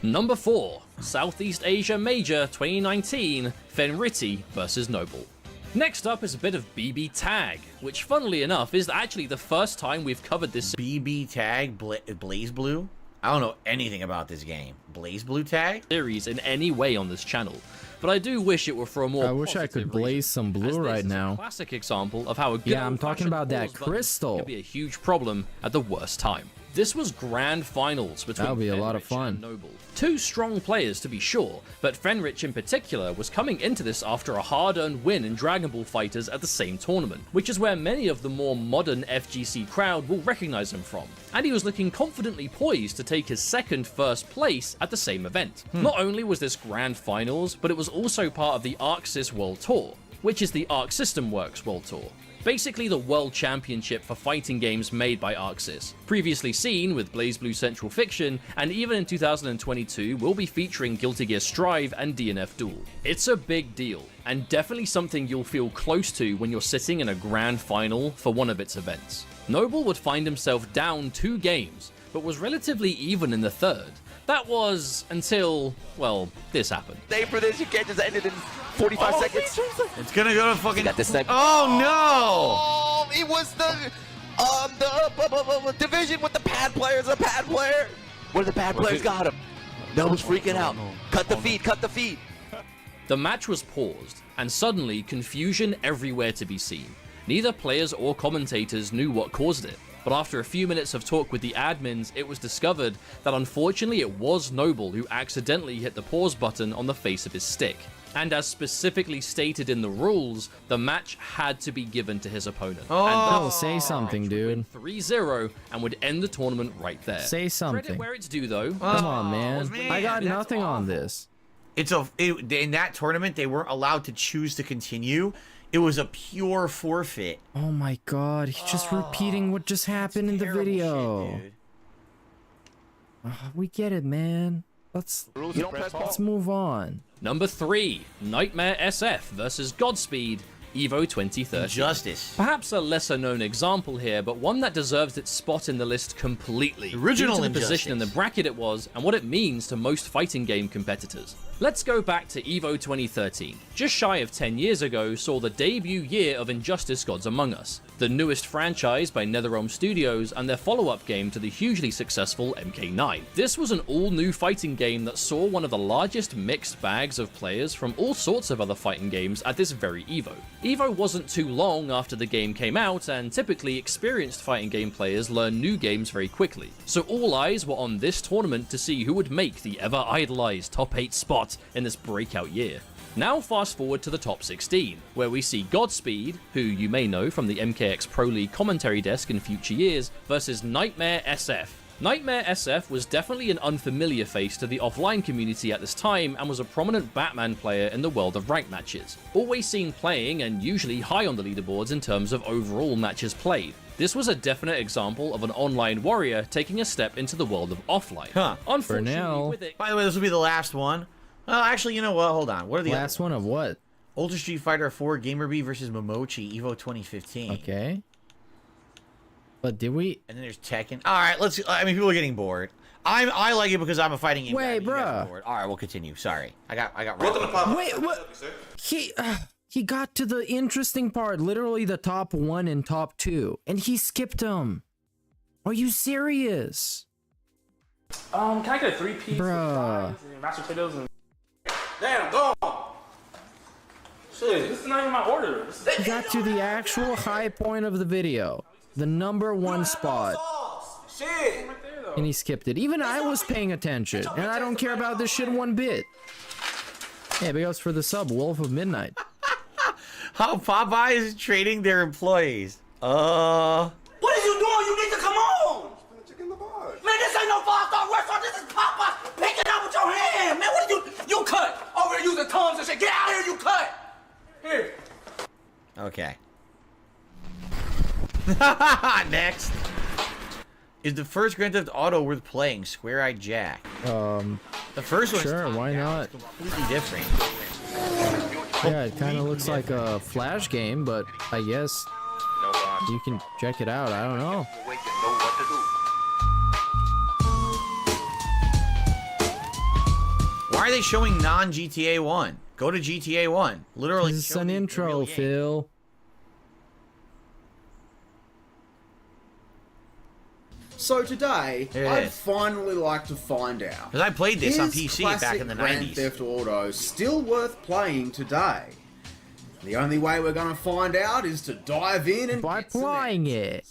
Number 4, Southeast Asia Major 2019, Fenriti vs Noble. Next up is a bit of BB Tag, which funnily enough is actually the first time we've covered this. BB Tag, Blaze Blue? I don't know anything about this game. Blaze Blue Tag? Series in any way on this channel, but I do wish it were for a more I wish I could blaze some blue right now. A classic example of how a good I'm talking about that crystal. Can be a huge problem at the worst time. This was grand finals between That'll be a lot of fun. and Noble. Two strong players to be sure, but Fenrich in particular was coming into this after a hard-earned win in Dragon Ball FighterZ at the same tournament, which is where many of the more modern FGC crowd will recognize him from. And he was looking confidently poised to take his second first place at the same event. Not only was this grand finals, but it was also part of the ArcSys World Tour, which is the Arc System Works World Tour. Basically the world championship for fighting games made by ArcSys. Previously seen with BlazBlue Central Fiction, and even in 2022 will be featuring Guilty Gear Strive and DNF Duel. It's a big deal, and definitely something you'll feel close to when you're sitting in a grand final for one of its events. Noble would find himself down 2 games, but was relatively even in the third. That was until, well, this happened. Stay for this, you can't just end it in 45 seconds. It's gonna go to fucking... Got this thing. Oh no! Oh, it was the division with the pad players, a pad player. One of the pad players got him. Noble's freaking out. Cut the feed, cut the feed. The match was paused, and suddenly confusion everywhere to be seen. Neither players or commentators knew what caused it. But after a few minutes of talk with the admins, it was discovered that unfortunately it was Noble who accidentally hit the pause button on the face of his stick. And as specifically stated in the rules, the match had to be given to his opponent. Oh, say something, dude. 3-0 and would end the tournament right there. Say something. Credit where it's due, though. Come on, man. I got nothing on this. In that tournament, they weren't allowed to choose to continue It was a pure forfeit. Oh my god, he's just repeating what just happened in the video. Shit, dude. We get it, man. Let's move on. Number 3, Nightmare SF versus Godspeed, EVO 2030. Justice. Perhaps a lesser known example here, but one that deserves its spot in the list completely. Original due to the Injustice. position in the bracket it was and what it means to most fighting game competitors. Let's go back to EVO 2013. Just shy of 10 years ago saw the debut year of Injustice Gods Among Us, the newest franchise by NetherRealm Studios and their follow-up game to the hugely successful MK9. This was an all-new fighting game that saw one of the largest mixed bags of players from all sorts of other fighting games at this very EVO. EVO wasn't too long after the game came out, and typically experienced fighting game players learn new games very quickly, so all eyes were on this tournament to see who would make the ever-idolized top 8 spot in this breakout year. Now fast forward to the top 16, where we see Godspeed, who you may know from the MKX Pro League commentary desk in future years, versus Nightmare SF. Nightmare SF was definitely an unfamiliar face to the offline community at this time and was a prominent Batman player in the world of ranked matches. Always seen playing and usually high on the leaderboards in terms of overall matches played. This was a definite example of an online warrior taking a step into the world of offline. Unfortunately, For now. with it... By the way, this will be the last one. Well, actually, you know what? Hold on. What are the last one of what? Ultra Street Fighter 4 Gamerbee versus Momochi EVO 2015. Okay. But did we? And then there's Tekken. All right, let's. I mean, people are getting bored. I like it because I'm a fighting game guy. Wait, bruh. All right, we'll continue. Sorry, I got. Wait, what? He got to the interesting part, literally the top 1 and top 2, and he skipped them. Are you serious? Can I get a 3-piece? Bruh. Mashed potatoes and... Damn, go on. Shit. This is not even my order. He got to the actual high point of the video, the number 1 spot, Shit. and he skipped it. Even I was paying attention, and I don't care about this shit one bit. Yeah, big ups for the sub, Wolf of Midnight. How Popeye is trading their employees. What are you doing? You need to come on. Man, this ain't no 5-star restaurant. This is Popeye. Pick it up with your hand. Man, what are you cut. Over there using tongues and shit. Get out of here, you cut. Here. Okay. Next. Is the first Grand Theft Auto worth playing? Square-Eyed Jack. The first one's sure, why not? completely different. Yeah, it kind of looks like a Flash game, but I guess you can check it out. I don't know. Why are they showing non-GTA 1? Go to GTA 1. Literally. This is an intro, Phil. So today, I'd finally like to find out. Because I played this on PC back in the 90s. Grand Theft Auto still worth playing today? The only way we're going to find out is to dive in and by playing it.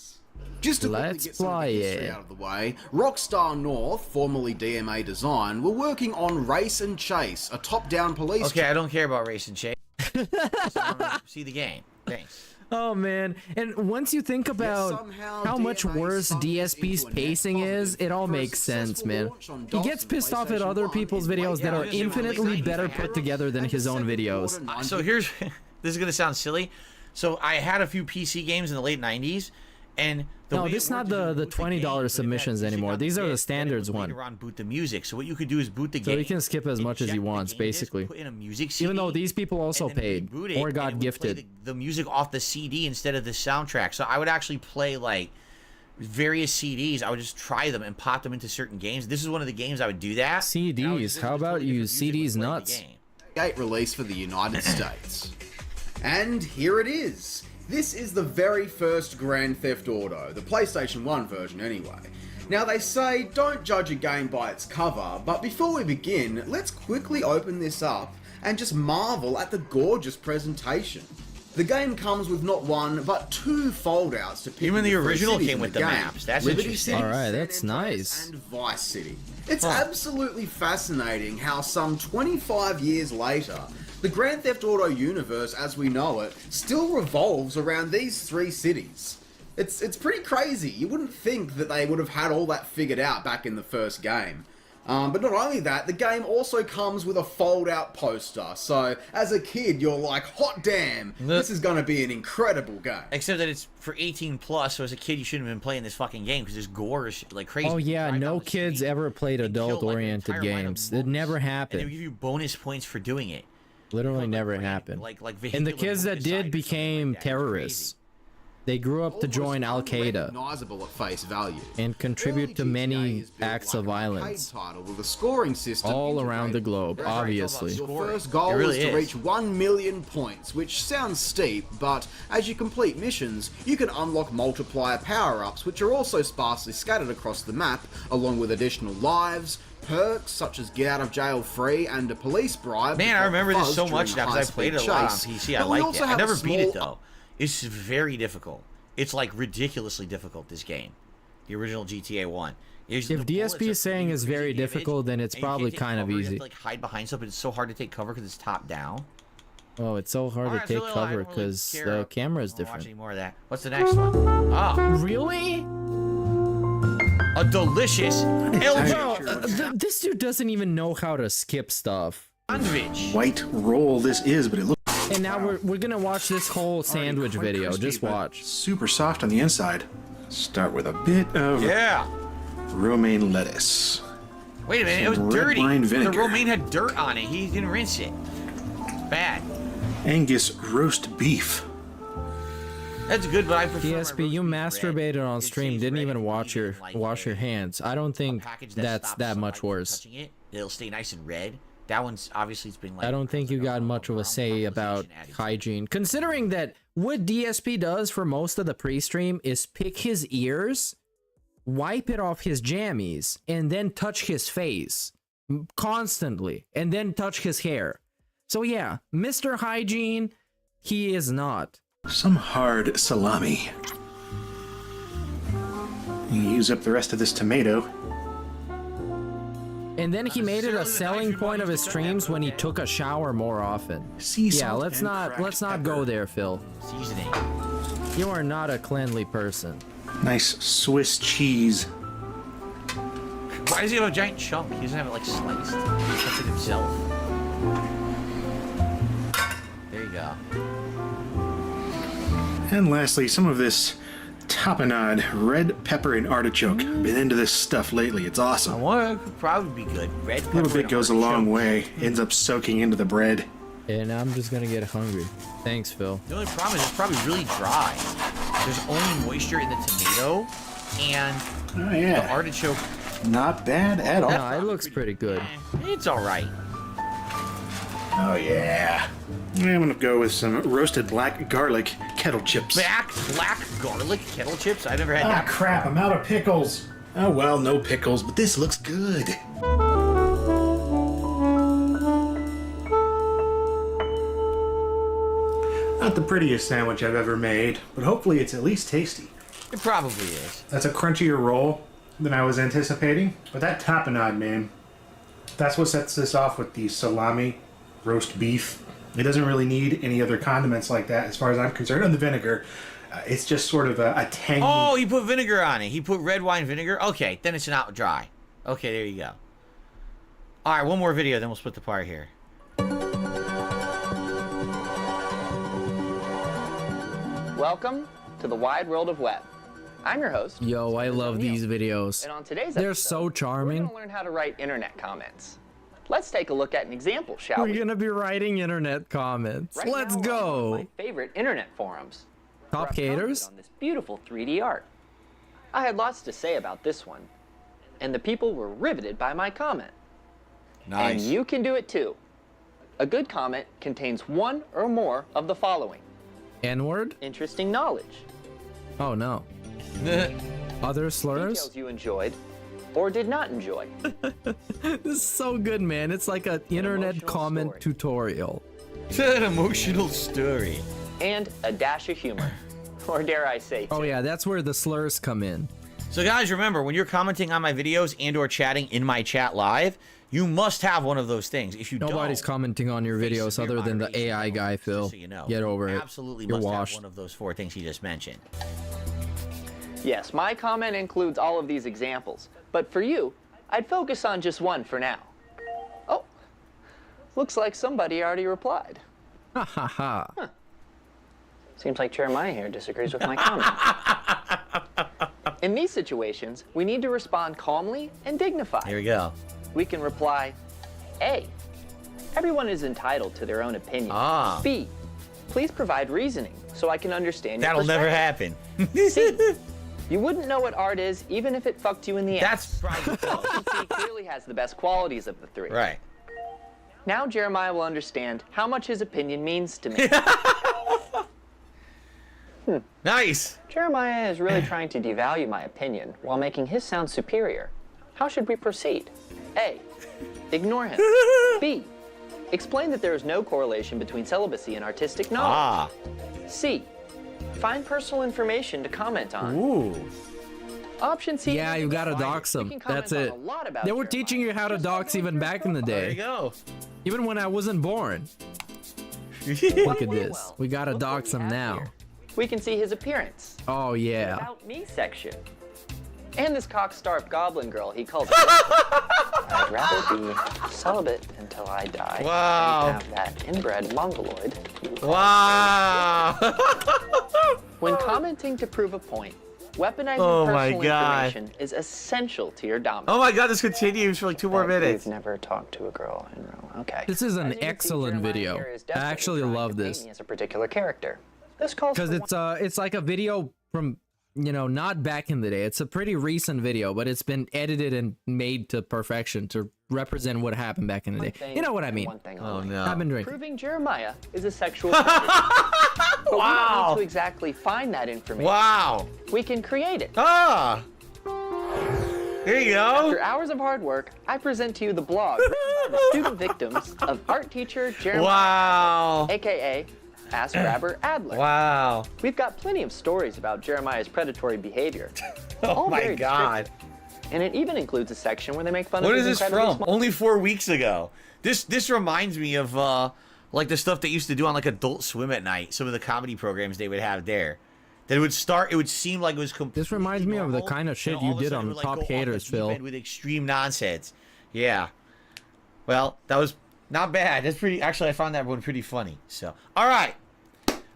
Just to Let's get some of the play history it. out of the way, Rockstar North, formerly DMA Design, were working on Race and Chase, a top-down police. Okay, I don't care about Race and Chase. So I'm gonna see the game. Thanks. Oh man, and once you think about how much worse DSP's pacing is, it all makes sense, man. He gets pissed off at other people's videos that are infinitely better put together than his own videos. So here's, this is gonna sound silly. So I had a few PC games in the late 90s, and no, this is not the $20 submissions anymore. These are the standards one. Boot the music. So what you could do is boot the game. So he can skip as much as he wants, basically. Put in a music CD, even though these people also paid or got gifted. The music off the CD instead of the soundtrack. So I would actually play like various CDs. I would just try them and pop them into certain games. This is one of the games I would do that. CDs. How about you CDs nuts? Gate release for the United States. And here it is. This is the very first Grand Theft Auto, the PlayStation 1 version anyway. Now they say don't judge a game by its cover, but before we begin, let's quickly open this up and just marvel at the gorgeous presentation. The game comes with not one, but 2 foldouts to pick. Even the original cities came in with the game. maps. That's Liberty interesting. City, Alright, San that's Andreas, nice. And Vice City. It's absolutely fascinating how some 25 years later, the Grand Theft Auto universe as we know it still revolves around these 3 cities. It's pretty crazy. You wouldn't think that they would have had all that figured out back in the first game. But not only that, the game also comes with a fold-out poster. So, as a kid, you're like, hot damn, this is going to be an incredible game. Except that it's for 18 plus, so as a kid you shouldn't have been playing this fucking game because there's gore is like crazy. Oh yeah, no kids ever played adult-oriented games. It never And they happened. give you bonus points for doing it. Literally never happened. Like And the kids that did became terrorists. They grew up to join Al Qaeda Recognizable at face value. and contribute to many acts of violence Title with a scoring system all around the globe, obviously. Your first goal really is to is. reach 1 million points, which sounds steep, but as you complete missions, you can unlock multiplier power-ups, which are also sparsely scattered across the map, along with additional lives, perks such as get out of jail free and a police bribe. Man, I remember this so much now because I during played it a lot on PC. I liked it. I never beat it though. It's very difficult. It's like ridiculously difficult, this game. The original GTA 1. If DSP is saying it's very difficult, then it's probably kind of You have easy. to like hide behind stuff, but it's so hard to take cover because it's top down. Oh, it's so hard to take cover because the camera is Watch different. any more of that. What's the next one? Oh, really? A delicious This dude doesn't even know how to skip stuff. sandwich. White roll this is, but it looks And now we're gonna watch this whole sandwich video. Just watch. super soft on the inside. Start with a bit of romaine lettuce. Wait a minute, it was Some red dirty. wine The vinegar. romaine had dirt on it. He didn't rinse it. Bad. Angus roast beef. That's good, but I prefer DSP, you masturbated on stream. Didn't even wash your hands. I don't think that's that much worse. touching it. It'll stay nice and red. That one's obviously it's been like. I don't think you got much of a say about hygiene, considering that what DSP does for most of the pre-stream is pick his ears, wipe it off his jammies, and then touch his face constantly, and then touch his hair. So yeah, Mr. Hygiene, he is not. Some hard salami. You use up the rest of this tomato. And then he made it a selling point of his streams when he took a shower more often. Yeah, let's not go there, Phil. Seasoning. You are not a cleanly person. Nice Swiss cheese. Why does he have a giant chunk? He doesn't have it like sliced. He cuts it himself. There you go. And lastly, some of this tapenade, red pepper and artichoke. Been into this stuff lately. It's awesome. It could probably be good. Red pepper. A little bit goes a long way. Ends up soaking into the bread. And I'm just gonna get hungry. Thanks, Phil. The only problem is it's probably really dry. There's only moisture in the tomato and the artichoke. Not bad at all. No, it looks pretty good. It's all right. Oh yeah. I'm gonna go with some roasted black garlic kettle chips. Black garlic kettle chips? I've never had Ah, that. crap, I'm out of pickles. Oh well, no pickles, but this looks good. Not the prettiest sandwich I've ever made, but hopefully it's at least tasty. It probably is. That's a crunchier roll than I was anticipating, but that tapenade, man, that's what sets this off with the salami, roast beef. It doesn't really need any other condiments like that as far as I'm concerned. And the vinegar, it's just sort of a tangy... Oh, he put vinegar on it. He put red wine vinegar. Okay, then it's not dry. Okay, there you go. All right, one more video, then we'll split the part here. Welcome to the wide world of web. I'm your host. Yo, I love these videos. And on today's They're episode, so charming. we're going to learn how to write internet comments. Let's take a look at an example, shall we? We're gonna be writing internet comments. Right Let's now, go. my favorite internet forums. Top haters. On this beautiful 3D art. I had lots to say about this one, and the people were riveted by my comment. Nice. And you can do it too. A good comment contains one or more of the following. N-word? Interesting knowledge. Oh no. Other slurs? Details you enjoyed or did not enjoy. This is so good, man. It's like an internet comment tutorial. It's an emotional story. And a dash of humor. Or dare I say, Oh yeah, that's where the slurs come in. So guys, remember, when you're commenting on my videos and or chatting in my chat live, you must have one of those things. If you Nobody's commenting on your videos other than the AI guy, Phil. so you know. Get over it. Absolutely You're must washed. have one of those 4 things he just mentioned. Yes, my comment includes all of these examples. But for you, I'd focus on just one for now. Oh, looks like somebody already replied. Ha ha ha. Huh. Seems like Jeremiah here disagrees with my comment. In these situations, we need to respond calmly and dignified. Here we go. We can reply, A, everyone is entitled to their own opinion. Ah. B, please provide reasoning so I can understand your That'll never happen. C, you wouldn't know what art is even if it fucked you in the ass. That's probably Option C clearly has the best qualities of the three. right. Now Jeremiah will understand how much his opinion means to me. Nice. Jeremiah is really trying to devalue my opinion while making his sound superior. How should we proceed? A, ignore him. B, explain that there is no correlation between celibacy and artistic knowledge. C, find personal information to comment on. Ooh. Option C. Yeah, you gotta dox them. That's it. They were teaching you how to dox even back in the day. There you go. Even when I wasn't born. Look at this. We gotta dox them now. We can see his appearance. Oh yeah. About me section. And this cock-starved goblin girl he calls I'd rather be celibate until I die Wow. than have that inbred mongoloid. Wow. When commenting to prove a point, weaponizing Oh my personal God. information is essential to your dominance. Oh my God, this continues for like 2 more minutes. You've never talked to a girl in real. Okay. This is As an you can see, excellent Jeremiah video. here is I definitely actually trying love to paint this. me as a particular character. This calls Because for it's like a video from, you know, not back in the day. It's a pretty recent video, but it's been edited and made to perfection to represent what happened back in the day. You know what I mean? Oh no. I've been drinking. Proving Jeremiah is a sexual predator. But we don't need to exactly find that information. Wow. We can create it. Ah. There you go. After hours of hard work, I present to you the blog written by the student victims of art teacher Jeremiah, Wow. aka Ask Grabber Adler. Wow. We've got plenty of stories about Jeremiah's predatory behavior. Oh all my very God. descriptive. And it even includes a section where they make fun What of is his this incredibly from? small- Only 4 weeks ago. This reminds me of like the stuff they used to do on like Adult Swim at night. Some of the comedy programs they would have there. That it would start. It would seem like it was completely. This reminds me of the normal, kind of shit and you all of a did sudden on it would, like, Top go off the Haters, deep Phil. end with extreme nonsense. Yeah. Well, that was not bad. That's pretty. Actually, I found that one pretty funny. So, all right,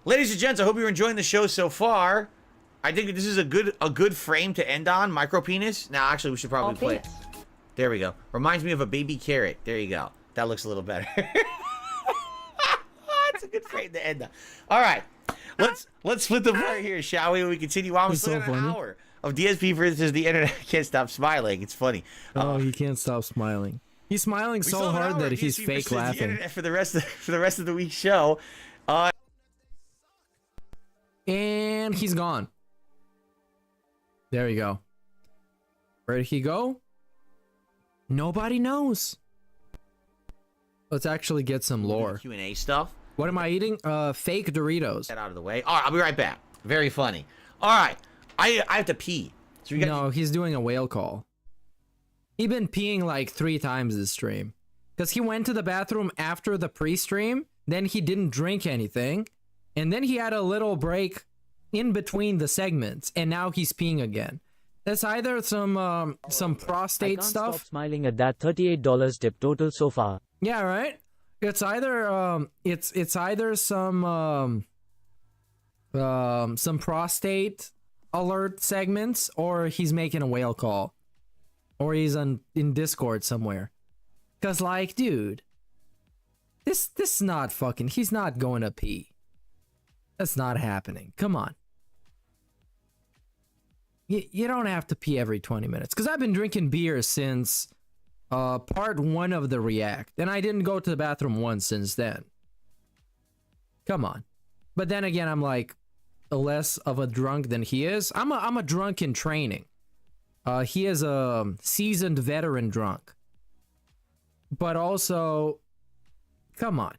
ladies and gents, I hope you're enjoying the show so far. I think this is a good frame to end on. Micro penis. Now, actually, we should probably play it. There we go. Reminds me of a baby carrot. There you go. That looks a little better. That's a good frame to end on. All right. Let's flip the bar here, shall we? We continue on. We're It's still so in an funny. hour of DSP versus the internet. I can't stop smiling. It's funny. Oh, he can't stop smiling. He's smiling We so still have an hard hour that of he's DSP fake versus the laughing. internet for the rest of the week's show. And he's gone. There you go. Where did he go? Nobody knows. Let's actually get some lore. Q&A stuff. What am I eating? Fake Doritos. Get out of the way. All right, I'll be right back. Very funny. All right, I have to pee. So No, he's doing a whale call. He been peeing like 3 times this stream. Because he went to the bathroom after the pre-stream, then he didn't drink anything, and then he had a little break in between the segments, and now he's peeing again. That's either some prostate stuff. Stop smiling at that $38 tip total so far. Yeah, right. It's either it's either some prostate alert segments, or he's making a whale call, or he's in Discord somewhere. Cause like, dude, this is not fucking. He's not going to pee. That's not happening. Come on. You don't have to pee every 20 minutes. Cause I've been drinking beer since part 1 of the React, and I didn't go to the bathroom once since then. Come on. But then again, I'm like less of a drunk than he is. I'm a drunk in training. He is a seasoned veteran drunk. But also, come on.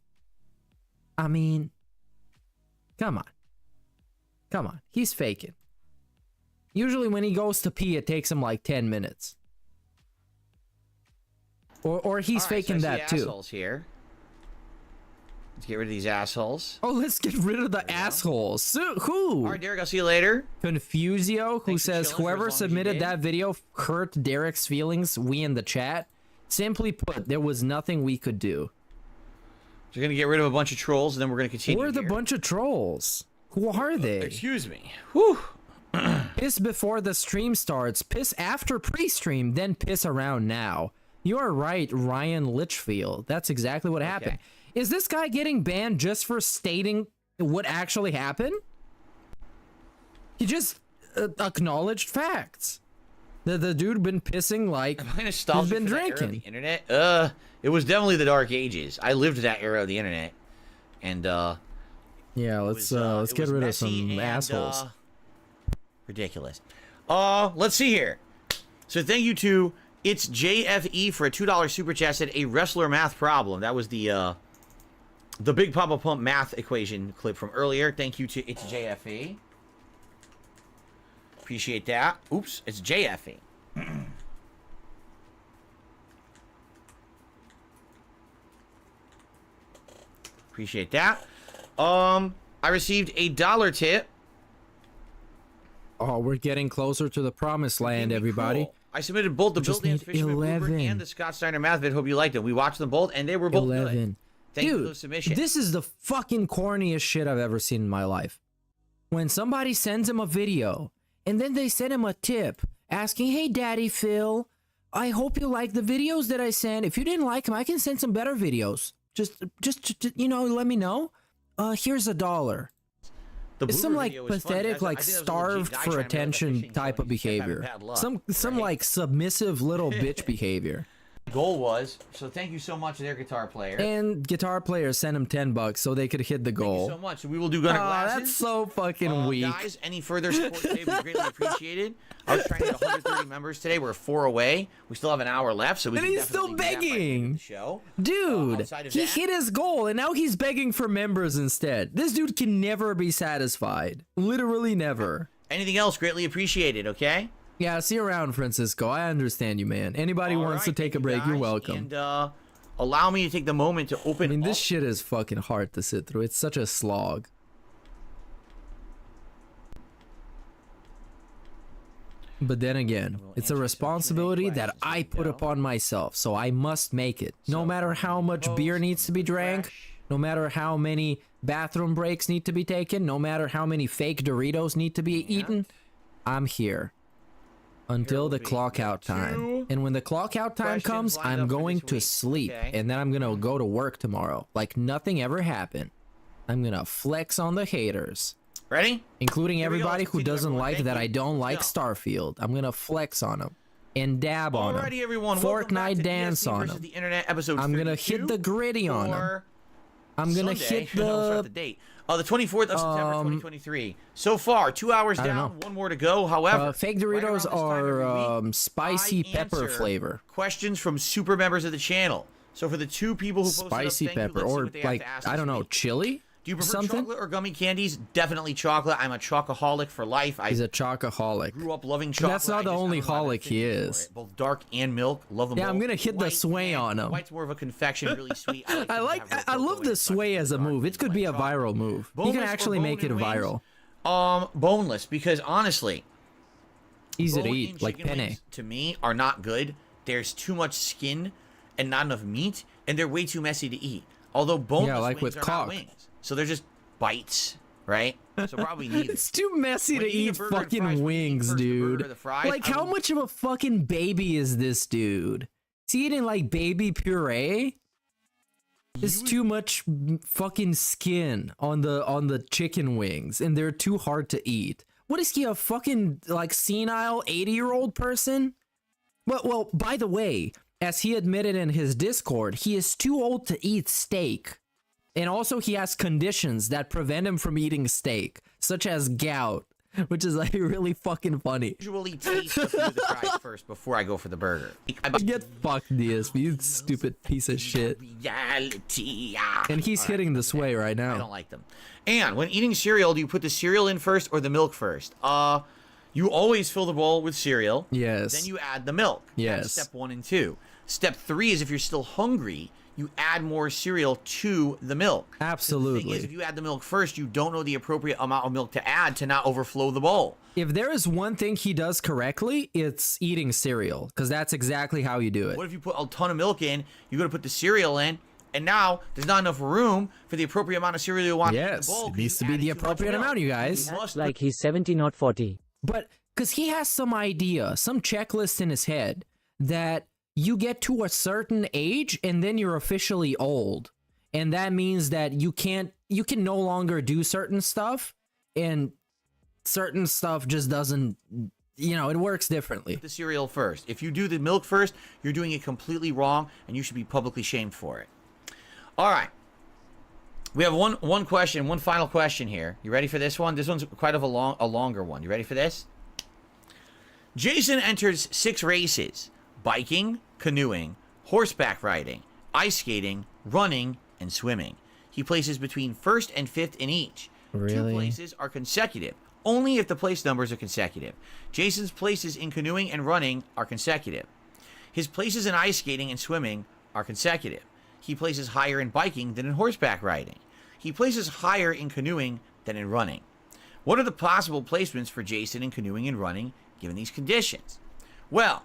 I mean, come on. Come on. He's faking. Usually when he goes to pee, it takes him like 10 minutes. Or he's faking so I see that too. assholes here. Let's get rid of these assholes. Oh, let's get rid of the assholes. So, who? All right, Derek, I'll see you later. Confusio, who says, chilling for as long whoever as you submitted did." that video hurt Derek's feelings, we in the chat. Simply put, there was nothing we could do. So we're going to get rid of a bunch of trolls, and then we're going to continue Who are the here. bunch of trolls? Who are they? Excuse me. Whew. Piss before the stream starts, piss after pre-stream, then piss around now. You are right, Ryan Litchfield. That's exactly what happened. Is this guy getting banned just for stating what actually happened? He just acknowledged facts. The dude been pissing like he's been drinking. The internet? It was definitely the dark ages. I lived that era of the internet. And yeah, let's get rid of some assholes. Ridiculous. Let's see here. So thank you to It's JFE for a $2 super chat. Said a wrestler math problem. That was the Big Papa Pump math equation clip from earlier. Thank you to It's JFE. Appreciate that. Oops, it's JFE. Appreciate that. I received a $1 tip. Oh, we're getting closer to the promised land, everybody. Cool. I submitted both the We just Bill Dance need Fisherman Bluebird 11. and the Scott Steiner math vid. Hope you liked them. We watched them both, and they were both 11. good. Thank you for Dude, those submissions. this is the fucking corniest shit I've ever seen in my life. When somebody sends him a video, and then they send him a tip, asking, "Hey, Daddy Phil, I hope you like the videos that I sent. If you didn't like them, I can send some better videos. Just you know, let me know. Here's $1." It's some like pathetic, like starved for attention type of behavior. Some like submissive little bitch behavior. Goal was, so thank you so much to their guitar player. And guitar players sent him $10 so they could hit the goal. Thank you so much. We will do gunner glasses. That's so fucking weak. Guys, any further support today would be greatly appreciated. I was trying to get 130 members today. We're 4 away. We still have an hour left, so we and can he's still definitely do that by the end of begging. the show. Dude, Outside of he that- hit his goal and now he's begging for members instead. This dude can never be satisfied. Literally never. Anything else, greatly appreciated, okay? Yeah, see you around, Francisco. I understand you, man. Anybody wants to take a break, you're welcome. And allow me to take the moment to open. I mean, this shit is fucking hard to sit through. It's such a slog. But then again, it's a responsibility that I put upon myself, so I must make it. No matter how much beer needs to be drank, no matter how many bathroom breaks need to be taken, no matter how many fake Doritos need to be eaten, I'm here. Until the clock out time. And when the clock out time comes, I'm going to sleep. And then I'm going to go to work tomorrow. Like nothing ever happened. I'm going to flex on the haters. Ready? Including Here we go. everybody Let's who continue, doesn't everyone. like Thank that you. I don't like Go. Starfield. I'm going to flex on them. And dab on them. Alrighty, everyone. Welcome back Fortnite to dance DSP on versus them. the Internet, episode I'm going to 32 hit the gritty on them. for I'm going to Sunday. hit No, it's not the the... date. The 24th of September, 2023. So far, 2 hours I don't down, know. 1 more to go. However, fake right Doritos around this time every are week, spicy I pepper answer flavor. questions from super members of the channel. So for the 2 people who posted Spicy up, thank pepper. you. Let's see Or what they have like, to ask I this don't know, week. chili? Do you prefer something? chocolate or gummy candies? Definitely chocolate. I'm a chocoholic for life. He's a chocoholic. Grew up loving chocolate. That's not the only holic he is. Both dark and milk. Love them both. Yeah, I'm gonna hit the sway on him. White's more of a confection, really sweet. I love the sway as a move. It could be a viral move. You can Boneless or actually make it bone-in viral. Boneless, because honestly, Easy to bone-in eat, like chicken penne. wings, to me, are not good. There's too much skin and not enough meat, and they're way too messy to eat. Although boneless like wings with are cock. not wings, so they're just bites, right? So probably neither. It's too messy When to you eat a eat burger and fries, fucking when you eat wings, first the burger dude. or the fries, Like, I how will- much of a fucking baby is this dude? Is he eating like baby puree? There's too much fucking skin on the chicken wings, and they're too hard to eat. What is he, a fucking like senile 80-year-old person? Well, by the way, as he admitted in his Discord, he is too old to eat steak. And also he has conditions that prevent him from eating steak, such as gout, which is like really fucking funny. Usually taste a few of the fries first before I go for the burger. Get fucked, DSP, you stupid piece of shit. Reality. And he's hitting the sway right I don't now. like them. And when eating cereal, do you put the cereal in first or the milk first? You always fill the bowl with cereal. Yes. Then you add the milk. Yes. That's step 1 and 2. Step 3 is if you're still hungry, you add more cereal to the milk. Absolutely. The thing is, if you add the milk first, you don't know the appropriate amount of milk to add to not overflow the bowl. If there is one thing he does correctly, it's eating cereal, because that's exactly how you do it. What if you put a ton of milk in, you got to put the cereal in, and now there's not enough room for the appropriate amount of cereal you want in the bowl. It needs to be the appropriate amount, you guys. Like he's 70, not 40. But because he has some idea, some checklist in his head that you get to a certain age and then you're officially old. And that means that you can no longer do certain stuff, and certain stuff just doesn't, it works differently. Put the cereal first. If you do the milk first, you're doing it completely wrong, and you should be publicly shamed for it. All right. We have one question, one final question here. You ready for this one? This one's quite of a longer one. You ready for this? Jason enters 6 races: biking, canoeing, horseback riding, ice skating, running, and swimming. He places between 1st and 5th in each. Really? 2 places are consecutive, only if the place numbers are consecutive. Jason's places in canoeing and running are consecutive. His places in ice skating and swimming are consecutive. He places higher in biking than in horseback riding. He places higher in canoeing than in running. What are the possible placements for Jason in canoeing and running given these conditions? Well,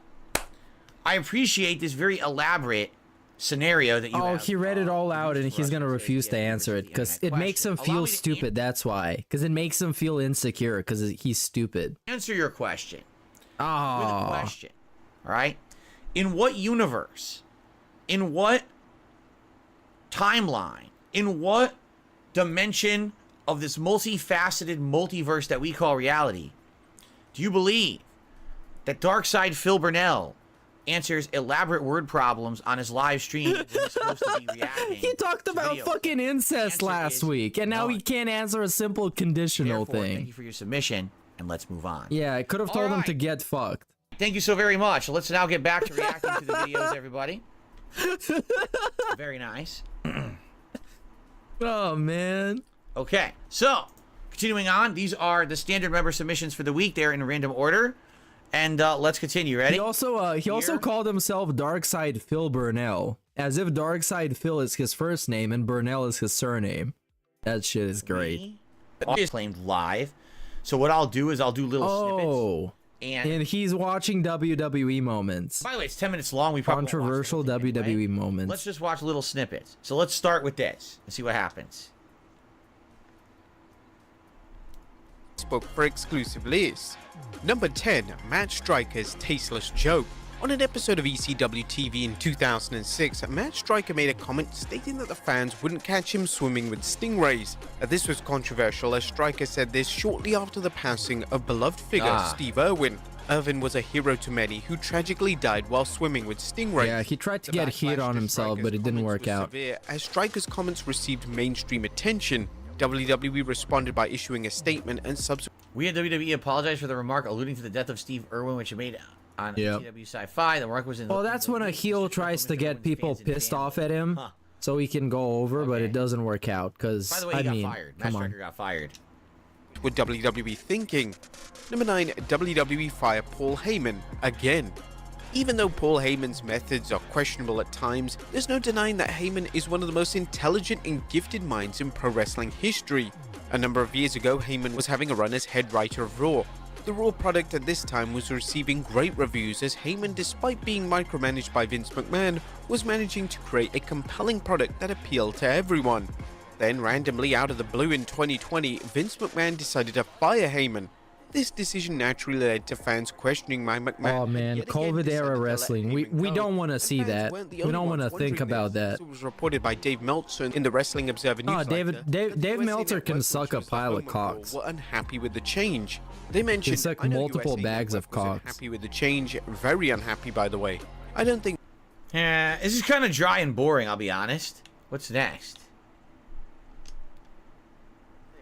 I appreciate this very elaborate scenario that you have. He read it all out, and he's going to refuse to answer it because it makes him feel stupid. That's why. Because it makes him feel insecure because he's stupid. Answer your question. Oh. With a question. All right? In what universe, in what timeline, in what dimension of this multifaceted multiverse that we call reality, do you believe that Darkside Phil Burnell answers elaborate word problems on his live stream when he's supposed to be reacting? He talked about fucking incest last week, and now he can't answer a simple conditional thing. Thank you for your submission, and let's move on. Yeah, I could have told him to get fucked. Thank you so very much. Let's now get back to reacting to the videos, everybody. Very nice. Oh, man. Okay, so continuing on, these are the standard member submissions for the week. They're in random order. And let's continue. Ready? He also called himself Darkside Phil Burnell, as if Darkside Phil is his first name and Burnell is his surname. That shit is great. It's claimed live. So what I'll do is I'll do little snippets. And he's watching WWE moments. By the way, it's 10 minutes long. We probably controversial WWE moments. Let's just watch little snippets. So let's start with this and see what happens. Spoke for exclusive list. Number 10, Matt Striker's Tasteless Joke. On an episode of ECW TV in 2006, Matt Striker made a comment stating that the fans wouldn't catch him swimming with stingrays. This was controversial as Striker said this shortly after the passing of beloved figure Steve Irwin. Irwin was a hero to many who tragically died while swimming with stingrays. Yeah, he tried to get heat on himself, but it didn't work out. Severe, as Striker's comments received mainstream attention, WWE responded by issuing a statement and subsequently. We at WWE apologized for the remark alluding to the death of Steve Irwin, which he made on CW Sci-Fi. The remark was in. Well, that's when a heel tries to get people pissed off at him, so he can go over, but it doesn't work out. Because by the way, he got fired. Matt Striker got fired. What WWE thinking? Number 9, WWE fire Paul Heyman again. Even though Paul Heyman's methods are questionable at times, there's no denying that Heyman is one of the most intelligent and gifted minds in pro wrestling history. A number of years ago, Heyman was having a run as head writer of Raw. The Raw product at this time was receiving great reviews as Heyman, despite being micromanaged by Vince McMahon, was managing to create a compelling product that appealed to everyone. Then, randomly out of the blue in 2020, Vince McMahon decided to fire Heyman. This decision naturally led to fans questioning my McMahon. Oh man, COVID-era wrestling. We don't want to see that. We don't want to think about that. It was reported by Dave Meltzer in the Wrestling Observer newsletter. Dave Meltzer can suck a pile of cocks. Were unhappy with the change. They mentioned he sucked multiple bags of cocks. Unhappy with the change, very unhappy by the way. I don't think. Yeah, this is kind of dry and boring. I'll be honest. What's next?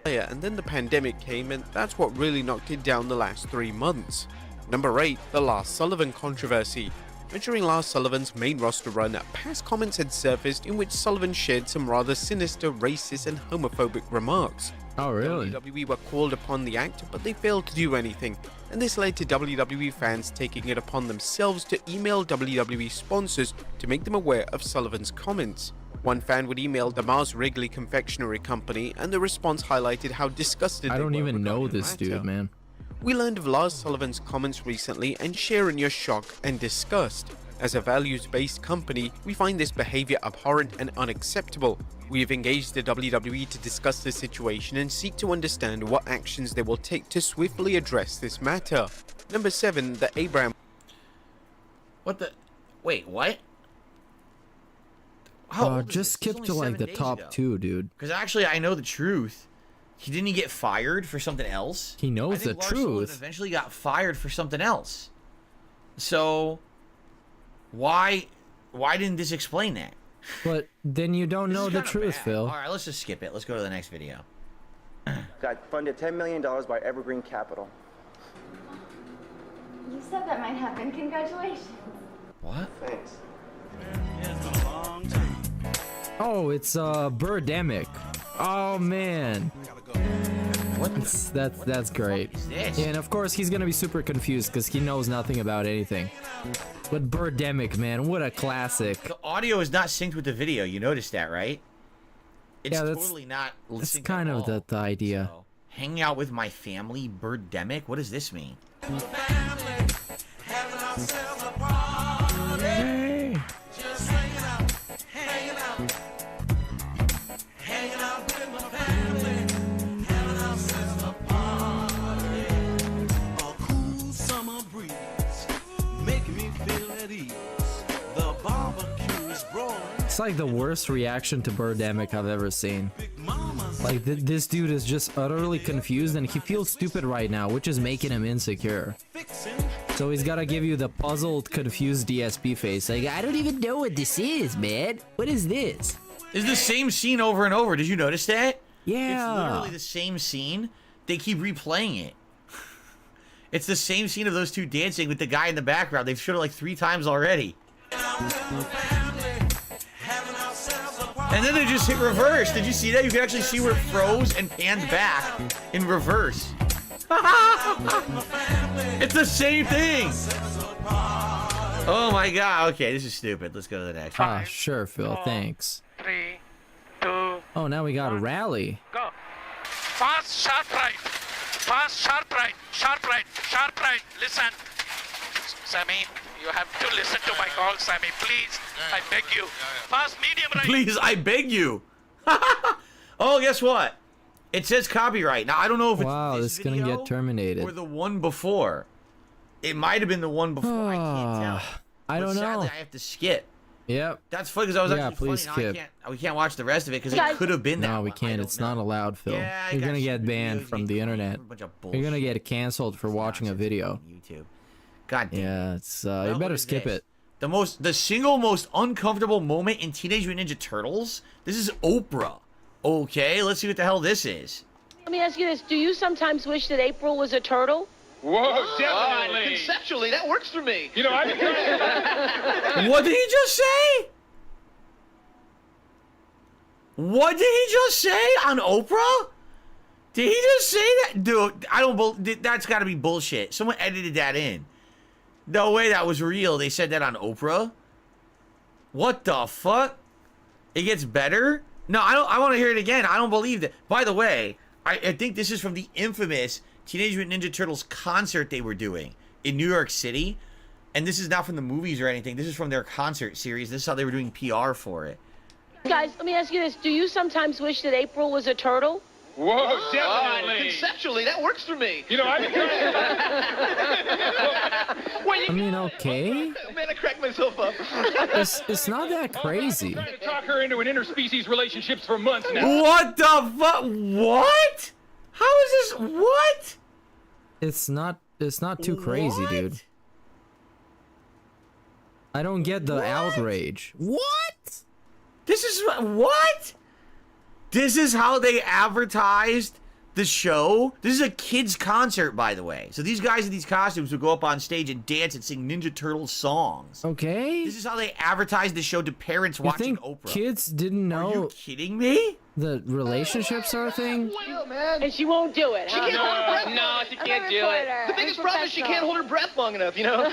And then the pandemic came, and that's what really knocked it down the last 3 months. Number 8, the Lars Sullivan controversy. but during Lars Sullivan's main roster run, past comments had surfaced in which Sullivan shared some rather sinister, racist, and homophobic remarks. Oh, really? WWE were called upon the act, but they failed to do anything, and this led to WWE fans taking it upon themselves to email WWE sponsors to make them aware of Sullivan's comments. One fan would email the Mars Wrigley Confectionery Company, and the response highlighted how disgusted I they don't were even know regarding this the matter. dude, man. We learned of Lars Sullivan's comments recently and share in your shock and disgust. As a values-based company, we find this behavior abhorrent and unacceptable. We have engaged the WWE to discuss the situation and seek to understand what actions they will take to swiftly address this matter. Number 7, the Abraham. What the? Wait, what? How old is Just skip to like the top 2, dude. Because actually, I know the truth. Didn't he get fired for something else? He knows the Lars Sullivan truth. eventually got fired for something else. So, why didn't this explain that? But then you don't know the truth, Phil. All right, let's just skip it. Let's go to the next video. Got funded $10 million by Evergreen Capital. You said that might happen. Congratulations. What? Thanks. Oh, it's Birdemic. Oh man. That's great. this? Yeah, and of course he's gonna be super confused because he knows nothing about anything. But Birdemic, man, what a classic. The audio is not synced with the video. You noticed that, right? It's Yeah, that's- totally not That's synced kind at of all. the idea. Hanging out with my family, Birdemic? What does this mean? Hey. It's like the worst reaction to Birdemic I've ever seen. Like this dude is just utterly confused and he feels stupid right now, which is making him insecure. So he's gotta give you the puzzled, confused DSP face. Like, I don't even know what this is, man. What is this? It's the same scene over and over. Did you notice that? Yeah. It's literally the same scene. They keep replaying it. It's the same scene of those two dancing with the guy in the background. They've showed it like 3 times already. And then they just hit reverse. Did you see that? You can actually see where it froze and panned back in reverse. It's the same thing. Oh my god. Okay, this is stupid. Let's go to the next one. Ah, sure, Phil. Thanks. 3, 2. Oh, now we got a rally. Go. Fast, sharp right. Fast, sharp right. Sharp right. Sharp right. Listen. Sammy, you have to listen to my call, Sammy. Please, I beg you. Fast, medium right. Please, I beg you. Oh, guess what? It says copyright. Now, I don't know if it's Wow, this is gonna video get terminated. or the one before. It might have been the one before. I can't tell. I don't But sadly, know. I have to skip. Yep. That's funny because I was Yeah, actually please funny. Now skip. we can't watch the rest of it because it could have been that No, we one. can't. It's not allowed, Phil. Yeah, I You're got gonna get stupid banned videos, from the internet. You're gonna get canceled for watching a video. YouTube. God damn. Yeah, it's Well, you look better at skip this. it. The single most uncomfortable moment in Teenage Mutant Ninja Turtles. This is Oprah. Okay, let's see what the hell this is. Let me ask you this. Do you sometimes wish that April was a turtle? Whoa, definitely. Conceptually, that works for me. You know, I've been trying. What did he just say? What did he just say on Oprah? Did he just say that? Dude, I don't that's got to be bullshit. Someone edited that in. No way that was real. They said that on Oprah? What the fuck? It gets better? No, I want to hear it again. I don't believe that. By the way, I think this is from the infamous Teenage Mutant Ninja Turtles concert they were doing in New York City. And this is not from the movies or anything. This is from their concert series. This is how they were doing PR for it. Guys, let me ask you this. Do you sometimes wish that April was a turtle? Whoa, definitely. Conceptually, that works for me. You know, I've been trying. I mean, okay. Man, I cracked myself up. It's not that crazy. Trying to talk her into an interspecies relationships for months now. What the fuck? What? How is this? What? It's not too crazy, dude. I don't get the outrage. What? This is what? This is how they advertised the show. This is a kids' concert, by the way. So these guys in these costumes would go up on stage and dance and sing Ninja Turtles songs. Okay. This is how they advertise the show to parents watching Oprah. Kids didn't know. Are you kidding me? The relationships are a thing. And she won't do it. She can't hold her breath. No, she can't do it. The biggest problem is she can't hold her breath long enough, you know?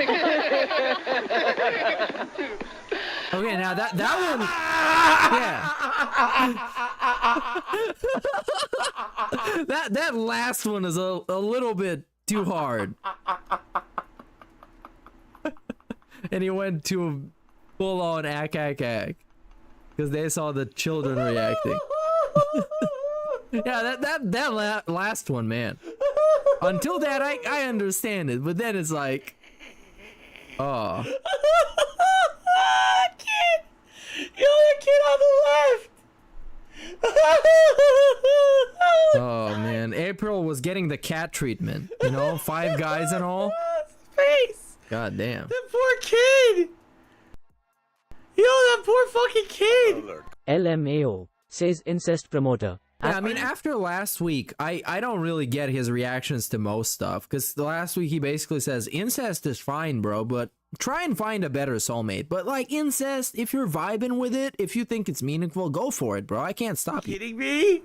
Okay, now that one, yeah. that last one is a little bit too hard. And he went to a full-on ack because they saw the children reacting. Yeah, that last one, man. Until that, I understand it, but then it's like, oh. Kid! You're the kid on the left! Oh man, April was getting the cat treatment, you know, 5 guys and all. Face! God damn. That poor kid! Yo, that poor fucking kid! LMAO says incest promoter. Yeah, I mean, after last week, I don't really get his reactions to most stuff, because the last week he basically says, incest is fine, bro, but try and find a better soulmate. But like incest, if you're vibing with it, if you think it's meaningful, go for it, bro. I can't stop you. Kidding me?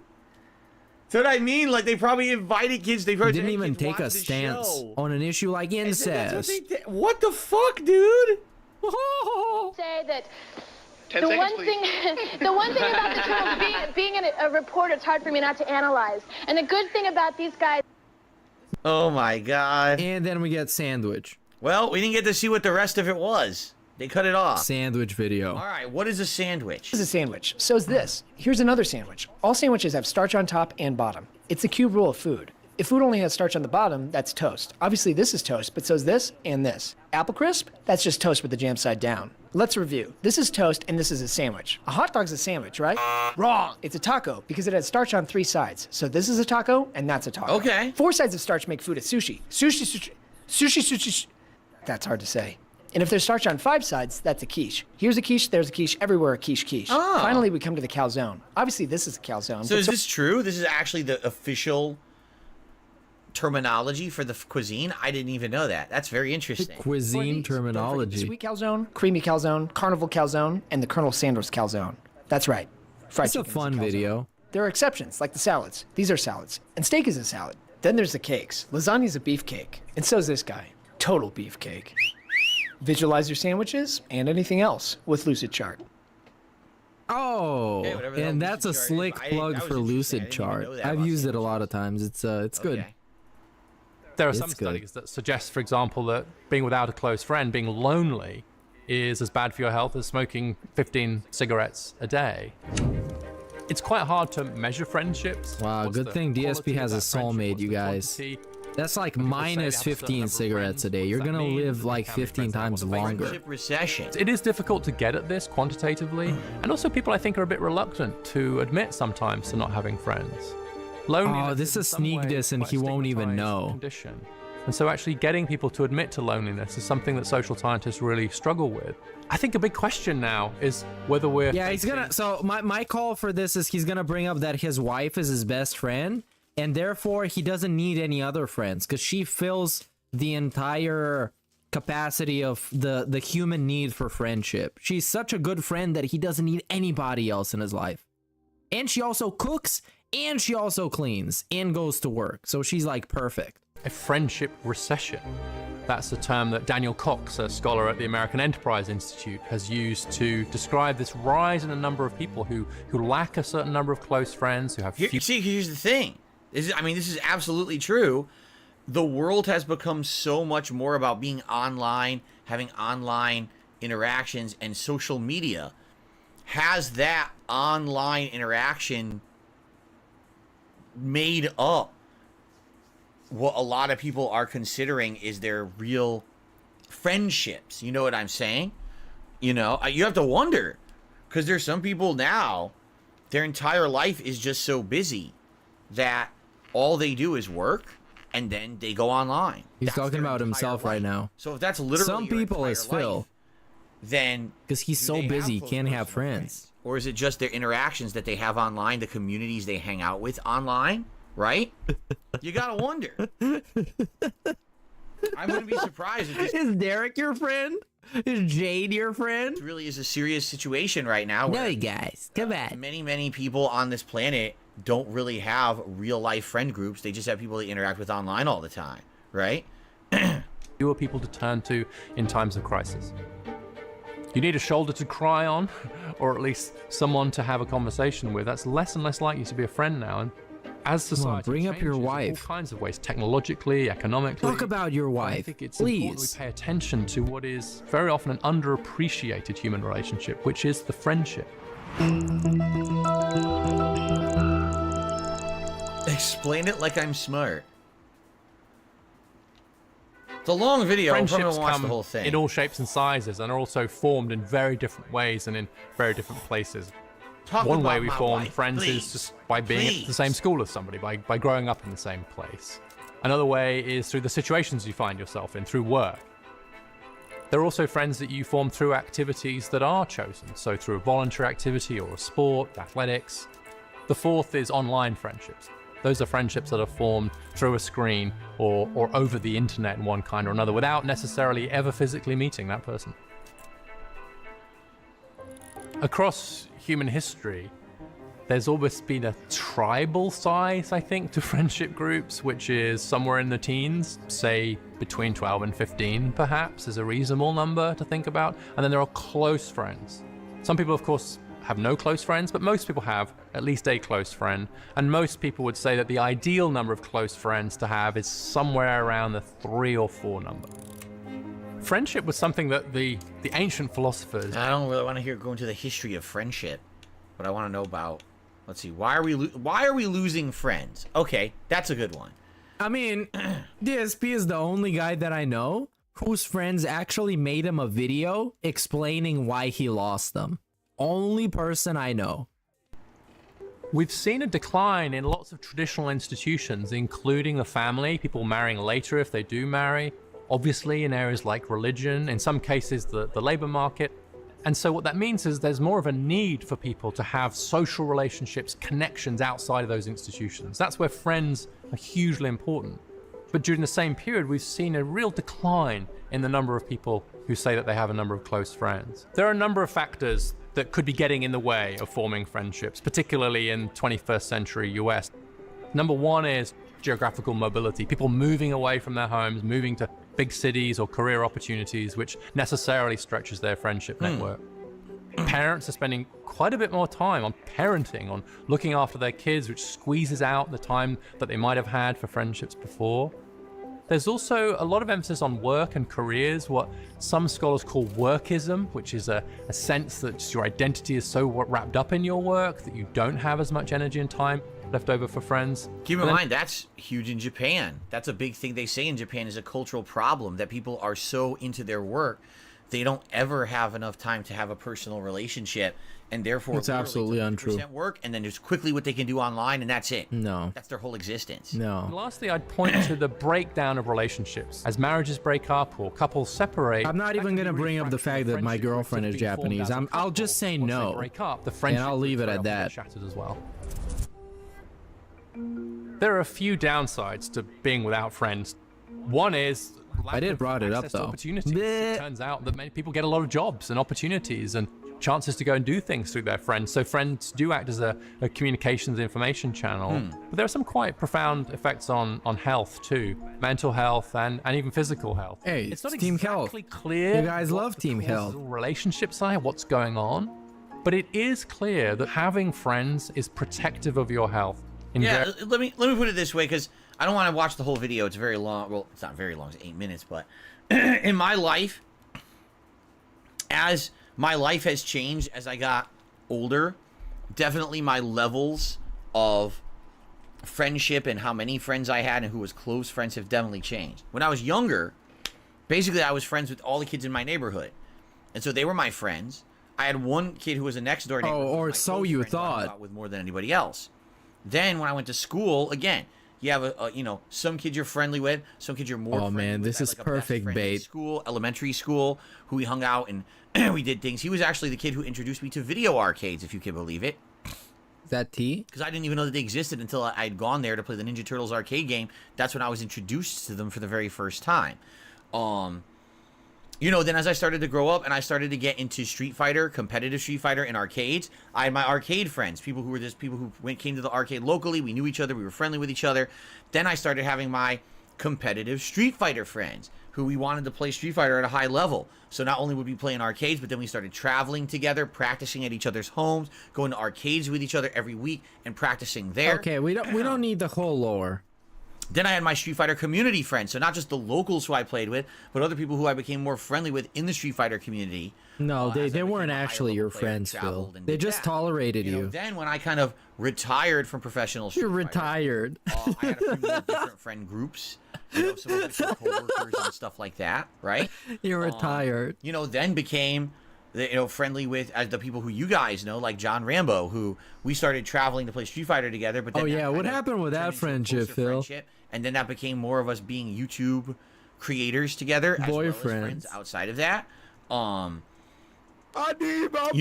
That's what I mean. Like, they probably invited kids. They didn't even take a stance on an issue like incest. What the fuck, dude? Say that 10 the seconds, one thing about the Turtles, being a reporter, it's hard for me not to analyze. And the good thing about these guys. Oh my god. And then we get sandwich. Well, we didn't get to see what the rest of it was. They cut it off. Sandwich video. All right, what is a sandwich? This is a sandwich. So's this. Here's another sandwich. All sandwiches have starch on top and bottom. It's the cube rule of food. If food only has starch on the bottom, that's toast. Obviously, this is toast, but so's this and this. Apple crisp? That's just toast with the jam side down. Let's review. This is toast and this is a sandwich. A hot dog's a sandwich, right? Wrong. It's a taco because it has starch on 3 sides. So this is a taco and that's a taco. Okay. 4 sides of starch make food a sushi. Sushi. That's hard to say. And if there's starch on 5 sides, that's a quiche. Here's a quiche, there's a quiche, everywhere a quiche. Oh. Finally, we come to the calzone. Obviously, this is a calzone. So is this true? This is actually the official terminology for the cuisine? I didn't even know that. That's very interesting. Cuisine terminology. Sweet calzone, creamy calzone, carnival calzone, and the Colonel Sanders calzone. That's right. Fried It's a fun video. There are exceptions, like the salads. These are salads. And steak is a salad. Then there's the cakes. Lasagna's a beefcake. And so's this guy. Total beefcake. Visualize your sandwiches and anything else with Lucid Chart. Oh, Okay, and that's a slick plug for Lucid Chart. I've used it a lot of times. It's good. There are It's some good. studies that suggest, for example, that being without a close friend, being lonely, is as bad for your health as smoking 15 cigarettes a day. It's quite hard to measure friendships. Wow, What's good the thing DSP quality has of a that friendship? soulmate, What's you the guys. quantity? That's like People say minus they have a certain 15 number of cigarettes a day. friends. You're What does gonna that mean? live like How many 15 friends they have? times What the longer. Friendship recession. It is difficult to get at this quantitatively, and also people I think are a bit reluctant to admit sometimes to not having friends. Loneliness Oh, this in is some sneak way diss and quite he a won't even stigmatized know. Condition. And so actually getting people to admit to loneliness is something that social scientists really struggle with. I think a big question now is whether we're... Yeah, he's gonna. So my call for this is he's gonna bring up that his wife is his best friend, and therefore he doesn't need any other friends because she fills the entire capacity of the human need for friendship. She's such a good friend that he doesn't need anybody else in his life. And she also cooks, and she also cleans, and goes to work. So she's like perfect. A friendship recession. That's a term that Daniel Cox, a scholar at the American Enterprise Institute, has used to describe this rise in the number of people who lack a certain number of close friends, who have few... See, here's the thing. This is absolutely true. The world has become so much more about being online, having online interactions, and social media has that online interaction made up what a lot of people are considering is their real friendships. You know what I'm saying? You know, you have to wonder, because there's some people now, their entire life is just so busy that all they do is work and then they go online. He's talking about himself right now. So if that's literally some your people entire is Phil, life, then because he's so busy, he can't have friends. or is it just their interactions that they have online, the communities they hang out with online, right? You gotta wonder. I wouldn't be surprised if this Is Derek your friend? Is Jade your friend? really is a serious situation right now. No, where, you guys, come on. many people on this planet don't really have real life friend groups. They just have people they interact with online all the time, right? Fewer people to turn to in times of crisis. You need a shoulder to cry on, or at least someone to have a conversation with. That's less and less likely to be a friend now. And as society bring up your changes in wife. all kinds of ways, technologically, economically. Talk about your I wife, think it's important please. we pay attention to what is very often an underappreciated human relationship, which is the friendship. Explain it like I'm smart. It's a long video. I'm probably Friendships gonna watch come the whole thing. in all shapes and sizes and are also formed in very different ways and in very different places. Talk One about way we my form wife, friends please. is just by being at the Please. same school as somebody, by growing up in the same place. Another way is through the situations you find yourself in, through work. There are also friends that you form through activities that are chosen, so through a voluntary activity or a sport, athletics. The fourth is online friendships. Those are friendships that are formed through a screen or over the internet in one kind or another without necessarily ever physically meeting that person. Across human history, there's always been a tribal size, I think, to friendship groups, which is somewhere in the teens, say between 12 and 15, perhaps, is a reasonable number to think about. And then there are close friends. Some people, of course, have no close friends, but most people have at least a close friend. And most people would say that the ideal number of close friends to have is somewhere around the 3 or 4 number. Friendship was something that the ancient philosophers... I don't really want to go into the history of friendship, but I want to know about... Let's see. Why are we losing friends? Okay, that's a good one. I mean, DSP is the only guy that I know whose friends actually made him a video explaining why he lost them. Only person I know. We've seen a decline in lots of traditional institutions, including the family, people marrying later if they do marry, obviously in areas like religion, in some cases the labor market. And so what that means is there's more of a need for people to have social relationships, connections outside of those institutions. That's where friends are hugely important. But during the same period, we've seen a real decline in the number of people who say that they have a number of close friends. There are a number of factors that could be getting in the way of forming friendships, particularly in 21st century US. Number one is geographical mobility, people moving away from their homes, moving to big cities or career opportunities, which necessarily stretches their friendship network. Parents are spending quite a bit more time on parenting, on looking after their kids, which squeezes out the time that they might have had for friendships before. There's also a lot of emphasis on work and careers, what some scholars call workism, which is a sense that your identity is so wrapped up in your work that you don't have as much energy and time left over for friends. Keep in mind, that's huge in Japan. That's a big thing they say in Japan is a cultural problem, that people are so into their work, they don't ever have enough time to have a personal relationship, and therefore It's absolutely untrue. work, and then just quickly what they can do online, and that's it. No. That's their whole existence. And No. lastly, I'd point to the breakdown of relationships. As marriages break up or couples separate. I'm not even gonna bring up the fact that my girlfriend is Japanese. I'll just say no. Break up, the And friendship I'll leave it very at often that. gets shattered as well. There are a few downsides to being without friends. One is I did brought it up access to though. opportunities. Bleh. It turns out that many people get a lot of jobs and opportunities and chances to go and do things through their friends. So friends do act as a communications information channel. But there are some quite profound effects on health too, mental health and even physical health. Hey, it's not Team exactly Health. clear. You guys what love the Team causal Health. relationships are, what's going on. But it is clear that having friends is protective of your health. Yeah, let me put it this way, because I don't want to watch the whole video. It's very long. Well, it's not very long. It's 8 minutes. But in my life, as my life has changed as I got older, definitely my levels of friendship and how many friends I had and who was close friends have definitely changed. When I was younger, basically I was friends with all the kids in my neighborhood. And so they were my friends. I had one kid who was a next door neighbor. Oh, or so you thought. With more than anybody else. Then when I went to school, again, you have some kids you're friendly with, some kids you're more. Oh man, this is perfect bait. School, elementary school, who we hung out and we did things. He was actually the kid who introduced me to video arcades, if you can believe it. Is that T? Because I didn't even know that they existed until I'd gone there to play the Ninja Turtles arcade game. That's when I was introduced to them for the very first time. You know, then as I started to grow up and I started to get into Street Fighter, competitive Street Fighter in arcades, I had my arcade friends, people who were just people who came to the arcade locally. We knew each other. We were friendly with each other. Then I started having my competitive Street Fighter friends who we wanted to play Street Fighter at a high level. So not only would we play in arcades, but then we started traveling together, practicing at each other's homes, going to arcades with each other every week and practicing there. Okay, we don't need the whole lore. Then I had my Street Fighter community friends, so not just the locals who I played with, but other people who I became more friendly with in the Street Fighter community. No, they weren't actually your friends, Phil. They just tolerated you. Then when I kind of retired from professional Street You're retired. Fighter, I had a few more different friend groups, you know, some of which were coworkers and stuff like that, right? You're retired. You know, then became friendly with the people who you guys know, like John Rambo, who we started traveling to play Street Fighter together. But then what happened with that friendship, Phil? And then that became more of us being YouTube creators together, as well as friends outside of that. You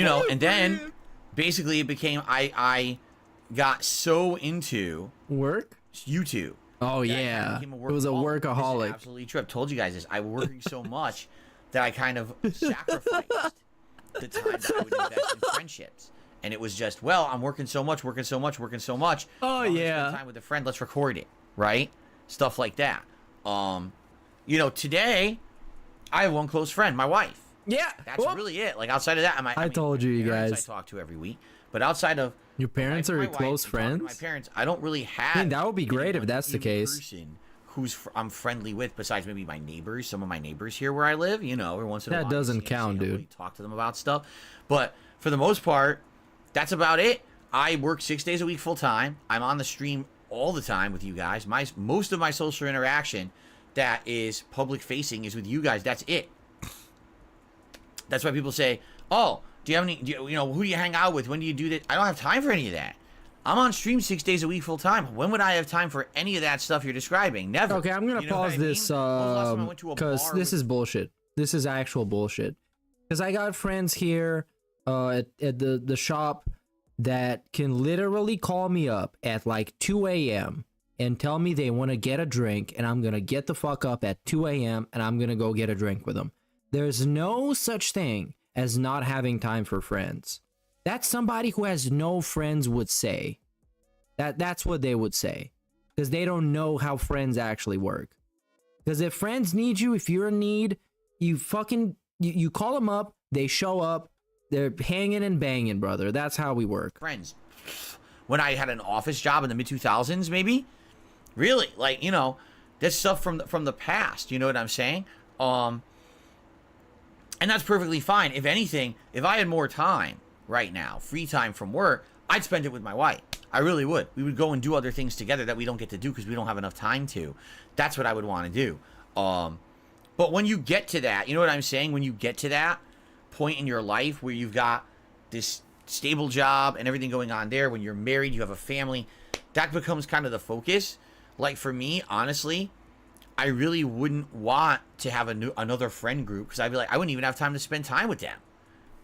know, and then basically it became I got so into YouTube. Oh yeah, it was a workaholic. Absolutely true. I've told you guys this. I was working so much that I kind of sacrificed the time that I would invest in friendships. And it was just, well, I'm working so much. Oh yeah. Spend time with a friend. Let's record it, right? Stuff like that. You know, today I have one close friend, my wife. Yeah, that's really it. Like outside of that, I told you guys. I talk to every week, but outside of your parents are your close friends. My parents, I don't really have. I mean, that would be great if that's the case. Person who's I'm friendly with, besides maybe my neighbors, some of my neighbors here where I live. You know, every once in a while. That doesn't count, dude. Talk to them about stuff, but for the most part, that's about it. I work 6 days a week full time. I'm on the stream all the time with you guys. Most of my social interaction that is public facing is with you guys. That's it. That's why people say, "Oh, do you have any? You know, who do you hang out with? When do you do that?" I don't have time for any of that. I'm on stream 6 days a week full time. When would I have time for any of that stuff you're describing? Never. Okay, I'm gonna pause this because this is bullshit. This is actual bullshit. Because I got friends here at the shop that can literally call me up at like 2 a.m. and tell me they want to get a drink, and I'm gonna get the fuck up at 2 a.m. and I'm gonna go get a drink with them. There's no such thing as not having time for friends. That's somebody who has no friends would say. That's what they would say. Because they don't know how friends actually work. Because if friends need you, if you're in need, you call them up, they show up, they're hanging and banging, brother. That's how we work. Friends. When I had an office job in the mid-2000s, maybe? Really? Like, you know, that's stuff from the past. You know what I'm saying? And that's perfectly fine. If anything, if I had more time right now, free time from work, I'd spend it with my wife. I really would. We would go and do other things together that we don't get to do because we don't have enough time to. That's what I would want to do. But when you get to that, you know what I'm saying? When you get to that point in your life where you've got this stable job and everything going on there, when you're married, you have a family, that becomes kind of the focus. Like for me, honestly, I really wouldn't want to have another friend group because I'd be like, I wouldn't even have time to spend time with them.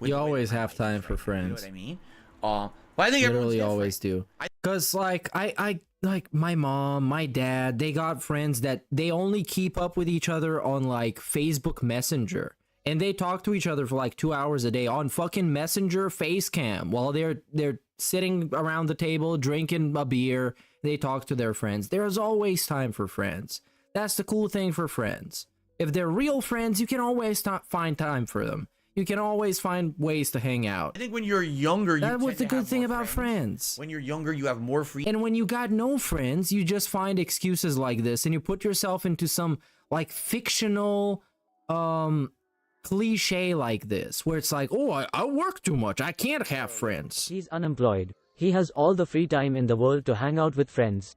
You always have time for friends. You know what I mean? But I think literally always do. Because like I like my mom, my dad, they got friends that they only keep up with each other on like Facebook Messenger. And they talk to each other for like 2 hours a day on fucking Messenger face cam while they're sitting around the table drinking a beer. They talk to their friends. There's always time for friends. That's the cool thing for friends. If they're real friends, you can always find time for them. You can always find ways to hang out. I think when you're younger, that's what's the good thing about friends. When you're younger, you have more free. And when you got no friends, you just find excuses like this, and you put yourself into some like fictional, cliche like this, where it's like, oh, I work too much. I can't have friends. He's unemployed. He has all the free time in the world to hang out with friends.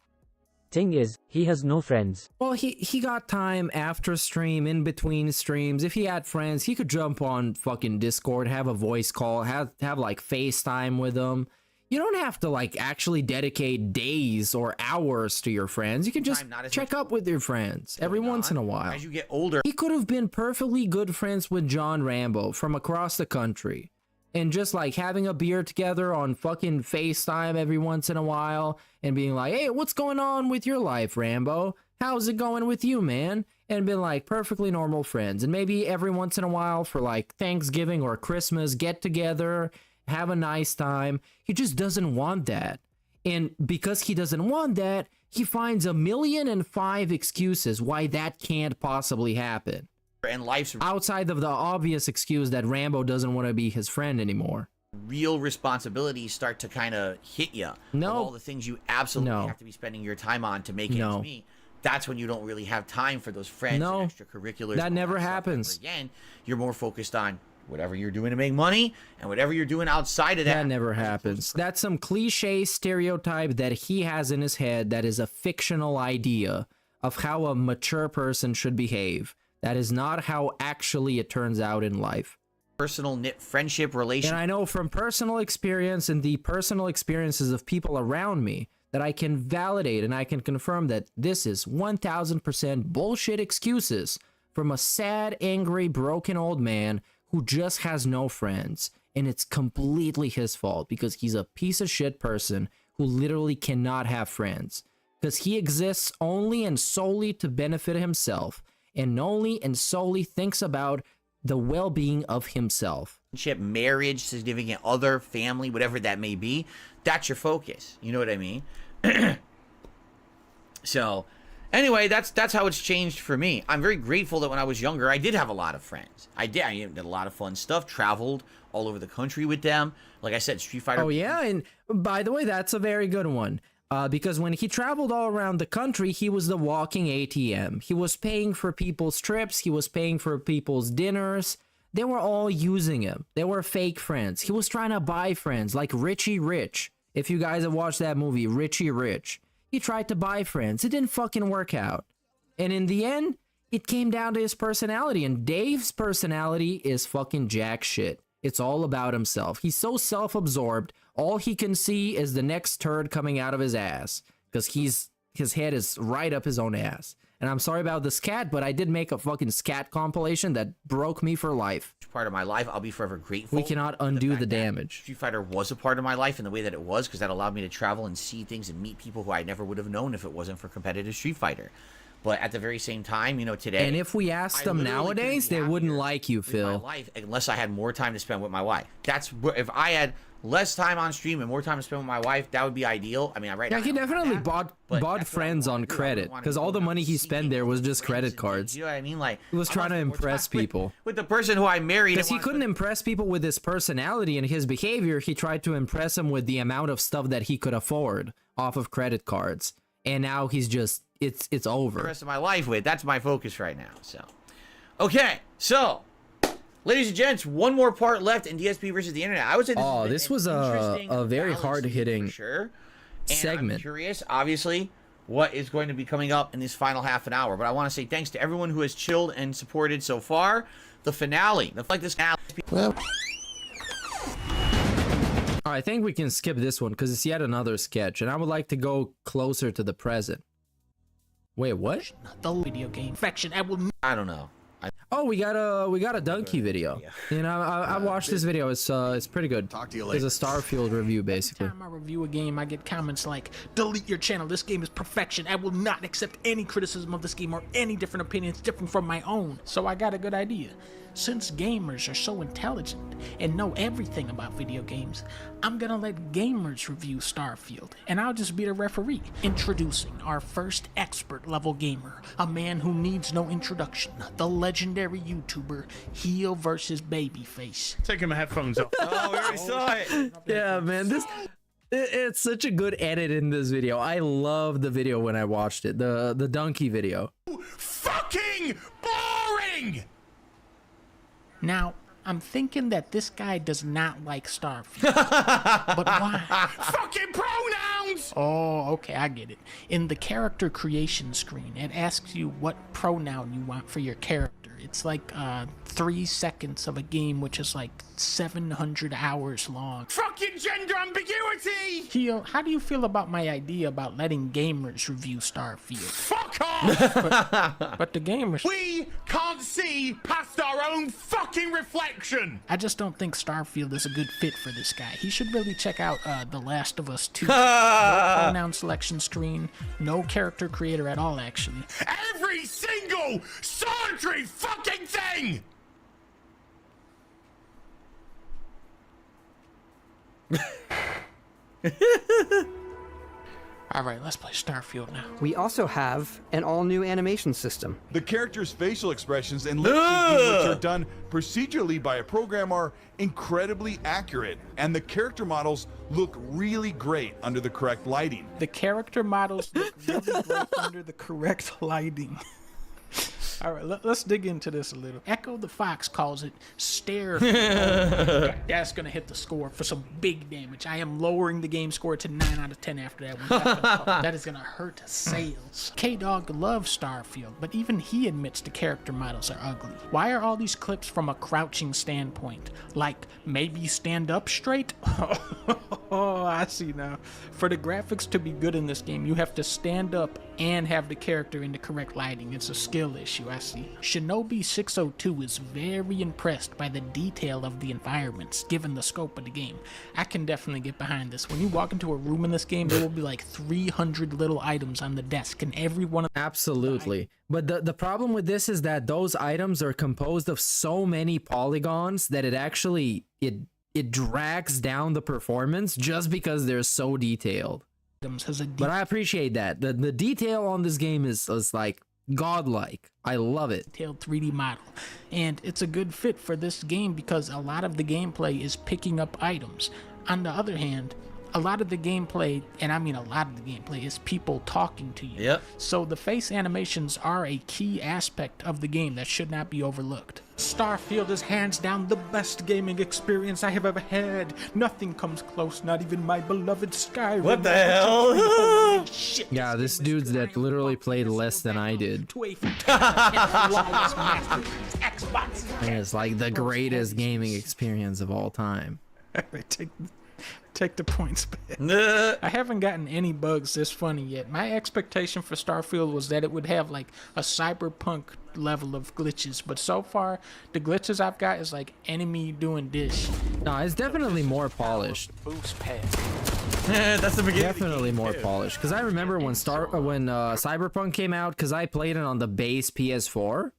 Thing is, he has no friends. Well, he got time after stream, in between streams. If he had friends, he could jump on fucking Discord, have a voice call, have like FaceTime with them. You don't have to like actually dedicate days or hours to your friends. You can just check up with your friends every once in a while. As you get older, he could have been perfectly good friends with John Rambo from across the country. and just like having a beer together on fucking FaceTime every once in a while and being like, hey, what's going on with your life, Rambo? How's it going with you, man? And been like perfectly normal friends. And maybe every once in a while for like Thanksgiving or Christmas, get together, have a nice time. He just doesn't want that. And because he doesn't want that, he finds 1,000,005 excuses why that can't possibly happen. And life's outside of the obvious excuse that Rambo doesn't want to be his friend anymore. Real responsibilities start to kind of hit you. No. All the things you absolutely have to be spending your time on to make ends meet. That's when you don't really have time for those friends and extracurriculars. That never happens. Again, you're more focused on whatever you're doing to make money and whatever you're doing outside of that. That never happens. That's some cliche stereotype that he has in his head that is a fictional idea of how a mature person should behave. That is not how actually it turns out in life. Personal knit friendship relation. And I know from personal experience and the personal experiences of people around me that I can validate and I can confirm that this is 1000% bullshit excuses from a sad, angry, broken old man who just has no friends. And it's completely his fault because he's a piece of shit person who literally cannot have friends. Because he exists only and solely to benefit himself and only and solely thinks about the well-being of himself. Marriage, significant other, family, whatever that may be, that's your focus. You know what I mean? So, anyway, that's how it's changed for me. I'm very grateful that when I was younger, I did have a lot of friends. I did a lot of fun stuff, traveled all over the country with them. Like I said, Street Fighter. Oh, yeah, and by the way, that's a very good one. Because when he traveled all around the country, he was the walking ATM. He was paying for people's trips. He was paying for people's dinners. They were all using him. They were fake friends. He was trying to buy friends like Richie Rich. If you guys have watched that movie, Richie Rich. He tried to buy friends. It didn't fucking work out. And in the end, it came down to his personality. And Dave's personality is fucking jack shit. It's all about himself. He's so self-absorbed. All he can see is the next turd coming out of his ass. Because his head is right up his own ass. And I'm sorry about the scat, but I did make a fucking scat compilation that broke me for life. Part of my life, I'll be forever grateful. We cannot undo the damage. Street Fighter was a part of my life in the way that it was, because that allowed me to travel and see things and meet people who I never would have known if it wasn't for competitive Street Fighter. But at the very same time, you know, today... And if we asked them nowadays, they wouldn't like you, Phil. My life, unless I had more time to spend with my wife. That's if I had less time on stream and more time to spend with my wife, that would be ideal. I mean, yeah, he definitely bought friends on credit, because all the money he spent there was just credit cards. You know what I mean? Like, he was trying to impress people. With the person who I married. Because he couldn't impress people with his personality and his behavior. He tried to impress them with the amount of stuff that he could afford off of credit cards. And now he's just, it's over. The rest of my life with. That's my focus right now. So, okay. So, ladies and gents, one more part left in DSP versus the internet. I would say this was a very hard-hitting segment. I'm curious, obviously, what is going to be coming up in this final half an hour. But I want to say thanks to everyone who has chilled and supported so far. The finale, I think we can skip this one because it's yet another sketch, and I would like to go closer to the present. Wait, what? The video game perfection. I don't know. Oh, we got a donkey video. You know, I watched this video. It's pretty good. Talk to you later. It's a Starfield review, basically. Every time I review a game, I get comments like, "Delete your channel. This game is perfection. I will not accept any criticism of this game or any different opinions different from my own." So I got a good idea. Since gamers are so intelligent and know everything about video games, I'm gonna let gamers review Starfield, and I'll just be the referee. Introducing our first expert level gamer, a man who needs no introduction, the legendary YouTuber Heel vs Babyface. Taking my headphones off. Oh, we already saw it. Yeah, man, it's such a good edit in this video. I love the video when I watched it, the donkey video. Fucking boring! Now, I'm thinking that this guy does not like Starfield. But why? Fucking pronouns! Oh, okay, I get it. In the character creation screen, it asks you what pronoun you want for your character. It's like 3 seconds of a game, which is like 700 hours long. Fucking gender ambiguity! Heel, how do you feel about my idea about letting gamers review Starfield? Fuck off! But the gamers... We can't see past our own fucking reflection! I just don't think Starfield is a good fit for this guy. He should really check out The Last of Us 2. No pronoun selection screen, no character creator at all, actually. Every single solitary fucking thing! Alright, let's play Starfield now. We also have an all-new animation system. The characters' facial expressions and lip syncing, which are done procedurally by a program, are incredibly accurate, and the character models look really great under the correct lighting. The character models look really great under the correct lighting. All right, let's dig into this a little. Echo the Fox calls it stare. Oh, that's going to hit the score for some big damage. I am lowering the game score to 9 out of 10 after that one. That is going to hurt sales. K-Dog loves Starfield, but even he admits the character models are ugly. Why are all these clips from a crouching standpoint? Like, maybe stand up straight? Oh, I see now. For the graphics to be good in this game, you have to stand up and have the character in the correct lighting. It's a skill issue, I see. Shinobi 602 is very impressed by the detail of the environments, given the scope of the game. I can definitely get behind this. When you walk into a room in this game, there will be like 300 little items on the desk, and every one of Absolutely. But the problem with this is that those items are composed of so many polygons that it actually it drags down the performance just because they're so detailed. But I appreciate that. The detail on this game is like godlike. I love it. Detailed 3D model. And it's a good fit for this game because a lot of the gameplay is picking up items. On the other hand, a lot of the gameplay, and I mean a lot of the gameplay, is people talking to you. Yep. So the face animations are a key aspect of the game that should not be overlooked. Starfield is hands down the best gaming experience I have ever had. Nothing comes close, not even my beloved Skyrim. What the hell? Holy shit. Yeah, this dude's that literally played less than I did. And it's like the greatest gaming experience of all time. Take the points back. I haven't gotten any bugs this funny yet. My expectation for Starfield was that it would have like a cyberpunk level of glitches, but so far the glitches I've got is like enemy doing this. No, it's definitely more polished. Boost pad. That's the beginning. Definitely more polished. Because I remember when Cyberpunk came out, because I played it on the base PS4,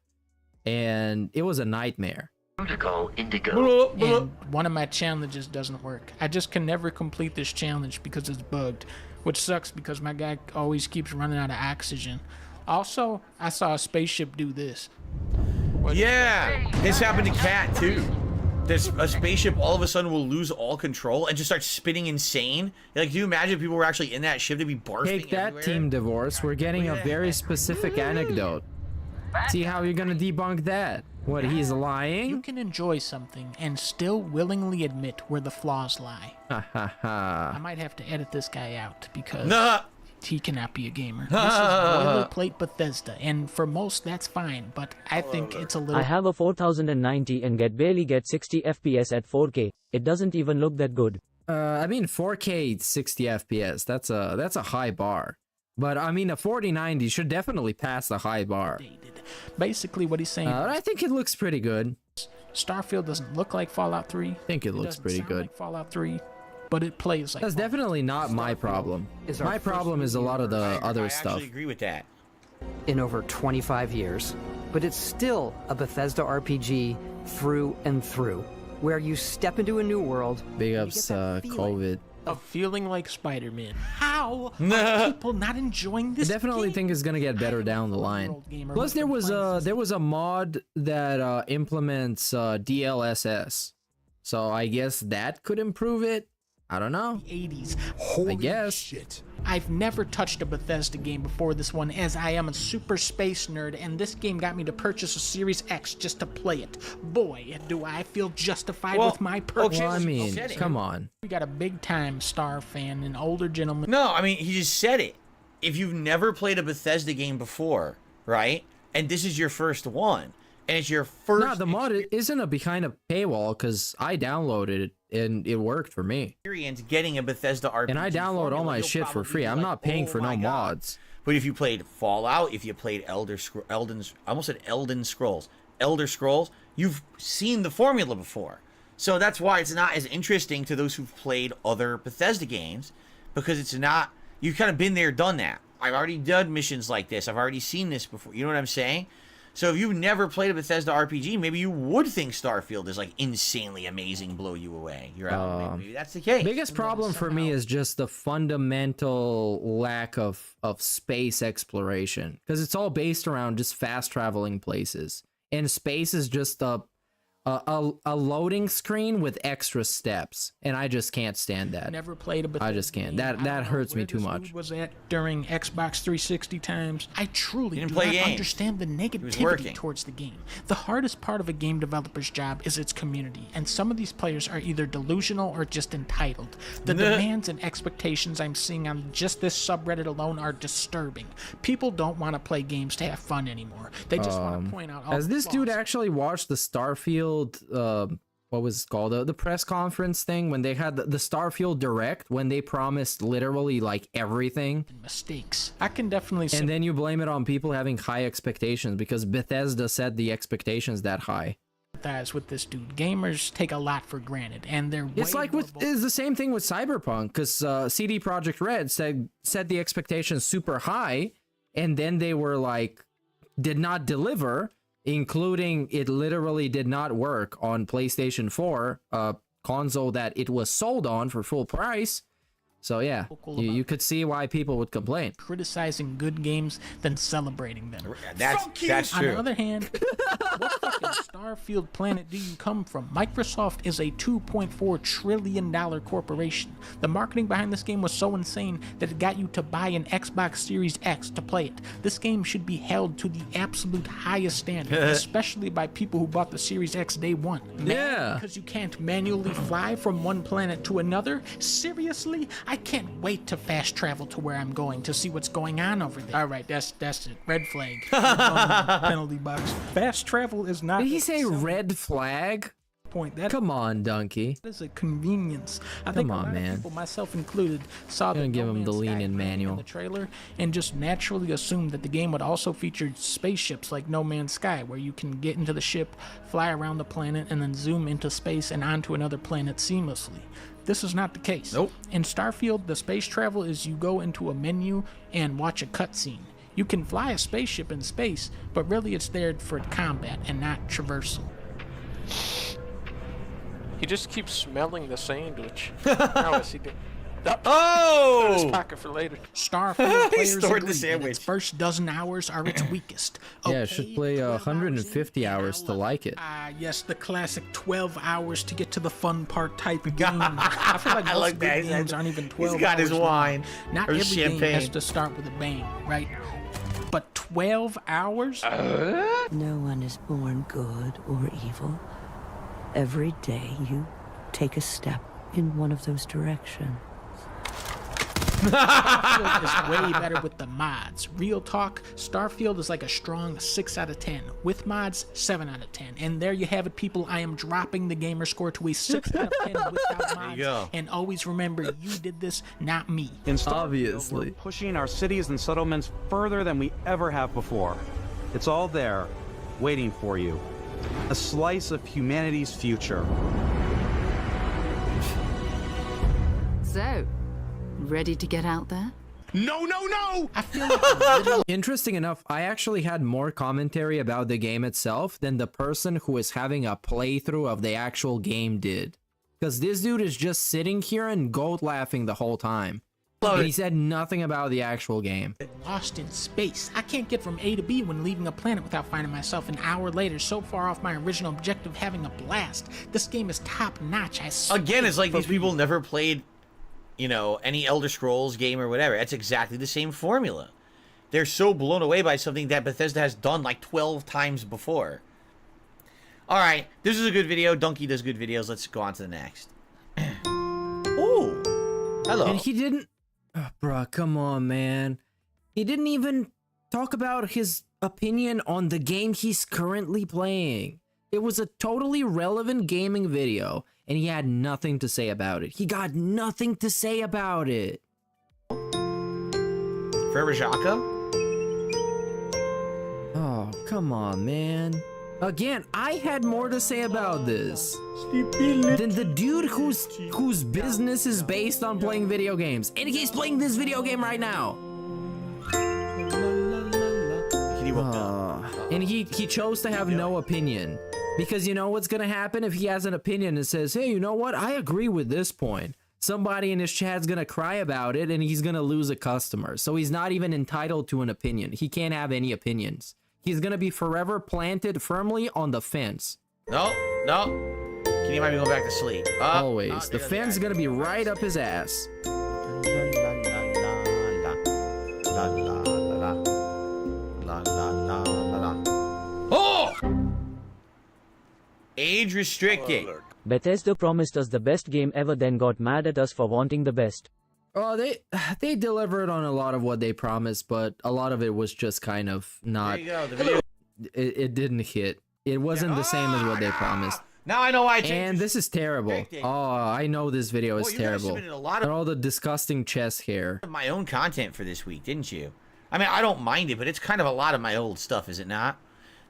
and it was a nightmare. Protocol Indigo. And one of my challenges doesn't work. I just can never complete this challenge because it's bugged, which sucks because my guy always keeps running out of oxygen. Also, I saw a spaceship do this. Yeah, this happened to Cat too. There's a spaceship all of a sudden will lose all control and just start spinning insane. Like, do you imagine if people were actually in that ship to be barfing Take that, everywhere? Team Divorce. We're getting a very specific anecdote. See how you're gonna debunk that? What, he's lying? You can enjoy something and still willingly admit where the flaws lie. I might have to edit this guy out because he cannot be a gamer. This is boilerplate Bethesda, and for most that's fine, but I think it's a little... I have a 4090 and barely get 60 FPS at 4K. It doesn't even look that good. I mean 4K 60 FPS. That's a high bar. But I mean a 4090 should definitely pass the high bar. Basically what he's saying... I think it looks pretty good. Starfield doesn't look like Fallout 3. I think it looks pretty good. Like Fallout 3, but it plays like That's Fallout. definitely not my problem. My problem is a lot of the other stuff. I actually agree with that. In over 25 years, but it's still a Bethesda RPG through and through, where you step into a new world. Big ups, COVID. Of feeling like Spider-Man. How are people not enjoying this I definitely game? think it's gonna get better down the line. Plus, there was a mod that implements DLSS, so I guess that could improve it. I don't know. 80s. I guess. Shit. I've never touched a Bethesda game before this one, as I am a super space nerd, and this game got me to purchase a Series X just to play it. Boy, do I feel justified with my purchase. Well, I mean, come on. We got a big-time Star fan, an older gentleman. No, I mean, he just said it. If you've never played a Bethesda game before, right, and this is your first one, and it's your first... No, the mod isn't behind a paywall, because I downloaded it and it worked for me. Experience getting a Bethesda RPG. And I download all my shit for free. I'm not paying for no mods. But if you played Fallout, if you played Elder Scrolls, you've seen the formula before. So that's why it's not as interesting to those who've played other Bethesda games, because it's not, you've kind of been there, done that. I've already done missions like this. I've already seen this before. You know what I'm saying? So if you've never played a Bethesda RPG, maybe you would think Starfield is like insanely amazing, blow you away. You're out. Maybe that's the case. Biggest problem for me is just the fundamental lack of space exploration, because it's all based around just fast traveling places, and space is just a loading screen with extra steps, and I just can't stand that. Never played a Bethesda I just can't. That hurts me too much. Was at during Xbox 360 times. I truly Didn't do play not games. understand the negativity towards the game. The hardest part of a game developer's job is its community, and some of these players are either delusional or just entitled. The demands and expectations I'm seeing on just this subreddit alone are disturbing. People don't want to play games to have fun anymore. They just want to point out all Has the this flaws. dude actually watched the Starfield, what was it called, the press conference thing when they had the Starfield Direct, when they promised literally like everything? Mistakes. I can definitely And then you blame it on people having high expectations because Bethesda set the expectations that high. sympathize with this dude. Gamers take a lot for granted, and they're It's way like more it's the same thing with Cyberpunk, because CD Projekt Red set the expectations super high, and then they were like, did not deliver, including it literally did not work on PlayStation 4, a console that it was sold on for full price. So yeah, you could see why people would complain. criticizing good games than celebrating them. That's On true. the other hand, what fucking Starfield planet do you come from? Microsoft is a $2.4 trillion corporation. The marketing behind this game was so insane that it got you to buy an Xbox Series X to play it. This game should be held to the absolute highest standard, especially by people who bought the Series X day one. Yeah. Because you can't manually fly from one planet to another? Seriously? I can't wait to fast travel to where I'm going to see what's going on over there. All right, that's it. Red flag. Penalty box. Fast travel is not. Did he say red flag? Point. That Come on, Donkey. is a convenience. I Come think a on, lot man. of people, myself included, saw the Gonna give No him the Man's Sky lean-in planning in manual. the trailer and just naturally assumed that the game would also feature spaceships like No Man's Sky, where you can get into the ship, fly around the planet, and then zoom into space and onto another planet seamlessly. This is not the case. Nope. In Starfield, the space travel is you go into a menu and watch a cutscene. You can fly a spaceship in space, but really it's there for combat and not traversal. He just keeps smelling the sandwich. How is he doing? Oh! Put his pocket for later. Starfield He players stored agree the that sandwich. its first dozen hours are its weakest. Yeah, it should play 150 hours to like it. Yes, the classic 12 hours to get to the fun part type of game. I feel like I most like good that. games aren't even 12 He's got his hours long. wine. Not or every champagne. game has to start with a bang, right? But 12 hours? No one is born good or evil. Every day you take a step in one of those directions. Starfield is way better with the mods. Real talk, Starfield is like a strong 6 out of 10. With mods, 7 out of 10. And there you have it, people. I am dropping the gamer score to a 6 out of 10 without mods. go. And always remember, you did this, not me. In Starfield, Obviously. we're pushing our cities and settlements further than we ever have before. It's all there, waiting for you. A slice of humanity's future. So, ready to get out there? No, no, no! I feel like Interesting enough, I actually had more commentary about the game itself than the person who is having a playthrough of the actual game did. Because this dude is just sitting here and goat laughing the whole time. And he said nothing about the actual game. lost in space. I can't get from A to B when leaving a planet without finding myself an hour later so far off my original objective having a blast. This game is top notch. I swear. Again, it's like these people never played, you know, any Elder Scrolls game or whatever. That's exactly the same formula. They're so blown away by something that Bethesda has done like 12 times before. All right, this is a good video. Donkey does good videos. Let's go on to the next. Ooh, hello. And he didn't... Oh, bruh, come on, man. He didn't even talk about his opinion on the game he's currently playing. It was a totally relevant gaming video, and he had nothing to say about it. He got nothing to say about it. Forever Jaka? Oh, come on, man. Again, I had more to say about this than the dude whose business is based on playing video games. And he's playing this video game right now. And he chose to have no opinion. Because you know what's gonna happen if he has an opinion and says, hey, you know what? I agree with this point. Somebody in his chat's gonna cry about it and he's gonna lose a customer. So he's not even entitled to an opinion. He can't have any opinions. He's gonna be forever planted firmly on the fence. No, no. Can you might be going back to sleep? Always. The fence is gonna be right up his ass. Oh! Age restricted. Bethesda promised us the best game ever, then got mad at us for wanting the best. Oh, they delivered on a lot of what they promised, but a lot of it was just kind of not. There you go, the video. It didn't hit. It wasn't the same as what they promised. Now I know why. And this is terrible. Oh, I know this video is terrible. A lot of all the disgusting chest hair. My own content for this week, didn't you? I mean, I don't mind it, but it's kind of a lot of my old stuff, is it not?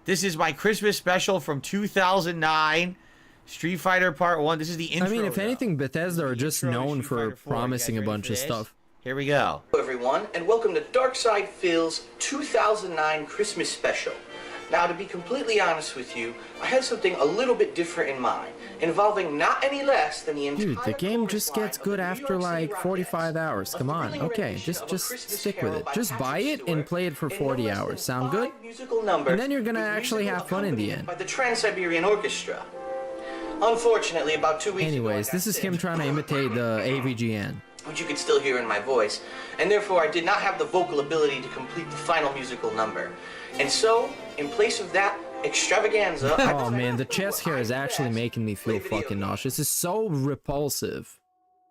This is my Christmas special from 2009. Street Fighter Part 1. This is the intro. I mean, if anything, Bethesda are just known for promising a bunch of stuff. Here we go. Hello everyone, and welcome to Darkside Phil's 2009 Christmas Special. Now, to be completely honest with you, I had something a little bit different in mind, involving not any less than the entire... Dude, the game just gets good after like 45 hours. Come on. Okay, just stick with it. Just buy it and play it for 40 hours. Sound good? And then you're gonna actually have fun in the end. By the Trans-Siberian Orchestra. Unfortunately, about 2 weeks Anyways, this is him trying to imitate the AVGN. Which you could still hear in my voice, and therefore I did not have the vocal ability to complete the final musical number. And so, in place of that extravaganza... Oh man, the chest hair is actually making me feel fucking nauseous. It's so repulsive.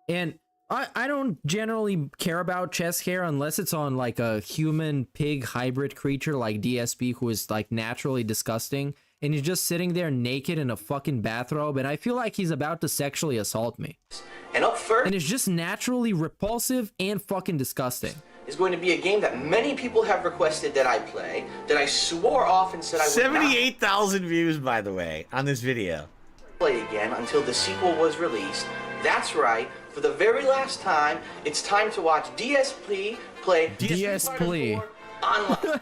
And I don't generally care about chest hair unless it's on like a human-pig hybrid creature like DSP, who is like naturally disgusting. And he's just sitting there naked in a fucking bathrobe, and I feel like he's about to sexually assault me. And up first... And it's just naturally repulsive and fucking disgusting. ...is going to be a game that many people have requested that I play, that I swore off and said I would 78,000 views, by the way, on this video. ...play again until the sequel was released. That's right, for the very last time, it's time to watch DSP play... DSP. Online.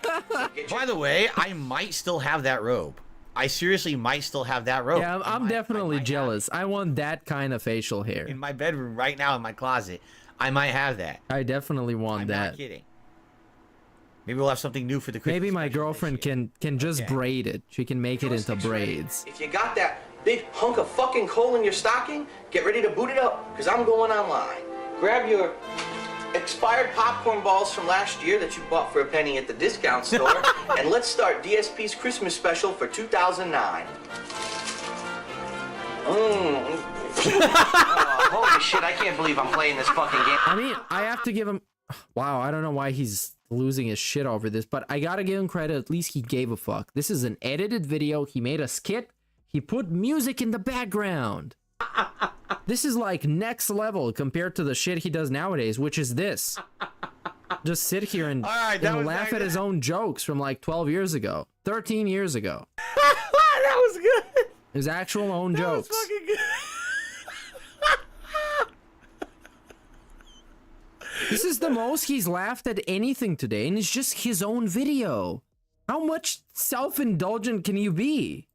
By the way, I might still have that robe. I seriously might still have that robe. Yeah, I'm definitely jealous. I want that kind of facial hair. In my bedroom right now in my closet. I might have that. I definitely want that. I'm not kidding. Maybe we'll have something new for the Christmas. Maybe my girlfriend can just braid it. She can make it into braids. If you got that big hunk of fucking coal in your stocking, get ready to boot it up, because I'm going online. Grab your expired popcorn balls from last year that you bought for a penny at the discount store, and let's start DSP's Christmas special for 2009. Holy shit, I can't believe I'm playing this fucking game. I mean, I have to give him... Wow, I don't know why he's losing his shit over this, but I gotta give him credit. At least he gave a fuck. This is an edited video. He made a skit. He put music in the background. This is like next level compared to the shit he does nowadays, which is this. Just sit here and, and laugh at his own jokes from like 12 years ago. 13 years ago. That was good. His actual own jokes. That was fucking good. This is the most he's laughed at anything today, and it's just his own video. How much self-indulgent can you be?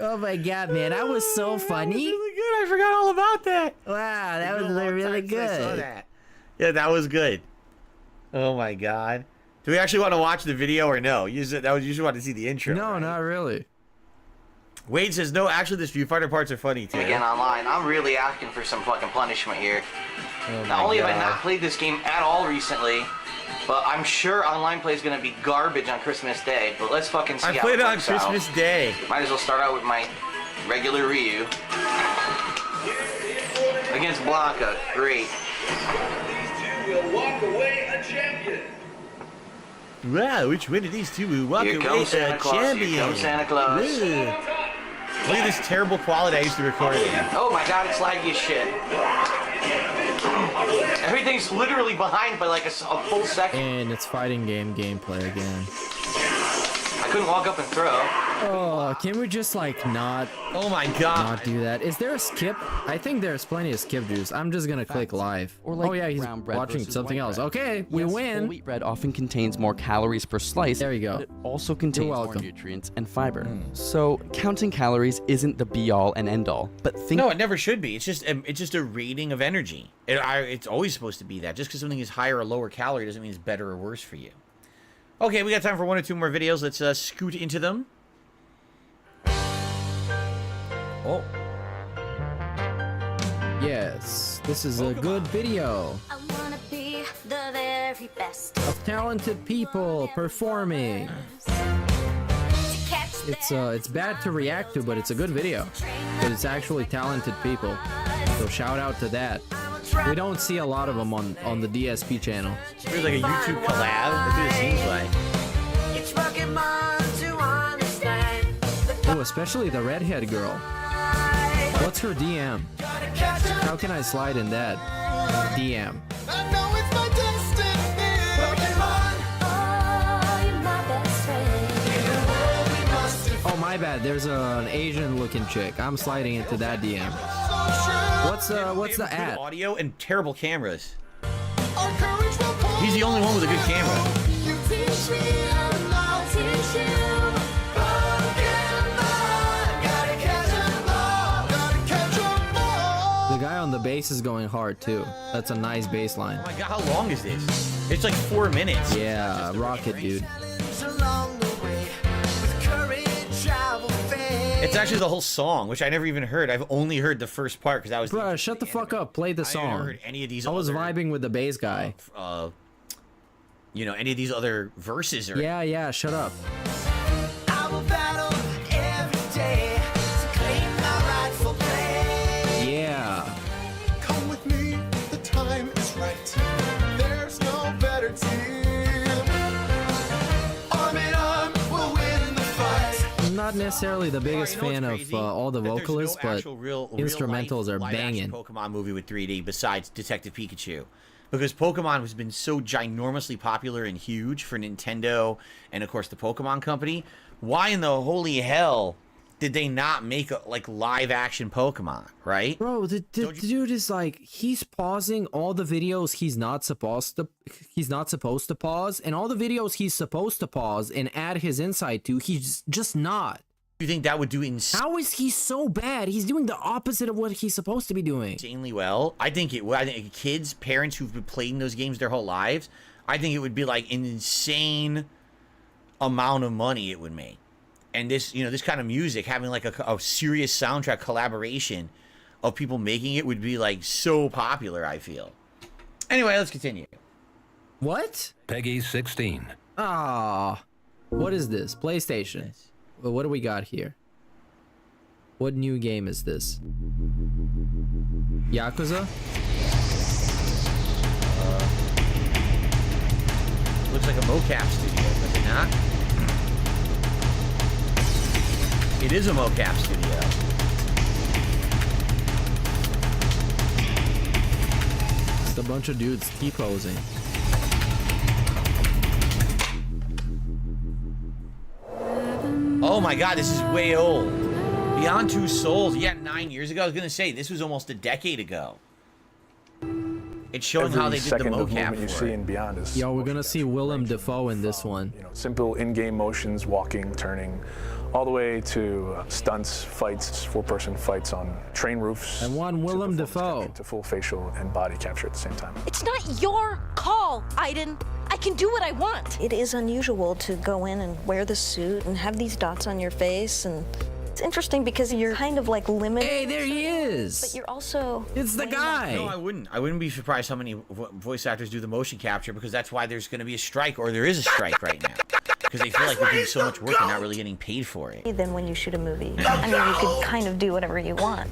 Oh my god, man, that was so funny. That was really good. I forgot all about that. Wow, that was really good. I saw that. Yeah, that was good. Oh my god. Do we actually want to watch the video or no? You usually want to see the intro. No, right? Not really. Wade says, no, actually the Street Fighter parts are funny too. Again online, I'm really asking for some fucking punishment here. Not only have I not played this game at all recently, but I'm sure online play is going to be garbage on Christmas Day, but let's fucking see how it played it on works Christmas out. Day. Might as well start out with my regular Ryu. Against Blanca, great. These two will walk away a champion. Wow, which one of these two will walk Here away comes Santa Claus. champion? Here comes Santa Claus. Ugh. Look at this terrible quality I used to record it in. Oh my god, it's laggy as shit. Everything's literally behind by like a full second. And it's fighting game gameplay again. I couldn't walk up and throw. Oh, can we just like not? Oh my god! Not do that. Is there a skip? I think there's plenty of skip juice. I'm just gonna click live. Or like oh yeah, he's brown bread watching versus something white else. bread. Okay, we Yes, win. Whole wheat bread often contains more calories per slice. There you go. But it also contains more welcome. nutrients and fiber. So counting calories isn't the be-all and end-all. But think. No, it never should be. It's just a rating of energy. It's always supposed to be that. Just because something is higher or lower calorie doesn't mean it's better or worse for you. Okay, we got time for 1 or 2 more videos. Let's scoot into them. Oh. Yes, this is a good video I wanna be the very best. of talented people performing. It's bad to react to, but it's a good video. But it's actually talented people. So shout out to that. We don't see a lot of them on the DSP channel. There's like a YouTube collab. That's what it seems like. Oh, especially the redhead girl. What's her DM? How can I slide in that DM? Oh, my bad. There's an Asian-looking chick. I'm sliding into that DM. What's the ad? Audio and terrible cameras. He's the only one with a good camera. The guy on the bass is going hard too. That's a nice bass line. Oh my god, how long is this? It's like 4 minutes. Yeah, rocket, dude. It's actually the whole song, which I never even heard. I've only heard the first part because I was. Bruh, shut the fuck up. Play the song. I never heard any of these. I was vibing with the bass guy. You know, any of these other verses or. Yeah, shut up. Yeah. Come with me, the time is right. There's no better team. Arm in arm, we'll win the fight. I'm not necessarily the biggest fan of all the vocalists, but instrumentals are banging. Pokemon movie with 3D besides Detective Pikachu. Because Pokemon has been so ginormously popular and huge for Nintendo and, of course, the Pokemon Company. Why in the holy hell did they not make a live-action Pokemon, right? Bro, the dude is like, he's pausing all the videos he's not supposed to pause, and all the videos he's supposed to pause and add his insight to, he's just not. You think that would do How is he so bad? He's doing the opposite of what he's supposed to be doing. Insanely well? I think it would. I think kids, parents who've been playing those games their whole lives, I think it would be like an insane amount of money it would make. And this, you know, this kind of music, having like a serious soundtrack collaboration of people making it would be like so popular, I feel. Anyway, let's continue. What? Peggy 16. Ah, what is this? PlayStation. Well, what do we got here? What new game is this? Yakuza? Looks like a mocap studio, does it not? It is a mocap studio. It's a bunch of dudes T-posing. Oh my god, this is way old. Beyond Two Souls, yeah, 9 years ago. I was gonna say, this was almost a decade ago. It's showing how they did the mocap you see in Beyond is Yo, we're gonna see Willem Dafoe in this one. simple in-game motions, walking, turning, all the way to stunts, fights, 4-person fights on train roofs. And one Willem Dafoe. To full facial and body capture at the same time. It's not your call, Aiden. I can do what I want. It is unusual to go in and wear the suit and have these dots on your face, and it's interesting because you're kind of like limited. Hey, there he is. But you're also. It's the guy. No, I wouldn't. I wouldn't be surprised how many voice actors do the motion capture, because that's why there's going to be a strike, or there is a strike right now. Because they feel like they're doing so much work and not really getting paid for it. Then when you shoot a movie, I mean, you could kind of do whatever you want.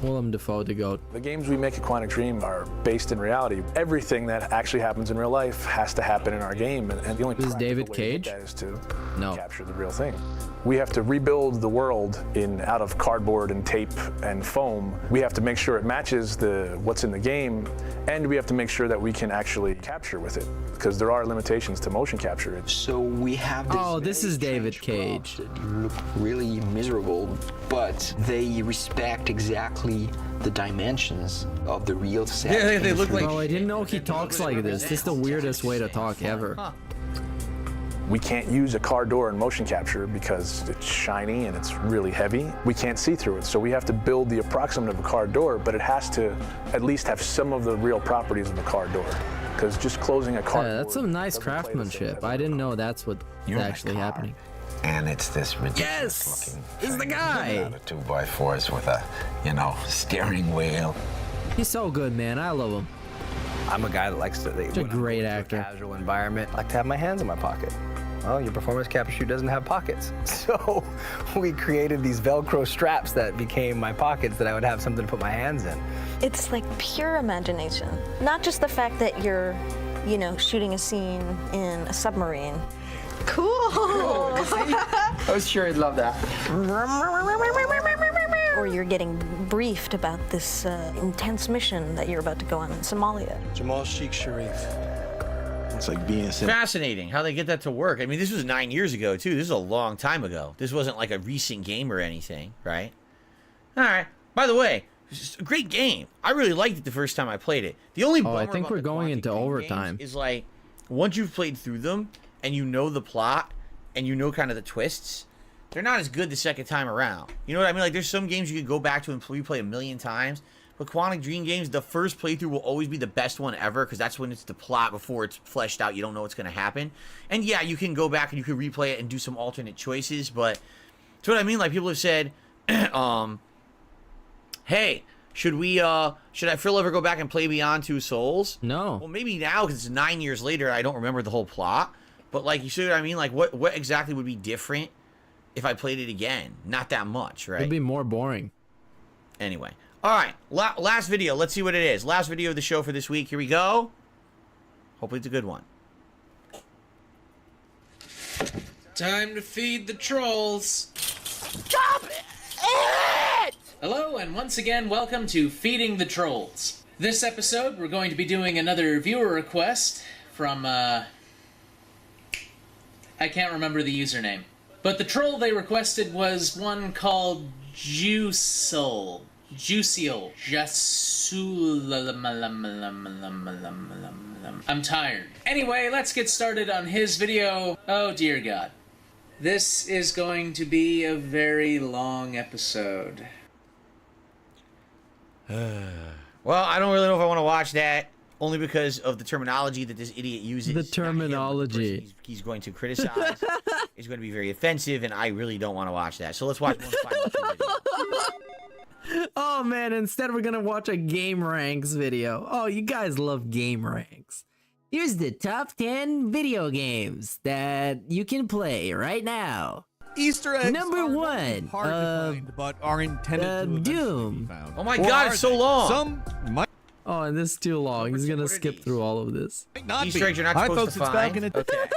Willem Dafoe, the GOAT. The games we make at Quantic Dream are based in reality. Everything that actually happens in real life has to happen in our game, and the only Is David practical way to do Cage? that is to No. capture the real thing. We have to rebuild the world out of cardboard and tape and foam. We have to make sure it matches what's in the game, and we have to make sure that we can actually capture with it, because there are limitations to motion capture. So we have this. Oh, this is David Cage. You look really miserable, but they respect exactly the dimensions of the real set. Yeah, they look like. Oh, I didn't know he talks like this. This is the weirdest way to talk ever. We can't use a car door in motion capture because it's shiny and it's really heavy. We can't see through it, so we have to build the approximate of a car door, but it has to at least have some of the real properties of a car door. Because just closing a car door. Yeah, that's some nice craftsmanship. I didn't know that's what's actually happening. And it's this ridiculous looking. This is the guy. Out of 2x4s with a, steering wheel. He's so good, man. I love him. I'm a guy that likes to. He's a great actor. Casual environment. I like to have my hands in my pocket. Well, your performance capture shoe doesn't have pockets. So we created these Velcro straps that became my pockets that I would have something to put my hands in. It's like pure imagination. Not just the fact that you're, shooting a scene in a submarine. Cool. I was sure he'd love that. Or you're getting briefed about this intense mission that you're about to go on in Somalia. Jamal Sheikh Sharif. It's like being fascinating how they get that to work. I mean, this was 9 years ago, too. This is a long time ago. This wasn't like a recent game or anything, right? All right. By the way, it's a great game. I really liked it the first time I played it. The only bummer I think about we're the going Quantic into Dream overtime. games is like, once you've played through them and you know the plot and you know kind of the twists, they're not as good the second time around. You know what I mean? Like, there's some games you could go back to and replay a million times. But Quantic Dream games, the first playthrough will always be the best one ever, because that's when it's the plot before it's fleshed out. You don't know what's going to happen. And yeah, you can go back and you can replay it and do some alternate choices, but that's what I mean. Like, people have said, hey, should Phil ever go back and play Beyond Two Souls? No. Well, maybe now, because it's 9 years later, I don't remember the whole plot. But, like, you see what I mean? Like, what exactly would be different if I played it again? Not that much, right? It'd be more boring. Anyway. All right, last video. Let's see what it is. Last video of the show for this week. Here we go. Hopefully it's a good one. Time to feed the trolls. Stop it! Hello, and once again, welcome to Feeding the Trolls. This episode, we're going to be doing another viewer request from, I can't remember the username. But the troll they requested was one called Juiceal. I'm tired. Anyway, let's get started on his video. Oh dear God. This is going to be a very long episode. Well, I don't really know if I want to watch that, only because of the terminology that this idiot uses. The terminology. He's going to criticize. It's going to be very offensive, and I really don't want to watch that. So let's watch one final video. Oh man, instead we're gonna watch a game ranks video. Oh, you guys love game ranks. Here's the top 10 video games that you can play right now. Easter eggs Number 1, hard to find, but are intended to Doom. be found. Oh my God, it's so long. Some might Oh, and this is too long. He's gonna skip through all of this. not Easter be. eggs you're not Hi, supposed folks, to it's find. back in a Okay.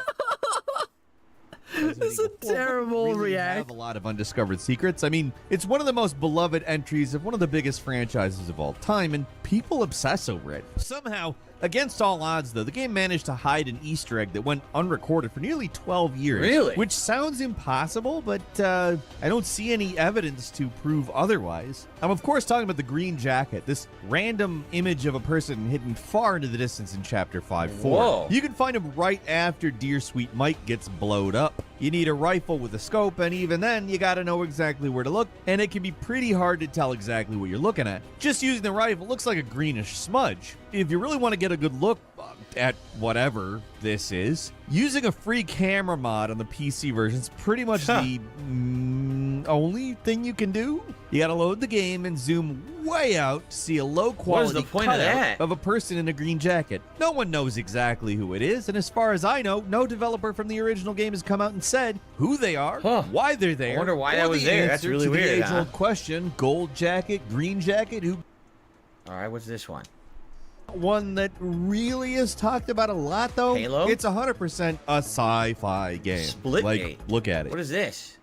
It's a terrible really react. have a lot of undiscovered secrets. I mean, it's one of the most beloved entries of one of the biggest franchises of all time, and people obsess over it. Somehow, against all odds, though, the game managed to hide an Easter egg that went unrecorded for nearly 12 years. Really? Which sounds impossible, but I don't see any evidence to prove otherwise. I'm, of course, talking about the green jacket, this random image of a person hidden far into the distance in Chapter 5-4. Whoa. You can find him right after Dear Sweet Mike gets blowed up. You need a rifle with a scope, and even then, you gotta know exactly where to look, and it can be pretty hard to tell exactly what you're looking at. Just using the rifle looks like a greenish smudge. If you really want to get a good look at whatever this is, using a free camera mod on the PC version is pretty much the only thing you can do. You gotta load the game and zoom way out to see a low quality the point of cutout that? of a person in a green jacket. No one knows exactly who it is, and as far as I know, no developer from the original game has come out and said who they are, why they're there. I wonder why or that was the there. That's answer really to weird, the huh? age-old question: gold jacket, green jacket, who? All right, what's this one? One that really is talked about a lot, though. Halo? It's 100% a sci-fi game. Splitgate. Like, look at it. What is this?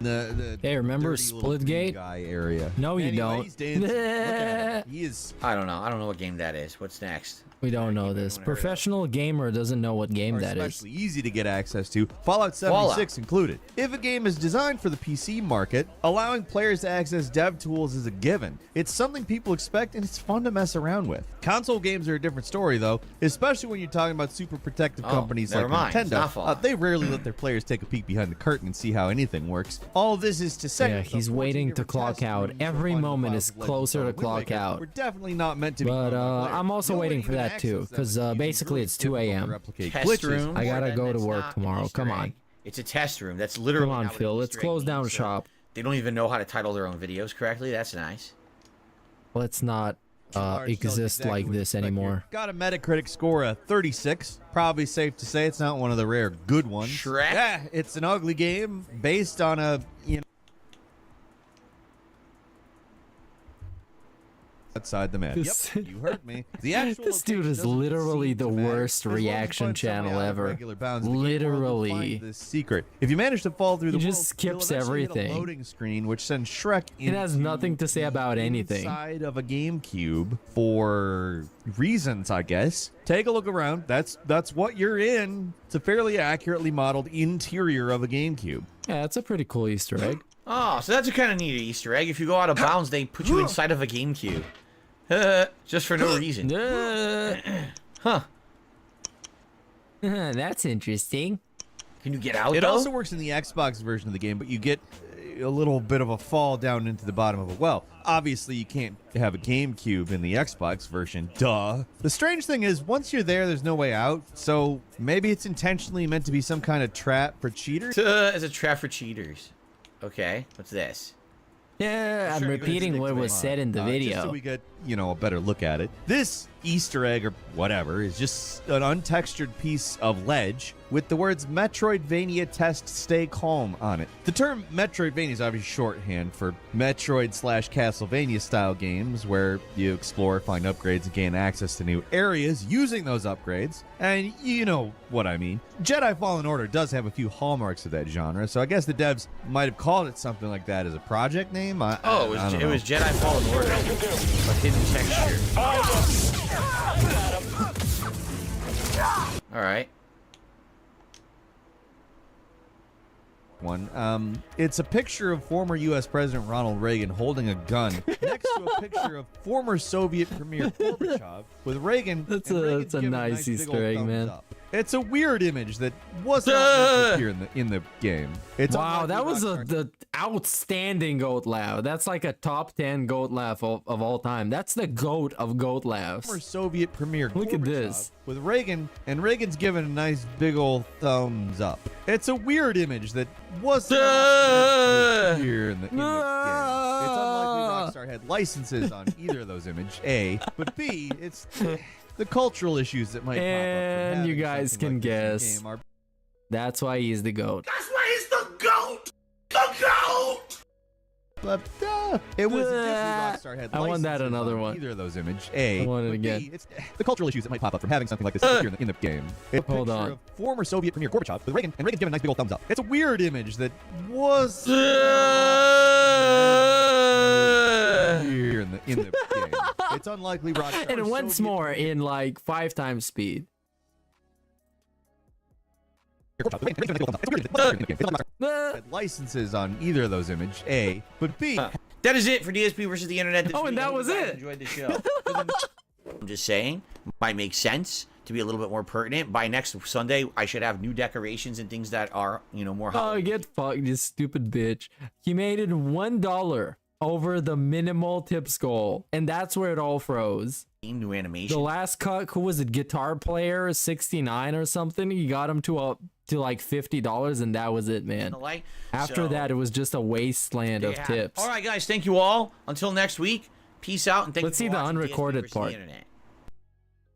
Hey, remember dirty little green Splitgate? guy area. No, you Anyway, don't. he's dancing. Look at him. He is. I don't know. I don't know what game that is. What's next? We don't know this. Professional gamer doesn't know what game that is. Especially easy to get access to. Fallout 76 included. If a game is designed for the PC market, allowing players to access dev tools is a given. It's something people expect, and it's fun to mess around with. Console games are a different story, though, especially when you're talking about super protective companies like never mind. It's not Nintendo. Fallout. They rarely let their players take a peek behind the curtain and see how anything works. All of this is to say, Yeah, he's waiting to clock out. Every moment is closer to clock out. We're definitely not meant to be. But I'm also waiting for that too, because basically it's 2 a.m. Test room. I gotta go to That's work not tomorrow. Easter Come egg. on. It's a test room. That's literally. Come on, not what Phil. an Let's Easter egg close down means. shop. They don't even know how to title their own videos correctly. That's nice. Let's not exist like this anymore. Got a Metacritic score of 36. Probably safe to say it's not one of the rare good ones. Shrek? Yeah, it's an ugly game based on a, outside the map. This- Yep, you heard me. The actual This dude is literally the worst reaction channel ever. Literally. The secret. If you manage to fall through the He world, just you'll skips eventually hit everything. a loading screen, which sends Shrek It has into nothing to say about anything. inside of a GameCube for reasons, I guess. Take a look around. That's what you're in. It's a fairly accurately modeled interior of a GameCube. Yeah, that's a pretty cool Easter egg. Oh, so that's a kind of neat Easter egg. If you go out of bounds, they put you inside of a GameCube. Just for no reason. Huh. That's interesting. Can you get out, It though? also works in the Xbox version of the game, but you get a little bit of a fall down into the bottom of a well. Obviously, you can't have a GameCube in the Xbox version. Duh. The strange thing is, once you're there, there's no way out. So maybe it's intentionally meant to be some kind of trap for cheaters. It's a trap for cheaters. Okay, what's this? Yeah, I'm Sure, repeating what was said in the video. Just so we get, a better look at it. This Easter egg or whatever is just an untextured piece of ledge with the words Metroidvania test stay calm on it. The term Metroidvania is obviously shorthand for Metroid/Castlevania style games where you explore, find upgrades, and gain access to new areas using those upgrades. And you know what I mean. Jedi Fallen Order does have a few hallmarks of that genre, so I guess the devs might have called it something like that as a project name. I don't It know. was Jedi Fallen Order, but hidden texture. All right. One. It's a picture of former U.S. President Ronald Reagan holding a gun next to a picture of former Soviet Premier Gorbachev with Reagan. That's and a Reagan that's a giving nice big Easter old egg, thumbs man. up. It's a weird image that was not meant to appear in the game. It's Wow, unlike that was Rockstar- the outstanding goat laugh. That's like a top 10 goat laugh of all time. That's the goat of goat laughs. former Soviet Premier Look at Gorbachev this. with Reagan, and Reagan's giving a nice big old thumbs up. It's a weird image that was not meant to appear in the game. It's unlikely Rockstar had licenses on either of those images, A, but B, it's the cultural issues that might pop up. And from you having guys something can like this in the guess. game are- That's why he's the goat. That's why he's the GOAT! The GOAT! But it was a Disney Rockstar had I want that licenses another on one. either of those images. A, I want it but again. B, it's the cultural issues that might pop up from having something like this appear in the game. It's a Hold picture on. of former Soviet Premier Gorbachev with Reagan, and Reagan's giving a nice big old thumbs up. It's a weird image that was here in the game. It's unlikely Rockstar. And once more in like 5 times speed. Had licenses on either of those images. A, but B. That is it for DSP versus the Internet. This Oh, and week. I that hope was you guys it. Enjoyed the show. I'm just saying, might make sense to be a little bit more pertinent. By next Sunday, I should have new decorations and things that are, more. Oh, get fucked, you stupid bitch. He made it $1 over the minimal tips goal, and that's where it all froze. New animation. The last cut, who was it? Guitar player 69 or something. He got him to like $50, and that was it, man. After that, it was just a wasteland of tips. All right, guys. Thank you all. Until next week. Peace out, and thank Let's you see for the watching unrecorded DSP part. Internet.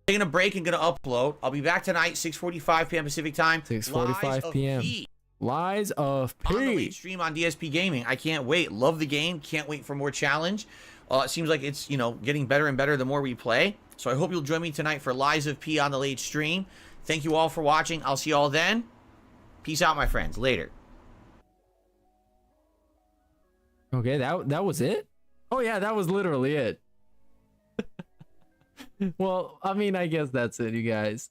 Taking a break and gonna upload. I'll be back tonight, 6:45 p.m. Pacific time. 6:45 p.m. Lies of P. On the late stream on DSP Gaming. I can't wait. Love the game. Can't wait for more challenge. It seems like it's, you know, getting better and better the more we play. So I hope you'll join me tonight for Lies of P on the late stream. Thank you all for watching. I'll see you all then. Peace out, my friends. Later. Okay, that was it? Oh yeah, that was literally it. Well, I mean, I guess that's it, you guys.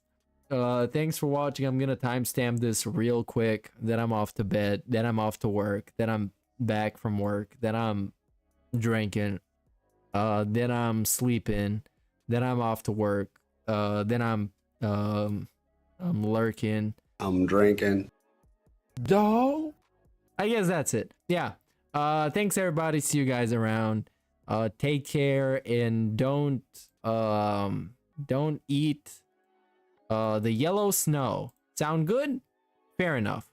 Thanks for watching. I'm gonna timestamp this real quick. Then I'm off to bed. Then I'm off to work. Then I'm back from work. Then I'm drinking. Then I'm sleeping. Then I'm off to work. Then I'm lurking. I'm drinking. Dog. I guess that's it. Yeah. Thanks everybody. See you guys around. Take care and don't eat the yellow snow. Sound good? Fair enough.